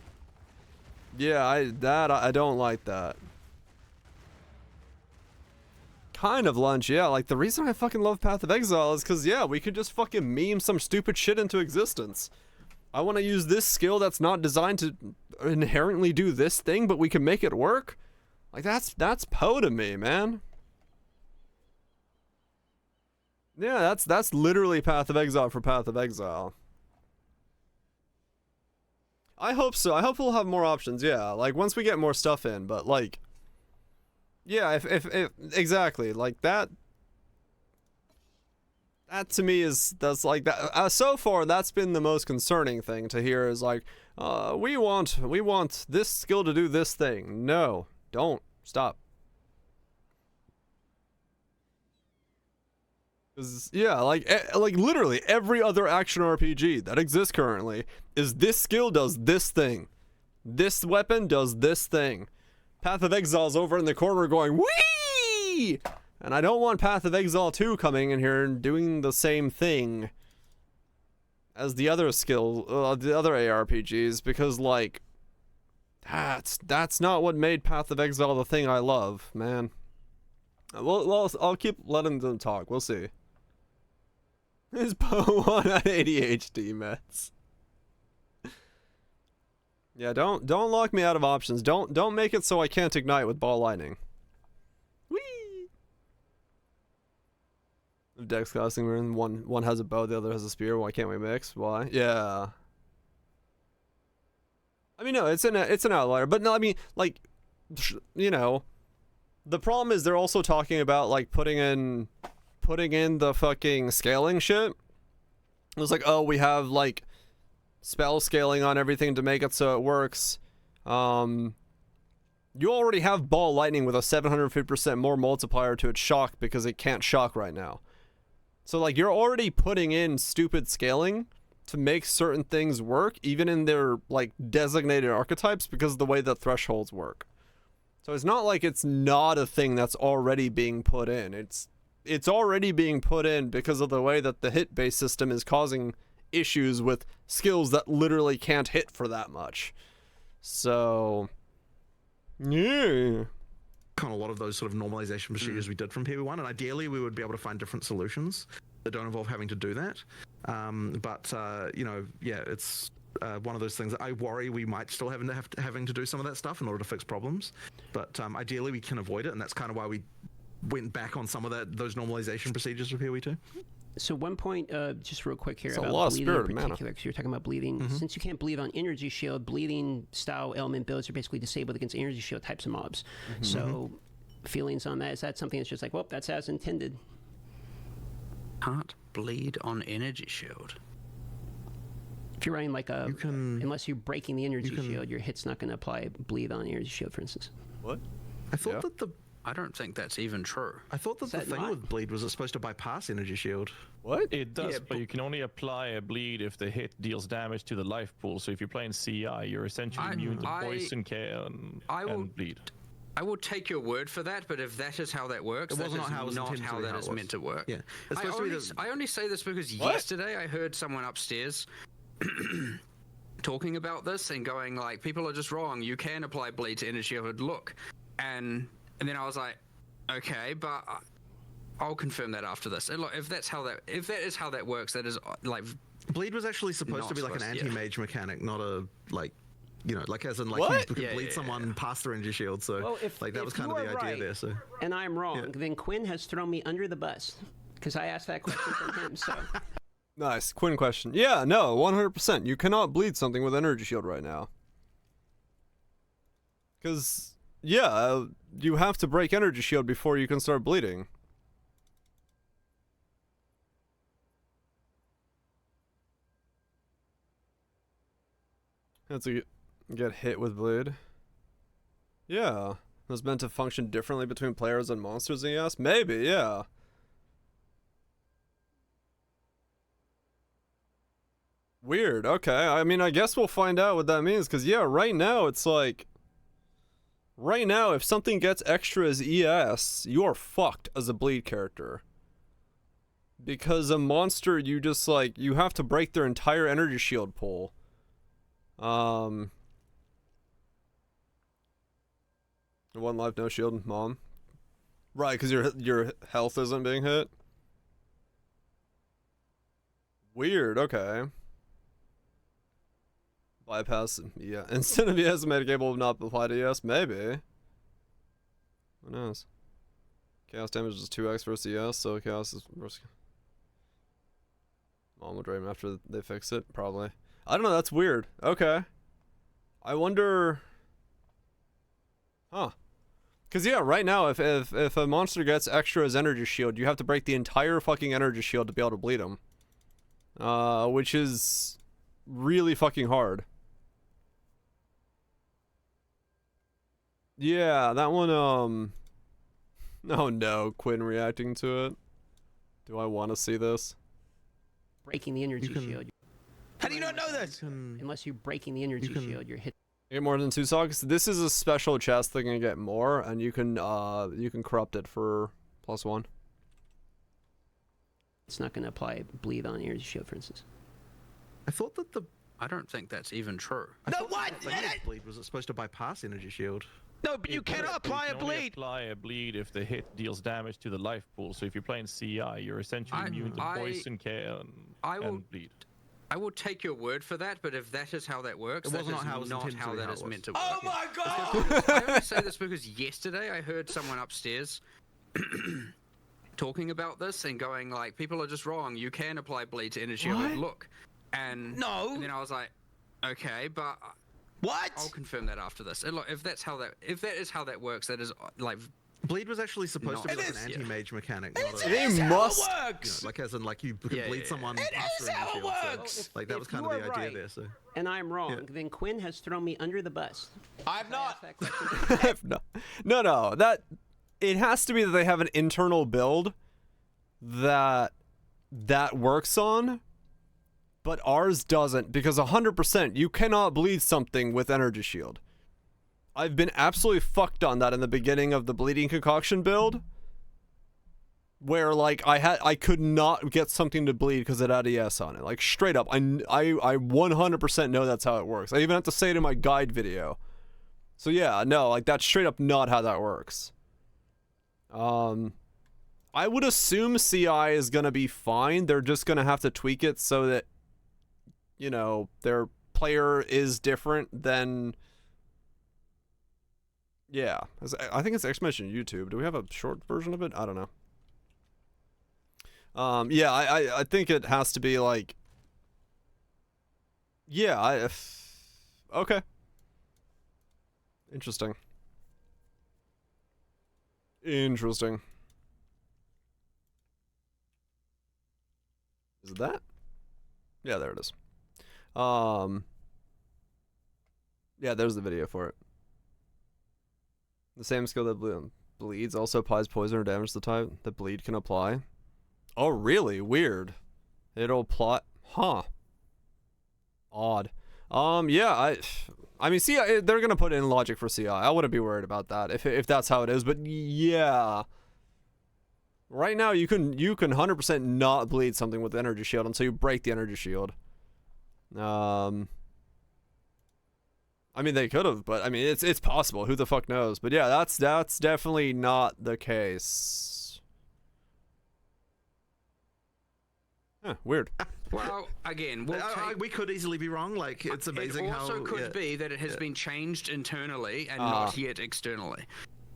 yeah, I don't like that. Kind of lunch, yeah. Like the reason I fucking love Path of Exile is because yeah, we could just fucking meme some stupid shit into existence. I want to use this skill that's not designed to inherently do this thing, but we can make it work. Like that's Poe to me, man. Yeah, that's literally Path of Exile for Path of Exile. I hope so. I hope we'll have more options. Yeah, like once we get more stuff in, but like. Yeah, if exactly like that That to me that's like that. So far, that's been the most concerning thing to hear is like, we want this skill to do this thing. No, don't stop. 'Cause, yeah, like literally every other action RPG that exists currently is this skill does this thing, this weapon does this thing. Path of Exile's over in the corner going wee. And I don't want Path of Exile 2 coming in here and doing the same thing as the other the other ARPGs, because like that's not what made Path of Exile the thing I love, man. Well, I'll keep letting them talk. We'll see. Is Poe on ADHD meds? Yeah, don't lock me out of options. Don't make it so I can't ignite with ball lightning. Dex casting room. One has a bow, the other has a spear. Why can't we mix? Why? Yeah. I mean, no, it's an outlier, but no, I mean, like, you know, the problem is they're also talking about like putting in the fucking scaling shit. It was like, oh, we have like spell scaling on everything to make it so it works. You already have ball lightning with a 750% more multiplier to its shock because it can't shock right now. So like you're already putting in stupid scaling to make certain things work, even in their like designated archetypes, because of the way that thresholds work. So it's not like it's not a thing that's already being put in. It's already being put in because of the way that the hit-based system is causing issues with skills that literally can't hit for that much. So yeah. Kind of a lot of those sort of normalization procedures we did from PB1, and ideally we would be able to find different solutions that don't involve having to do that. You know, yeah, it's one of those things that I worry we might still having to do some of that stuff in order to fix problems. But ideally we can avoid it, and that's kind of why we went back on some of those normalization procedures for PoE2. So one point, just real quick here It's a about lot of bleeding in spirit, particular, because you're talking about bleeding. Since you can't bleed on energy shield, bleeding style element builds are basically disabled against energy shield types of mobs. So feelings on that? Is that something that's just like, well, that's as intended? Can't bleed on energy shield. If you're running like unless you're breaking the energy shield, your hit's not going to apply bleed on energy shield, for instance. What? I thought that I don't think that's even true. I thought that the thing with bleed was it's supposed to bypass energy shield. What? It does, but you can only apply a bleed if the hit deals damage to the life pool. So if you're playing CI, you're essentially immune to poison, care, and bleed. I will take your word for that, but if that is how that works, that is not how that is meant to work. Yeah. I only say this because yesterday I heard someone upstairs talking about this and going like, people are just wrong. You can apply bleed to energy shield. Look, and then I was like, okay, but I'll confirm that after this. And look, if that is how that works, that is like bleed was actually supposed to be like an anti-mage mechanic, not a like, you know, like as in like you could bleed someone past their energy shield. So like that was kind of the idea there. So and I'm wrong, then Quinn has thrown me under the bus because I asked that question from him. So nice Quinn question. Yeah, no, 100%. You cannot bleed something with energy shield right now. Because yeah, you have to break energy shield before you can start bleeding. That's a get hit with bleed. Yeah, it was meant to function differently between players and monsters. Yes, maybe. Yeah. Weird. Okay. I mean, I guess we'll find out what that means. Cause yeah, right now it's like. Right now, if something gets extra as ES, you are fucked as a bleed character. Because a monster, you just like, you have to break their entire energy shield pool. One life, no shield, mom. Right, because your health isn't being hit. Weird, okay. Bypass, yeah. Instead of ES, made it capable of not apply to ES, maybe. Who knows? Chaos damage is 2x versus ES, so chaos is versus. Mom will drain after they fix it, probably. I don't know, that's weird. Okay. I wonder. Huh. Because yeah, right now, if a monster gets extra as energy shield, you have to break the entire fucking energy shield to be able to bleed him. Which is really fucking hard. Yeah, that one, oh no, Quinn reacting to it. Do I want to see this? Breaking the energy shield. How do you not know this? Unless you're breaking the energy shield, you're hit. You get more than 2 socks. This is a special chest that can get more, and you can corrupt it for +1. It's not going to apply bleed on energy shield, for instance. I thought that the... I don't think that's even true. No, what? The hit bleed was supposed to bypass energy shield. No, but you cannot apply a bleed. Apply a bleed if the hit deals damage to the life pool. So if you're playing CI, you're essentially immune to poison, and bleed. I will take your word for that, but if that is how that works, It that wasn't is how it was not intended how to be, that how is it was. meant to work. Oh my god! I only say this because yesterday I heard someone upstairs talking about this and going like, people are just wrong. You can apply bleed to energy shield. Look, and then I was like, okay, but what? I'll confirm that after this. And look, if that is how that works, that is like. Bleed was actually supposed to be like an It is, anti-mage mechanic. It must. You know, like as in like you can bleed someone. It is how it works. Like that was kind of the idea there. So. And I'm wrong, then Quinn has thrown me under the bus. I'm not. No, that it has to be that they have an internal build that works on, but ours doesn't, because 100% you cannot bleed something with energy shield. I've been absolutely fucked on that in the beginning of the bleeding concoction build, where like I could not get something to bleed because it had ES on it. Like straight up, I 100% know that's how it works. I even have to say it in my guide video. So yeah, no, like that's straight up not how that works. I would assume CI is gonna be fine. They're just gonna have to tweak it so that, you know, their player is different than. Yeah, I think it's X-Mention YouTube. Do we have a short version of it? I don't know. Yeah, I think it has to be like. Yeah, okay. Interesting. Is it that? Yeah, there it is. Yeah, there's the video for it. The same skill that bleeds also applies poison or damage to the type that bleed can apply. Oh, really? Weird. It'll apply. Huh. Odd. Yeah, I mean, CI, they're gonna put in logic for CI. I wouldn't be worried about that if that's how it is. But yeah, right now you can 100% not bleed something with the energy shield until you break the energy shield. I mean, they could have, but I mean, it's possible. Who the fuck knows? But yeah, that's definitely not the case. Huh, weird. Well, again, we could easily be wrong. Like, it's amazing how... It also could be that it has been changed internally and not yet externally.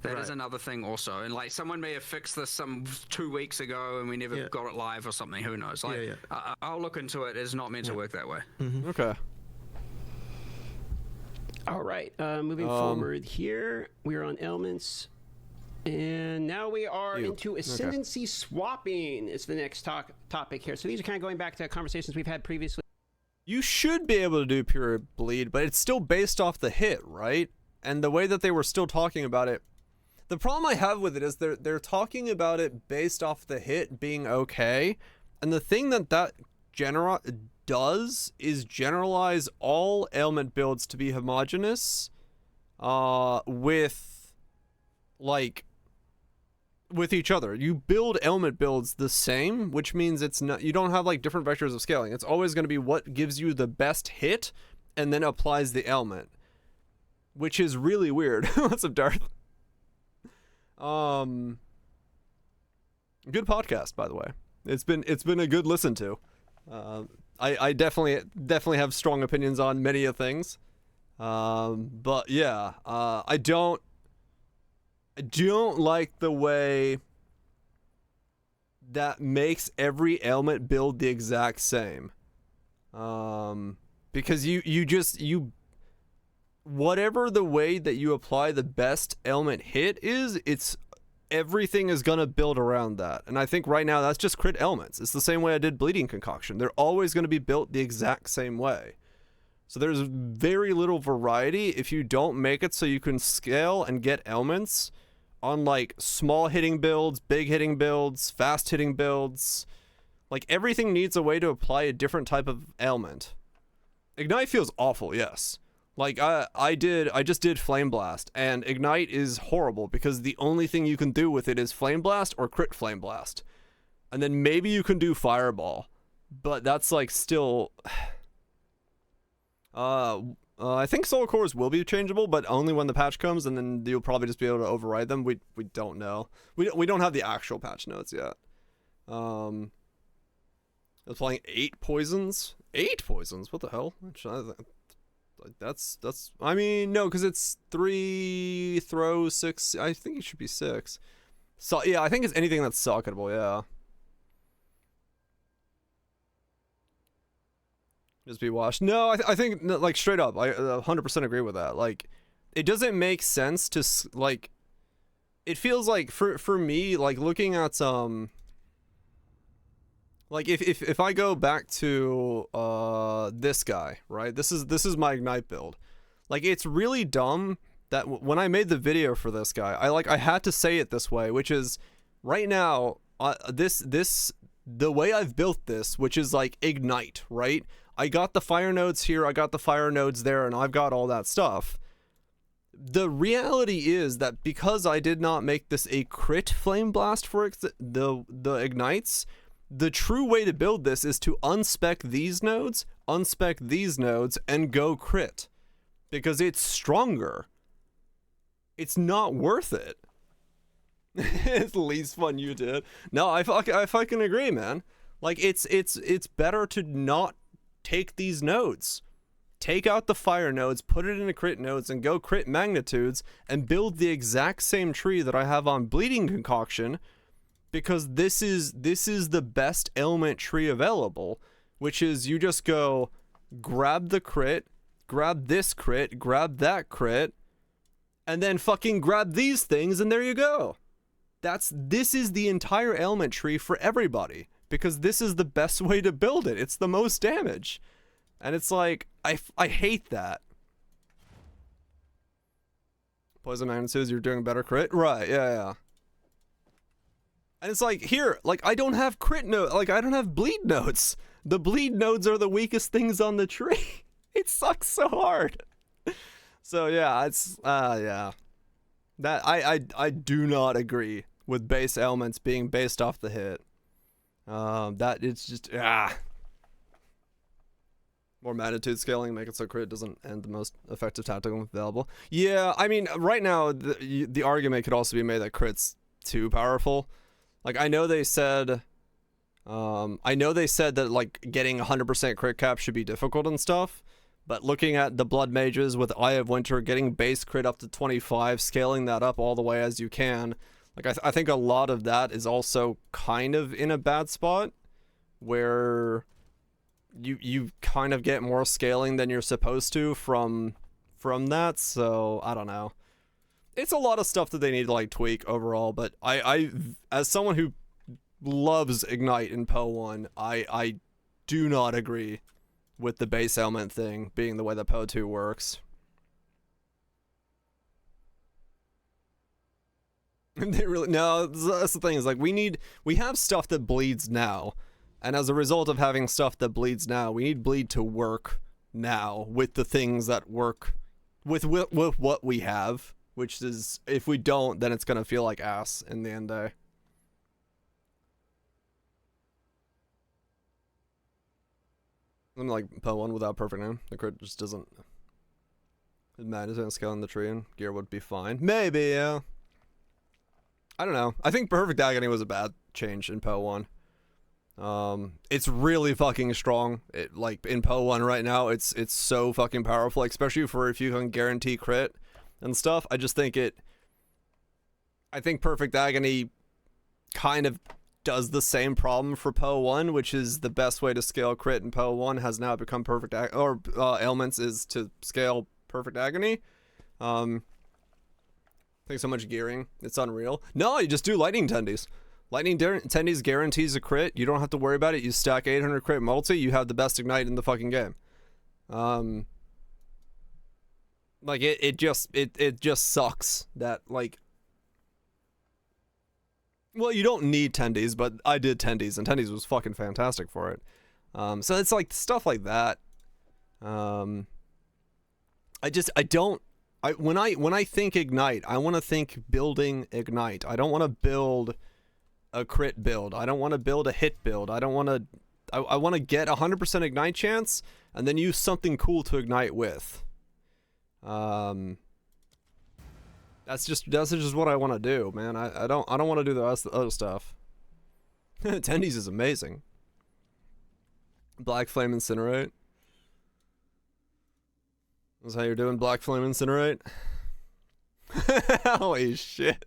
That is another thing also. And, like, someone may have fixed this 2 weeks ago and we never got it live or something. Who knows? Like, I'll look into it. It's not meant to work that way. Okay. All right, moving forward here, we are on ailments, and now we are into ascendancy swapping. It's the next topic here. So these are kind of going back to conversations we've had previously. You should be able to do pure bleed, but it's still based off the hit, right? And the way that they were still talking about it, the problem I have with it is they're talking about it based off the hit being okay, and the thing that does is generalize all ailment builds to be homogeneous with each other. You build ailment builds the same, which means it's not, you don't have like different vectors of scaling. It's always going to be what gives you the best hit and then applies the ailment, which is really weird. What's up, Darth? Good podcast, by the way. It's been a good listen to. I definitely have strong opinions on many of things, but yeah, I don't like the way that makes every ailment build the exact same, because you whatever the way that you apply the best ailment hit is, everything is gonna build around that. And I think right now that's just crit ailments. It's the same way I did bleeding concoction. They're always gonna be built the exact same way. So there's very little variety if you don't make it so you can scale and get ailments on like small hitting builds, big hitting builds, fast hitting builds. Like everything needs a way to apply a different type of ailment. Ignite feels awful, yes. Like I just did Flame Blast, and Ignite is horrible because the only thing you can do with it is Flame Blast or crit Flame Blast. And then maybe you can do Fireball, but that's like still I think Soul Cores will be changeable, but only when the patch comes, and then you'll probably just be able to override them. We don't know. We don't have the actual patch notes yet. I was playing 8 poisons. 8 poisons? What the hell? That's I mean, no, because it's 3 throws, 6. I think it should be 6. So yeah, I think it's anything that's socketable. Yeah. Just be washed. No, I think like straight up, I 100% agree with that. Like, it doesn't make sense to like. It feels like for me, like looking at like if I go back to this guy, right? This is my Ignite build. Like, it's really dumb that when I made the video for this guy, I had to say it this way, which is right now the way I've built this, which is like Ignite, right? I got the fire nodes here, I got the fire nodes there, and I've got all that stuff. The reality is that because I did not make this a crit Flame Blast for the Ignites, the true way to build this is to unspec these nodes, and go crit. Because it's stronger. It's not worth it. It's the least fun you did. No, I fucking agree, man. Like, it's better to not take these nodes. Take out the fire nodes, put it into crit nodes, and go crit magnitudes, and build the exact same tree that I have on bleeding concoction, because this is the best ailment tree available, which is you just go grab the crit, grab this crit, grab that crit, and then fucking grab these things, and there you go. This is the entire ailment tree for everybody, because this is the best way to build it. It's the most damage. And it's like, I hate that. Poison magnitudes, you're doing better crit? Right, yeah. And it's like, here, like, I don't have crit nodes, like, I don't have bleed nodes. The bleed nodes are the weakest things on the tree. It sucks so hard. So yeah, it's, yeah. That, I do not agree with base ailments being based off the hit. That it's just more magnitude scaling, make it so crit doesn't end the most effective tactical available. Yeah, I mean, right now the argument could also be made that crit's too powerful. Like, I know they said that like getting 100% crit cap should be difficult and stuff, but looking at the blood mages with Eye of Winter, getting base crit up to 25, scaling that up all the way as you can. Like, I think a lot of that is also kind of in a bad spot, where you kind of get more scaling than you're supposed to from that. So I don't know. It's a lot of stuff that they need to like tweak overall. But I as someone who loves Ignite in Poe 1, I do not agree with the base ailment thing being the way that Poe 2 works. They really, no, that's the thing, is like we have stuff that bleeds now, and as a result of having stuff that bleeds now, we need bleed to work now with the things that work with what we have, which is, if we don't, then it's gonna feel like ass in the end day. I'm like Poe 1 without perfect name. The crit just doesn't. It matters in scaling the tree, and gear would be fine. Maybe, yeah. I don't know. I think Perfect Agony was a bad change in Poe 1. It's really fucking strong. It, like, in Poe 1 right now, it's so fucking powerful, especially for if you can guarantee crit and stuff. I just think I think Perfect Agony kind of does the same problem for Poe 1, which is the best way to scale crit in Poe 1 has now become ailments is to scale perfect agony. Takes so much gearing, it's unreal. No, you just do lightning tendies. Lightning tendies guarantees a crit. You don't have to worry about it. You stack 800 crit multi, you have the best ignite in the fucking game. Like it just sucks that like. Well, you don't need tendies, but I did tendies, and tendies was fucking fantastic for it. So it's like stuff like that. When I think ignite, I want to think building ignite. I don't want to build a crit build. I don't want to build a hit build. I don't want to. I want to get 100% ignite chance and then use something cool to ignite with. That's just what I want to do, man. I don't want to do the other stuff. Tendies is amazing. Black Flame Incinerate. Is how you're doing, Black Flame Incinerate? Holy shit.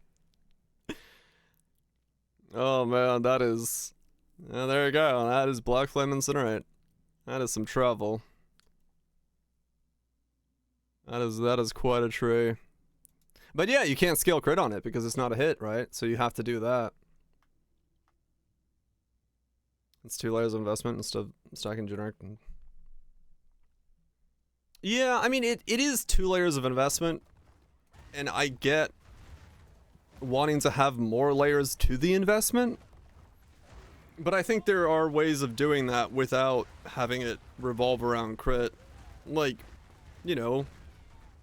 Oh man, that is... Yeah, there you go. That is Black Flame Incinerate. That is some trouble. That is quite a tree. But yeah, you can't scale crit on it because it's not a hit, right? So you have to do that. It's 2 layers of investment instead of stacking generic. Yeah, I mean, it is 2 layers of investment. And I get wanting to have more layers to the investment. But I think there are ways of doing that without having it revolve around crit. Like, you know,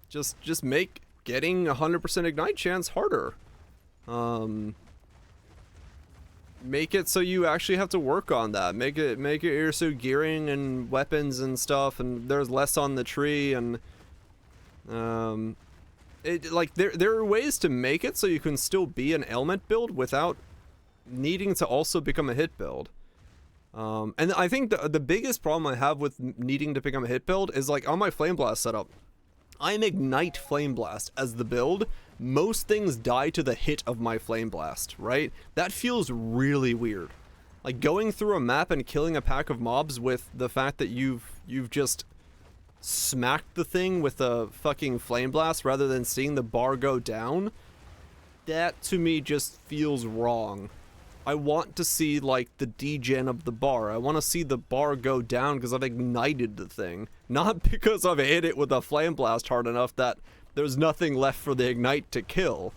just make getting 100% ignite chance harder. Make it so you actually have to work on that. Make it you're so gearing and weapons and stuff, and there's less on the tree, and it like there are ways to make it so you can still be an ailment build without needing to also become a hit build. And I think the biggest problem I have with needing to become a hit build is like on my Flame Blast setup, I'm Ignite Flame Blast as the build. Most things die to the hit of my Flame Blast, right? That feels really weird. Like going through a map and killing a pack of mobs with the fact that you've just smacked the thing with a fucking Flame Blast rather than seeing the bar go down. That to me just feels wrong. I want to see like the degen of the bar. I want to see the bar go down because I've ignited the thing, not because I've hit it with a Flame Blast hard enough that there's nothing left for the ignite to kill.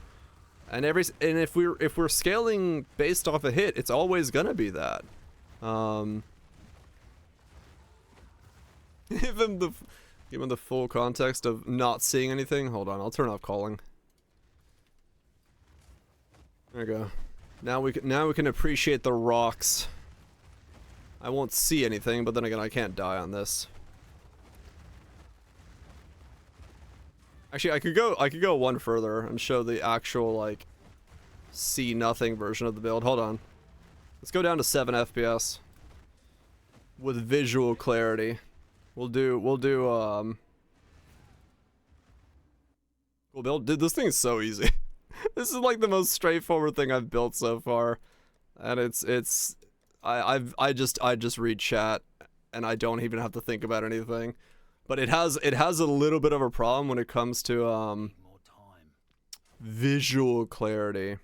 And if we're scaling based off a hit, it's always gonna be that. Given the full context of not seeing anything, hold on, I'll turn off calling. There we go. Now we can appreciate the rocks. I won't see anything, but then again, I can't die on this. Actually, I could go one further and show the actual like see nothing version of the build. Hold on. Let's go down to 7 FPS with visual clarity. We'll build. Dude, this thing is so easy. This is like the most straightforward thing I've built so far, and I just read chat, and I don't even have to think about anything. But it has a little bit of a problem when it comes to visual clarity.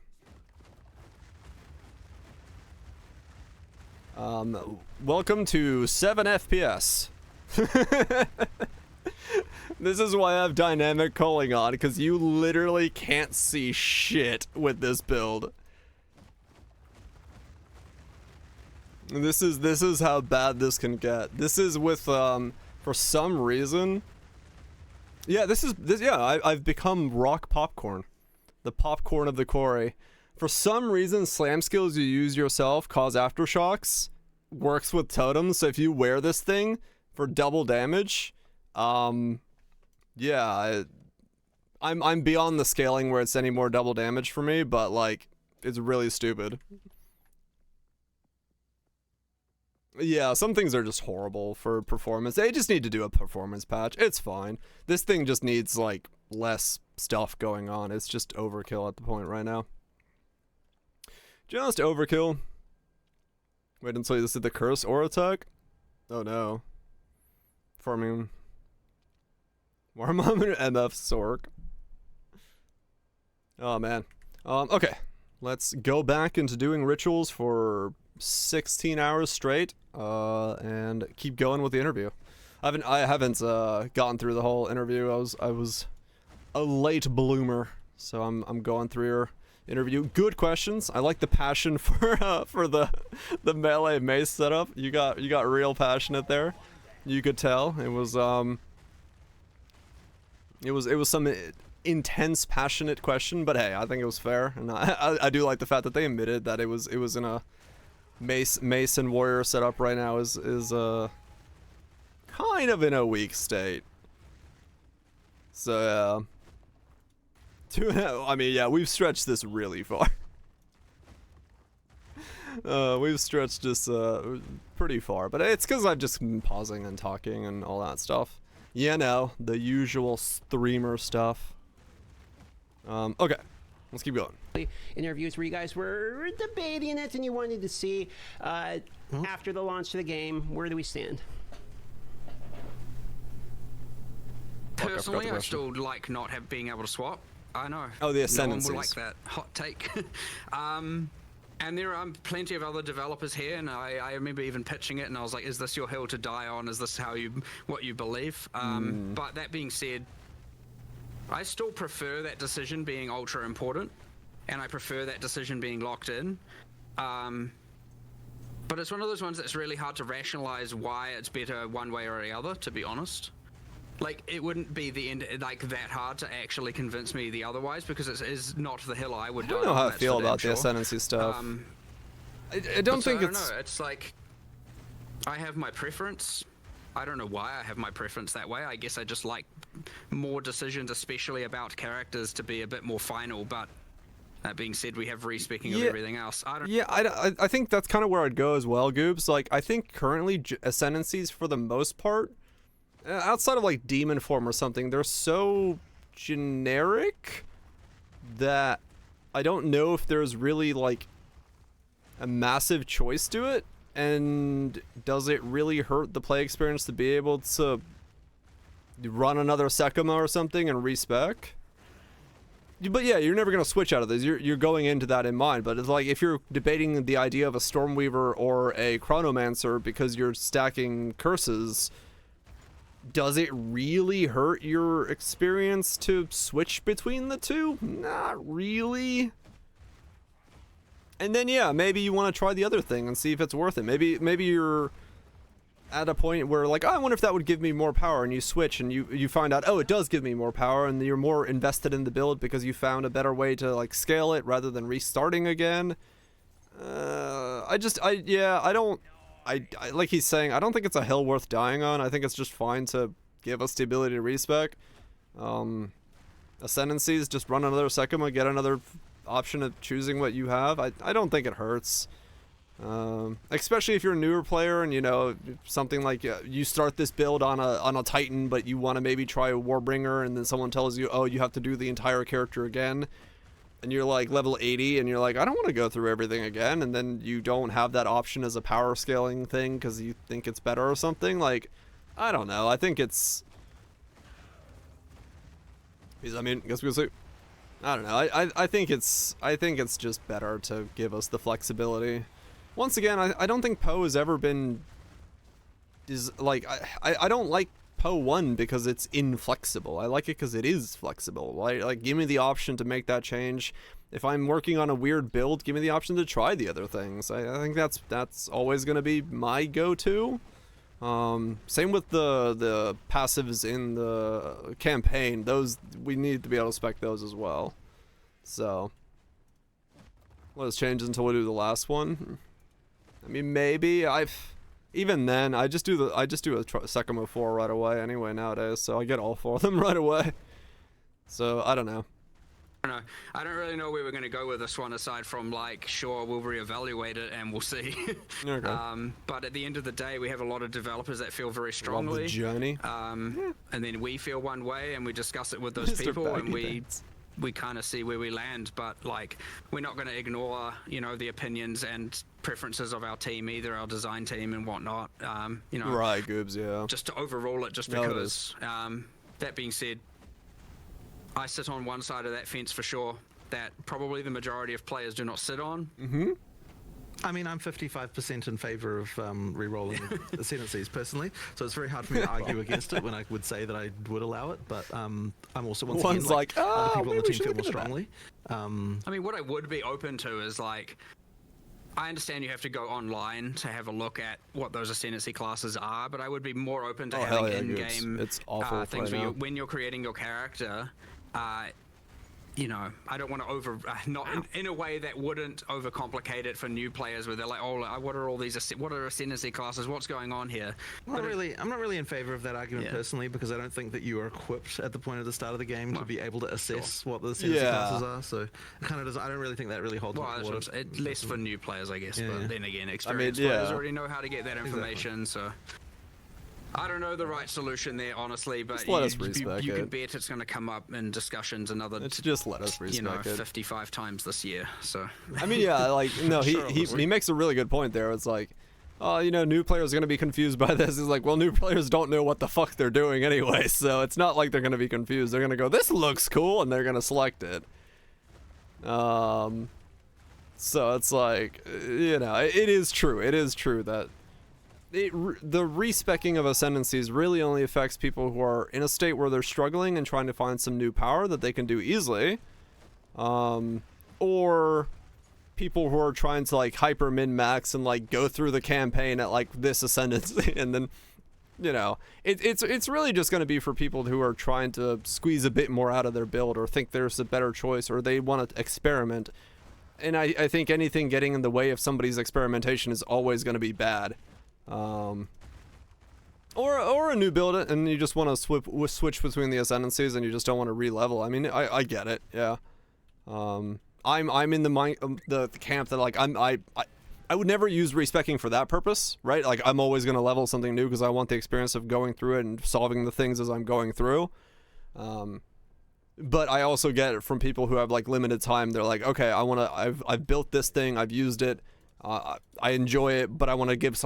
Welcome to 7 FPS. This is why I have dynamic culling on, because you literally can't see shit with this build. This is how bad this can get. This is with for some reason. Yeah, I've become rock popcorn. The popcorn of the quarry. For some reason, slam skills you use yourself cause aftershocks. Works with totems, so if you wear this thing for double damage, yeah, I'm beyond the scaling where it's any more double damage for me, but like it's really stupid. Yeah, some things are just horrible for performance. They just need to do a performance patch. It's fine. This thing just needs like less stuff going on. It's just overkill at the point right now. Just overkill. Wait until you see the curse or attack. Oh no. Farming. Wormhole MF Sork. Oh man. Okay. Let's go back into doing rituals for 16 hours straight, and keep going with the interview. I haven't gotten through the whole interview. I was a late bloomer, so I'm going through your interview. Good questions. I like the passion for the melee mace setup. You got real passionate there. You could tell it was some intense, passionate question, but hey, I think it was fair, and I do like the fact that they admitted that it was in a mace and warrior setup right now is kind of in a weak state. So I mean, yeah, we've stretched this really far. We've stretched this pretty far, but it's because I've just been pausing and talking and all that stuff. You know, the usual streamer stuff. Okay, let's keep going. Interviews where you guys were debating it and you wanted to see after the launch of the game, where do we stand? Personally, I still like not being able to swap. I know. Oh, the No one ascendancies. will like that hot take. And there are plenty of other developers here, and I remember even pitching it, and I was like, "Is this your hill to die on? Is this what you believe?" But that being said, I still prefer that decision being ultra important, and I prefer that decision being locked in. But it's one of those ones that's really hard to rationalize why it's better one way or the other, to be honest. Like, it wouldn't be the end, like, that hard to actually convince me the otherwise, because it is not the hill I would die on. I don't know how I that's feel for damn about the sure. ascendancy stuff. I don't think I don't it's... know, it's like, I have my preference. I don't know why I have my preference that way. I guess I just like more decisions, especially about characters, to be a bit more final, but that being said, we have respecking of everything else. I think that's kind of where I'd go as well, Goobs. Like, I think currently ascendancies, for the most part, outside of like demon form or something, they're so generic that I don't know if there's really like a massive choice to it. And does it really hurt the play experience to be able to run another Sekima or something and respec? But yeah, you're never going to switch out of this. You're going into that in mind. But it's like, if you're debating the idea of a Stormweaver or a Chronomancer because you're stacking curses, does it really hurt your experience to switch between the two? Not really. And then yeah, maybe you want to try the other thing and see if it's worth it. Maybe you're at a point where like, oh, I wonder if that would give me more power, and you switch and you find out, oh, it does give me more power, and you're more invested in the build because you found a better way to like scale it rather than restarting again. I like he's saying, I don't think it's a hill worth dying on. I think it's just fine to give us the ability to respec. Ascendancies, just run another Sekima, get another option of choosing what you have. I don't think it hurts. Especially if you're a newer player and, you know, something like you start this build on a Titan, but you want to maybe try a Warbringer, and then someone tells you, oh, you have to do the entire character again. And you're like level 80 and you're like, I don't want to go through everything again, and then you don't have that option as a power scaling thing because you think it's better or something. Like, I don't know. I think it's... I mean, I guess we'll see. I don't know. I think it's just better to give us the flexibility. Once again, I don't think Poe has ever been... I don't like Poe 1 because it's inflexible. I like it because it is flexible. Like, give me the option to make that change. If I'm working on a weird build, give me the option to try the other things. I think that's always going to be my go-to. Same with the passives in the campaign. Those, we need to be able to spec those as well. So, let us change until we do the last one. I mean, maybe even then, I just do a Sekimo 4 right away anyway nowadays, so I get all 4 of them right away. So, I don't know. I don't really know where we're going to go with this one, aside from, like, sure, we'll reevaluate it and we'll see. Okay. But at the end of the day, we have a lot of developers that feel very strongly. Love the journey. And then we feel one way, and we discuss it with those people, and we kind of see where we land. But, like, we're not going to ignore, you know, the opinions and preferences of our team, either our design team and whatnot. You know, right, Goobs, yeah. just to overrule it, just because. That being said, I sit on one side of that fence for sure that probably the majority of players do not sit on. I mean, I'm 55% in favor of re-rolling ascendancies personally, so it's very hard for me to argue against it when I would say that I would allow it, but I'm also once One's again, like other people on the maybe we team should feel look more into that. strongly. I mean, what I would be open to is like, I understand you have to go online to have a look at what those ascendancy classes are, but I would be more open to hell having yeah, in-game it's awful things right for you now. when you're creating your character. You know, I don't want to not in a way that wouldn't overcomplicate it for new players where they're like, oh, what are all these, what are ascendancy classes? What's going on here? I'm not really in favor of that argument personally, because I don't think that you are equipped at the point of the start of the game to be able to assess what the ascendancy classes are. So it kind of doesn't. I don't really think that really holds up. Well, it's less for new players, I guess. But then again, I mean, experienced players already know how to get that information. So I don't know the right solution there, honestly. But Just let us respec you can it. bet it's going to come up in discussions another. It's just let us respec it. 55 times this year. So I mean, yeah, like no, Sure, he makes a really good point there. It's like, oh, you know, new players are gonna be confused by this. He's like, well, new players don't know what the fuck they're doing anyway, so it's not like they're gonna be confused. They're gonna go, this looks cool, and they're gonna select it. So it's like, you know, it is true. It is true that the respecking of ascendancies really only affects people who are in a state where they're struggling and trying to find some new power that they can do easily, or people who are trying to like hyper min max and like go through the campaign at like this ascendancy, and then, you know, it's really just going to be for people who are trying to squeeze a bit more out of their build, or think there's a better choice, or they want to experiment. And I think anything getting in the way of somebody's experimentation is always going to be bad. Or a new build, and you just want to switch between the ascendancies, and you just don't want to re-level. I mean, I get it, yeah. I'm in the camp that like I would never use respecking for that purpose, right? Like I'm always gonna level something new because I want the experience of going through it and solving the things as I'm going through. But I also get it from people who have like limited time. They're like, okay, I've built this thing, I've used it, I enjoy it, but I want to get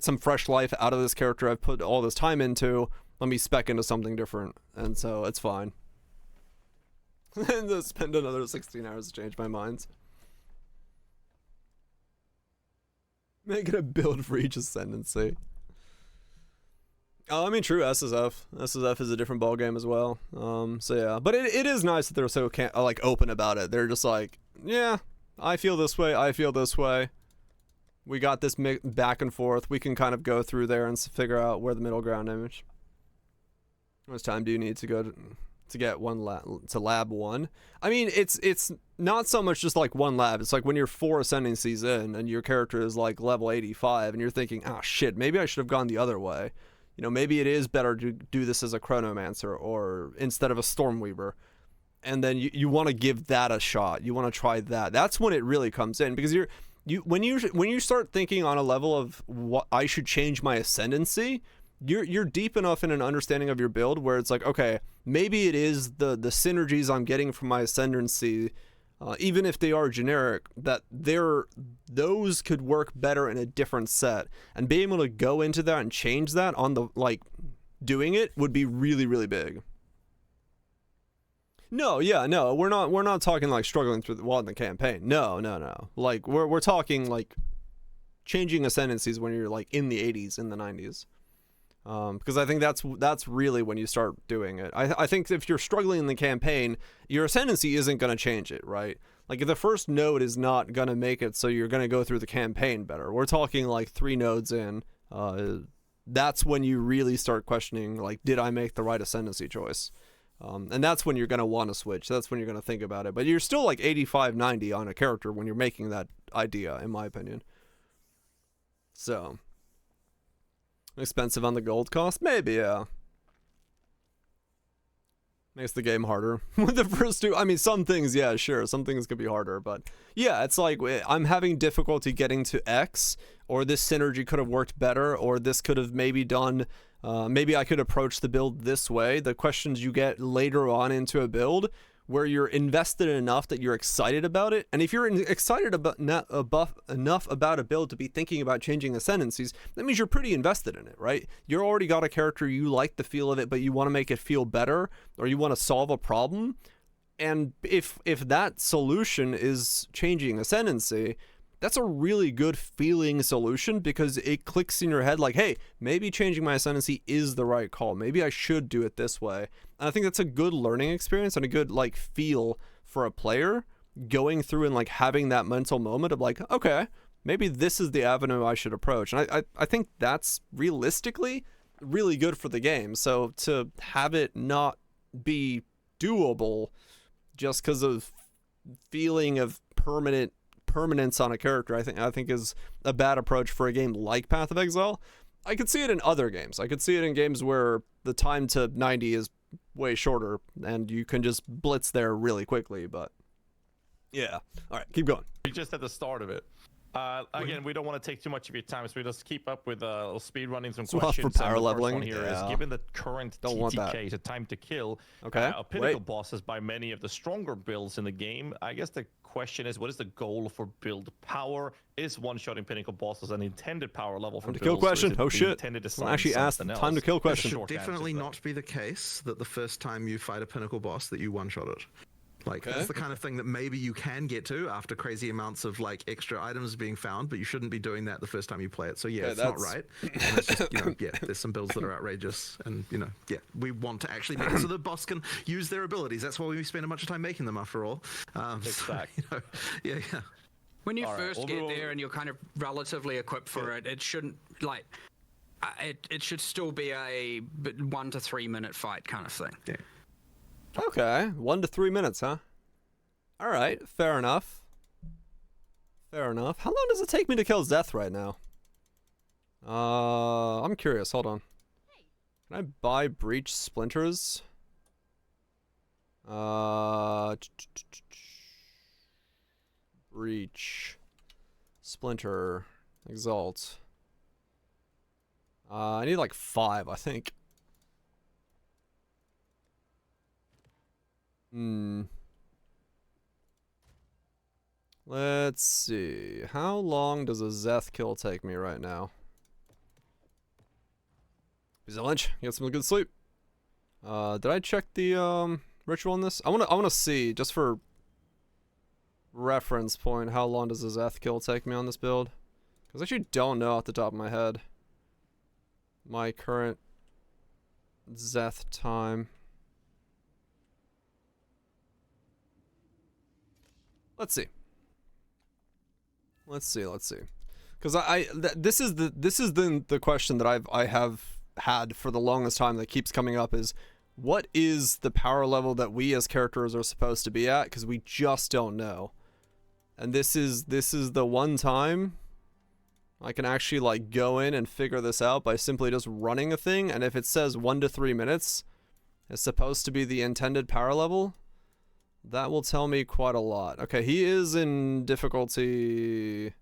some fresh life out of this character I've put all this time into. Let me spec into something different, and so it's fine. And to spend another 16 hours to change my mind. Make it a build for each ascendancy. Oh, I mean, true, SSF. SSF is a different ballgame as well. So yeah, but it is nice that they're so like open about it. They're just like, yeah, I feel this way, I feel this way. We got this back and forth. We can kind of go through there and figure out where the middle ground image. How much time do you need to go to get one lab 1? I mean, it's not so much just like one lab. It's like when you're 4 ascendancies in and your character is like level 85 and you're thinking, oh shit, maybe I should have gone the other way. You know, maybe it is better to do this as a chronomancer or instead of a stormweaver. And then you want to give that a shot. You want to try that. That's when it really comes in, because when you start thinking on a level of what I should change my ascendancy, you're deep enough in an understanding of your build where it's like, okay, maybe it is the synergies I'm getting from my ascendancy, even if they are generic, that those could work better in a different set, and being able to go into that and change that on the like doing it would be really, really big. No, yeah, no, we're not talking like struggling through the wall in the campaign. No. Like we're talking like changing ascendancies when you're like in the 80s, in the 90s. Because I think that's really when you start doing it. I think if you're struggling in the campaign, your ascendancy isn't going to change it, right? Like if the first node is not going to make it, so you're going to go through the campaign better. We're talking like 3 nodes in. That's when you really start questioning, like, did I make the right ascendancy choice? And that's when you're going to want to switch. That's when you're going to think about it. But you're still like 85, 90 on a character when you're making that idea, in my opinion. So expensive on the gold cost? Maybe, yeah. Makes the game harder. With the first 2, I mean, some things, yeah, sure, some things could be harder, but yeah, it's like, I'm having difficulty getting to X, or this synergy could have worked better, or this could have maybe done, maybe I could approach the build this way. The questions you get later on into a build where you're invested enough that you're excited about it. And if you're excited about enough about a build to be thinking about changing ascendancies, that means you're pretty invested in it, right? You're already got a character, you like the feel of it, but you want to make it feel better, or you want to solve a problem. And if that solution is changing ascendancy, that's a really good feeling solution, because it clicks in your head like, hey, maybe changing my ascendancy is the right call. Maybe I should do it this way. And I think that's a good learning experience and a good like feel for a player going through and like having that mental moment of like, okay, maybe this is the avenue I should approach. And I think that's realistically really good for the game. So to have it not be doable just because of feeling of permanence on a character, I think is a bad approach for a game like Path of Exile. I could see it in other games. I could see it in games where the time to 90 is way shorter and you can just blitz there really quickly, but yeah. All right, keep going. You just at the start of it. Again, we don't want to take too much of your time, so we just keep up with speed running some questions. For power and the leveling, first one here is, given the current TTK, the time to kill, a pinnacle bosses by many of the stronger builds in the game. I guess the question is, what is the goal for build power? Is one-shotting pinnacle bosses an intended power level for time to builds, kill question? Oh shit! Intended to Well, actually asked time to kill question. It should definitely not be the case that the first time you fight a pinnacle boss that you one-shot it. Like, that's the kind of thing that maybe you can get to after crazy amounts of, like, extra items being found, but you shouldn't be doing that the first time you play it. So, yeah, it's not right. And it's just, you know, yeah, there's some builds that are outrageous. And, you know, yeah, we want to actually make it so the boss can use their abilities. That's why we spend a bunch of time making them, after all. So, you know, yeah. When you first get there and you're kind of relatively equipped for it, it shouldn't, like, it should still be a 1 to 3 minute fight kind of thing. Yeah. Okay, 1 to 3 minutes, huh? All right, fair enough. Fair enough. How long does it take me to kill Zeth right now? I'm curious. Hold on. Can I buy breach splinters? Breach splinter exalt. I need like 5, I think. Let's see. How long does a Zeth kill take me right now? Is it lunch? Get some good sleep. Did I check the ritual on this? I wanna see, just for reference point, how long does a Zeth kill take me on this build? Because I actually don't know off the top of my head my current Zeth time. Let's see. Because this is the question that I have had for the longest time that keeps coming up is, what is the power level that we as characters are supposed to be at? Because we just don't know. And this is the one time I can actually like go in and figure this out by simply just running a thing. And if it says 1 to 3 minutes, it's supposed to be the intended power level. That will tell me quite a lot. Okay, he is in difficulty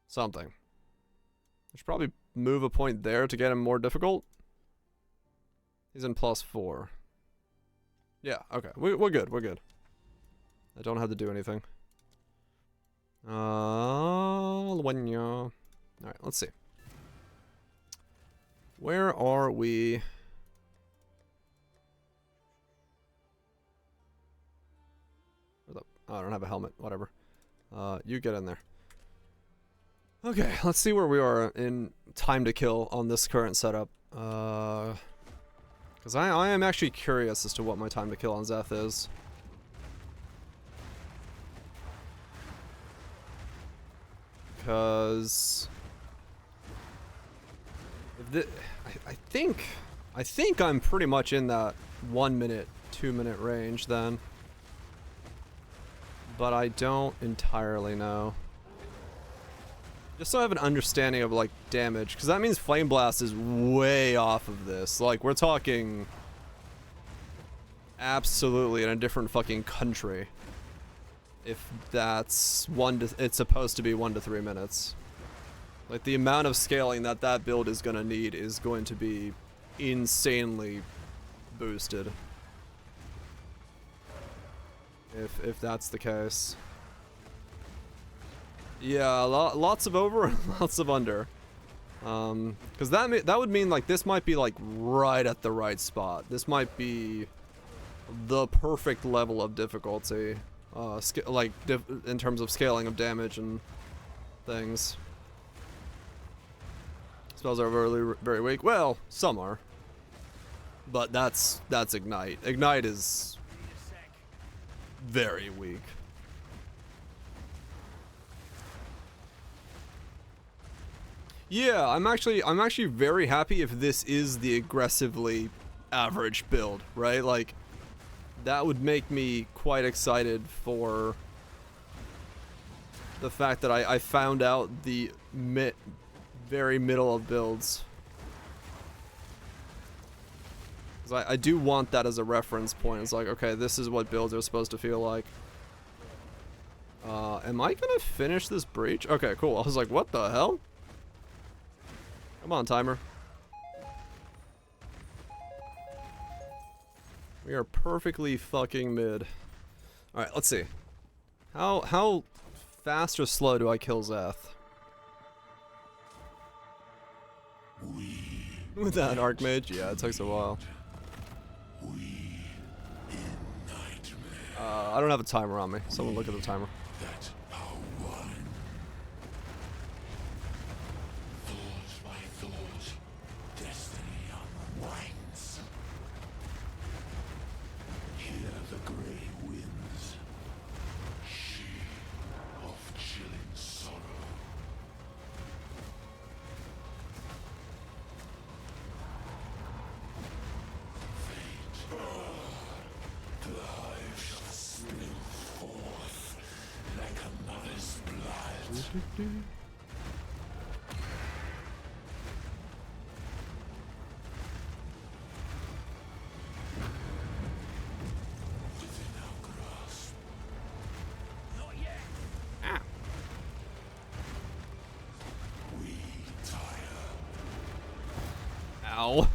something. I should probably move a point there to get him more difficult. He's in +4. Yeah, okay. We're good. I don't have to do anything. Alright, let's see. Where are we? Oh, I don't have a helmet. Whatever. You get in there. Okay, let's see where we are in time to kill on this current setup. Because I am actually curious as to what my time to kill on Zeth is. Because I think I'm pretty much in that 1 minute, 2 minute range then. But I don't entirely know. Just so I have an understanding of like damage, because that means Flame Blast is way off of this. Like, we're talking absolutely in a different fucking country. If that's it's supposed to be 1 to 3 minutes. Like, the amount of scaling that build is gonna need is going to be insanely boosted. if that's the case. Yeah, lots of over and lots of under. Because that would mean like this might be like right at the right spot. This might be the perfect level of difficulty, in terms of scaling of damage and things. Spells are very weak. Well, some are, but that's Ignite. Ignite is very weak. Yeah, I'm actually very happy if this is the aggressively average build, right? Like, that would make me quite excited for the fact that I found out the very middle of builds. Because I do want that as a reference point. It's like, okay, this is what builds are supposed to feel like. Am I gonna finish this breach? Okay, cool. I was like, what the hell? Come on, timer. We are perfectly fucking mid. Alright, let's see. How fast or slow do I kill Zath? Without an Archmage? Yeah, it takes a while. I don't have a timer on me. Someone look at the timer. Ow.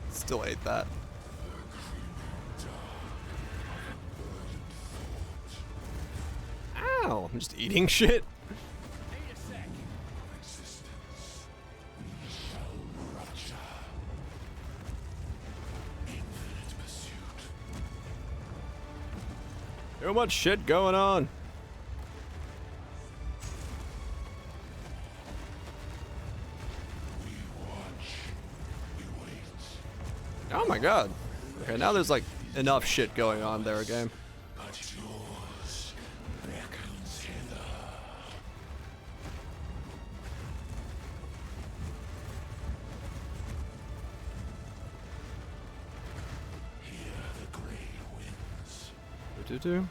Still ate that. Ow, I'm just eating shit. Too much shit going on. Oh my god. Okay, now there's like enough shit going on there again. Do.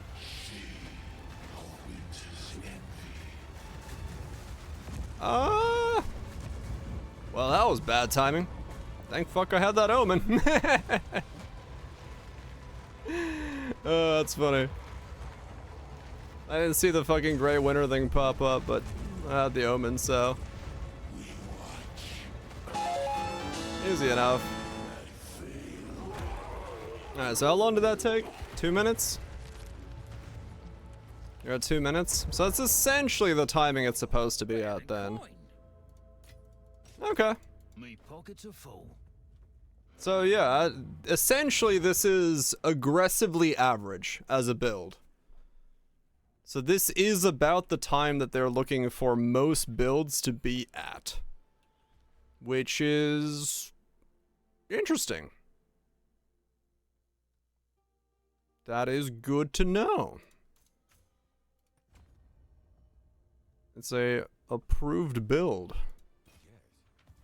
Well, that was bad timing. Thank fuck I had that omen. That's funny. I didn't see the fucking gray winter thing pop up, but I had the omen, so easy enough. Alright, so how long did that take? 2 minutes? You're at 2 minutes? So that's essentially the timing it's supposed to be at then. Okay. Me pockets are full. So yeah, essentially this is aggressively average as a build. So this is about the time that they're looking for most builds to be at. Which is interesting. That is good to know. It's a approved build.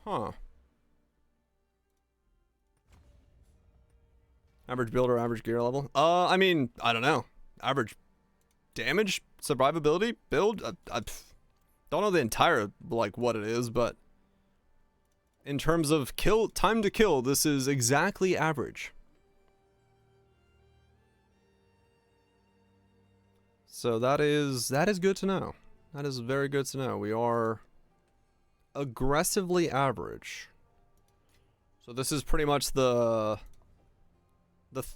Huh. Average build or average gear level? I mean, I don't know. Average damage, survivability, build? I don't know the entire, like, what it is, but in terms of time to kill, this is exactly average. So that is good to know. That is very good to know. We are aggressively average. So this is pretty much the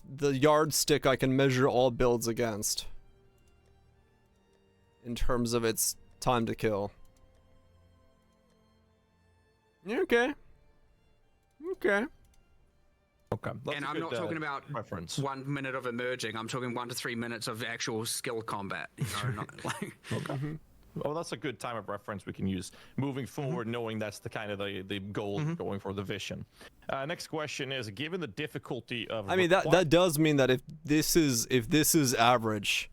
yardstick I can measure all builds against. in terms of its time to kill. Okay. Okay. Okay. That's And a I'm good, not talking about reference. 1 minute of emerging. I'm talking 1 to 3 minutes of actual skill combat. You know, not like. Okay. Well, that's a good time of reference we can use moving forward, knowing that's the kind of the goal going for the vision. Next question is: given the difficulty of, I mean, that does mean that if this is average,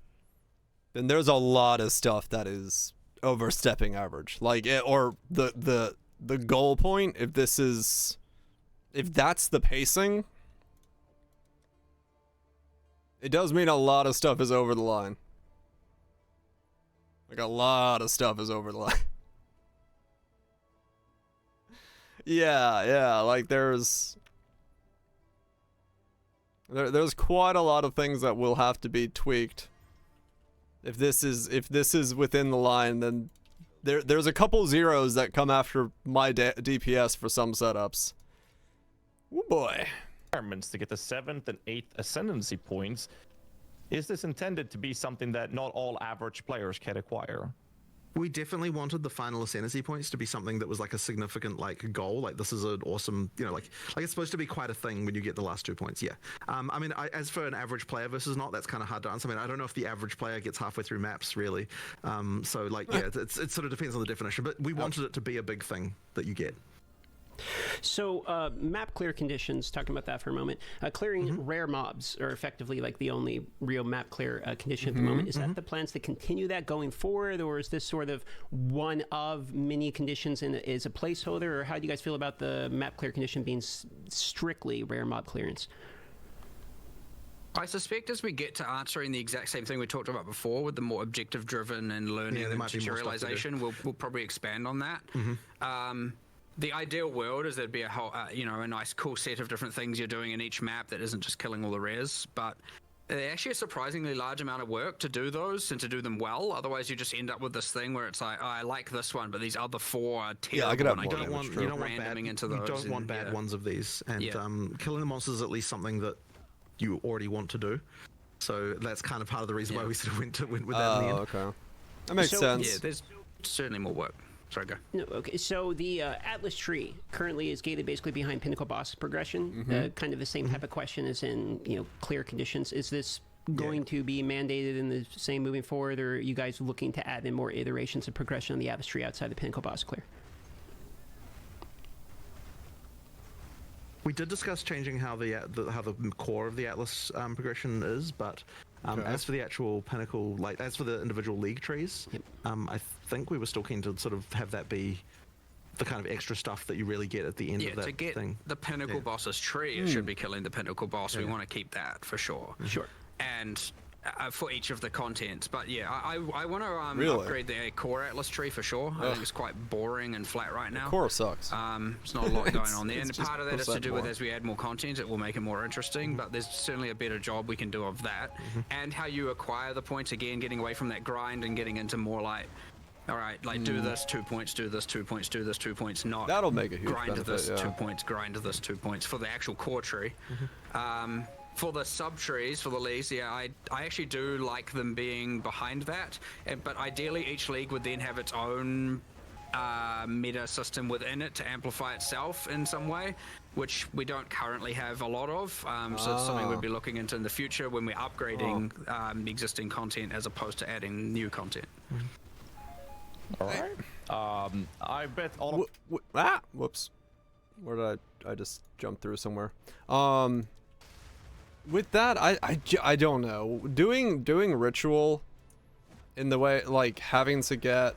then there's a lot of stuff that is overstepping average. Like, or the goal point. If that's the pacing, it does mean a lot of stuff is over the line. Like, a lot of stuff is over the line. Yeah, like there's quite a lot of things that will have to be tweaked. If this is within the line, then there's a couple zeros that come after my DPS for some setups. Oh boy. Requirements to get the 7th and 8th ascendancy points. Is this intended to be something that not all average players can acquire? We definitely wanted the final ascendancy points to be something that was like a significant like goal. Like, this is an awesome, you know, like it's supposed to be quite a thing when you get the last 2 points. Yeah. I mean, as for an average player versus not, that's kind of hard to answer. I mean, I don't know if the average player gets halfway through maps really. So like, yeah, it sort of depends on the definition. But we wanted it to be a big thing that you get. So, map clear conditions, talking about that for a moment. Clearing rare mobs are effectively like the only real map clear condition at the moment. Is that the plans to continue that going forward, or is this sort of one of many conditions and is a placeholder, or how do you guys feel about the map clear condition being strictly rare mob clearance? I suspect as we get to answering the exact same thing we talked about before with the more objective driven and learning and tutorialization, we'll probably expand on that. The ideal world is there'd be a whole, a nice cool set of different things you're doing in each map that isn't just killing all the rares, but they're actually a surprisingly large amount of work to do those and to do them well. Otherwise, you just end up with this thing where it's like, oh, I like this one, but these other 4 are terrible. You don't want bad ones of these, and killing the monsters is at least something that you already want to do. So that's kind of part of the reason why we sort of went with that in the end. Okay, that makes sense. Yeah, there's certainly more work. Sorry, go. No, okay. So the Atlas tree currently is gated basically behind Pinnacle boss progression. Kind of the same type of question as in clear conditions. Is this going to be mandated in the same moving forward, or are you guys looking to add in more iterations of progression on the Atlas tree outside the Pinnacle boss clear? We did discuss changing how the core of the Atlas progression is, but as for the actual Pinnacle, like as for the individual league trees, I think we were still keen to sort of have that be the kind of extra stuff that you really get at the end of that to get thing. the Pinnacle boss's tree, it should be killing the Pinnacle boss. We want to keep that for sure. Sure. And for each of the contents, but yeah, I want to upgrade the core Atlas tree for sure. I think it's quite boring and flat right now. The core sucks. There's not a lot going on there, and part of that is to do with as we add more content, it will make it more interesting. But there's certainly a better job we can do of that, and how you acquire the points again, getting away from that grind and getting into more like, all right, like do this 2 points, do this 2 points, do this 2 points. Not that'll make a huge grind benefit, this 2 points, grind this 2 points for the actual core tree. For the sub-trees, for the leagues, I actually do like them being behind that, but ideally each league would then have its own meta system within it to amplify itself in some way, which we don't currently have a lot of, so it's something we'd be looking into in the future when we're upgrading existing content as opposed to adding new content. All right. I bet all whoops. Where did I just jumped through somewhere? With that, I don't know. Doing ritual in the way, like having to get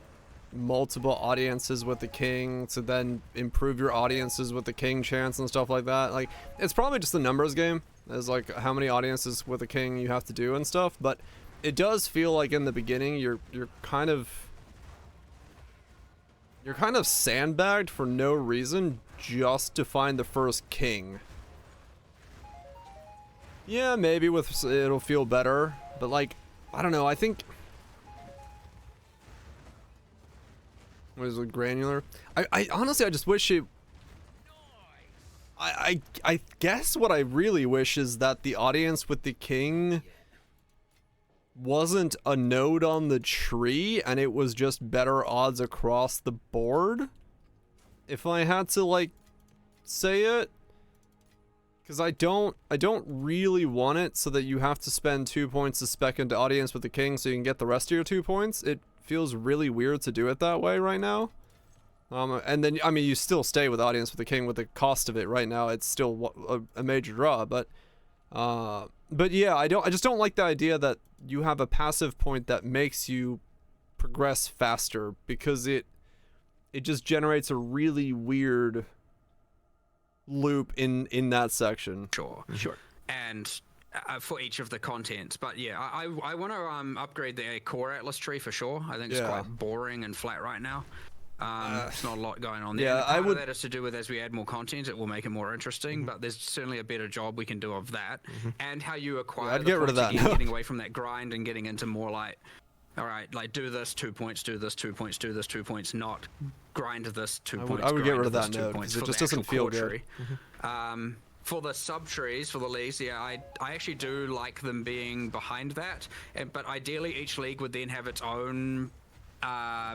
multiple audiences with the king to then improve your audiences with the king chance and stuff like that. Like, it's probably just a numbers game. There's like how many audiences with the king you have to do and stuff, but it does feel like in the beginning you're kind of sandbagged for no reason just to find the first king. Yeah, maybe it'll feel better, but like, I don't know, I think... What is it, granular? I honestly, I just wish it... I guess what I really wish is that the audience with the king wasn't a node on the tree and it was just better odds across the board, if I had to like say it, because I don't really want it so that you have to spend 2 points to spec into audience with the king so you can get the rest of your 2 points. It feels really weird to do it that way right now. And then, I mean, you still stay with audience with the king with the cost of it right now. It's still a major draw, but yeah, I just don't like the idea that you have a passive point that makes you progress faster, because it just generates a really weird loop in that section. Sure. And for each of the contents, but yeah, I want to upgrade the core atlas tree for sure. I think it's quite boring and flat right now. It's not a lot going on there. Yeah, part of that is to do with, as we add more content, it will make it more interesting, but there's certainly a better job we can do of that. And how you acquire I'd get rid of that. getting away from that grind and getting into more like, all right, like do this 2 points, do this 2 points, do this 2 points, not grind this 2 points. I would get rid of that node because it just doesn't feel good. For the sub trees, for the leagues, yeah, I actually do like them being behind that, but ideally each league would then have its own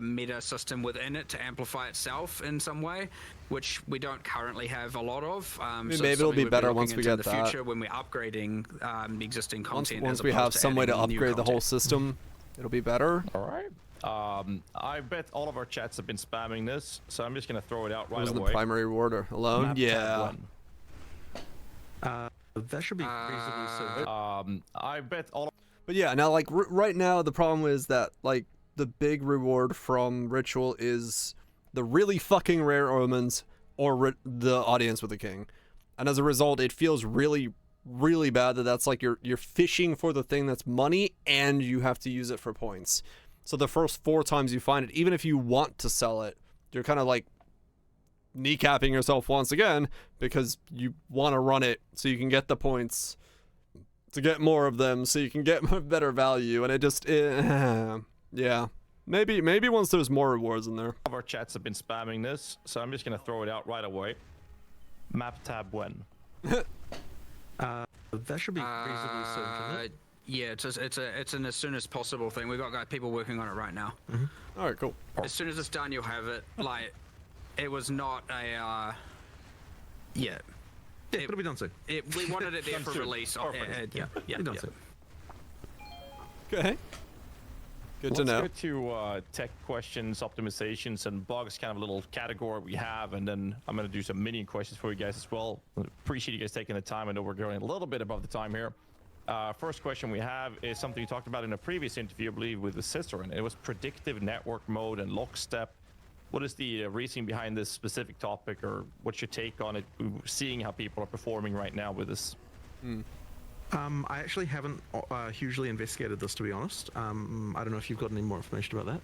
meta system within it to amplify itself in some way, which we don't currently have a lot of. So maybe it'll be better once we get the that. future when we're upgrading the existing content. Once we have some way to upgrade the whole system, it'll be better. All right. I bet all of our chats have been spamming this, so I'm just gonna throw it out right Was away. the primary rewarder alone? Map Yeah. That should be reasonably soon. I bet all. But yeah, now like right now the problem is that like the big reward from Ritual is the really fucking rare omens or the audience with the king, and as a result, it feels really bad that that's like you're fishing for the thing that's money and you have to use it for points. So the first 4 times you find it, even if you want to sell it, you're kind of like kneecapping yourself once again because you want to run it so you can get the points to get more of them so you can get better value, and it just yeah, maybe once there's more rewards in there. All of our chats have been spamming this, so I'm just gonna throw it out right away. Map tab when. That should be reasonably soon, shouldn't it? Yeah, it's an as soon as possible thing. We've got people working on it right now. All right, cool. As soon as it's done, you'll have it. Like, it was not a yeah. It'll be done soon. We wanted it there for release. Yeah. Done soon. Okay. Good to know. Let's go to tech questions, optimizations, and bugs, kind of a little category we have, and then I'm going to do some minion questions for you guys as well. Appreciate you guys taking the time. I know we're going a little bit above the time here. First question we have is something you talked about in a previous interview, I believe, with the Cicerone. It was predictive network mode and lockstep. What is the reasoning behind this specific topic, or what's your take on it, seeing how people are performing right now with this? I actually haven't hugely investigated this, to be honest. I don't know if you've got any more information about that.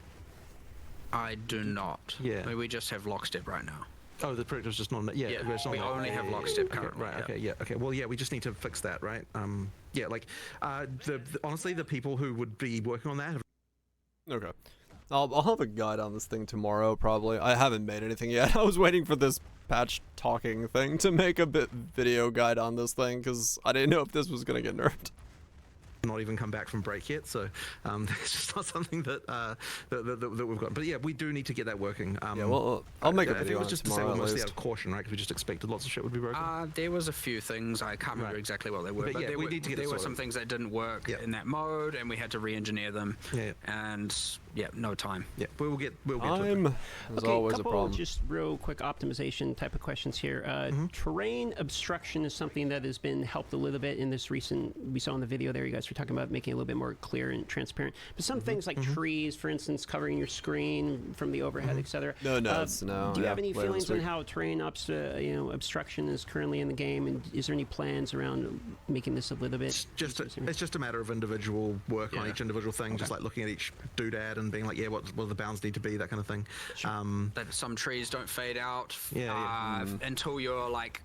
I do not. Yeah. I mean, we just have lockstep right now. Oh, the predictor's just not. Yeah, it's not we only have lockstep currently. Right. Okay. Yeah. Okay. Well, yeah. We just need to fix that, right? Yeah. Like, honestly, the people who would be working on that have. Okay. I'll have a guide on this thing tomorrow, probably. I haven't made anything yet. I was waiting for this patch talking thing to make a video guide on this thing, because I didn't know if this was going to get nerfed. Not even come back from break yet, so it's just not something that that we've got. But yeah, we do need to get that working. Yeah, well, I'll make a I think video it was on just it tomorrow, mostly out of caution, right? Because we just expected lots of shit would be broken. There was a few things, I can't remember exactly what they were, but yeah, we need to get there were some things that didn't work in that mode, and we had to re-engineer them. And yeah, no time. Yeah, we'll get to it. There's Okay, always a couple problem. just real quick optimization type of questions here. Terrain obstruction is something that has been helped a little bit in this recent. We saw in the video there, you guys were talking about making it a little bit more clear and transparent. But some things like trees, for instance, covering your screen from the overhead, etc. No. Do you have any feelings on how terrain obstruction is currently in the game, and is there any plans around making this a little bit? It's just a matter of individual work on each individual thing, just like looking at each doodad and being like, yeah, what do the bounds need to be, that kind of thing. That some trees don't fade out until you're like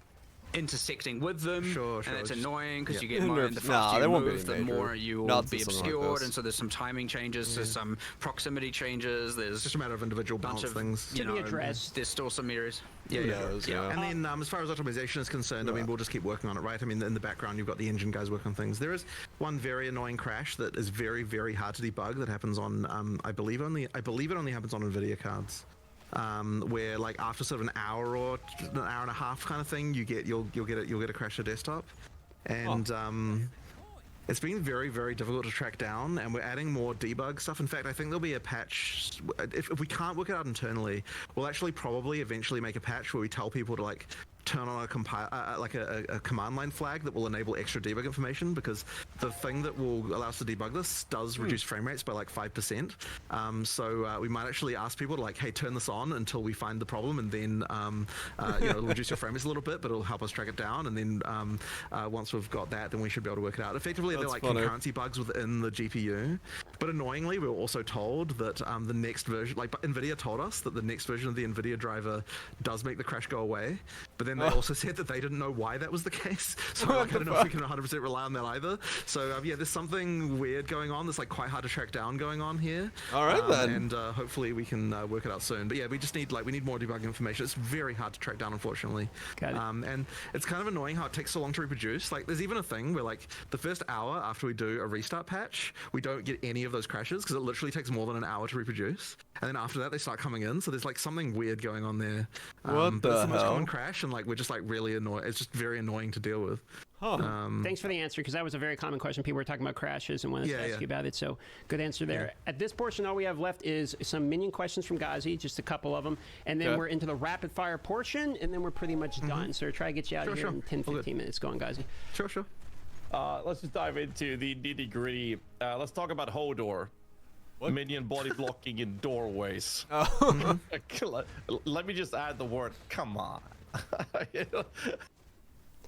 intersecting with them, Sure, and it's just- annoying because yeah. you get more, and the faster there you won't be move, the any major more you will nuts or be something like obscured, this. and so there's some timing changes, there's some proximity changes, there's It's just a matter of individual bunch balance of things. you To be know, addressed. there's still some areas. Who knows, yeah. And then as far as optimization is concerned, I mean, we'll just keep working on it, right? I mean, in the background, you've got the engine guys working on things. There is one very annoying crash that is very, very hard to debug that happens on, I believe it only happens on NVIDIA cards. Where like after sort of an hour or an hour and a half kind of thing, you'll get a crash to desktop, and it's been very, very difficult to track down, and we're adding more debug stuff. In fact, I think there'll be a patch. If we can't work it out internally, we'll actually probably eventually make a patch where we tell people to like turn on a command line flag that will enable extra debug information, because the thing that will allow us to debug this does reduce frame rates by like 5%. So we might actually ask people to like, hey, turn this on until we find the problem, and then it'll reduce your frame rates a little bit, but it'll help us track it down. And then once we've got that, then we should be able to work it out. Effectively, they're like concurrency bugs within the GPU. But annoyingly, we were also told that the next version, like NVIDIA told us that the next version of the NVIDIA driver does make the crash go away. But then they also said that they didn't know why that was the case. So I don't know if we can 100% rely on that either. So yeah, there's something weird going on that's like quite hard to track down going on here. All right then. And hopefully we can work it out soon. But yeah, we just need more debugging information. It's very hard to track down, unfortunately. Got it. And it's kind of annoying how it takes so long to reproduce. Like there's even a thing where like the first hour after we do a restart patch, we don't get any of those crashes because it literally takes more than an hour to reproduce. And then after that, they start coming in. So there's like something weird going on there. What but the it's the most hell? common crash, and like we're just like really annoyed. It's just very annoying to deal with. Thanks for the answer, because that was a very common question. People were talking about crashes and wanted to ask you about it, so good answer there. At this portion, all we have left is some minion questions from Ghazi, just a couple of them, and then we're into the rapid fire portion, and then we're pretty much done. So try to get you out of here in 10, 15 minutes. Go on, Ghazi. Sure. Let's just dive into the nitty-gritty. Let's talk about Hodor. Minion body blocking in doorways. Let me just add the word, come on.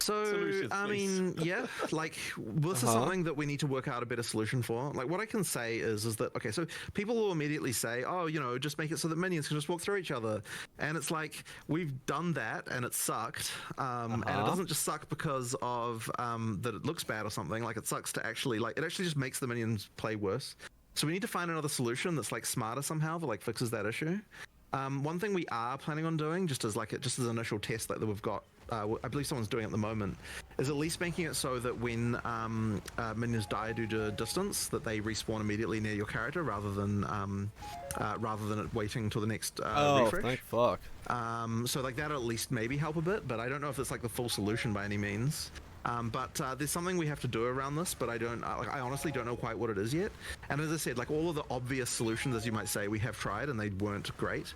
So, Solutions, I please. mean, yeah, like, this is something that we need to work out a better solution for. Like, what I can say is that, okay, so people will immediately say, oh, just make it so that minions can just walk through each other. And it's like, we've done that, and it sucked. And it doesn't just suck because of that it looks bad or something. Like, it sucks to actually, like, it actually just makes the minions play worse. So we need to find another solution that's, like, smarter somehow that, like, fixes that issue. One thing we are planning on doing, just as an initial test that we've got, I believe someone's doing at the moment, is at least making it so that when minions die due to distance, that they respawn immediately near your character rather than it waiting till the next refresh. Thank fuck. So like that'll at least maybe help a bit, but I don't know if it's like the full solution by any means. But there's something we have to do around this, but I honestly don't know quite what it is yet. And as I said, like all of the obvious solutions, as you might say, we have tried and they weren't great.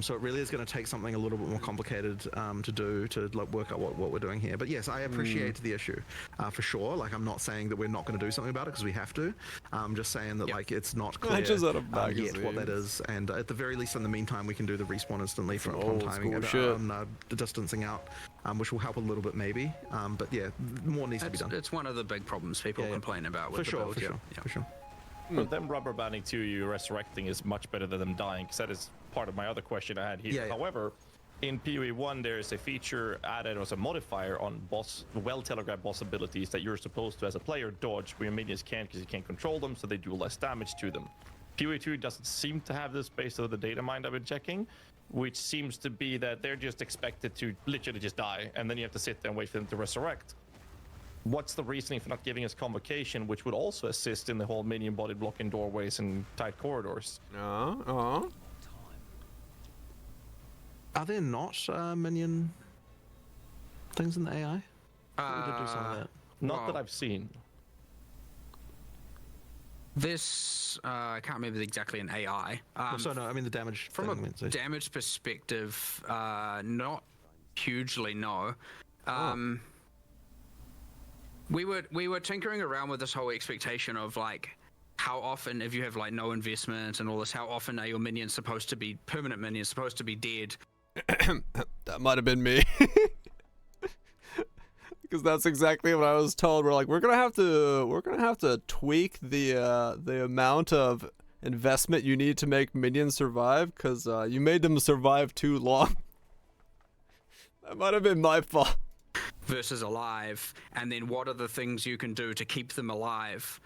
So it really is going to take something a little bit more complicated to do to like work out what we're doing here. But yes, I appreciate the issue for sure. Like I'm not saying that we're not going to do something about it because we have to. I'm just saying that like it's not clear Matches out of yet what that magazines. is. And at the very least, in the meantime, we can do the respawn instantly from old timing school it, shit. the distancing out, which will help a little bit maybe. But yeah, more needs to be done. It's one of the big problems people complain about with For the build. sure. But them rubber banding to you resurrecting is much better than them dying, because that is part of my other question I had here. Yeah. However, in PoE 1, there's a feature added as a modifier on well-telegraphed boss abilities that you're supposed to, as a player, dodge where your minions can't because you can't control them, so they do less damage to them. PoE 2 doesn't seem to have this based on the data mine I've been checking, which seems to be that they're just expected to literally just die, and then you have to sit there and wait for them to resurrect. What's the reasoning for not giving us convocation, which would also assist in the whole minion body blocking doorways and tight corridors? Are there not minion things in the AI? We did do some of that. Not that I've seen. This, I can't remember exactly an AI. So no, I mean the damage. From thing, a damage perspective, not hugely, no. We were tinkering around with this whole expectation of like how often, if you have like no investment and all this, how often are your minions supposed to be permanent minions supposed to be dead? That might have been me. Because that's exactly what I was told. We're like, we're gonna have to tweak the amount of investment you need to make minions survive, because you made them survive too long. That might have been my fault. versus alive, and then what are the things you can do to keep them alive.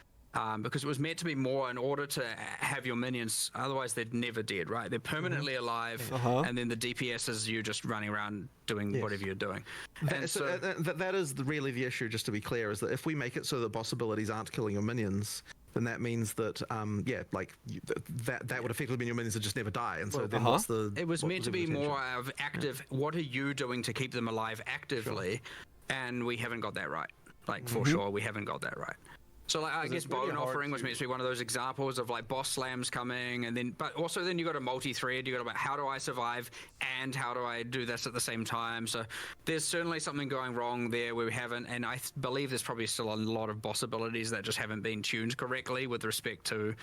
Because it was meant to be more in order to have your minions, otherwise they're never dead, right? They're permanently alive, and then the DPS is you just running around doing whatever you're doing. That is really the issue, just to be clear, is that if we make it so that boss abilities aren't killing your minions, then that means that, that would effectively mean your minions would just never die. And so then what's the... It was meant to be more of active, what are you doing to keep them alive actively? And we haven't got that right. Like, for sure, we haven't got that right. So like, I guess Bone Offering was meant to be one of those examples of like boss slams coming, and then, but also then you got a multi-thread, you got about how do I survive and how do I do this at the same time. So there's certainly something going wrong there where we haven't, and I believe there's probably still a lot of boss abilities that just haven't been tuned correctly with respect to,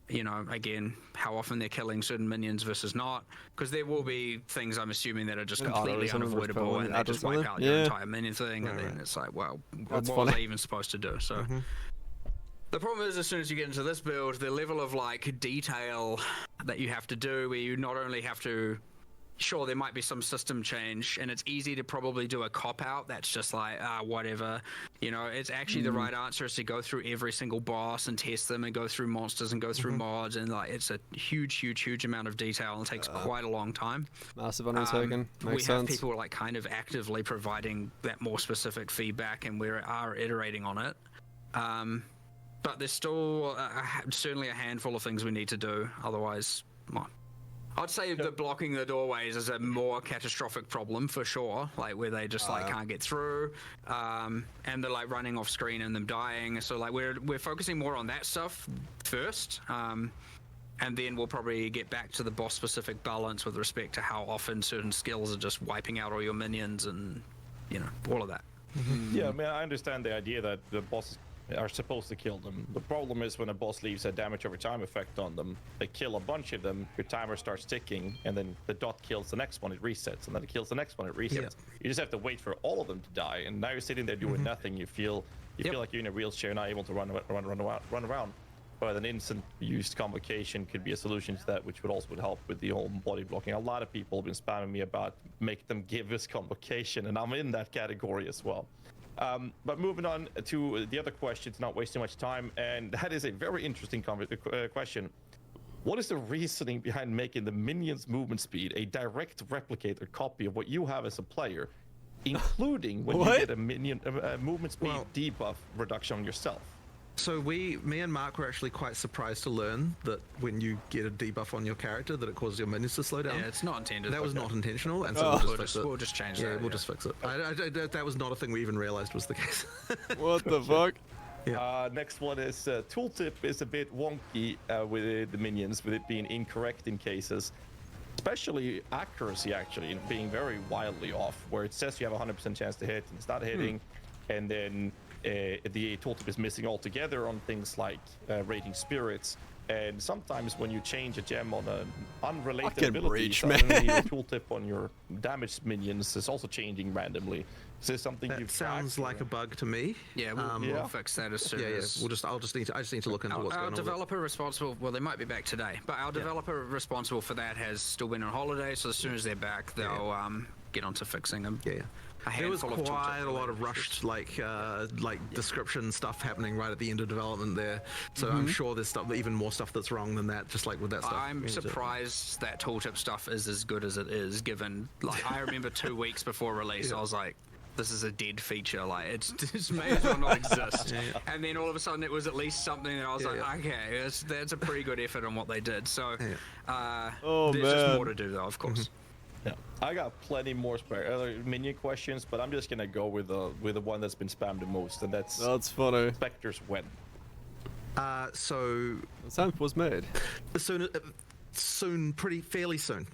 you know, again, how often they're killing certain minions versus not, because there will be things I'm assuming that are just completely unavoidable and they just wipe out your entire minion thing, and then it's like, well, what was I even supposed to do? So. The problem is, as soon as you get into this build, the level of like detail that you have to do, where you not only have to, sure, there might be some system change, and it's easy to probably do a cop-out that's just like, whatever. You know, it's actually the right answer is to go through every single boss and test them and go through monsters and go through mods, and like, it's a huge amount of detail and it takes quite a long time. Massive undertaking. Makes sense. We have people like kind of actively providing that more specific feedback, and we are iterating on it. But there's still certainly a handful of things we need to do. Otherwise, well, I'd say that blocking the doorways is a more catastrophic problem for sure. Like where they just like can't get through, and they're like running off screen and them dying. So like we're focusing more on that stuff first, and then we'll probably get back to the boss specific balance with respect to how often certain skills are just wiping out all your minions and you know all of that. Yeah, I mean I understand the idea that the bosses are supposed to kill them. The problem is when a boss leaves a damage over time effect on them, they kill a bunch of them, your timer starts ticking, and then the dot kills the next one, it resets, and then it kills the next one, it resets. You just have to wait for all of them to die, and now you're sitting there doing nothing. You feel like you're in a wheelchair, not able to run around. But an instant used convocation could be a solution to that, which would also help with the whole body blocking. A lot of people have been spamming me about make them give us convocation, and I'm in that category as well. But moving on to the other question, to not waste too much time, and that is a very interesting question. What is the reasoning behind making the minion's movement speed a direct replicator copy of what you have as a player, including when you get a minion movement speed debuff reduction on yourself? So me and Mark were actually quite surprised to learn that when you get a debuff on your character, that it causes your minions to slow down. Yeah, it's not intended. That was not intentional, and so we'll just change that. Yeah, we'll just fix it. That was not a thing we even realized was the case. What the fuck? Next one is tooltip is a bit wonky with the minions, with it being incorrect in cases. Especially accuracy, actually, being very wildly off, where it says you have a 100% chance to hit and it's not hitting, and then the tooltip is missing altogether on things like rating spirits, and sometimes when you change a gem on an unrelated ability, suddenly your tooltip on your damaged minions is also changing randomly. Is this something that sounds like a bug to me? Yeah, we'll fix that as soon as. I just need to look into what's going on. Our developer responsible, well, they might be back today, but our developer responsible for that has still been on holiday, so as soon as they're back, they'll get onto fixing them. There was quite a lot of rushed description stuff happening right at the end of development there, so I'm sure there's even more stuff that's wrong than that, just like with that stuff. I'm surprised that tooltip stuff is as good as it is, given like I remember 2 weeks before release I was like, this is a dead feature, like it may as well not exist. And then all of a sudden it was at least something that I was like, okay, that's a pretty good effort on what they did. So there's just more to do though, of course. Yeah, I got plenty more other minion questions, but I'm just gonna go with the one that's been spammed the most, and that's funny. Spectres when. So the sample was made. Fairly soon.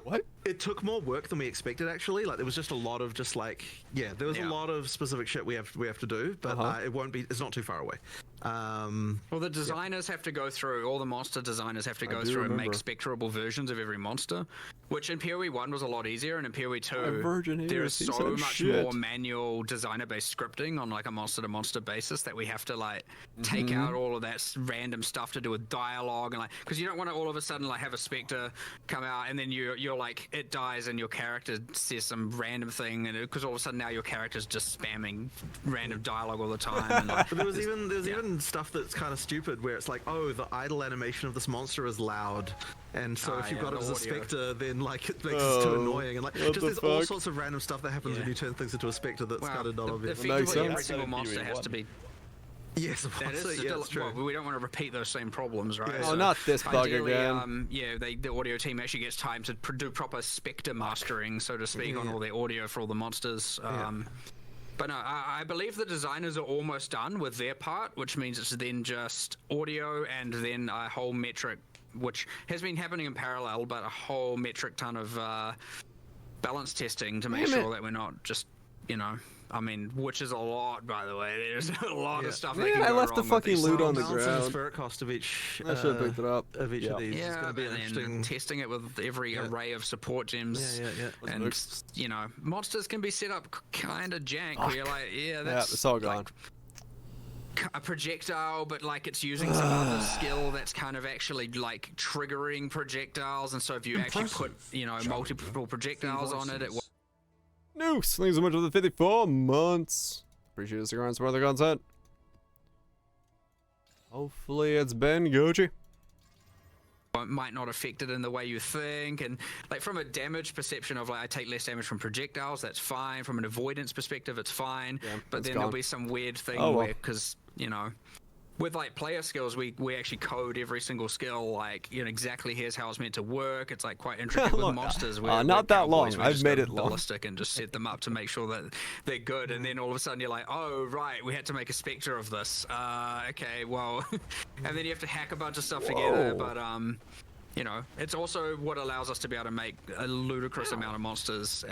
What? It took more work than we expected, actually. Like there was just a lot of there was a lot of specific shit we have to do, but it won't be. It's not too far away. Well, the designers have to go through, all the monster designers have to go through and make spectrable versions of every monster, which in PoE 1 was a lot easier, and in PoE 2 there is so much more manual designer-based scripting on like a monster-to-monster basis that we have to like take out all of that random stuff to do with dialogue, and like, because you don't want to all of a sudden like have a spectre come out and then you're like it dies and your character says some random thing, and because all of a sudden now your character's just spamming random dialogue all the time. And like, But there was even stuff that's kind of stupid where it's like, oh, the idle animation of this monster is loud, and so if you've got it as a spectre, then like it makes it too annoying, and like just there's all sorts of random stuff that happens when you turn things into a spectre that's kind of not obvious. Effectively, every single monster has to be. Yes, that is still, true. Well, we don't want to repeat those same problems, right? Oh, not this bug ideally, again. Yeah, the audio team actually gets time to do proper spectre mastering, so to speak, on all their audio for all the monsters. But no, I believe the designers are almost done with their part, which means it's then just audio and then a whole metric, which has been happening in parallel, but a whole metric ton of balance testing to make sure that we're not just, I mean, which is a lot, by the way. There's a lot of stuff that can go I left the wrong fucking with loot on the balance and ground. the spirit cost of each. I should have picked it up. Of each of these. Yeah, It's going to be and interesting. testing it with every array of support gems. And, monsters can be set up kind of jank. Where you're like, that's it's all gone. Like, a projectile, but like it's using some other skill that's kind of actually like triggering projectiles, and so if you actually put multiple projectiles on it, Nukes, thanks so much for the 54 months. Appreciate the cigar and some other content. Hopefully it's been Gucci. might not affect it in the way you think, and like from a damage perception of like I take less damage from projectiles, that's fine. From an avoidance perspective, it's fine. But then there'll be some weird thing where, because with like player skills, we actually code every single skill, like exactly here's how it's meant to work. It's like quite intricate with monsters. Not that long. I've made it ballistic and just set them up to make sure that they're good. And then all of a sudden you're like, oh right, we had to make a spectre of this. Okay, well, and then you have to hack a bunch of stuff together. But it's also what allows us to be able to make a ludicrous amount of monsters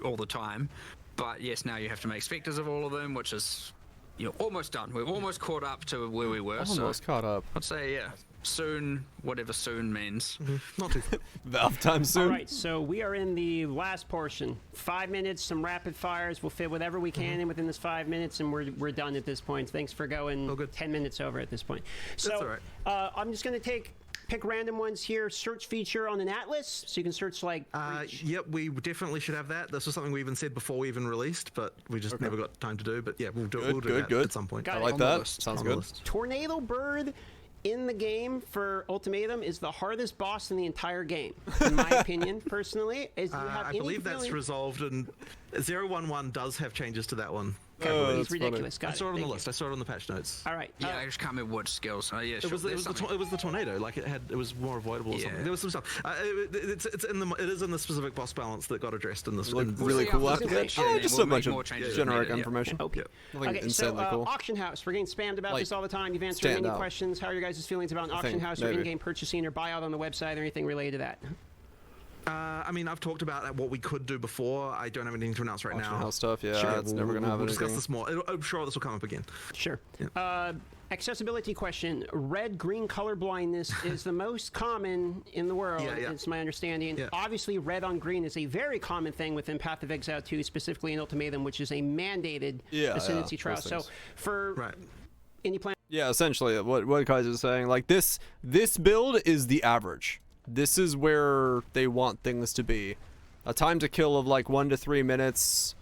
all the time. But yes, now you have to make spectres of all of them, which is. You're almost done. We've almost caught up to where we were. Almost caught up. I'd say, soon, whatever soon means. Not too Valve time soon. All right, so we are in the last portion. 5 minutes, some rapid fires. We'll fit whatever we can in within this 5 minutes, and we're done at this point. Thanks for going 10 minutes over at this point. So That's all right. I'm just going to pick random ones here. Search feature on an atlas, so you can search like. Yep, we definitely should have that. This was something we even said before we even released, but we just never got time to do. But yeah, we'll do that at some point. I like that. Sounds good. Tornado Bird in the game for Ultimatum is the hardest boss in the entire game, in my opinion, personally. I believe that's resolved, and 011 does have changes to that one. It's ridiculous. I saw it on the list. I saw it on the patch notes. All right. Yeah, I just can't remember what skills. Yeah, it was the tornado. Like it was more avoidable or something. There was some stuff. It is in the specific boss balance that got addressed in this. Really cool after that. Just a bunch of generic information. Okay, so Auction House. We're getting spammed about this all the time. You've answered many questions. How are your guys' feelings about Auction House or in-game purchasing or buyout on the website or anything related to that? I mean, I've talked about what we could do before. I don't have anything to announce right now. House stuff, it's never going to have We'll anything. discuss this more. I'm sure this will come up again. Sure. Yeah. Accessibility question. Red-green color blindness is the most common in the world. It's my understanding. Obviously, red on green is a very common thing within Path of Exile 2, specifically in Ultimatum, which is a mandated ascendancy trial. So for any plan. Yeah, essentially, what Kaiser is saying, like this build is the average. This is where they want things to be. A time to kill of like 1 to 3 minutes,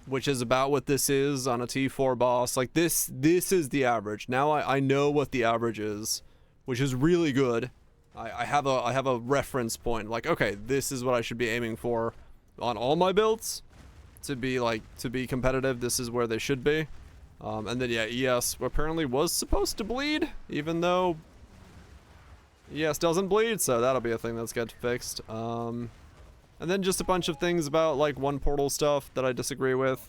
which is about what this is on a T4 boss. Like this is the average. Now I know what the average is, which is really good. I have a reference point. Like, okay, this is what I should be aiming for on all my builds to be competitive. This is where they should be. And then ES apparently was supposed to bleed, even though ES doesn't bleed, so that'll be a thing that's get fixed. And then just a bunch of things about like one portal stuff that I disagree with.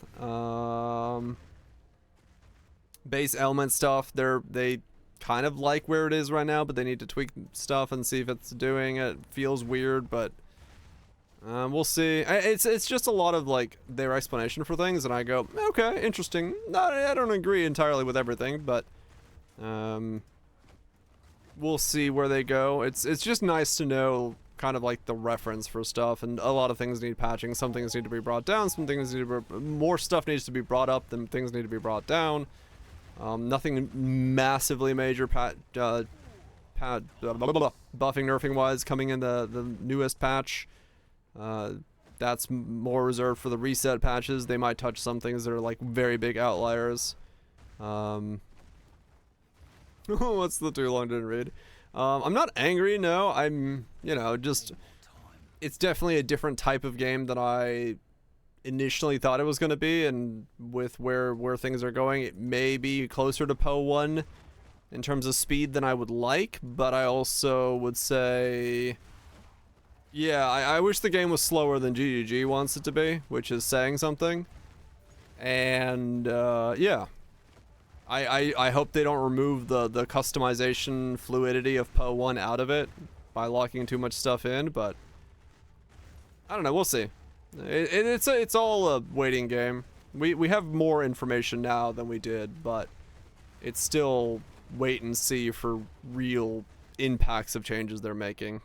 Base element stuff, they kind of like where it is right now, but they need to tweak stuff and see if it's doing it. Feels weird, but we'll see. It's just a lot of like their explanation for things, and I go, okay, interesting. I don't agree entirely with everything, but we'll see where they go. It's just nice to know kind of like the reference for stuff, and a lot of things need patching. Some things need to be brought down. Some things need to be, more stuff needs to be brought up than things need to be brought down. Nothing massively major buffing nerfing wise coming in the newest patch. That's more reserved for the reset patches. They might touch some things that are like very big outliers. What's the too long didn't read? I'm not angry, no. I'm, you know, just it's definitely a different type of game than I initially thought it was going to be, and with where things are going, it may be closer to Poe 1 in terms of speed than I would like, but I also would say, yeah, I wish the game was slower than GGG wants it to be, which is saying something. And yeah, I hope they don't remove the customization fluidity of Poe 1 out of it by locking too much stuff in, but I don't know, we'll see. It's all a waiting game. We have more information now than we did, but it's still wait and see for real impacts of changes they're making.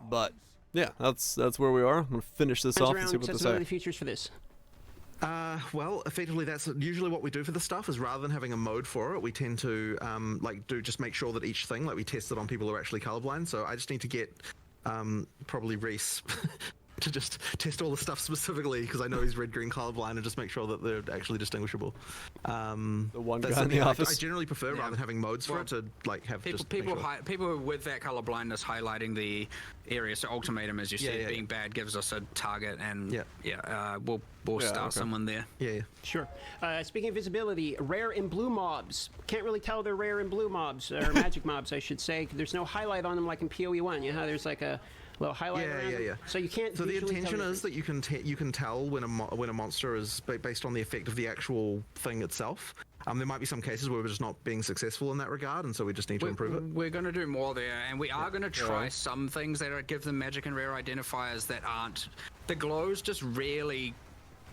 But yeah, that's where we are. I'm gonna finish this off and see what they say. Features for this. Well, effectively, that's usually what we do for the stuff. Is rather than having a mode for it, we tend to just make sure that each thing, like we test it on people who are actually colorblind. So I just need to get probably Reese to just test all the stuff specifically because I know he's red-green colorblind, and just make sure that they're actually distinguishable. The one guy in the office. I generally prefer rather than having modes for it to like have people with that colorblindness highlighting the area. So ultimatum, as you said, being bad gives us a target, and we'll start someone there. Yeah. Sure. Speaking of visibility, rare and blue mobs. Can't really tell they're rare and blue mobs, or magic mobs, I should say. There's no highlight on them like in PoE 1. You know how there's like a little highlight around them? So you can't. So the intention is that you can tell when a monster is based on the effect of the actual thing itself. There might be some cases where we're just not being successful in that regard, and so we just need to improve it. We're going to do more there, and we are going to try some things that give them magic and rare identifiers that aren't. The glows just really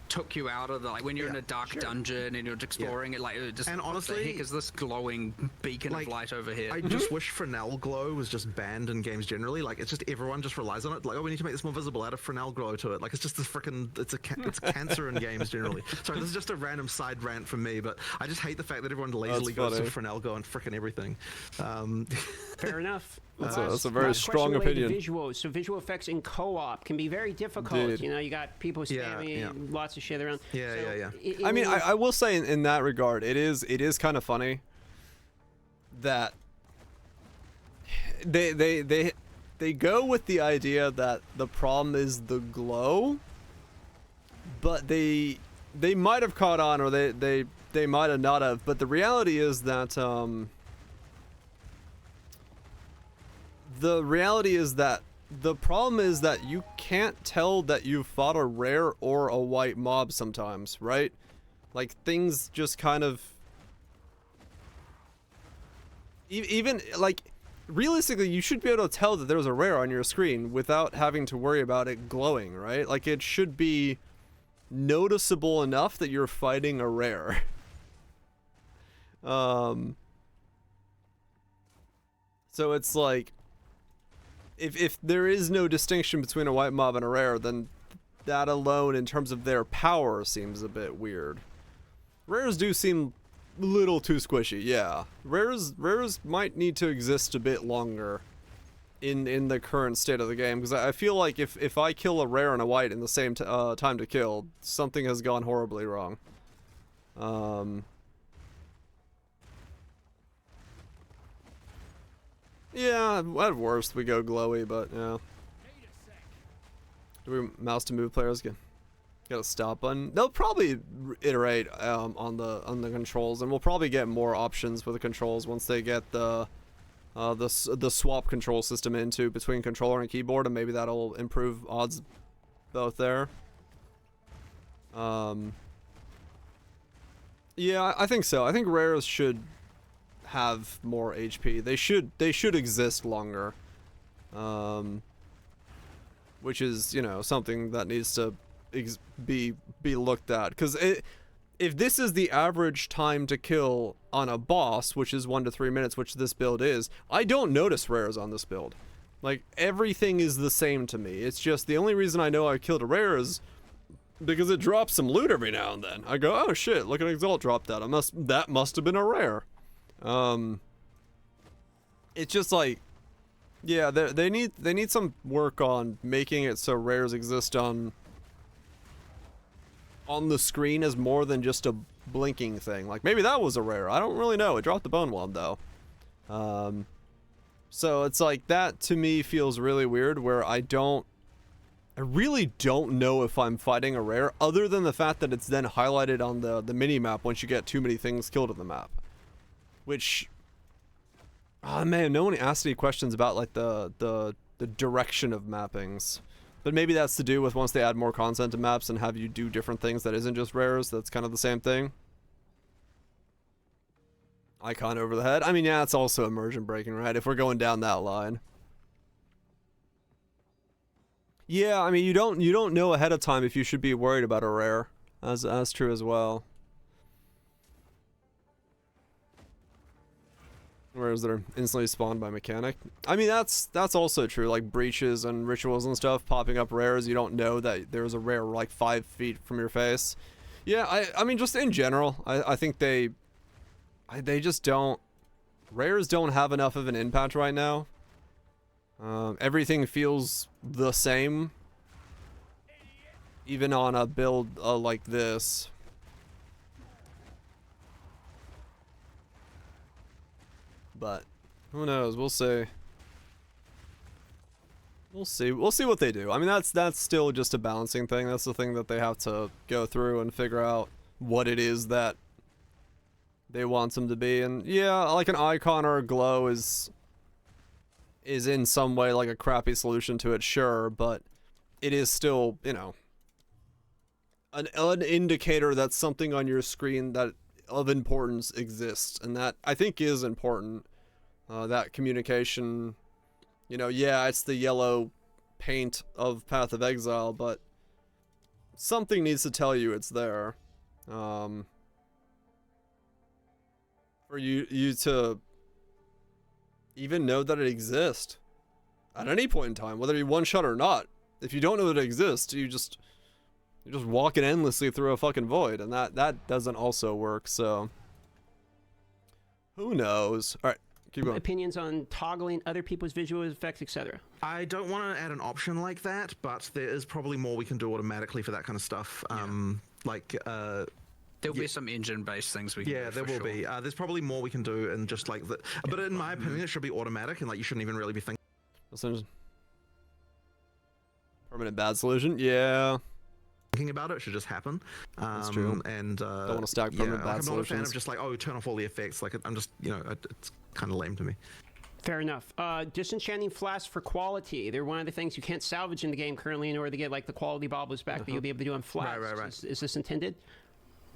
took you out of the, like when you're in a dark dungeon and you're exploring it, like just, and honestly, what the heck is this glowing beacon of light over here? I just wish Fresnel glow was just banned in games generally. Like it's just everyone just relies on it. Like, oh, we need to make this more visible. Add a Fresnel glow to it. Like it's just this freaking it's a cancer in games generally. Sorry, this is just a random side rant from me, but I just hate the fact that everyone lazily goes to Fresnel glow and freaking everything. Fair enough. That's a very strong opinion. Visuals. So visual effects in co-op can be very difficult. Dude. You know, you got people spamming lots of shit around. I mean, I will say in that regard, it is kind of funny that they go with the idea that the problem is the glow, but they might have caught on, or they might have not have. But the reality is that the problem is that you can't tell that you fought a rare or a white mob sometimes, right? Like things just kind of even like realistically you should be able to tell that there's a rare on your screen without having to worry about it glowing, right? Like it should be noticeable enough that you're fighting a rare. So it's like if there is no distinction between a white mob and a rare, then that alone in terms of their power seems a bit weird. Rares do seem a little too squishy, yeah. Rares might need to exist a bit longer in the current state of the game, because I feel like if I kill a rare and a white in the same time to kill, something has gone horribly wrong. Yeah, at worst we go glowy, but yeah. Do we mouse to move players? Got a stop button. They'll probably iterate on the controls, and we'll probably get more options with the controls once they get the swap control system into between controller and keyboard, and maybe that'll improve odds both there. Yeah, I think so. I think rares should have more HP. They should exist longer, which is, you know, something that needs to be looked at, because if this is the average time to kill on a boss, which is 1 to 3 minutes, which this build is, I don't notice rares on this build. Like everything is the same to me. It's just the only reason I know I killed a rare is because it drops some loot every now and then. I go, oh shit, look at Exalt dropped that. That must have been a rare. It's just like Yeah, they need some work on making it so rares exist on the screen as more than just a blinking thing. Like maybe that was a rare. I don't really know. It dropped the bone one though. So it's like that to me feels really weird where I really don't know if I'm fighting a rare other than the fact that it's then highlighted on the mini map once you get too many things killed in the map. Which, oh man, no one asked any questions about like the direction of mappings. But maybe that's to do with once they add more content to maps and have you do different things that isn't just rares, that's kind of the same thing. Icon over the head. I mean, yeah, it's also immersion breaking, right? If we're going down that line. Yeah, I mean, you don't know ahead of time if you should be worried about a rare. That's true as well. Rares that are instantly spawned by mechanic. I mean, that's also true. Like breaches and rituals and stuff popping up rares. You don't know that there's a rare like 5 feet from your face. Yeah, I mean, just in general, I think they just don't. Rares don't have enough of an impact right now. Everything feels the same. Even on a build like this. But who knows? We'll see. We'll see what they do. I mean, that's still just a balancing thing. That's the thing that they have to go through and figure out what it is that they want them to be. And yeah, like an icon or a glow is in some way like a crappy solution to it, sure, but it is still, you know, an indicator that something on your screen that of importance exists, and that I think is important. That communication, you know, yeah, it's the yellow paint of Path of Exile, but something needs to tell you it's there. For you to even know that it exists at any point in time, whether you one shot or not. If you don't know that it exists, you're just walking endlessly through a fucking void, and that doesn't also work. So who knows? All right, keep going. Opinions on toggling other people's visual effects, etc. I don't want to add an option like that, but there is probably more we can do automatically for that kind of stuff. There'll be some engine-based things we can do. Yeah, there will be. There's probably more we can do, and just like that. But in my opinion, it should be automatic, and like you shouldn't even really be thinking. Permanent bad solution. Yeah. Thinking about it should just happen. That's true. And don't want to stack permanent bad I'm solutions. not a fan of just like, oh, turn off all the effects. Like I'm just, you know, it's kind of lame to me. Fair enough. Disenchanting flasks for quality. They're one of the things you can't salvage in the game currently in order to get like the quality baubles back that you'll be able to do on flasks. Right. Is this intended?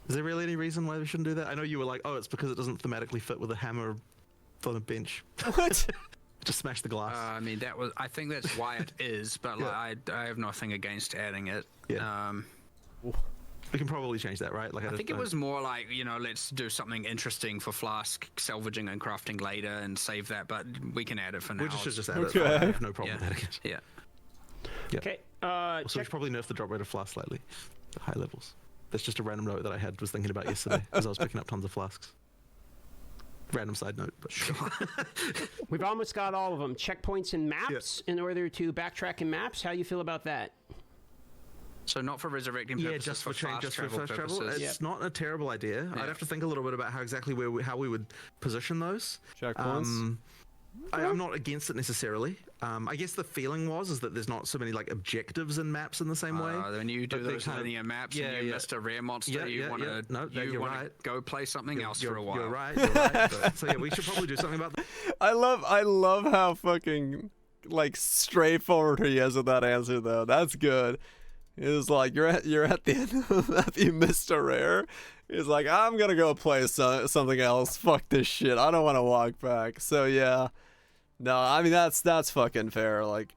Is there really any reason why we shouldn't do that? I know you were like, oh, it's because it doesn't thematically fit with a hammer on a bench. What? Just smash the glass. I mean, I think that's why it is, but like, I have nothing against adding it. Yeah. We can probably change that, right? Like I think it was more like, you know, let's do something interesting for flask salvaging and crafting later and save that, but we can add it for now. We should just add it. I have no problem with that. Yeah. Okay. So we should probably nerf the drop rate of flask slightly. The high levels. That's just a random note that I was thinking about yesterday as I was picking up tons of flasks. Random side note, but We've almost got all of them. Checkpoints and maps in order to backtrack in maps. How do you feel about that? So not for resurrecting purposes, just for fast travel purposes. It's not a terrible idea. I'd have to think a little bit about how we would position those. Checkpoints. I'm not against it necessarily. I guess the feeling is that there's not so many like objectives in maps in the same way. When you do those linear maps and you missed a rare monster, you want to go play something else for a while. You're right. So yeah, we should probably do something about that. I love how fucking like straightforward he is with that answer though. That's good. It was like you're at the end of that, you missed a rare. He's like, I'm gonna go play something else. Fuck this shit. I don't want to walk back. So yeah, no, I mean that's fucking fair. Like,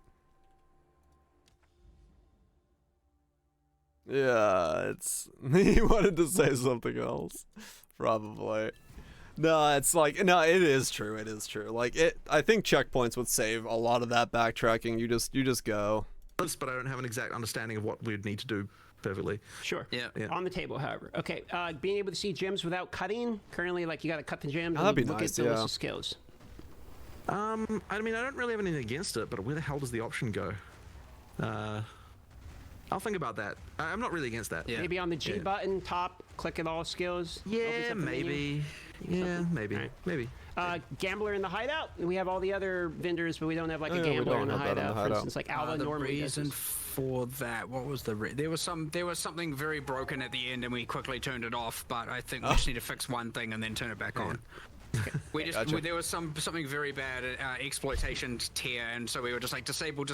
yeah, it's he wanted to say something else, probably. No, it's like no, it is true. It is true. Like I think checkpoints would save a lot of that backtracking. You just go. But I don't have an exact understanding of what we'd need to do perfectly. Sure. Yeah. On the table, however. Okay. Being able to see gems without cutting. Currently, like you got to cut the gems. That'd be look nice. at the list of skills. I mean, I don't really have anything against it, but where the hell does the option go? I'll think about that. I'm not really against that. Yeah. Maybe on the G button, top, click at all skills. Yeah, maybe. Yeah, maybe. Right. Maybe. Gambler in the hideout. We have all the other vendors, but we don't have like a we gambler don't in the have that in the hideout. For hideout. instance, like Alva The normally does reason this. for that, what was the there was something very broken at the end, and we quickly turned it off. But I think we just need to fix one thing and then turn it back on. There was something very bad at exploitation tier, and so we were just like disable.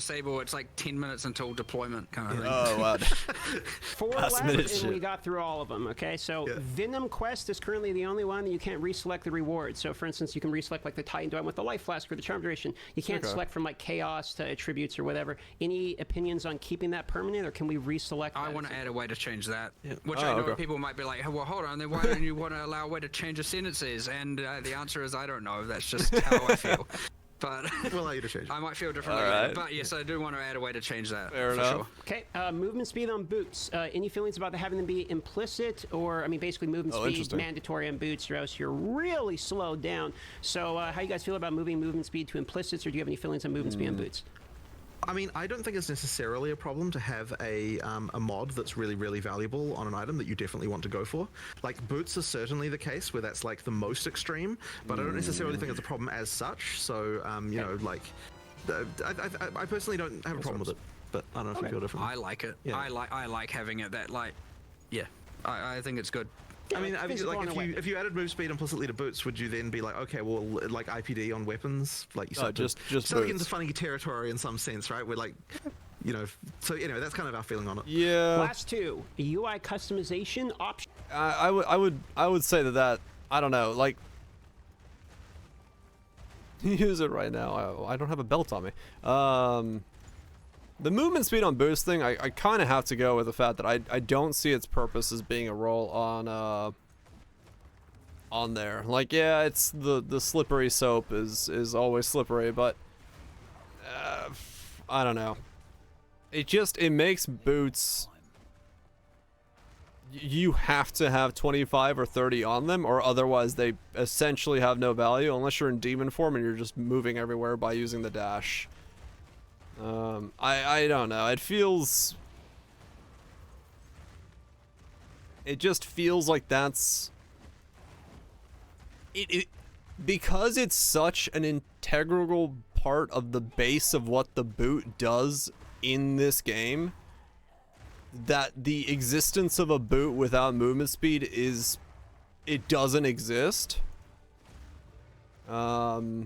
It's like 10 minutes until deployment kind of thing. Oh wow. 4 left, minute and shit. we got through all of them. Okay, so Venom Quest is currently the only one that you can't reselect the rewards. So, for instance, you can reselect like the Titan Dome with the Life Flask or the Charm Duration. You can't select from like Chaos to Attributes or whatever. Any opinions on keeping that permanent, or can we reselect? I that? want to add a way to change that, which Oh, I know okay. people might be like, well, hold on, then why don't you want to allow a way to change the sentences? And the answer is I don't know. That's just how I feel. But We'll allow you to change it. I might feel differently. All later. right. But yes, I do want to add a way to change that. Fair for enough. Sure. Okay, movement speed on boots. Any feelings about having them be implicit, or I mean, basically movement speed interesting. mandatory on boots, or else you're really slowed down. So, how you guys feel about moving movement speed to implicits, or do you have any feelings on movement speed on boots? I mean, I don't think it's necessarily a problem to have a mod that's really, really valuable on an item that you definitely want to go for. Like, boots are certainly the case where that's like the most extreme, but I don't necessarily think it's a problem as such. So, you know, like, I personally don't have a problem with it, but I don't know if you feel differently. I like it. Yeah. I like having it that like, yeah. I think it's good. I mean, physical on a weapon. if you added move speed implicitly to boots, would you then be like, okay, well, like IPD on weapons, like you Oh, start just start getting boots. into funny territory in some sense, right? We're like, you know, so anyway, that's kind of our feeling on it. Yeah. Last two, UI customization option. I would say that I don't know, like use it right now. I don't have a belt on me. The movement speed on boost thing, I kind of have to go with the fact that I don't see its purpose as being a roll on there. Like, yeah, it's the slippery soap is always slippery, but I don't know. It makes boots. You have to have 25 or 30 on them, or otherwise they essentially have no value unless you're in demon form and you're just moving everywhere by using the dash. I don't know. It just feels like that's it because it's such an integral part of the base of what the boot does in this game, that the existence of a boot without movement speed it doesn't exist. So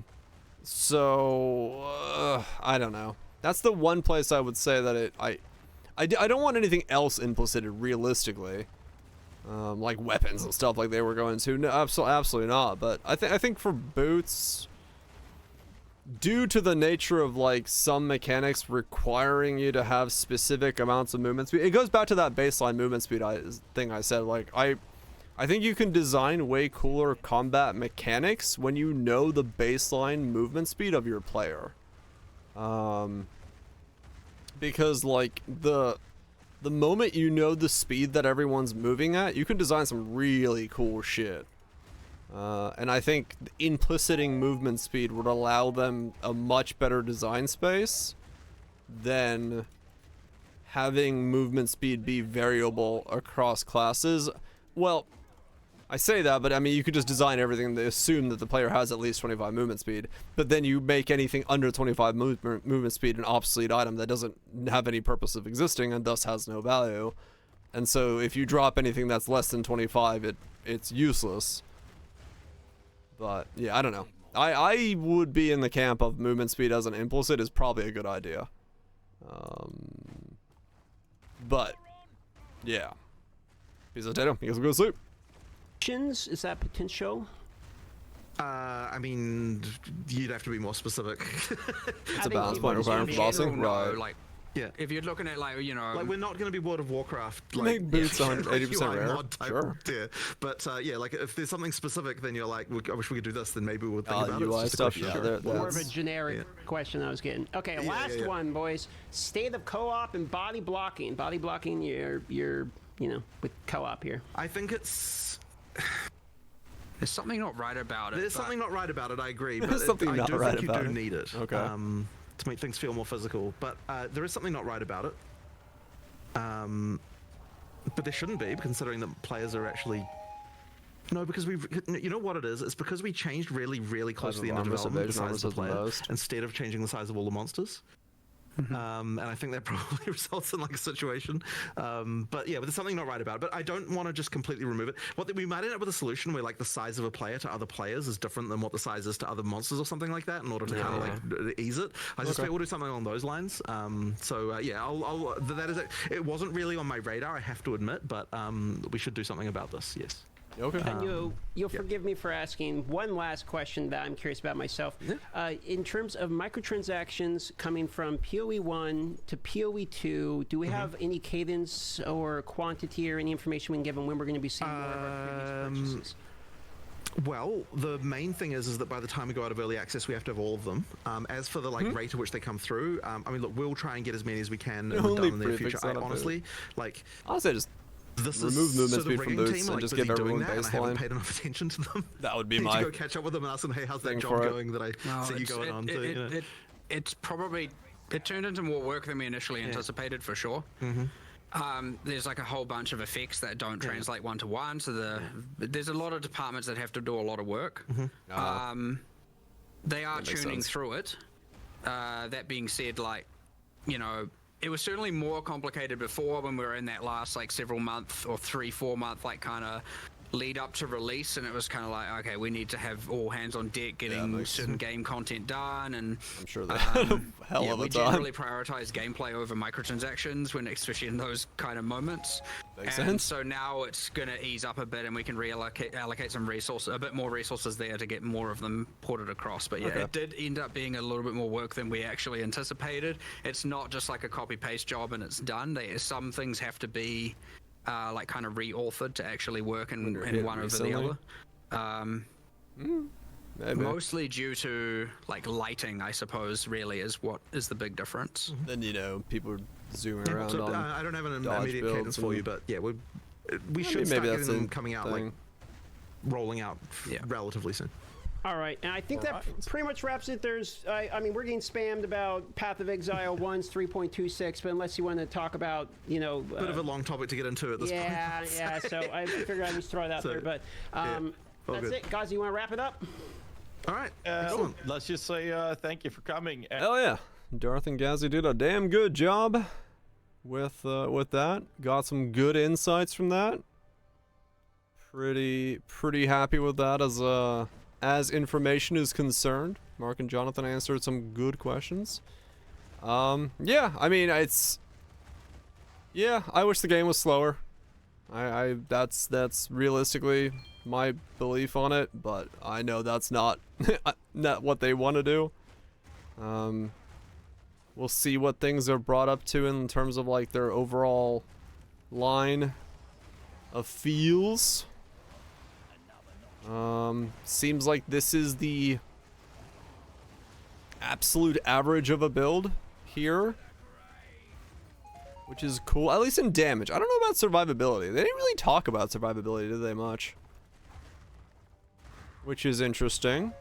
I don't know. That's the one place I would say that I don't want anything else implicit realistically, like weapons and stuff like they were going to. No, absolutely not. But I think for boots, due to the nature of like some mechanics requiring you to have specific amounts of movement speed, it goes back to that baseline movement speed thing I said. Like I think you can design way cooler combat mechanics when you know the baseline movement speed of your player. Because like the moment you know the speed that everyone's moving at, you can design some really cool shit. And I think impliciting movement speed would allow them a much better design space than having movement speed be variable across classes. Well, I say that, but I mean, you could just design everything to assume that the player has at least 25 movement speed, but then you make anything under 25 movement speed an obsolete item that doesn't have any purpose of existing and thus has no value. And so if you drop anything that's less than 25, it's useless. But yeah, I don't know. I would be in the camp of movement speed as an implicit is probably a good idea. But yeah. Piece of potato, you guys will go to sleep. Is that potential? I mean, you'd have to be more specific. It's a balance point requirement for bossing, right? Like, yeah. if you're looking at like, you know, Like, we're not going to be World of Warcraft. Like, Make boots on 80% UI rare. mod type Sure. tier. But yeah, like if there's something specific, then you're like, I wish we could do this. Then maybe we'll think about it. UI It's just a stuff, question. yeah. More of a That's generic question I was getting. Okay, last one, boys. State of co-op and body blocking. Body blocking, you're you know, with co-op here. I think it's. There's something not right about it. There's something not right about it, I agree. But There's something I not do right think you about do it. need it. Okay. To make things feel more physical. But there is something not right about it. But there shouldn't be, considering that players are actually... No, because you know what it is? It's because we changed really, really close to the end of development the size of the player, instead of changing the size of all the monsters. And I think that probably results in like a situation. But yeah, but there's something not right about it. But I don't want to just completely remove it. We might end up with a solution where like the size of a player to other players is different than what the size is to other monsters or something like that in order to kind of like ease it. I suspect we'll do something along those lines. Yeah, I'll that is it. It wasn't really on my radar, I have to admit, but we should do something about this. Yes. Okay. And you'll forgive me for asking one last question that I'm curious about myself. In terms of microtransactions coming from PoE 1 to PoE 2, do we have any cadence or quantity or any information we can give them when we're going to be seeing more of our previous purchases? Well, the main thing is that by the time we go out of early access, we have to have all of them. As for the rate at which they come through, I mean, look, we'll try and get as many as we can in the near future. Honestly, just remove movement speed from boots and just give everyone baseline. And I haven't baseline. paid enough attention to them. That would be my. my To go catch up with them and ask them, hey, how's that thing job for it. going that I see you going on to? It's probably it turned into more work than we initially anticipated for sure. There's like a whole bunch of effects that don't translate one to one, so there's a lot of departments that have to do a lot of work. They are tuning through it. That being said, like, you know, it was certainly more complicated before when we were in that last like several month or 3-4 month like kind of lead up to release, and it was kind of like, okay, we need to have all hands on deck getting certain game content done, and I'm sure that hell of a time. We generally prioritize gameplay over microtransactions when, especially in those kind of moments. Makes and sense. So now it's going to ease up a bit, and we can allocate some resources, a bit more resources there to get more of them ported across. But yeah, it did end up being a little bit more work than we actually anticipated. It's not just like a copy paste job and it's done. Some things have to be like kind of re-authored to actually work in one over the other. Mostly due to like lighting, I suppose, really is what is the big difference. Then, you know, people are zooming around So, on I don't have an dodge immediate builds cadence for and- you, but yeah, we should maybe start that's getting them a coming out, thing. like rolling out relatively soon. All right, and I think that pretty much wraps it. I mean, we're getting spammed about Path of Exile 1's 3.26, but unless you want to talk about, you know... Bit of a long topic to get into at this point. Yeah, so I figured I'd just throw it out there, but that's it. Guys, you want to wrap it up? All right, let's just say thank you for coming. Hell yeah. Darth and Gazzy did a damn good job with that. Got some good insights from that. Pretty happy with that as information is concerned. Mark and Jonathan answered some good questions. Yeah, I mean, I wish the game was slower. That's realistically my belief on it, but I know that's not not what they want to do. We'll see what things are brought up to in terms of like their overall line of feels. Seems like this is the absolute average of a build here, which is cool, at least in damage. I don't know about survivability. They didn't really talk about survivability, did they, much? Which is interesting.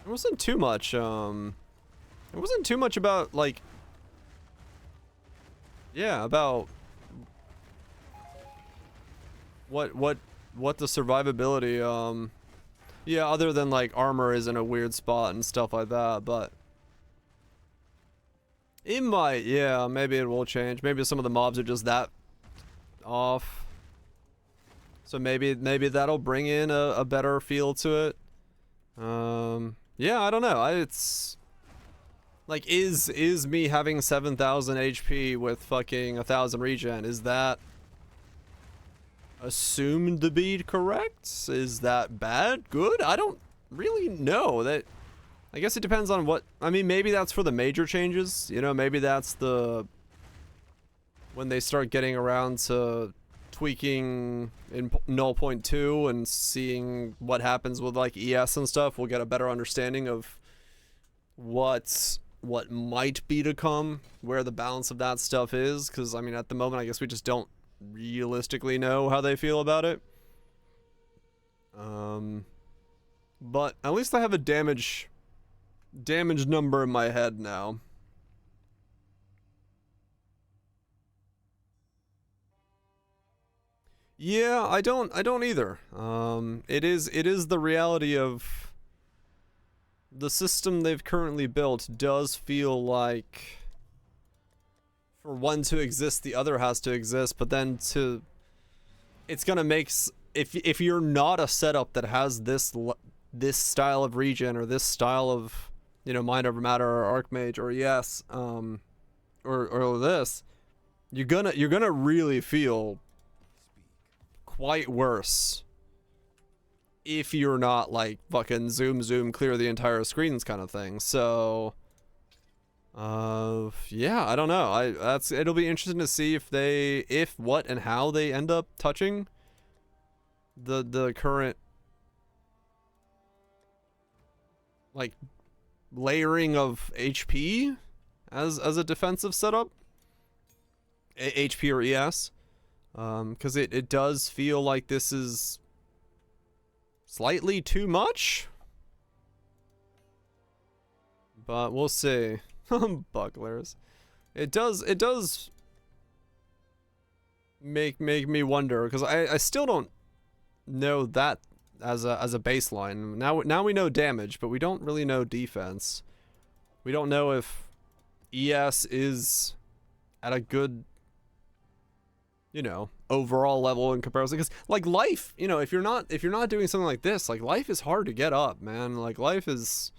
It wasn't too much, it wasn't too much about, like, yeah, about what the survivability, yeah, other than like armor is in a weird spot and stuff like that, but it might, yeah, maybe it will change. Maybe some of the mobs are just that off, so maybe that'll bring in a better feel to it. Yeah, I don't know. It's like, is me having 7,000 HP with fucking 1,000 regen, is that assumed to be correct? Is that bad? Good? I don't really know. That, I guess it depends on what, I mean, maybe that's for the major changes, you know, maybe that's the, when they start getting around to tweaking in 0.2 and seeing what happens with like ES and stuff, we'll get a better understanding of what might be to come, where the balance of that stuff is, because I mean, at the moment I guess we just don't realistically know how they feel about it. But at least I have a damage number in my head now. Yeah, I don't either. It is the reality of the system they've currently built does feel like for one to exist, the other has to exist, but then it's gonna make if you're not a setup that has this style of regen or this style of, you know, mind over matter or archmage or yes, or this, you're gonna really feel quite worse if you're not like fucking zoom clear the entire screens kind of thing. So yeah, I don't know. It'll be interesting to see if what and how they end up touching the current like layering of HP as a defensive setup, HP or ES, because it does feel like this is slightly too much, but we'll see. Bucklers. It does make me wonder, because I still don't know that as a baseline. Now we know damage, but we don't really know defense. We don't know if ES is at a good, you know, overall level in comparison, because like life, you know, if you're not doing something like this, like life is hard to get up, man. Like life is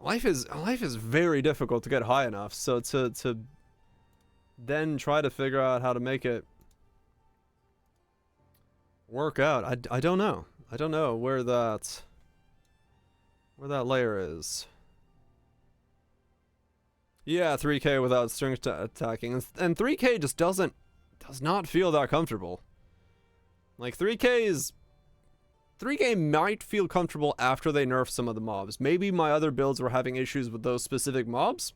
very difficult to get high enough. So to then try to figure out how to make it work out, I don't know. I don't know where that layer is. Yeah, 3K without string attacking, and 3K just does not feel that comfortable. Like 3K might feel comfortable after they nerf some of the mobs. Maybe my other builds were having issues with those specific mobs,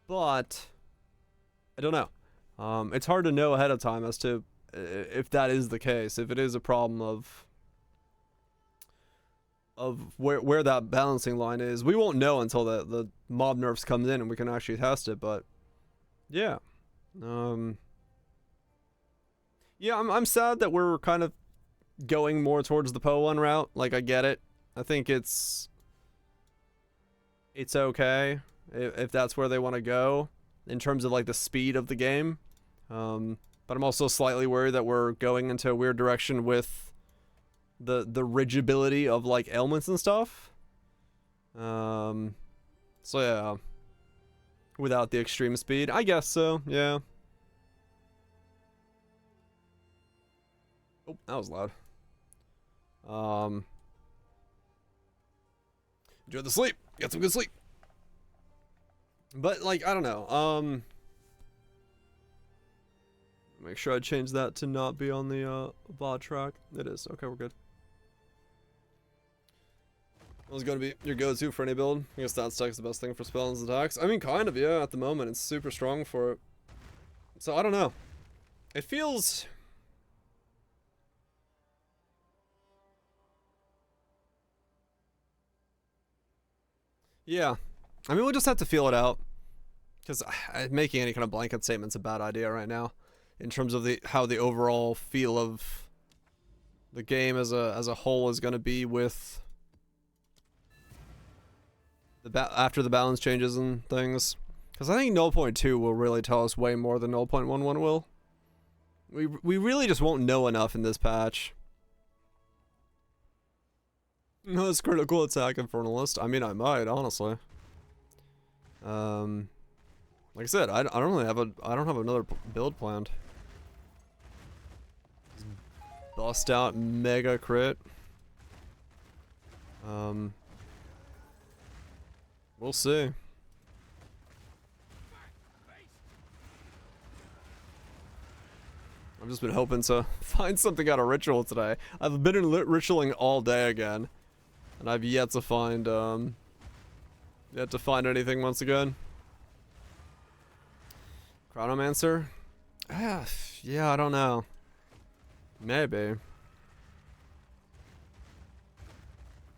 but I don't know. It's hard to know ahead of time as to if that is the case, if it is a problem of where that balancing line is. We won't know until the mob nerfs comes in and we can actually test it, but yeah. Yeah, I'm sad that we're kind of going more towards the Po 1 route. Like, I get it. I think it's okay if that's where they want to go in terms of like the speed of the game. But I'm also slightly worried that we're going into a weird direction with the rigibility of like ailments and stuff. So yeah, without the extreme speed, I guess so. Yeah. Oh, that was loud. Enjoy the sleep. Get some good sleep. But like, I don't know. Make sure I change that to not be on the VOD track. It is. Okay, we're good. That was gonna be your go-to for any build. I guess that stack's the best thing for spells and attacks. I mean, kind of, yeah, at the moment. It's super strong for it. So, I don't know. It feels... Yeah. I mean, we'll just have to feel it out. Because making any kind of blanket statement's a bad idea right now. In terms of how the overall feel of the game as a whole is going to be with after the balance changes and things. Because I think 0.2 will really tell us way more than 0.11 will. We really just won't know enough in this patch. No, it's critical attack Infernalist. I mean, I might, honestly. Like I said, I don't really have I don't have another build planned. Bust out mega crit. We'll see. I've just been hoping to find something out of ritual today. I've been in ritualing all day again, and I've yet to find anything once again. Chronomancer. Yeah, I don't know. Maybe.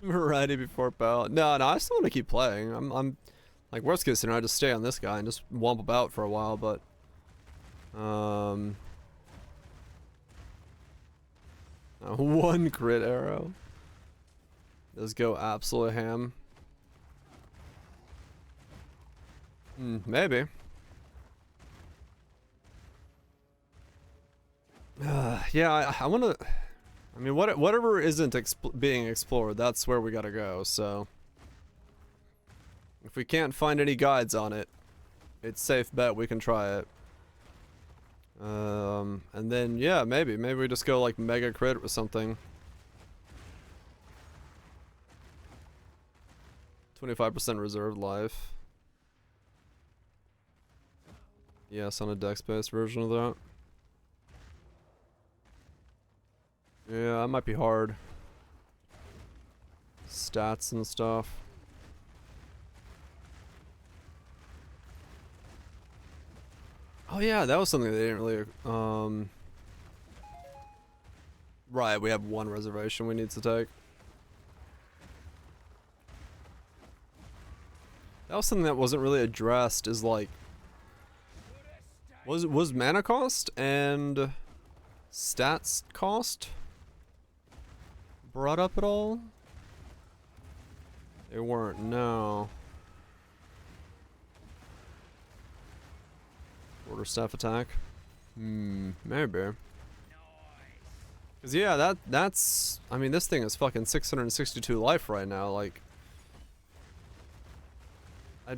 Variety before battle. No, I still want to keep playing. I'm like, worst case scenario, I just stay on this guy and just womp about for a while, but one crit arrow. Does go absolute ham. Maybe. Yeah, I want to. I mean, whatever isn't being explored, that's where we gotta go. So, if we can't find any guides on it, it's safe bet we can try it. And then yeah, maybe we just go like mega crit or something. 25% reserved life. Yes, on a dex-based version of that. Yeah, that might be hard. Stats and stuff. Oh yeah, that was something they didn't really, right, we have one reservation we need to take. That was something that wasn't really addressed, is like, was mana cost and stats cost brought up at all? They weren't, no. Quarterstaff attack? Maybe. Cause yeah, that's, I mean, this thing is fucking 662 life right now, like.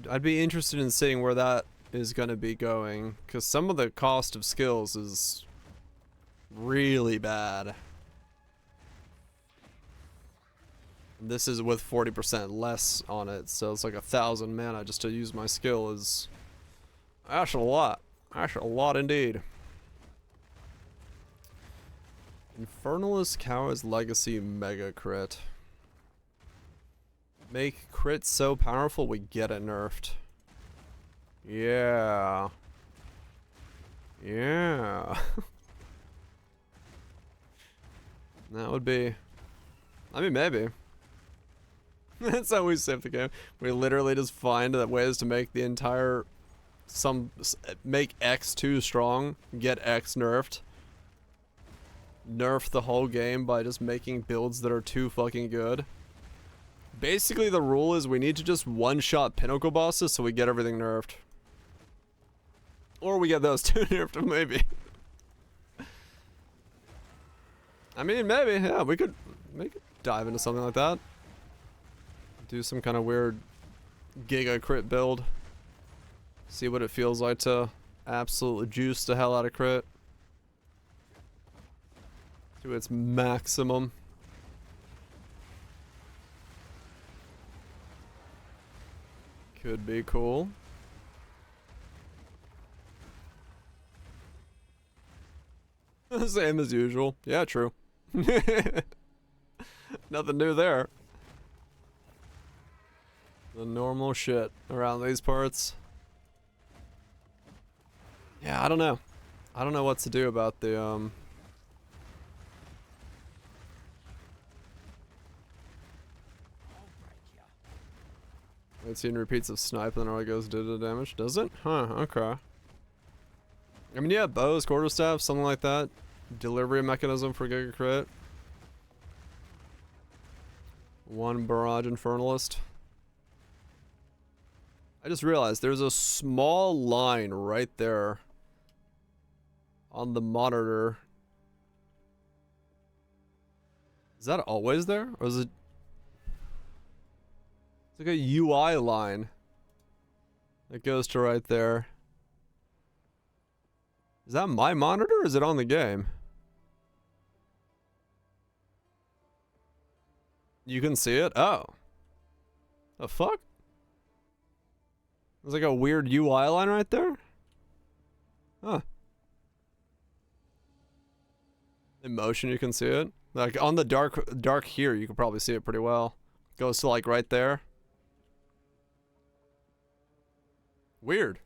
I'd be interested in seeing where that is gonna be going, cause some of the cost of skills is really bad. This is with 40% less on it, so it's like 1,000 mana just to use my skill is actually a lot. Actually a lot indeed. Infernalist Coward's Legacy Mega Crit. Make crit so powerful we get it nerfed. Yeah. Yeah. That would be, I mean, maybe. That's how we save the game. We literally just find that ways to make the entire, make X too strong, get X nerfed. Nerf the whole game by just making builds that are too fucking good. Basically the rule is we need to just one-shot pinnacle bosses so we get everything nerfed. Or we get those two nerfed, maybe. I mean, maybe, yeah, we could dive into something like that. Do some kind of weird giga crit build. See what it feels like to absolutely juice the hell out of crit. To its maximum. Could be cool. Same as usual. Yeah, true. Nothing new there. The normal shit around these parts. Yeah, I don't know. I don't know what to do about the, I've seen repeats of snipe and then it goes did the damage. Does it? Huh, okay. I mean, yeah, bows, quarterstaff, something like that. Delivery mechanism for Giga Crit. One barrage infernalist. I just realized there's a small line right there on the monitor. Is that always there? Or is it? It's like a UI line that goes to right there. Is that my monitor or is it on the game? You can see it? Oh. The fuck? There's like a weird UI line right there? Huh. In motion you can see it. Like on the dark here you can probably see it pretty well. Goes to like right there. Weird.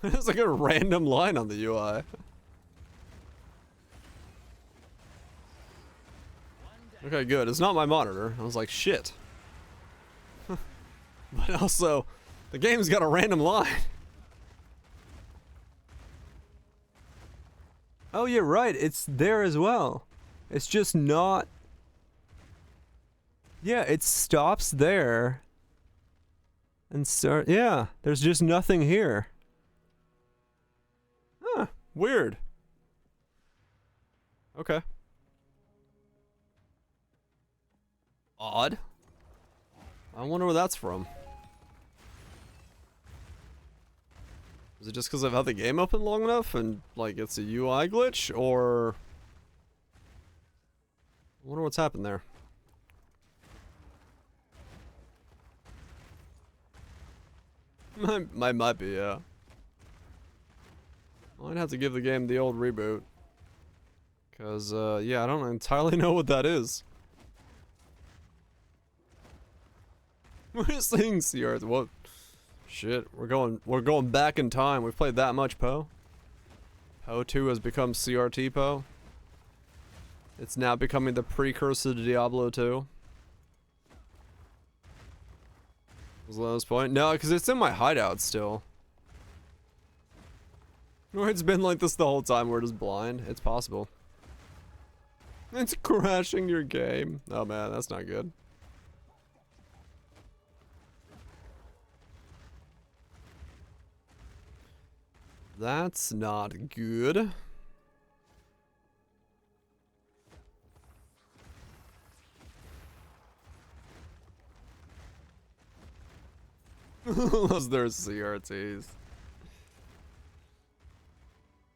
It's like a random line on the UI. Okay, good. It's not my monitor. I was like, shit. But also, the game's got a random line. Oh, you're right. It's there as well. It's just not... Yeah, it stops there. And start... Yeah, there's just nothing here. Huh, weird. Okay. Odd. I wonder where that's from. Is it just because I've had the game open long enough and, like, it's a UI glitch, or... I wonder what's happened there. Might be, yeah. Might have to give the game the old reboot. Because, yeah, I don't entirely know what that is. We're seeing CRT. What? Shit, we're going back in time. We've played that much Poe. Poe 2 has become CRT Poe. It's now becoming the precursor to Diablo 2. Was the lowest point? No, because it's in my hideout still. Or it's been like this the whole time. We're just blind. It's possible. It's crashing your game. Oh man, that's not good. That's not good. Those their CRTs.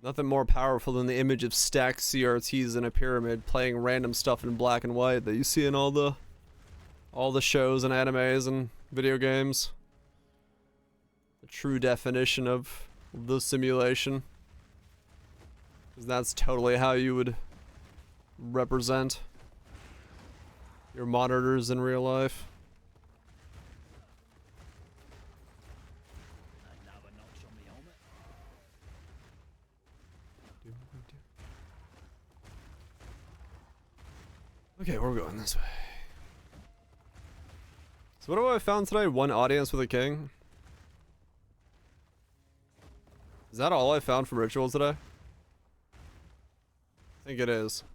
Nothing more powerful than the image of stacked CRTs in a pyramid playing random stuff in black and white that you see in all the shows and animes and video games. The true definition of the simulation. 'Cause that's totally how you would represent your monitors in real life. Okay, we're going this way. So what have I found today? One audience with a king? Is that all I found from rituals today? I think it is.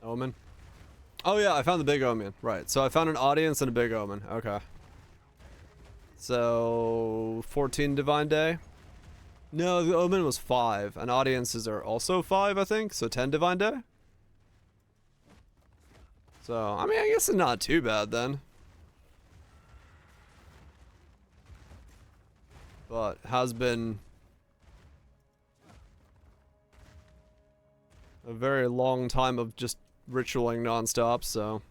Omen? Oh yeah, I found the big omen. Right, so I found an audience and a big omen. Okay. So... 14 Divine Day? No, the omen was 5. And audiences are also 5, I think. So 10 Divine Day? So, I mean, I guess it's not too bad then. But has been a very long time of just ritualing nonstop, so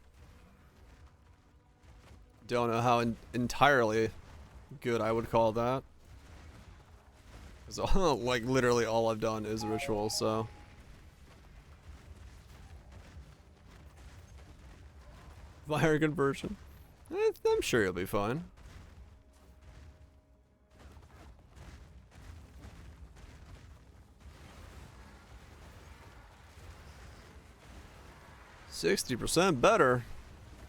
don't know how entirely good I would call that. Because like literally all I've done is ritual, so. Fire conversion. I'm sure you'll be fine. $60% better.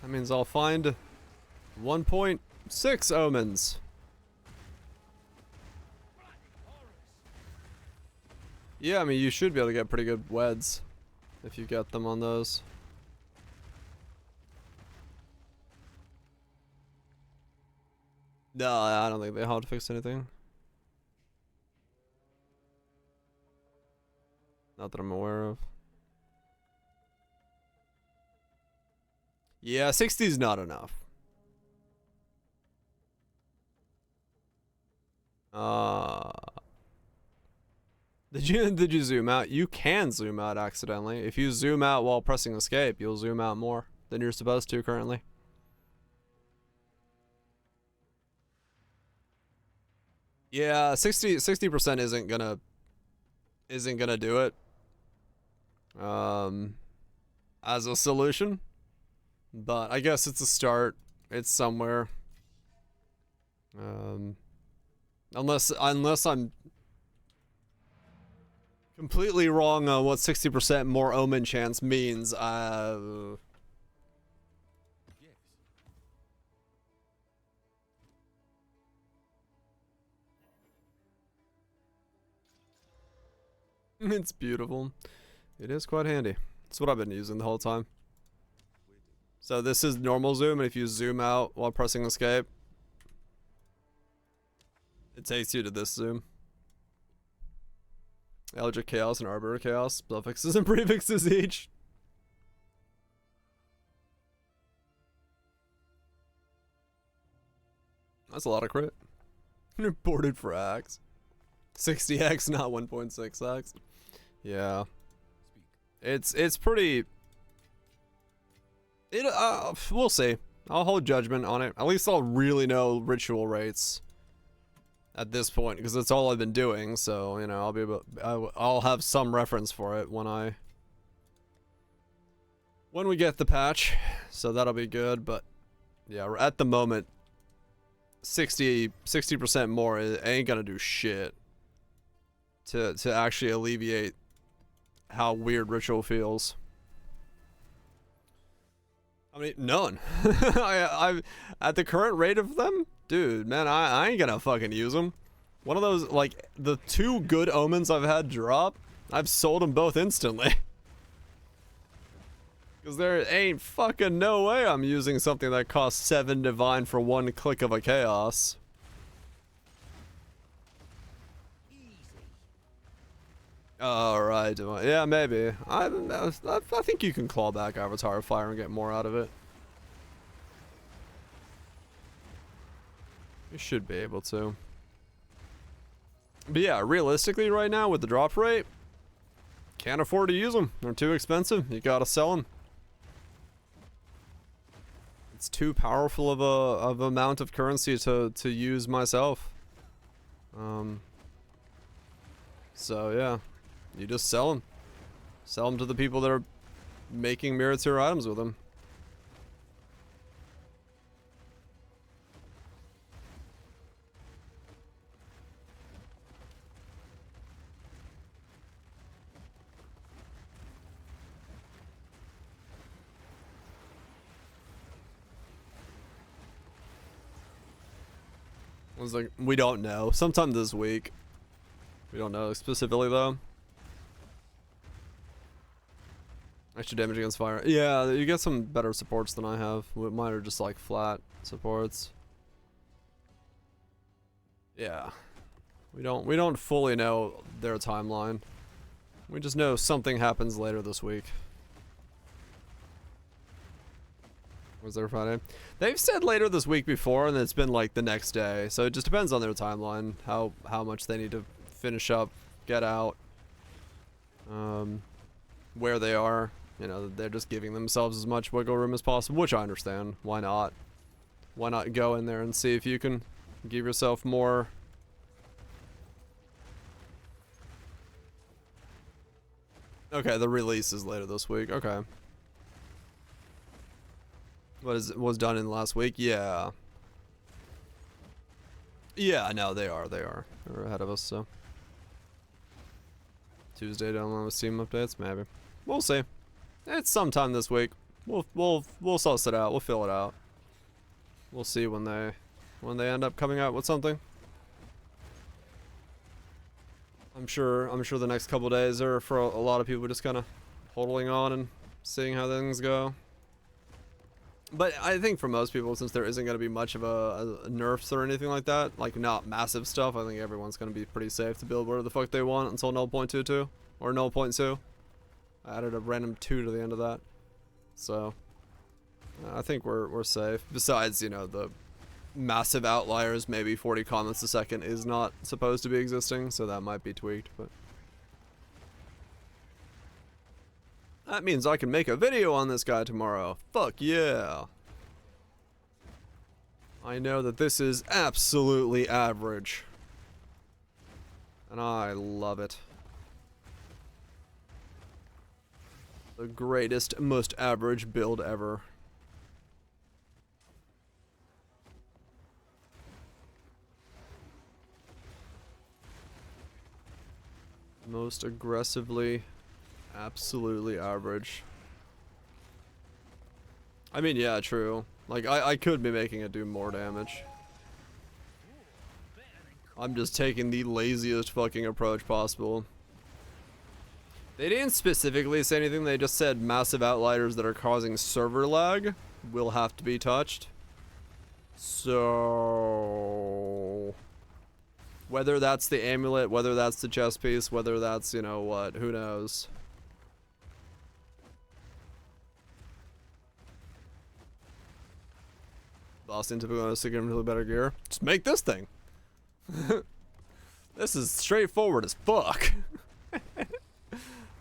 That means I'll find 1.6 omens. Yeah, I mean, you should be able to get pretty good weds if you get them on those. No, I don't think they have to fix anything. Not that I'm aware of. Yeah, 60 is not enough. Did you zoom out? You can zoom out accidentally. If you zoom out while pressing escape, you'll zoom out more than you're supposed to currently. Yeah, 60% isn't gonna do it. As a solution. But I guess it's a start. It's somewhere. Unless I'm Completely wrong on what 60% more omen chance means. It's beautiful. It is quite handy. It's what I've been using the whole time. So this is normal zoom, and if you zoom out while pressing escape, it takes you to this zoom. Eldritch Chaos and Arbiter Chaos, suffixes and prefixes each. That's a lot of crit. Reported for X. 60x, not 1.6x. Yeah. It's pretty... we'll see. I'll hold judgment on it. At least I'll really know ritual rates at this point, because that's all I've been doing. So, you know, I'll have some reference for it when we get the patch. So that'll be good. But yeah, at the moment, 60% more ain't gonna do shit to actually alleviate how weird ritual feels. I mean, none. I'm at the current rate of them, dude, man, I ain't gonna fucking use them. One of those, like, the 2 good omens I've had drop, I've sold them both instantly. Because there ain't fucking no way I'm using something that costs 7 divine for 1 click of a chaos. Alright, yeah, maybe. I think you can claw back Avatar of Fire and get more out of it. You should be able to. But yeah, realistically right now with the drop rate, can't afford to use them. They're too expensive. You gotta sell them. It's too powerful of a amount of currency to use myself. So yeah. You just sell them. Sell them to the people that are making mirror tier items with them. I was like, we don't know. Sometime this week. We don't know specifically though. Extra damage against fire. Yeah, you get some better supports than I have. Mine are just like flat supports. Yeah. We don't fully know their timeline. We just know something happens later this week. Was there Friday? They've said later this week before, and it's been like the next day. So it just depends on their timeline, how much they need to finish up, get out, where they are. You know, they're just giving themselves as much wiggle room as possible, which I understand. Why not? Why not go in there and see if you can give yourself more? Okay, the release is later this week. Okay. Was done in last week? Yeah. Yeah, no, they are. They're ahead of us, so. Tuesday download with Steam updates, maybe. We'll see. It's sometime this week. We'll suss it out. We'll fill it out. We'll see when they end up coming out with something. I'm sure the next couple days are for a lot of people just kind of holding on and seeing how things go. But I think for most people, since there isn't going to be much of a nerfs or anything like that, like not massive stuff, I think everyone's going to be pretty safe to build whatever the fuck they want until 0.22 or 0.2. I added a random 2 to the end of that. So I think we're safe. Besides, you know, the massive outliers, maybe 40 comments a second is not supposed to be existing, so that might be tweaked, but that means I can make a video on this guy tomorrow. Fuck yeah. I know that this is absolutely average, and I love it. The greatest, most average build ever. Most aggressively, absolutely average. I mean, yeah, true. Like, I could be making it do more damage. I'm just taking the laziest fucking approach possible. They didn't specifically say anything, they just said massive outliers that are causing server lag will have to be touched. So... whether that's the amulet, whether that's the chest piece, whether that's, you know what, who knows. Boss into a significantly better gear. Just make this thing. This is straightforward as fuck.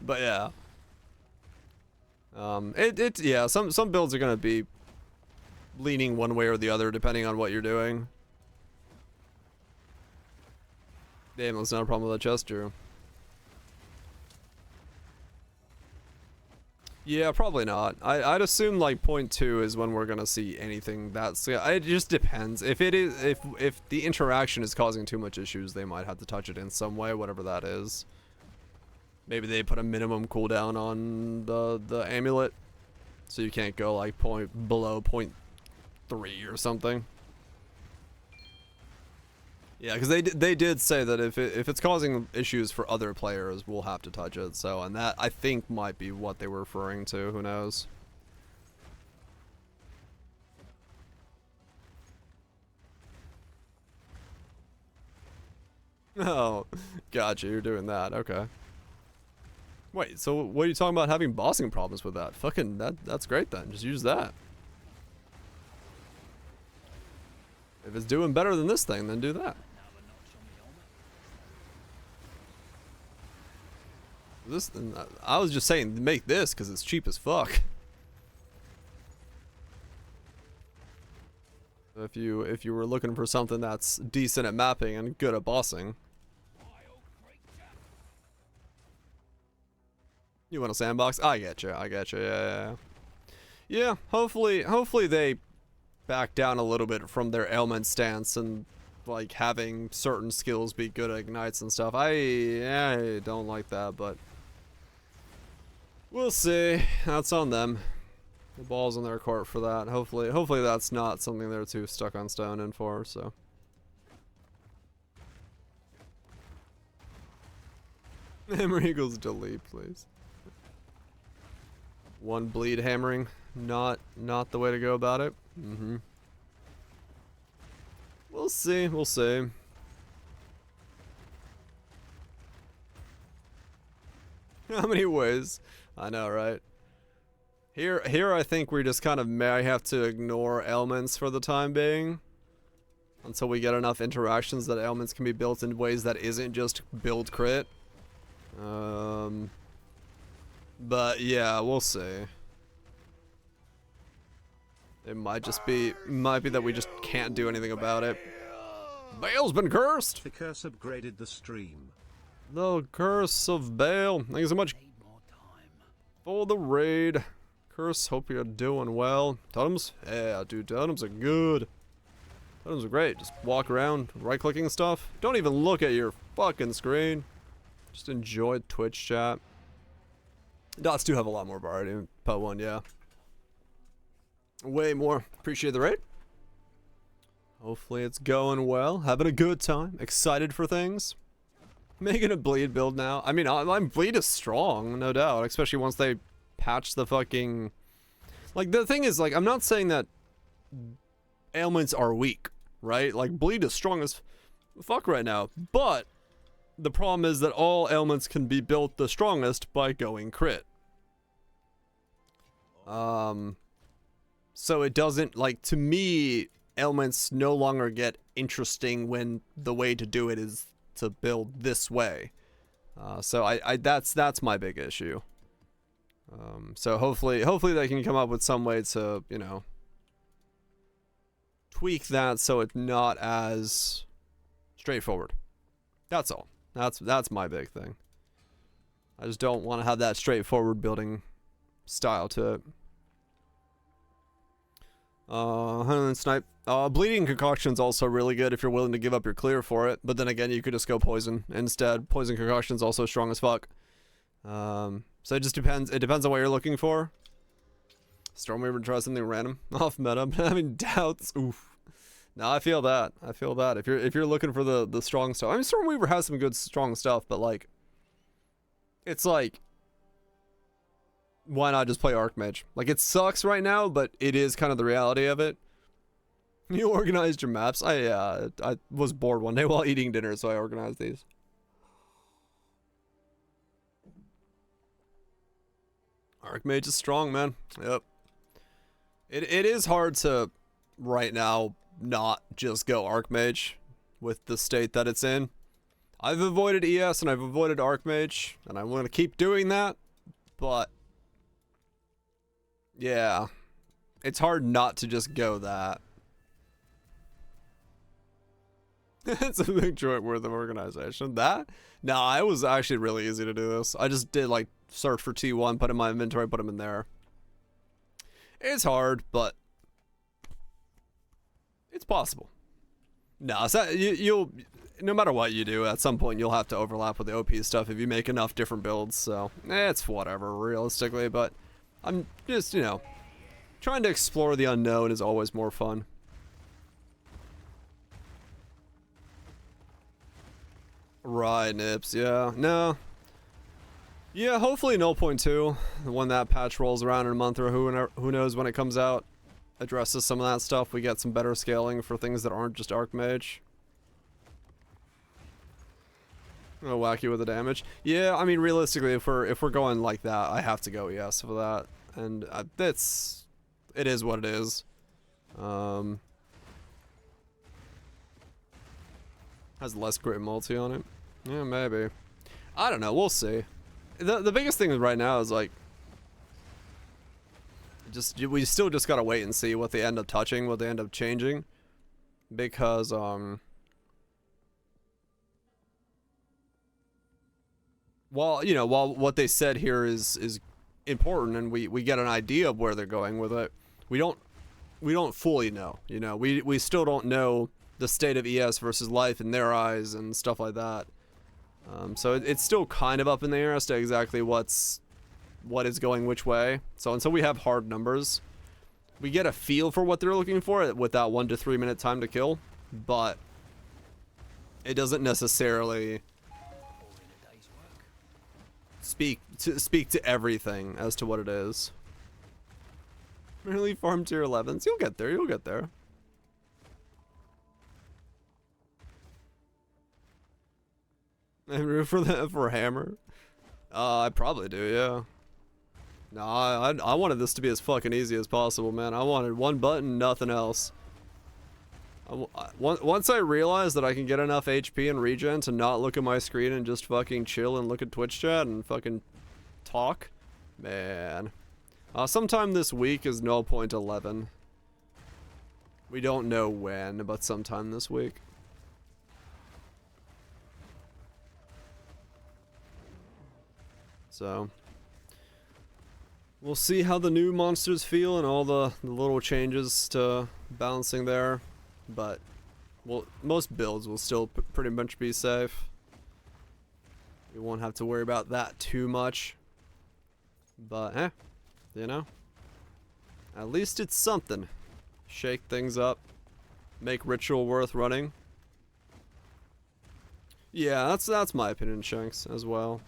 But yeah. Yeah, some builds are gonna be leaning one way or the other depending on what you're doing. Damn, that's not a problem with that chest, Drew. Yeah, probably not. I'd assume like 0.2 is when we're gonna see anything that's, yeah, it just depends. If it is, if the interaction is causing too much issues, they might have to touch it in some way, whatever that is. Maybe they put a minimum cooldown on the amulet, so you can't go like below 0.3 or something. Yeah, because they did say that if it's causing issues for other players, we'll have to touch it. So, and that I think might be what they were referring to. Who knows? Oh, gotcha. You're doing that. Okay. Wait. So, what are you talking about having bossing problems with that? Fucking that's great then. Just use that. If it's doing better than this thing, then do that. This, I was just saying make this because it's cheap as fuck. If you were looking for something that's decent at mapping and good at bossing. You want a sandbox? I get you. Yeah. Yeah, hopefully they back down a little bit from their ailment stance and like having certain skills be good at ignites and stuff. I don't like that, but we'll see. That's on them. The ball's in their court for that. Hopefully that's not something they're too stuck on stone in for, so. Hammer equals delete, please. One bleed hammering. Not the way to go about it. We'll see. How many ways? I know, right? Here I think we just kind of may have to ignore ailments for the time being. Until we get enough interactions that ailments can be built in ways that isn't just build crit. But yeah, we'll see. It might be that we just can't do anything about it. Bale's been cursed! The curse upgraded the stream. The curse of Bale. Thank you so much for the raid. Curse, hope you're doing well. Totems? Yeah, dude, totems are good. Totems are great. Just walk around, right-clicking stuff. Don't even look at your fucking screen. Just enjoy Twitch chat. Dots do have a lot more variety in Pot 1, yeah. Way more. Appreciate the raid. Hopefully it's going well. Having a good time. Excited for things. Making a bleed build now. I mean, I'm bleed is strong, no doubt. Especially once they patch the fucking... Like, the thing is, like, I'm not saying that ailments are weak, right? Like, bleed is strong as fuck right now. But the problem is that all ailments can be built the strongest by going crit. So it doesn't, like, to me, ailments no longer get interesting when the way to do it is to build this way. So that's my big issue. So hopefully they can come up with some way to, you know, tweak that so it's not as straightforward. That's all. That's my big thing. I just don't want to have that straightforward building style to it. Hunter Snipe. Bleeding Concoction's also really good if you're willing to give up your clear for it. But then again, you could just go Poison instead. Poison Concoction's also strong as fuck. So it just depends. It depends on what you're looking for. Stormweaver try something random off meta. I mean, doubts. Oof. No, I feel that. I feel that. If you're looking for the strong stuff. I mean, Stormweaver has some good strong stuff, but like, it's like, why not just play Archmage? Like, it sucks right now, but it is kind of the reality of it. You organized your maps. I was bored one day while eating dinner, so I organized these. Archmage is strong, man. Yep. It is hard to, right now, not just go Archmage with the state that it's in. I've avoided ES and I've avoided Archmage, and I'm going to keep doing that, but yeah, it's hard not to just go that. It's a big joint worth of organization. That? Nah, it was actually really easy to do this. I just did like search for T1, put in my inventory, put them in there. It's hard, but it's possible. No, you'll no matter what you do, at some point you'll have to overlap with the OP stuff if you make enough different builds. So it's whatever, realistically. But I'm just, you know, trying to explore the unknown is always more fun. Right, Nips. Yeah, no. Yeah, hopefully 0.2, when that patch rolls around in a month, or who knows when it comes out, addresses some of that stuff. We get some better scaling for things that aren't just Archmage. Oh, wacky with the damage. Yeah, I mean, realistically, if we're going like that, I have to go ES for that, and it is what it is. Has less grit multi on it. Yeah, maybe. I don't know. We'll see. The biggest thing right now is like, we still just gotta wait and see what they end up touching, what they end up changing, because while what they said here is important, and we get an idea of where they're going with it, we don't fully know. You know, we still don't know the state of ES versus life in their eyes and stuff like that. So it's still kind of up in the air as to exactly what is going which way. So until we have hard numbers, we get a feel for what they're looking for with that 1 to 3 minute time to kill, but it doesn't necessarily speak to everything as to what it is. Merely farm tier 11s. You'll get there. You'll get there. For hammer? I probably do, yeah. No, I wanted this to be as fucking easy as possible, man. I wanted one button, nothing else. Once I realized that I can get enough HP and regen to not look at my screen and just fucking chill and look at Twitch chat and fucking talk, man. Sometime this week is 0.11. We don't know when, but sometime this week. So we'll see how the new monsters feel and all the little changes to balancing there, but most builds will still pretty much be safe. We won't have to worry about that too much, but you know, at least it's something. Shake things up, make ritual worth running. Yeah, that's my opinion, Shanks, as well.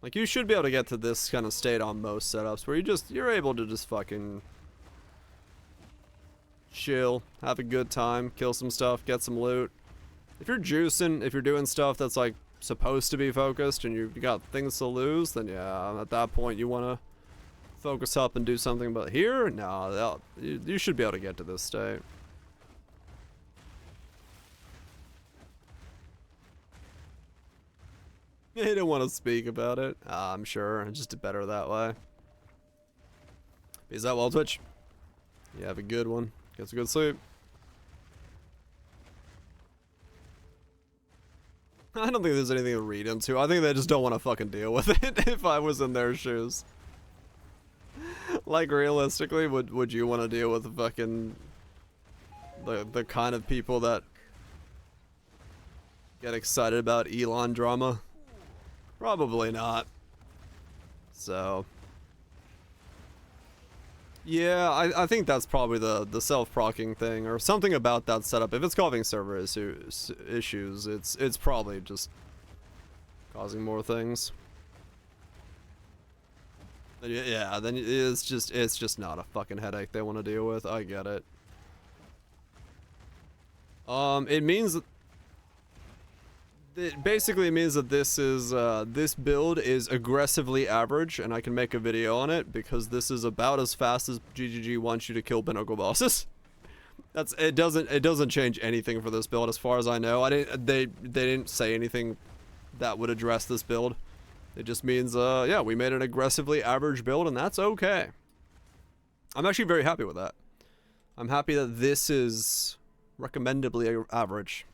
Like, you should be able to get to this kind of state on most setups where you're able to just fucking chill, have a good time, kill some stuff, get some loot. If you're juicing, if you're doing stuff that's like supposed to be focused and you've got things to lose, then yeah, at that point you want to focus up and do something. But here, no, you should be able to get to this state. He didn't want to speak about it. I'm sure. I just did better that way. Peace out, well, Twitch. You have a good one. Get some good sleep. I don't think there's anything to read into. I think they just don't want to fucking deal with it if I was in their shoes. Like, realistically, would you want to deal with fucking the kind of people that get excited about Elon drama? Probably not. So yeah, I think that's probably the self-procking thing or something about that setup. If it's causing server issues, it's probably just causing more things. Yeah, then it's just not a fucking headache they want to deal with. I get it. It means that it basically means that this build is aggressively average, and I can make a video on it because this is about as fast as GGG wants you to kill pinnacle bosses. It doesn't change anything for this build as far as I know. They didn't say anything that would address this build. It just means yeah, we made an aggressively average build, and that's okay. I'm actually very happy with that. I'm happy that this is recommendably average.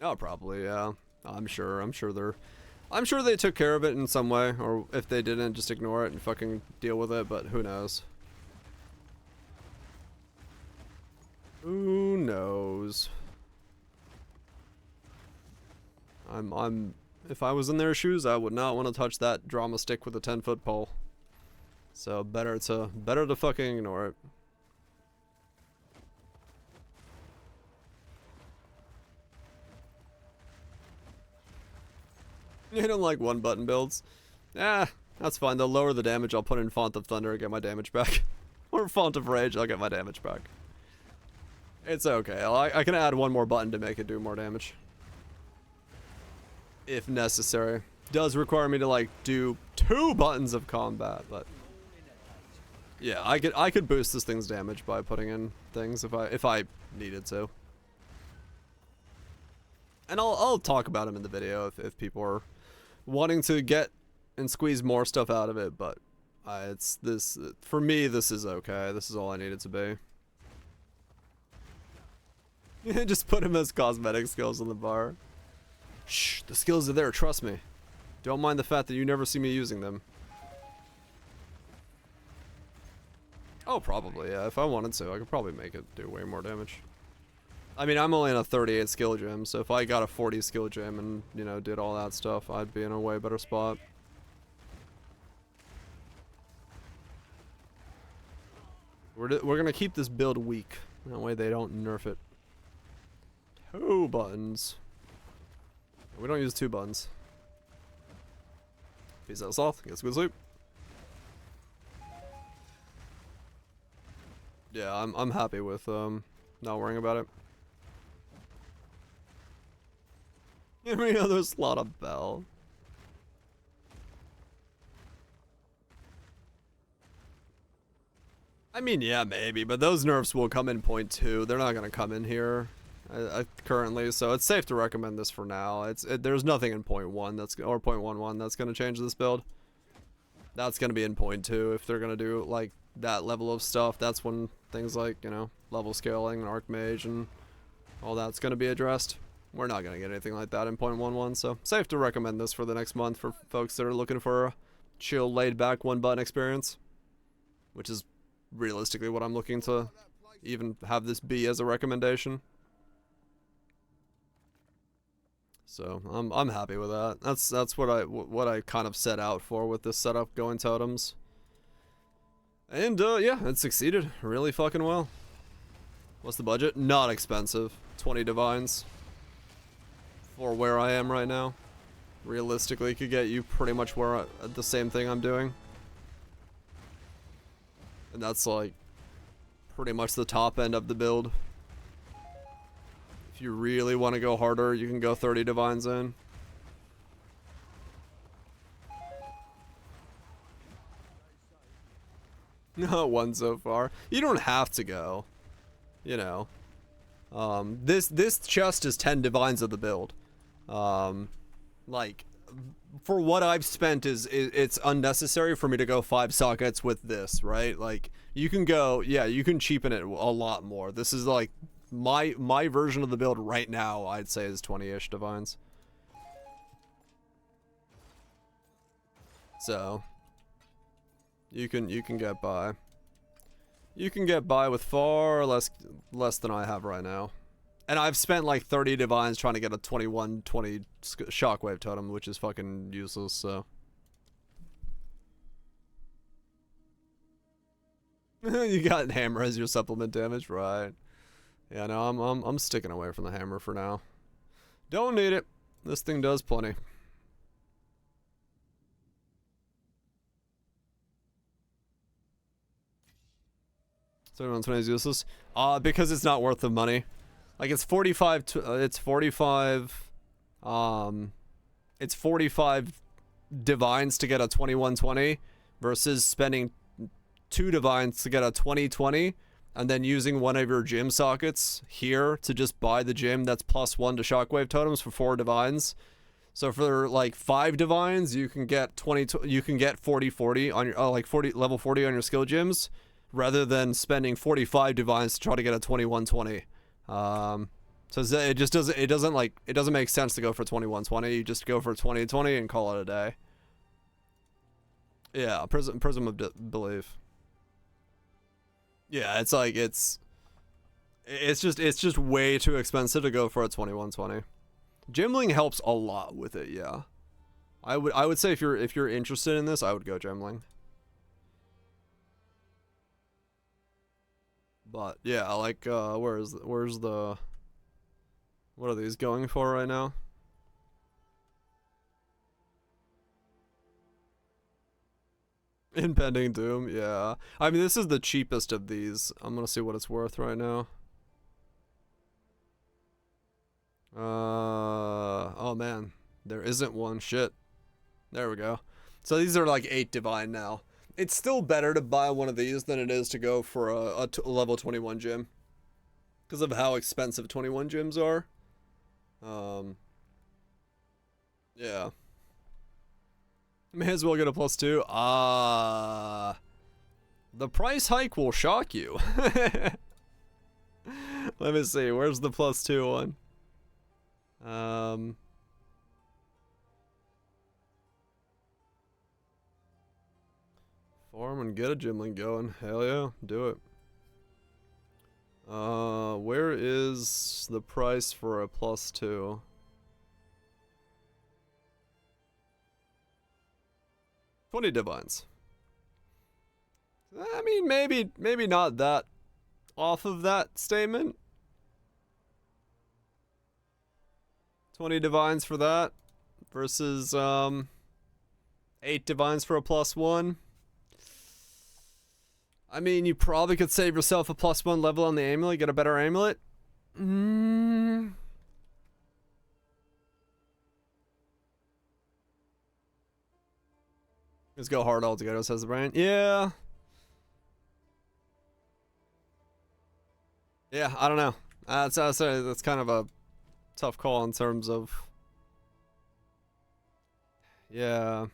Oh, probably, yeah. I'm sure they took care of it in some way, or if they didn't, just ignore it and fucking deal with it, but who knows? Who knows? If I was in their shoes, I would not want to touch that drama stick with a 10-foot pole. So better to fucking ignore it. You don't like one button builds? Yeah, that's fine. They'll lower the damage. I'll put in Font of Thunder and get my damage back. Or Font of Rage, I'll get my damage back. It's okay. I can add one more button to make it do more damage. If necessary. Does require me to like do 2 buttons of combat, but yeah, I could boost this thing's damage by putting in things if I needed to. And I'll talk about them in the video if people are wanting to get and squeeze more stuff out of it, but it's this for me. This is okay. This is all I need it to be. Just put him as cosmetic skills on the bar. Shh, the skills are there. Trust me. Don't mind the fact that you never see me using them. Oh, probably, yeah. If I wanted to, I could probably make it do way more damage. I mean, I'm only in a 38 skill gem, so if I got a 40 skill gem and, you know, did all that stuff, I'd be in a way better spot. We're gonna keep this build weak. That way they don't nerf it. 2 buttons. We don't use 2 buttons. Peace out, Sloth. Get some good sleep. Yeah, I'm happy with not worrying about it. Every other slot of bell. I mean, yeah, maybe, but those nerfs will come in point 2. They're not gonna come in here currently, so it's safe to recommend this for now. There's nothing in point 1 or point 1.1 that's gonna change this build. That's gonna be in point 2 if they're gonna do like that level of stuff. That's when things like, you know, level scaling and Archmage and all that's gonna be addressed. We're not gonna get anything like that in point 1.1, so safe to recommend this for the next month for folks that are looking for a chill, laid back, 1-button experience, which is realistically what I'm looking to even have this be as a recommendation. So I'm happy with that. That's what I kind of set out for with this setup, going totems. And yeah, it succeeded really fucking well. What's the budget? Not expensive. 20 divines for where I am right now. Realistically, could get you pretty much where the same thing I'm doing. And that's like pretty much the top end of the build. If you really want to go harder, you can go 30 divines in. No one so far. You don't have to go. You know. This chest is 10 divines of the build. Like, for what I've spent it's unnecessary for me to go 5 sockets with this, right? Like, you can go, yeah, you can cheapen it a lot more. This is like my version of the build right now, I'd say, is 20-ish divines. So you can get by. You can get by with far less than I have right now. And I've spent like 30 divines trying to get a 2120 Shockwave Totem, which is fucking useless, so. You got hammer as your supplement damage, right? Yeah, no, I'm sticking away from the hammer for now. Don't need it. This thing does plenty. 2120 is useless. Because it's not worth the money. Like it's 45 divines to get a 2120 versus spending 2 divines to get a 2020 and then using one of your gym sockets here to just buy the gym that's +1 to Shockwave Totems for 4 divines. So for like 5 divines, you can get 40/40 on your like level 40 on your skill gyms rather than spending 45 divines to try to get a 2120. So it just doesn't make sense to go for 2120. You just go for 2020 and call it a day. Yeah, Prism of Belief. Yeah, it's like it's just way too expensive to go for a 2120. Gemling helps a lot with it, yeah. I would say if you're interested in this, I would go Gemling. But yeah, like where's the what are these going for right now? Impending Doom, yeah. I mean, this is the cheapest of these. I'm gonna see what it's worth right now. Oh man, there isn't one. Shit. There we go. So these are like 8 divine now. It's still better to buy one of these than it is to go for a level 21 gym. Because of how expensive 21 gyms are. Yeah. May as well get a +2. The price hike will shock you. Let me see. Where's the +2 one? Farm and get a Gemling going. Hell yeah, do it. Where is the price for a +2? $20 divines. I mean, maybe not that off of that statement. 20 divines for that versus 8 divines for a +1. I mean, you probably could save yourself a +1 level on the amulet, get a better amulet. Let's go hard altogether, says the brain. Yeah. Yeah, I don't know. That's kind of a tough call in terms of... Yeah.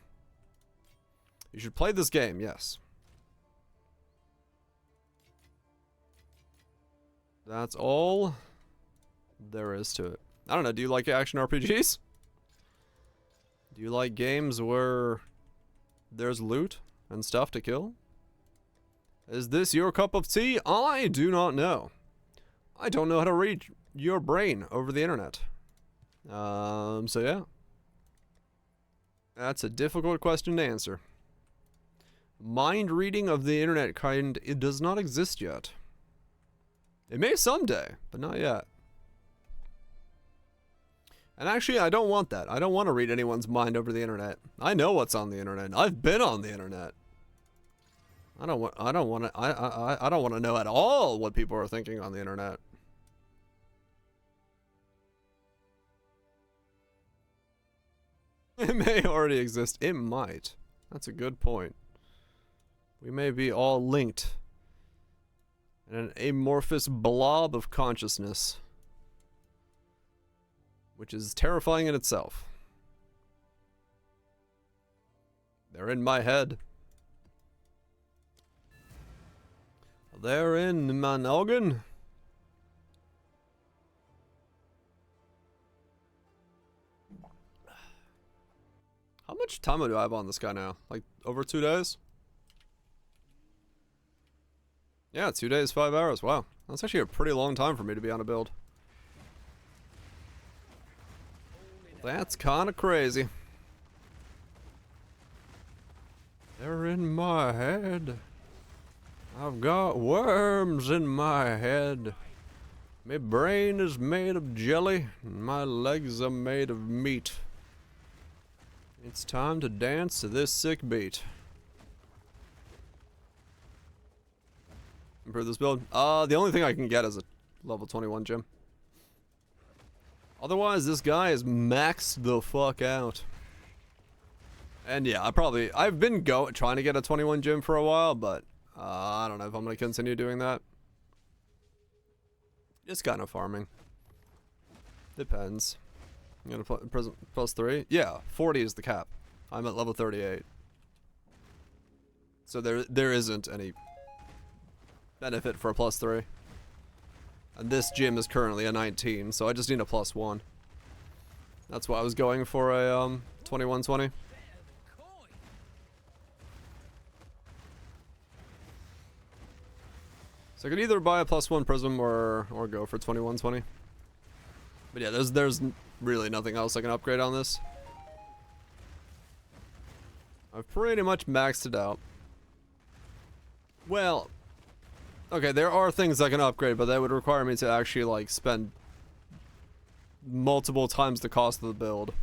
You should play this game, yes. That's all there is to it. I don't know, do you like action RPGs? Do you like games where there's loot and stuff to kill? Is this your cup of tea? I do not know. I don't know how to read your brain over the internet. So yeah. That's a difficult question to answer. Mind reading of the internet kind, it does not exist yet. It may someday, but not yet. And actually, I don't want that. I don't want to read anyone's mind over the internet. I know what's on the internet. I've been on the internet. I don't want to know at all what people are thinking on the internet. It may already exist. It might. That's a good point. We may be all linked in an amorphous blob of consciousness, which is terrifying in itself. They're in my head. They're in my noggin. How much time do I have on this guy now? Like, over 2 days? Yeah, 2 days, 5 hours. Wow. That's actually a pretty long time for me to be on a build. That's kind of crazy. They're in my head. I've got worms in my head. My brain is made of jelly, and my legs are made of meat. It's time to dance to this sick beat. Improve this build. The only thing I can get is a level 21 gym. Otherwise, this guy is maxed the fuck out. And yeah, I've been trying to get a 21 gym for a while, but I don't know if I'm gonna continue doing that. Just kind of farming. Depends. I'm gonna plus 3. Yeah, 40 is the cap. I'm at level 38. So there isn't any benefit for a plus 3. And this gym is currently a 19, so I just need a plus 1. That's why I was going for a 2120. So I could either buy a plus 1 prism or go for 2120. But yeah, there's really nothing else I can upgrade on this. I've pretty much maxed it out. Well, okay, there are things I can upgrade, but that would require me to actually, like, spend multiple times the cost of the build.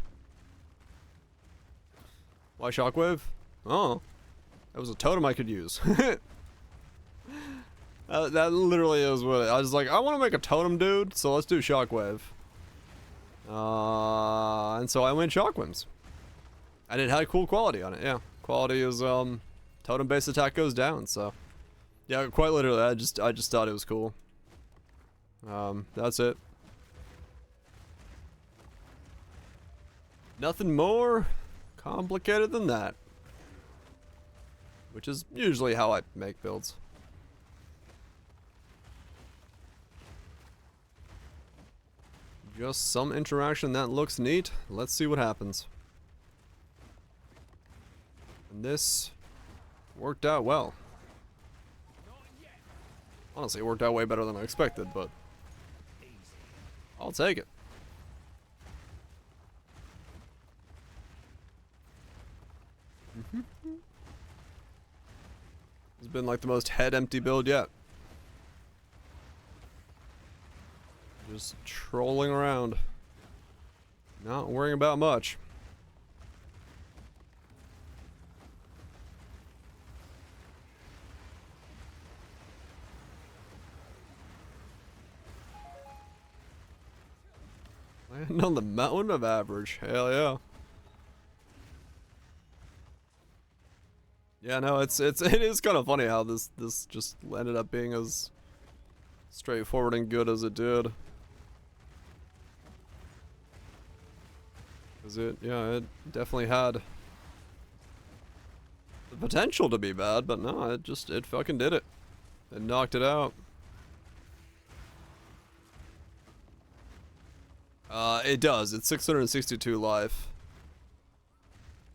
Why Shockwave? Oh, that was a totem I could use. That literally is what I was like, I want to make a totem, dude, so let's do Shockwave. And so I went Shockwaves. And it had cool quality on it, yeah. Quality is, totem-based attack goes down, so. Yeah, quite literally, I just thought it was cool. That's it. Nothing more complicated than that. Which is usually how I make builds. Just some interaction that looks neat. Let's see what happens. And this worked out well. Honestly, it worked out way better than I expected, but I'll take it. It's been like the most head empty build yet. Just trolling around. Not worrying about much. Land on the mountain of average. Hell yeah. Yeah, no, it is kind of funny how this just ended up being as straightforward and good as it did. Cause it definitely had the potential to be bad, but no, it fucking did it. It knocked it out. It does. It's 662 life.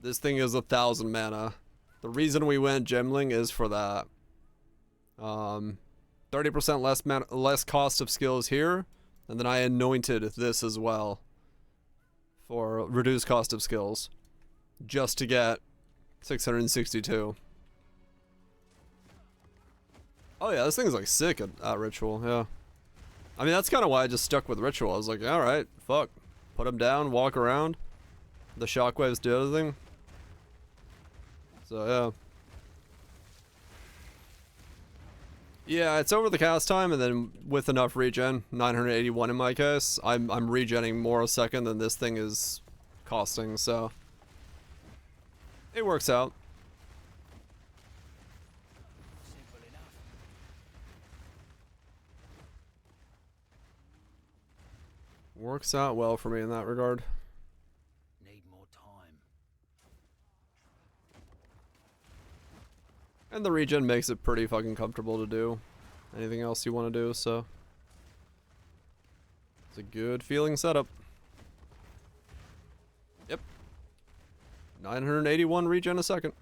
This thing is 1,000 mana. The reason we went Gemling is for that. 30% less cost of skills here, and then I anointed this as well for reduced cost of skills, just to get 662. Oh yeah, this thing's like sick at Ritual, yeah. I mean, that's kind of why I just stuck with Ritual. I was like, alright, fuck. Put him down, walk around. The Shockwaves do everything. So, yeah. Yeah, it's over the cast time, and then with enough regen, 981 in my case, I'm regenning more a second than this thing is costing, so it works out. Works out well for me in that regard. Need more time. And the regen makes it pretty fucking comfortable to do anything else you want to do, so it's a good feeling setup. Yep. 981 regen a second.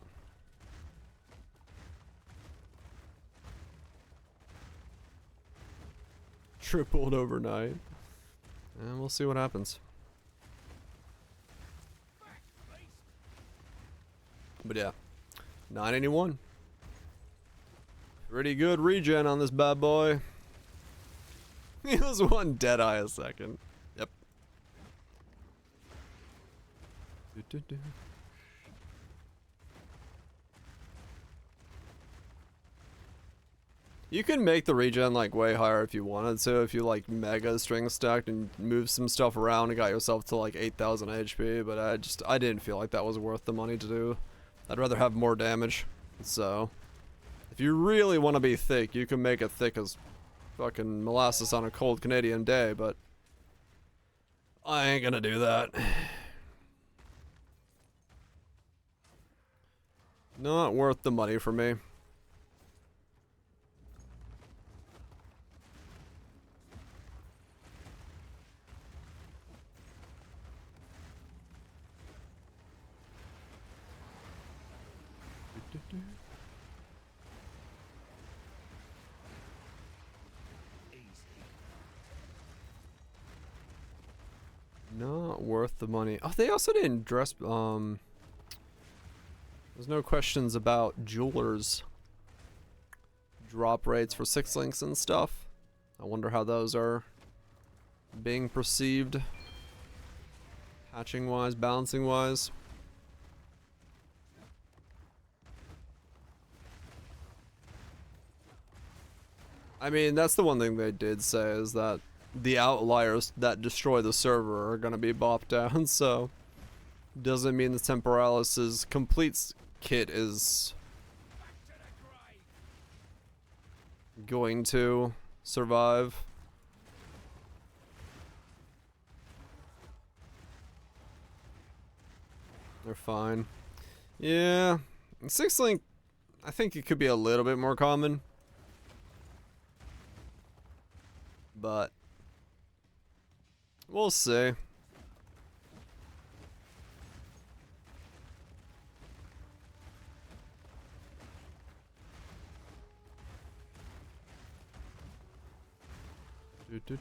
Tripled overnight. And we'll see what happens. But yeah, 981. Pretty good regen on this bad boy. He was one dead eye a second. Yep. You can make the regen like way higher if you wanted to, if you like mega string stacked and moved some stuff around and got yourself to like 8,000 HP, but I didn't feel like that was worth the money to do. I'd rather have more damage. So, if you really want to be thick, you can make it thick as fucking molasses on a cold Canadian day, but I ain't gonna do that. Not worth the money for me. Not worth the money. Oh, they also didn't dress. There's no questions about jewelers' drop rates for 6 links and stuff. I wonder how those are being perceived, hatching wise, balancing wise. I mean, that's the one thing they did say, is that the outliers that destroy the server are gonna be bopped down, so doesn't mean the Temporalis's complete kit is going to survive. They're fine. Yeah, 6 link, I think it could be a little bit more common, but we'll see.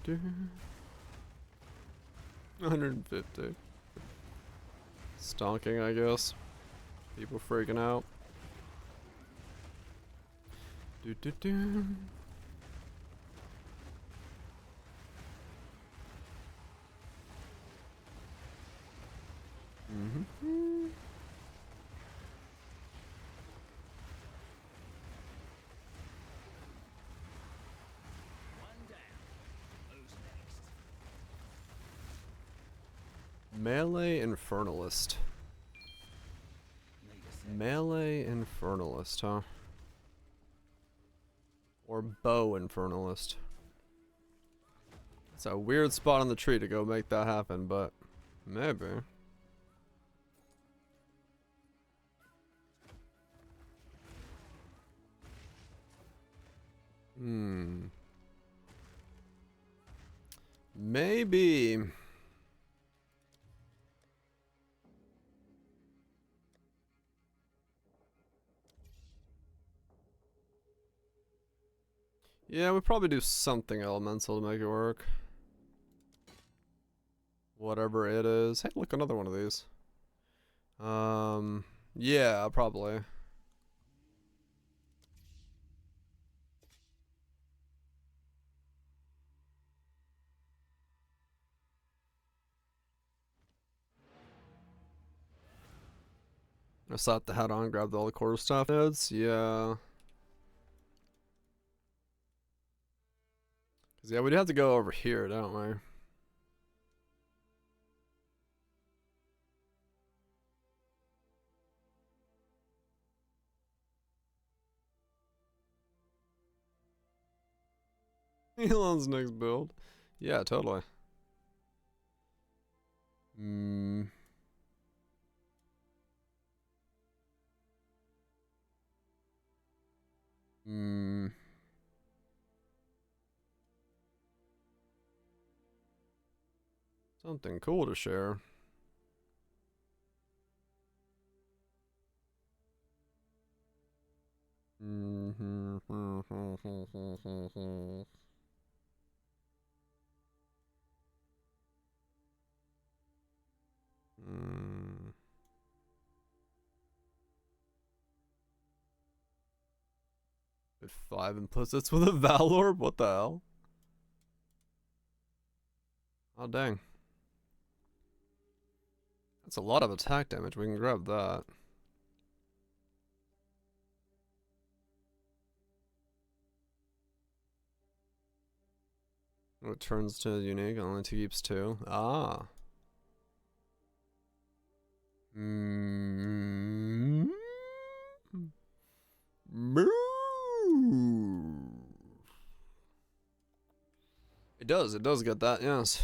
Do. 150. Stonking, I guess. People freaking out. Do. Melee Infernalist. Melee Infernalist, huh? Or Bow Infernalist. It's a weird spot on the tree to go make that happen, but maybe. Maybe. Yeah, we'd probably do something elemental to make it work. Whatever it is. Hey, look, another one of these. Yeah, probably. I slapped the hat on, grabbed all the quarterstaff nodes. Yeah. Cause yeah, we'd have to go over here, don't we? Elon's next build. Yeah, totally. Something cool to share. With 5 implicits with a Valor? What the hell? Oh, dang. That's a lot of attack damage. We can grab that. It turns to unique, only keeps 2. Ah. It does get that, yes.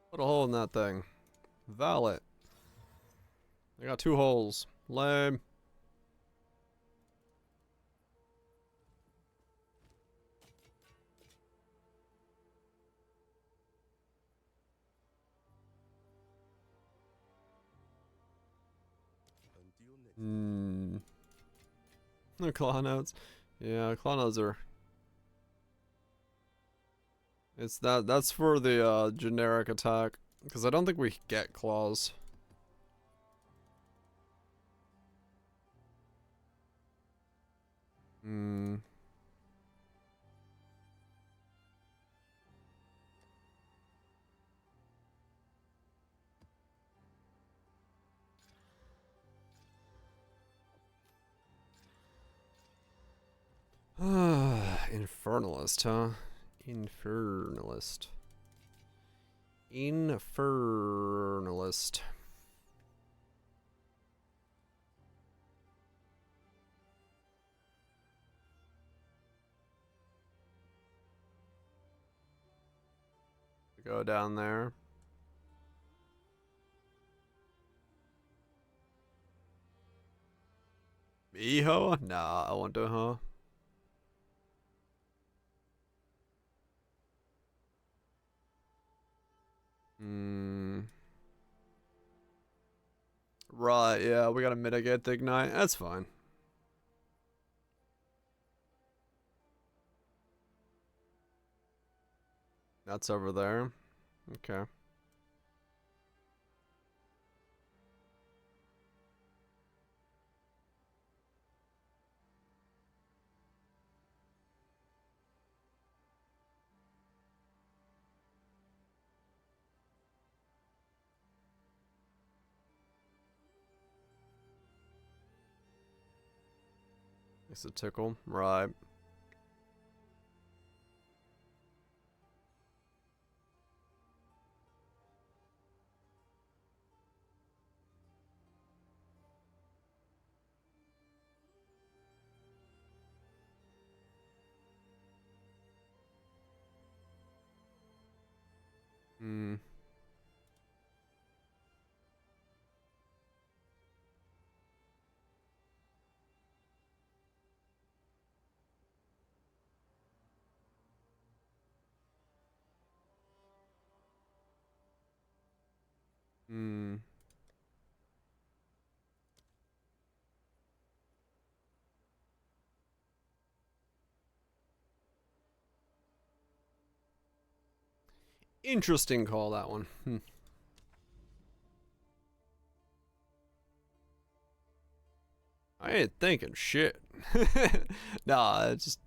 Put a hole in that thing. Valet. I got 2 holes. Lame. The claw notes. Yeah, claw notes are. It's that's for the generic attack. Because I don't think we get claws. Infernalist, huh? Infernalist. Infernalist. Go down there. Miho? Nah, I want to, huh? Right, yeah, we gotta mitigate the ignite. That's fine. That's over there. Okay. It's a tickle. Right. Interesting call, that one. I ain't thinking shit. Nah, it's just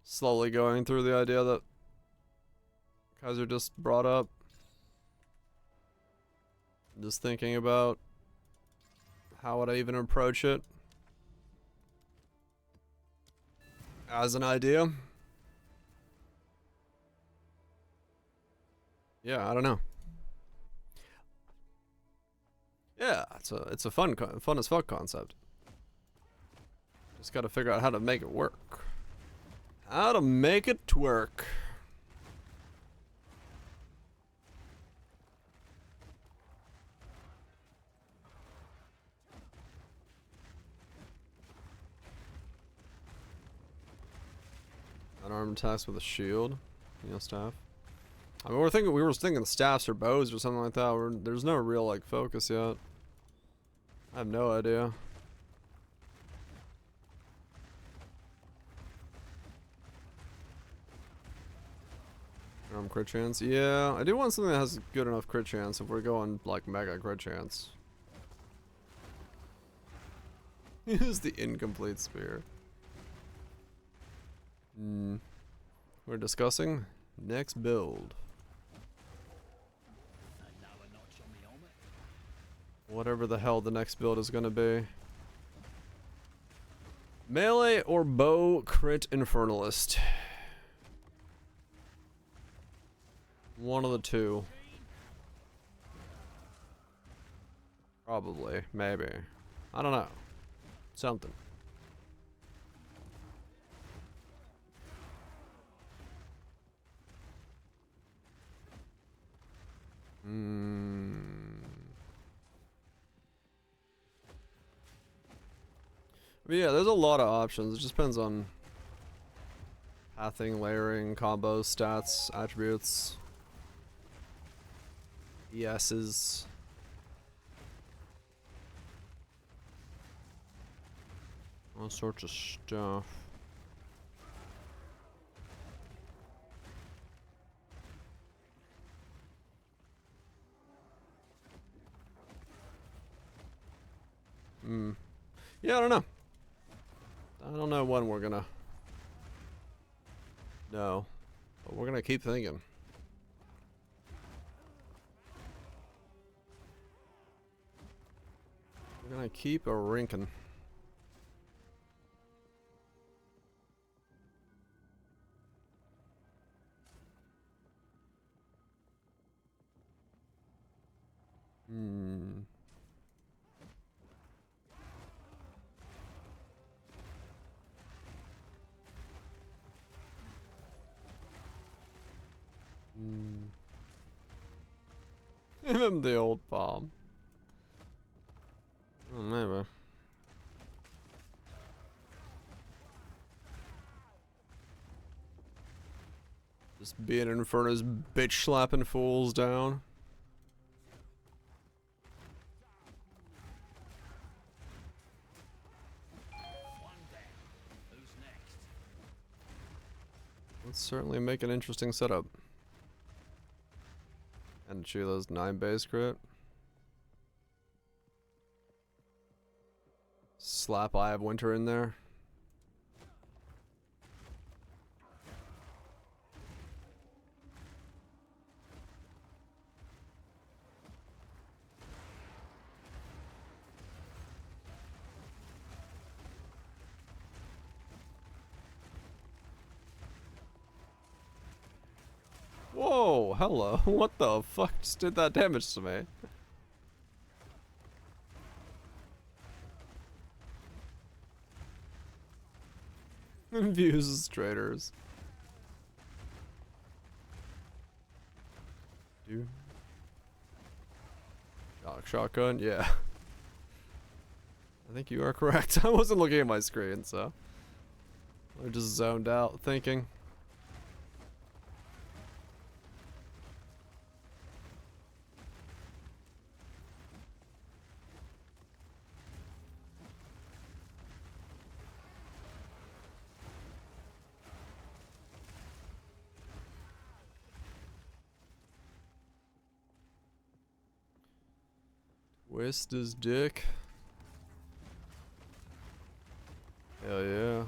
slowly going through the idea that Kaiser just brought up. Just thinking about how would I even approach it as an idea. Yeah, I don't know. Yeah, it's a fun as fuck concept. Just gotta figure out how to make it work. How to make it work. Unarmed attacks with a shield. Staff. I mean, we were thinking staffs or bows or something like that. There's no real like focus yet. I have no idea. Crit chance. Yeah, I do want something that has good enough crit chance if we're going like mega crit chance. Use the incomplete spear. We're discussing next build. Whatever the hell the next build is gonna be. Melee or bow crit infernalist. One of the two. Probably. Maybe. I don't know. Something. But yeah, there's a lot of options. It just depends on pathing, layering, combos, stats, attributes. Yeses. All sorts of stuff. Yeah, I don't know. I don't know when we're gonna know, but we're gonna keep thinking. We're gonna keep a rinkin'. Give him the old palm. Oh, maybe. Just being in front of his bitch slapping fools down. Let's certainly make an interesting setup. And Sheila's 9 base crit. Slap Eye of Winter in there. Whoa, hello. What the fuck just did that damage to me? Infuses traders. Dude. Shotgun? Yeah. I think you are correct. I wasn't looking at my screen, so I just zoned out thinking. Twist his dick. Hell yeah.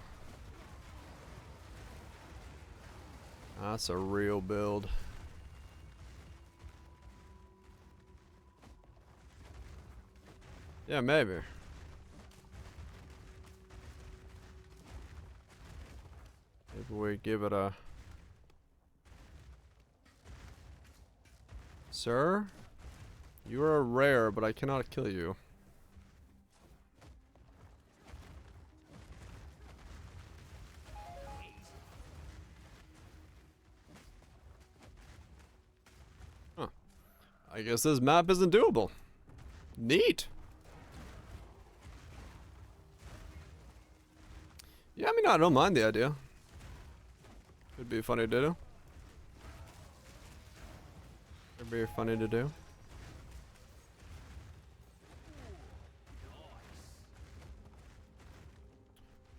That's a real build. Yeah, maybe. Maybe we give it a... Sir? You are a rare, but I cannot kill you. Huh. I guess this map isn't doable. Neat. Yeah, I mean, I don't mind the idea. Could be funny to do. Very funny to do.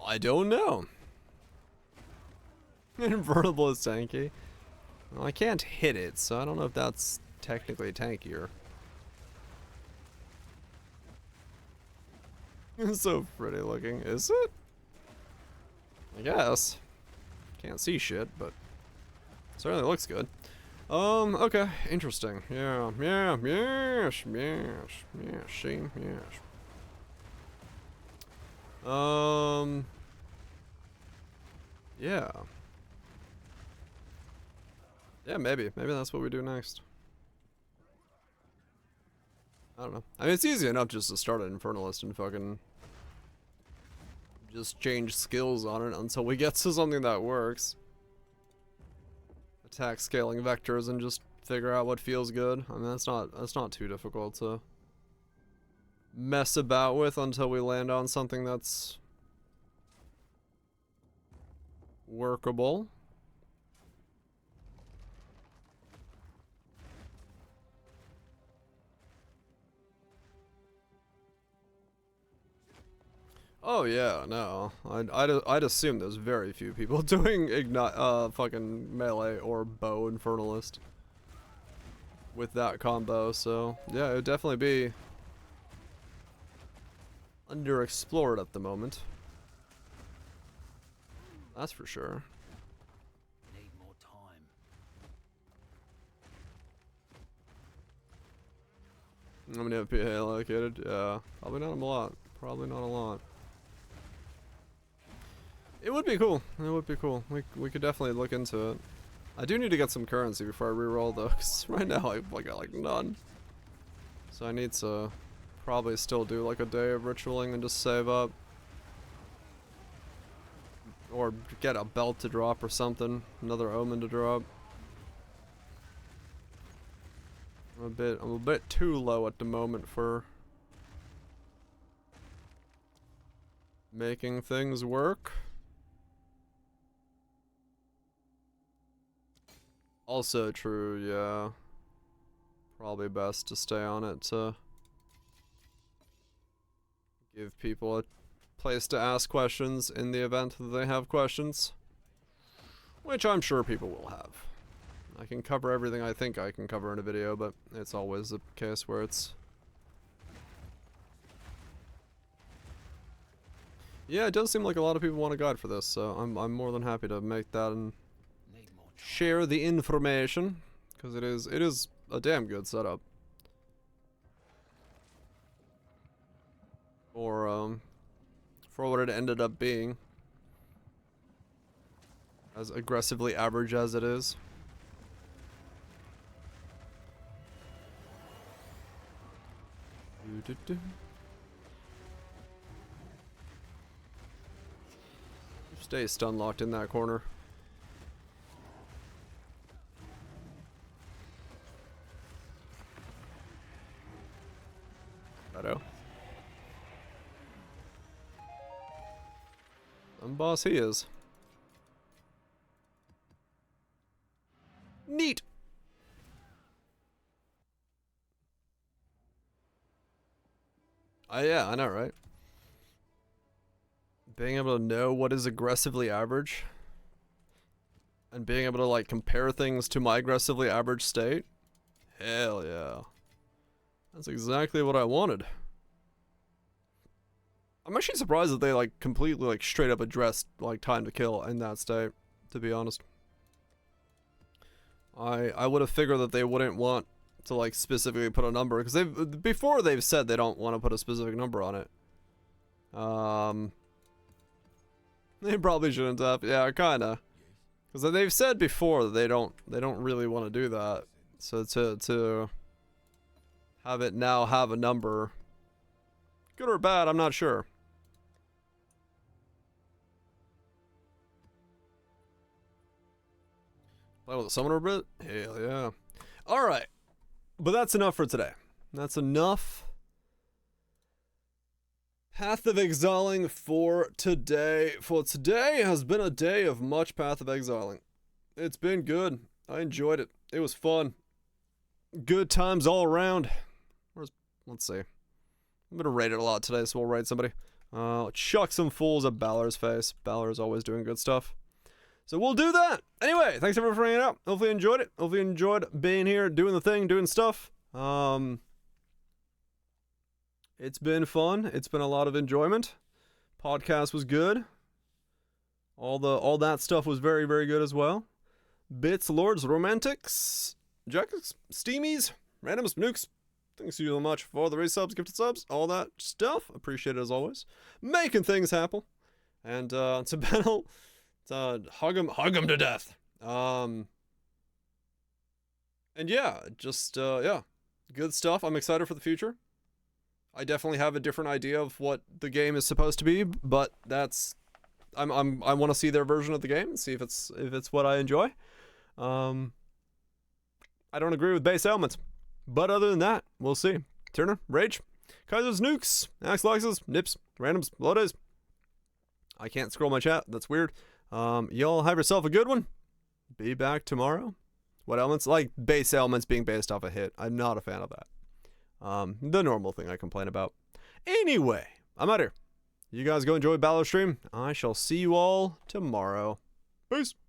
I don't know. Invertible is tanky. Well, I can't hit it, so I don't know if that's technically tankier. It's so pretty looking, is it? I guess. Can't see shit, but certainly looks good. Okay, interesting. Yeah, yes, shame, yes. Yeah. Yeah, maybe that's what we do next. I don't know. I mean, it's easy enough just to start an Infernalist and fucking just change skills on it until we get to something that works. Attack scaling vectors and just figure out what feels good. I mean, that's not too difficult to mess about with until we land on something that's workable. Oh yeah, no. I'd assume there's very few people doing fucking melee or bow Infernalist with that combo, so yeah, it would definitely be underexplored at the moment. That's for sure. Need more time. How many FPA allocated? Yeah, probably not a lot. Probably not a lot. It would be cool. It would be cool. We could definitely look into it. I do need to get some currency before I reroll though, because right now I got like none. So I need to probably still do like a day of ritualing and just save up. Or get a belt to drop or something. Another omen to drop. I'm a bit too low at the moment for making things work. Also true, yeah. Probably best to stay on it to give people a place to ask questions in the event that they have questions. Which I'm sure people will have. I can cover everything I think I can cover in a video, but it's always a case where it's... Yeah, it does seem like a lot of people want a guide for this, so I'm more than happy to make that and share the information, because it is a damn good setup for what it ended up being, as aggressively average as it is. Stay stun locked in that corner. Shadow. Some boss he is. Neat. Yeah, I know, right? Being able to know what is aggressively average and being able to like compare things to my aggressively average state. Hell yeah. That's exactly what I wanted. I'm actually surprised that they like completely like straight up addressed like time to kill in that state, to be honest. I would have figured that they wouldn't want to like specifically put a number, because they've said they don't want to put a specific number on it. They probably shouldn't have. Yeah, kinda. Because they've said before that they don't really want to do that. So to have it now have a number, good or bad, I'm not sure. Play with a summoner a bit? Hell yeah. Alright. But that's enough for today. That's enough Path of Exiling for today. For today has been a day of much Path of Exiling. It's been good. I enjoyed it. It was fun. Good times all around. Let's see. I'm gonna rate it a lot today, so we'll rate somebody. Chuck some fools at Balor's face. Balor's always doing good stuff. So we'll do that. Anyway, thanks everyone for hanging out. Hopefully you enjoyed it. Hopefully you enjoyed being here, doing the thing, doing stuff. It's been fun. It's been a lot of enjoyment. Podcast was good. All that stuff was very, very good as well. Bits, Lords, Romantics, Jacks, Steamies, Randoms, Nukes. Thanks you so much for the resubs, gifted subs, all that stuff. Appreciate it as always. Making things happen. And to battle, hug him to death. And yeah, just yeah, good stuff. I'm excited for the future. I definitely have a different idea of what the game is supposed to be, but that's I want to see their version of the game and see if it's what I enjoy. I don't agree with base elements, but other than that, we'll see. Turner, Rage, Kaiser's Nukes, Axe Loxes, Nips, Randoms, Lodays. I can't scroll my chat. That's weird. Y'all have yourself a good one. Be back tomorrow. What elements? Like base elements being based off a hit. I'm not a fan of that. The normal thing I complain about. Anyway, I'm out here. You guys go enjoy Balor stream. I shall see you all tomorrow. Peace.